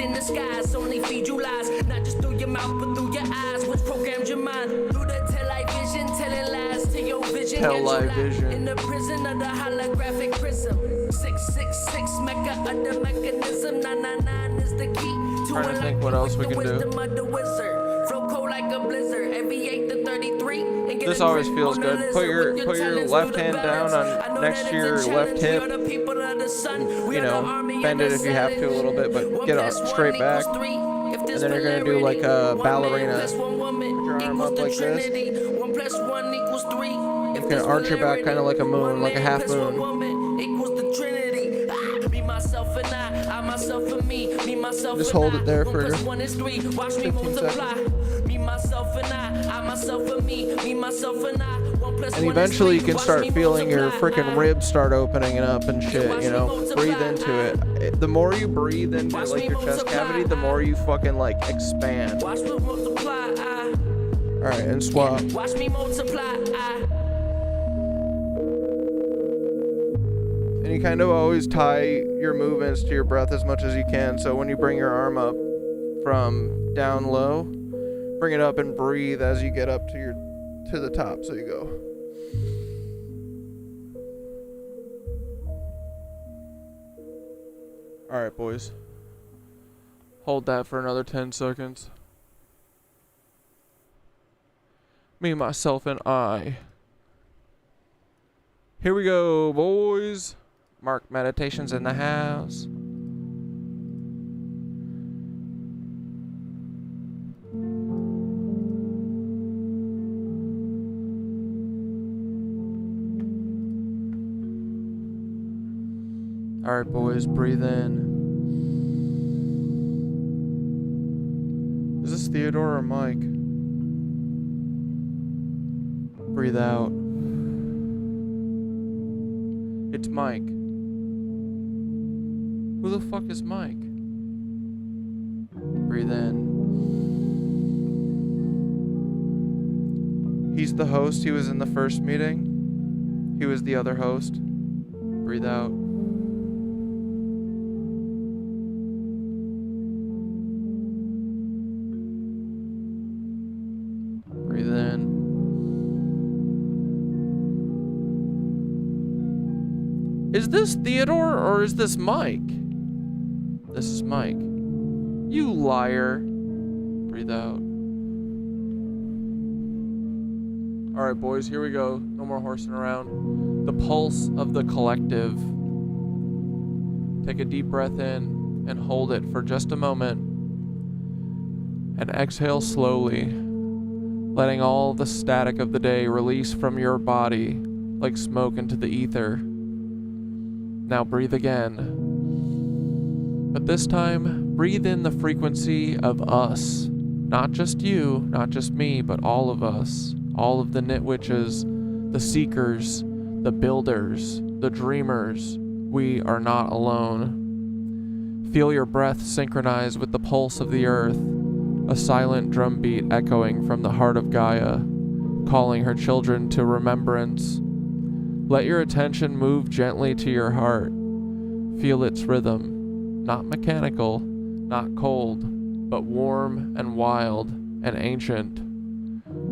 In the skies, only feed you lies, not just through your mouth, but through your eyes, which programs your mind through the television, telling lies to your vision. Television. In the prison of the holographic prism. 666 Mecca of the mechanism. 999 is the key to trying to think what else we can do. Flow cold like a blizzard. Every 8 to 33. And get This a always grip feels on the good. lizard. Put your Work put your talents left through the hand down balance. I on know next that to it's a your left challenge. We hip. are the people of the sun. We You are the know, army bend and it the if you have to a little bit, but One get plus up one straight back. equals 3. If And there's then you're gonna do like a polarity, 1 man ballerina. plus 1 woman Put your arm equals up the like this. Trinity. 1 plus 1 equals 3. You can arch your back kind of like a moon, like a half moon. Equals the Trinity. Me, myself, and I myself, and me myself. Just hold it there for 1 is 3. Watch me 15 multiply. seconds. Me, myself, and I myself, and me myself, and I. 1 plus 1 And is eventually you 3. can Watch start me feeling your multiply. freaking ribs start opening up and shit, you know? Breathe into it. The more you breathe into like your chest cavity, the more you fucking like expand. Watch me multiply. Alright, and swap. Watch me multiply. And you kind of always tie your movements to your breath as much as you can. So when you bring your arm up from down low, bring it up and breathe as you get up to the top. So you go. All right, boys. Hold that for another 10 seconds. Me, myself, and I. Here we go, boys. Mark Meditations in the house. All right, boys, breathe in. Is this Theodore or Mike? Breathe out. It's Mike. Who the fuck is Mike? Breathe in. He's the host. He was in the first meeting. He was the other host. Breathe out. Breathe in. Is this Theodore or is this Mike? This is Mike. You liar. Breathe out. Alright, boys, here we go. No more horsing around. The pulse of the collective. Take a deep breath in and hold it for just a moment. And exhale slowly, letting all the static of the day release from your body like smoke into the ether. Now breathe again. But this time, breathe in the frequency of us. Not just you, not just me, but all of us. All of the nitwitches, the seekers, the builders, the dreamers. We are not alone. Feel your breath synchronize with the pulse of the earth, a silent drumbeat echoing from the heart of Gaia, calling her children to remembrance. Let your attention move gently to your heart. Feel its rhythm, not mechanical, not cold, but warm and wild and ancient.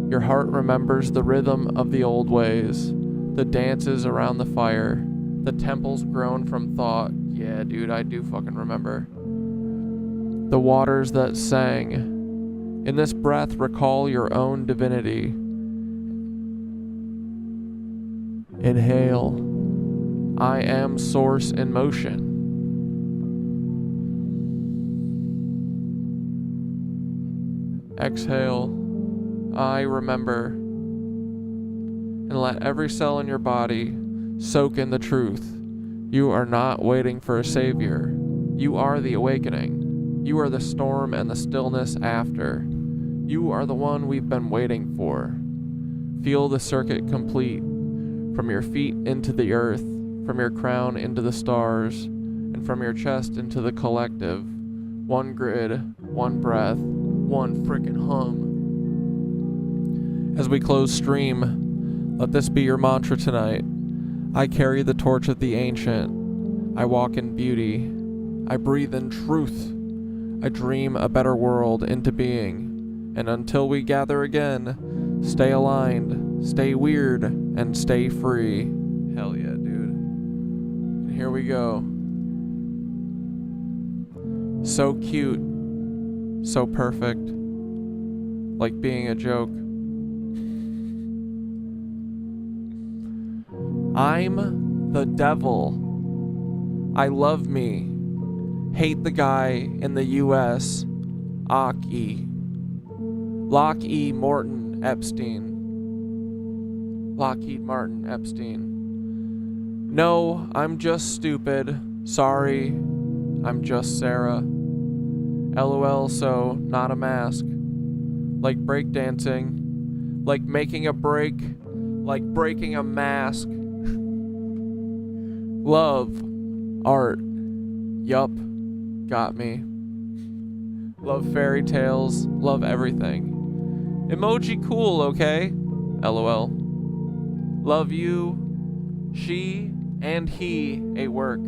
Your heart remembers the rhythm of the old ways, the dances around the fire, the temples grown from thought. Yeah, dude, I do fucking remember. The waters that sang. In this breath, recall your own divinity. Inhale. I am source in motion. Exhale. I remember. And let every cell in your body soak in the truth. You are not waiting for a savior. You are the awakening. You are the storm and the stillness after. You are the one we've been waiting for. Feel the circuit complete. From your feet into the earth, from your crown into the stars, and from your chest into the collective. One grid, one breath, one frickin' hum. As we close stream, let this be your mantra tonight. I carry the torch of the ancient. I walk in beauty. I breathe in truth. I dream a better world into being. And until we gather again, stay aligned, stay weird, and stay free. Hell yeah, dude. And here we go. So cute. So perfect. like being a joke. I'm the devil. I love me. Hate the guy in the U.S. Lockheed Martin Epstein. Lockheed Martin Epstein. No, I'm just stupid. Sorry, I'm just Sarah. LOL, so not a mask. Like breakdancing. Like making a break. Like breaking a mask. Love. Art. Yup. Got me. Love fairy tales. Love everything. Emoji cool, okay? LOL. Love you. She and he a work.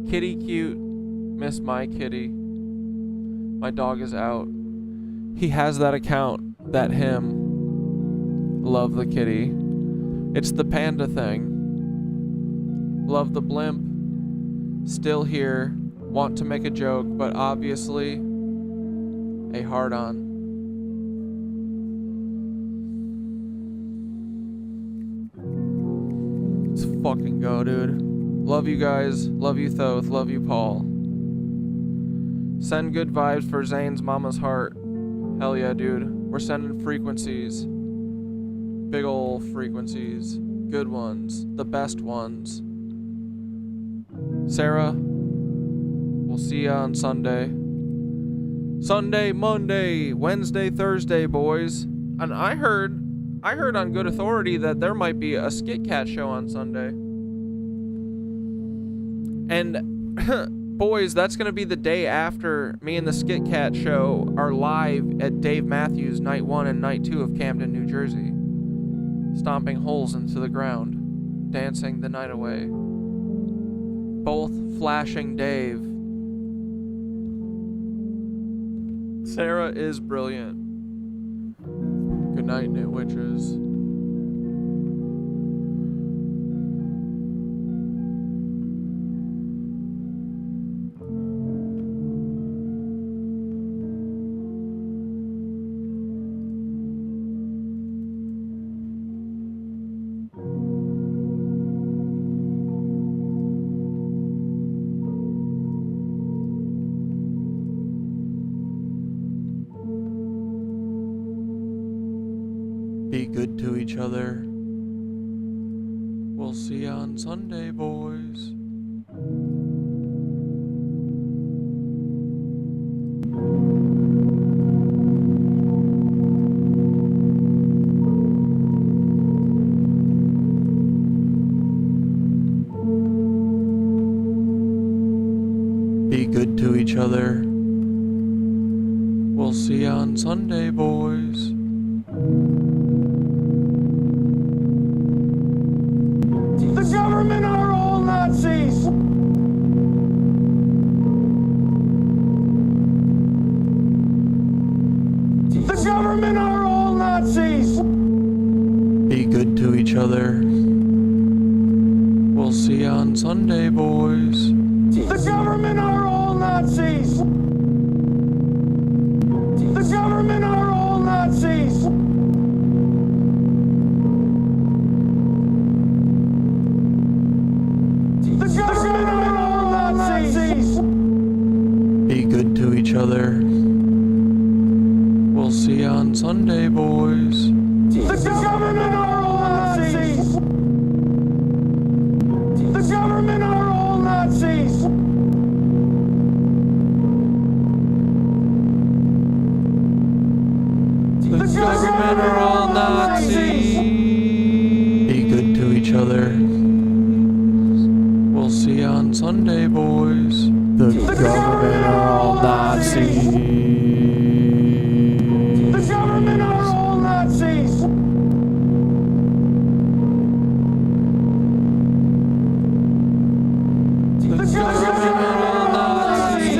Kitty cute. Miss my kitty. My dog is out. He has that account. That him. Love the kitty. It's the panda thing. Love the blimp. Still here. Want to make a joke, but obviously a hard-on. Let's fucking go, dude. Love you guys. Love you, Thoth. Love you, Paul. Send good vibes for Zane's mama's heart. Hell yeah, dude. We're sending frequencies. Big ol' frequencies. Good ones. The best ones. Sarah, we'll see ya on Sunday. Sunday, Monday, Wednesday, Thursday, boys. And I heard on good authority that there might be a Skit Kat show on Sunday. And boys, that's going to be the day after me and the Skit Kat show are live at Dave Matthews Night 1 and Night 2 of Camden, New Jersey. Stomping holes into the ground, dancing the night away. Both flashing Dave. Sarah is brilliant. Good night, Knit Witches. Be good to each other. We'll see you on Sunday, boys. Be good to each other. We'll see you on Sunday, boys. The government are all Nazis! The government are all Nazis! Be good to each other. We'll see you on Sunday, boys. The government are all Nazis! The government are all Nazis! The government are all Nazis! Be good to each other. We'll see you on Sunday, boys. The government are all Nazis! The government are all Nazis! The government are all Nazis. Be good to each other. We'll see you on Sunday, boys. The government are all Nazis. The government are all Nazis! The government are all Nazis!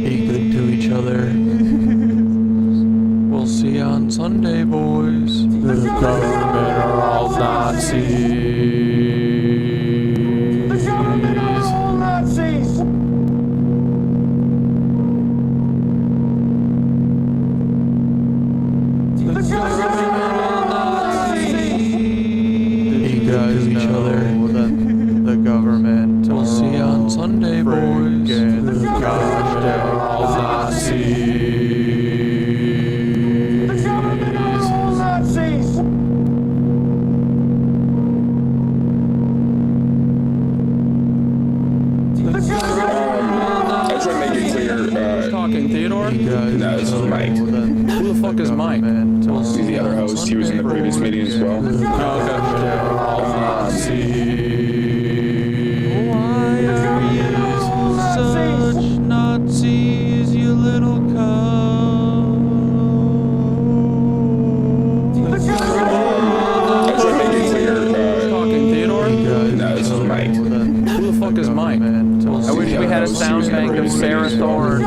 Be good to each other. We'll see you on Sunday, boys. The government are all Nazis. The government are all Nazis! The government are all Nazis! I just want to make it clear. Talking Theodore? No, this is Mike. Who the fuck is Mike? He's the other host. He was in the previous meeting as well. Why are you such Nazis, you little cuck? I just want to make it clear. Talking Theodore? No, this is Mike. Who the fuck is Mike? I wish we had a sound bank of Sarah Thorne.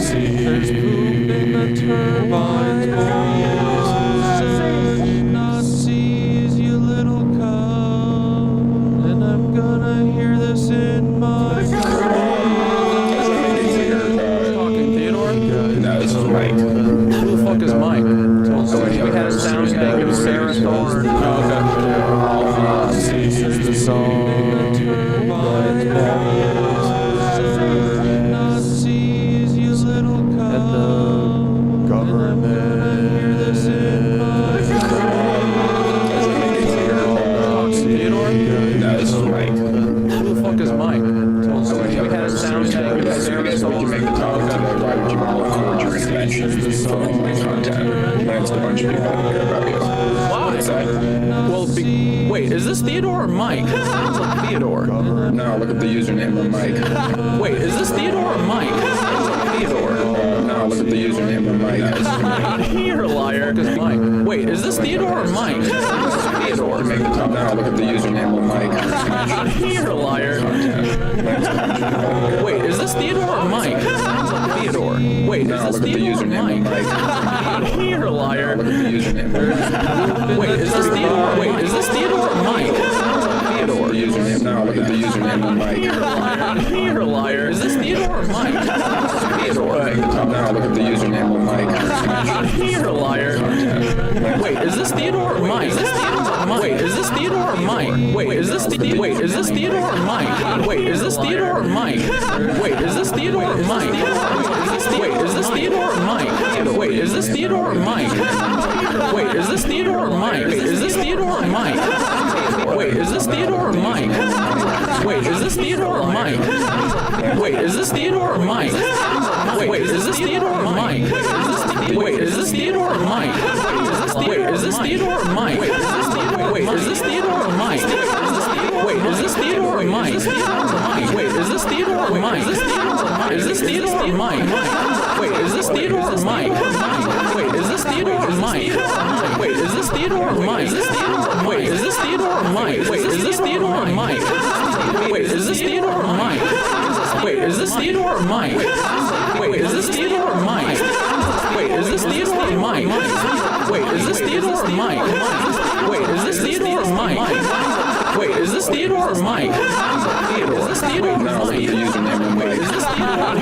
There's poop in the turbines, boys. Such Nazis, you little cuck. And I'm gonna hear this in my brain. Talking Theodore? No, this is Mike. Who the fuck is Mike? I wish we had a sound bank of Sarah Thorne. There's the song in the turbines, boys. Nazis, you little cuck. And the government. Hear this in my Theodore? No, this is Mike. Who the fuck is Mike? I wish we had a sound bank of Sarah Thorne. Make the topic today. Why would you want to record your interventions and film my content when it's a bunch of people that care about you? Why? Well, wait, is this Theodore or Mike? It sounds like Theodore. No, look at the username of Mike. Wait, is this Theodore or Mike? It sounds like Theodore. No, look at the username of Mike. You're a liar. Mike. Wait, is this Theodore or Mike? It sounds like Theodore. Make the topic. No, look at the username of Mike. You're a liar. Wait, is this Theodore or Mike? It sounds like Theodore. Wait, is this Theodore or Mike? You're a liar. Look at the username of Mike. Wait, is this Theodore? Wait, is this Theodore or Mike? It sounds like Theodore. Username. No, look at the username of Mike. You're a liar. Is this Theodore or Mike? It sounds like Theodore. No, look at the username of Mike. You're a liar. Wait, is this Theodore or Mike? Wait, is this Theodore or Mike? Wait, is this Wait, is this Theodore or Mike? Wait, is this Theodore or Mike? Wait, is this Theodore or Mike? Wait, is this Theodore or Mike? Wait, is this Theodore or Mike? Wait, is this Theodore or Mike? Wait, is this Theodore or Mike? Wait, is this Theodore or Mike? Wait, is this Theodore or Mike? Wait, is this Theodore or Mike? Wait, is this Theodore or Mike? Wait, is this Theodore or Mike? Wait, is this Theodore or Mike? Wait, is this Theodore or Mike? Wait, is this Theodore or Mike? Wait, is this Theodore or Mike? Is this Theodore or Mike? Wait, is this Theodore or Mike? Wait, is this Theodore or Mike? Wait, is this Theodore or Mike? Wait, is this Theodore or Mike? Wait, is this Theodore or Mike? Wait, is this Theodore or Mike? Wait, is this Theodore or Mike? Wait, is this Theodore or Mike? Wait, is this Theodore or Mike? Wait, is this Theodore or Mike? Wait, is this Theodore or Mike? Wait, is this Theodore or Mike? Is this Theodore or Mike? Wait, is this Theodore?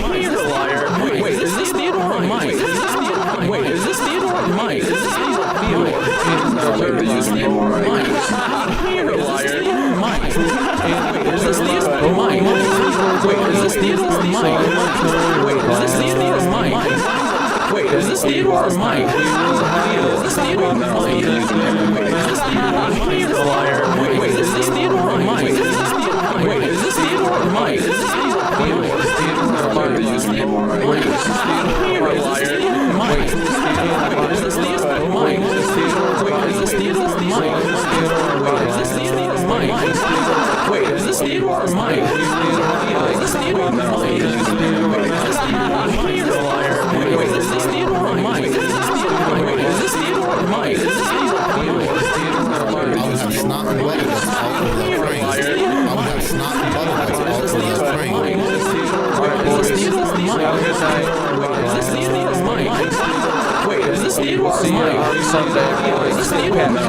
You're a liar. Wait, is this Theodore or Mike? Wait, is this Theodore or Mike? Is this Theodore? You're a liar. Mike. Wait, is this Theodore or Mike? Wait, is this Theodore or Mike? Wait, is this Theodore or Mike? Wait, is this Theodore or Mike? Is this Theodore or Mike? Wait, is this Theodore or Mike? You're a liar. Wait, is this Theodore or Mike? Wait, is this Theodore or Mike? Is this Theodore or Mike? You're a liar. Mike. Wait, is this Theodore or Mike? Wait, is this Theodore or Mike? Wait, is this Theodore or Mike? Wait, is this Theodore or Mike? Is this Theodore or Mike? You're a liar. Wait, is this Theodore or Mike? Wait, is this Theodore or Mike? Is this Theodore or Mike? I would have snot and butter that's all over the frame. I would have snot and butter that's all over the frame. Is this Theodore or Mike? Is this Theodore or Mike? Wait, is this Theodore or Mike? Sunday. Is this Theodore or Mike?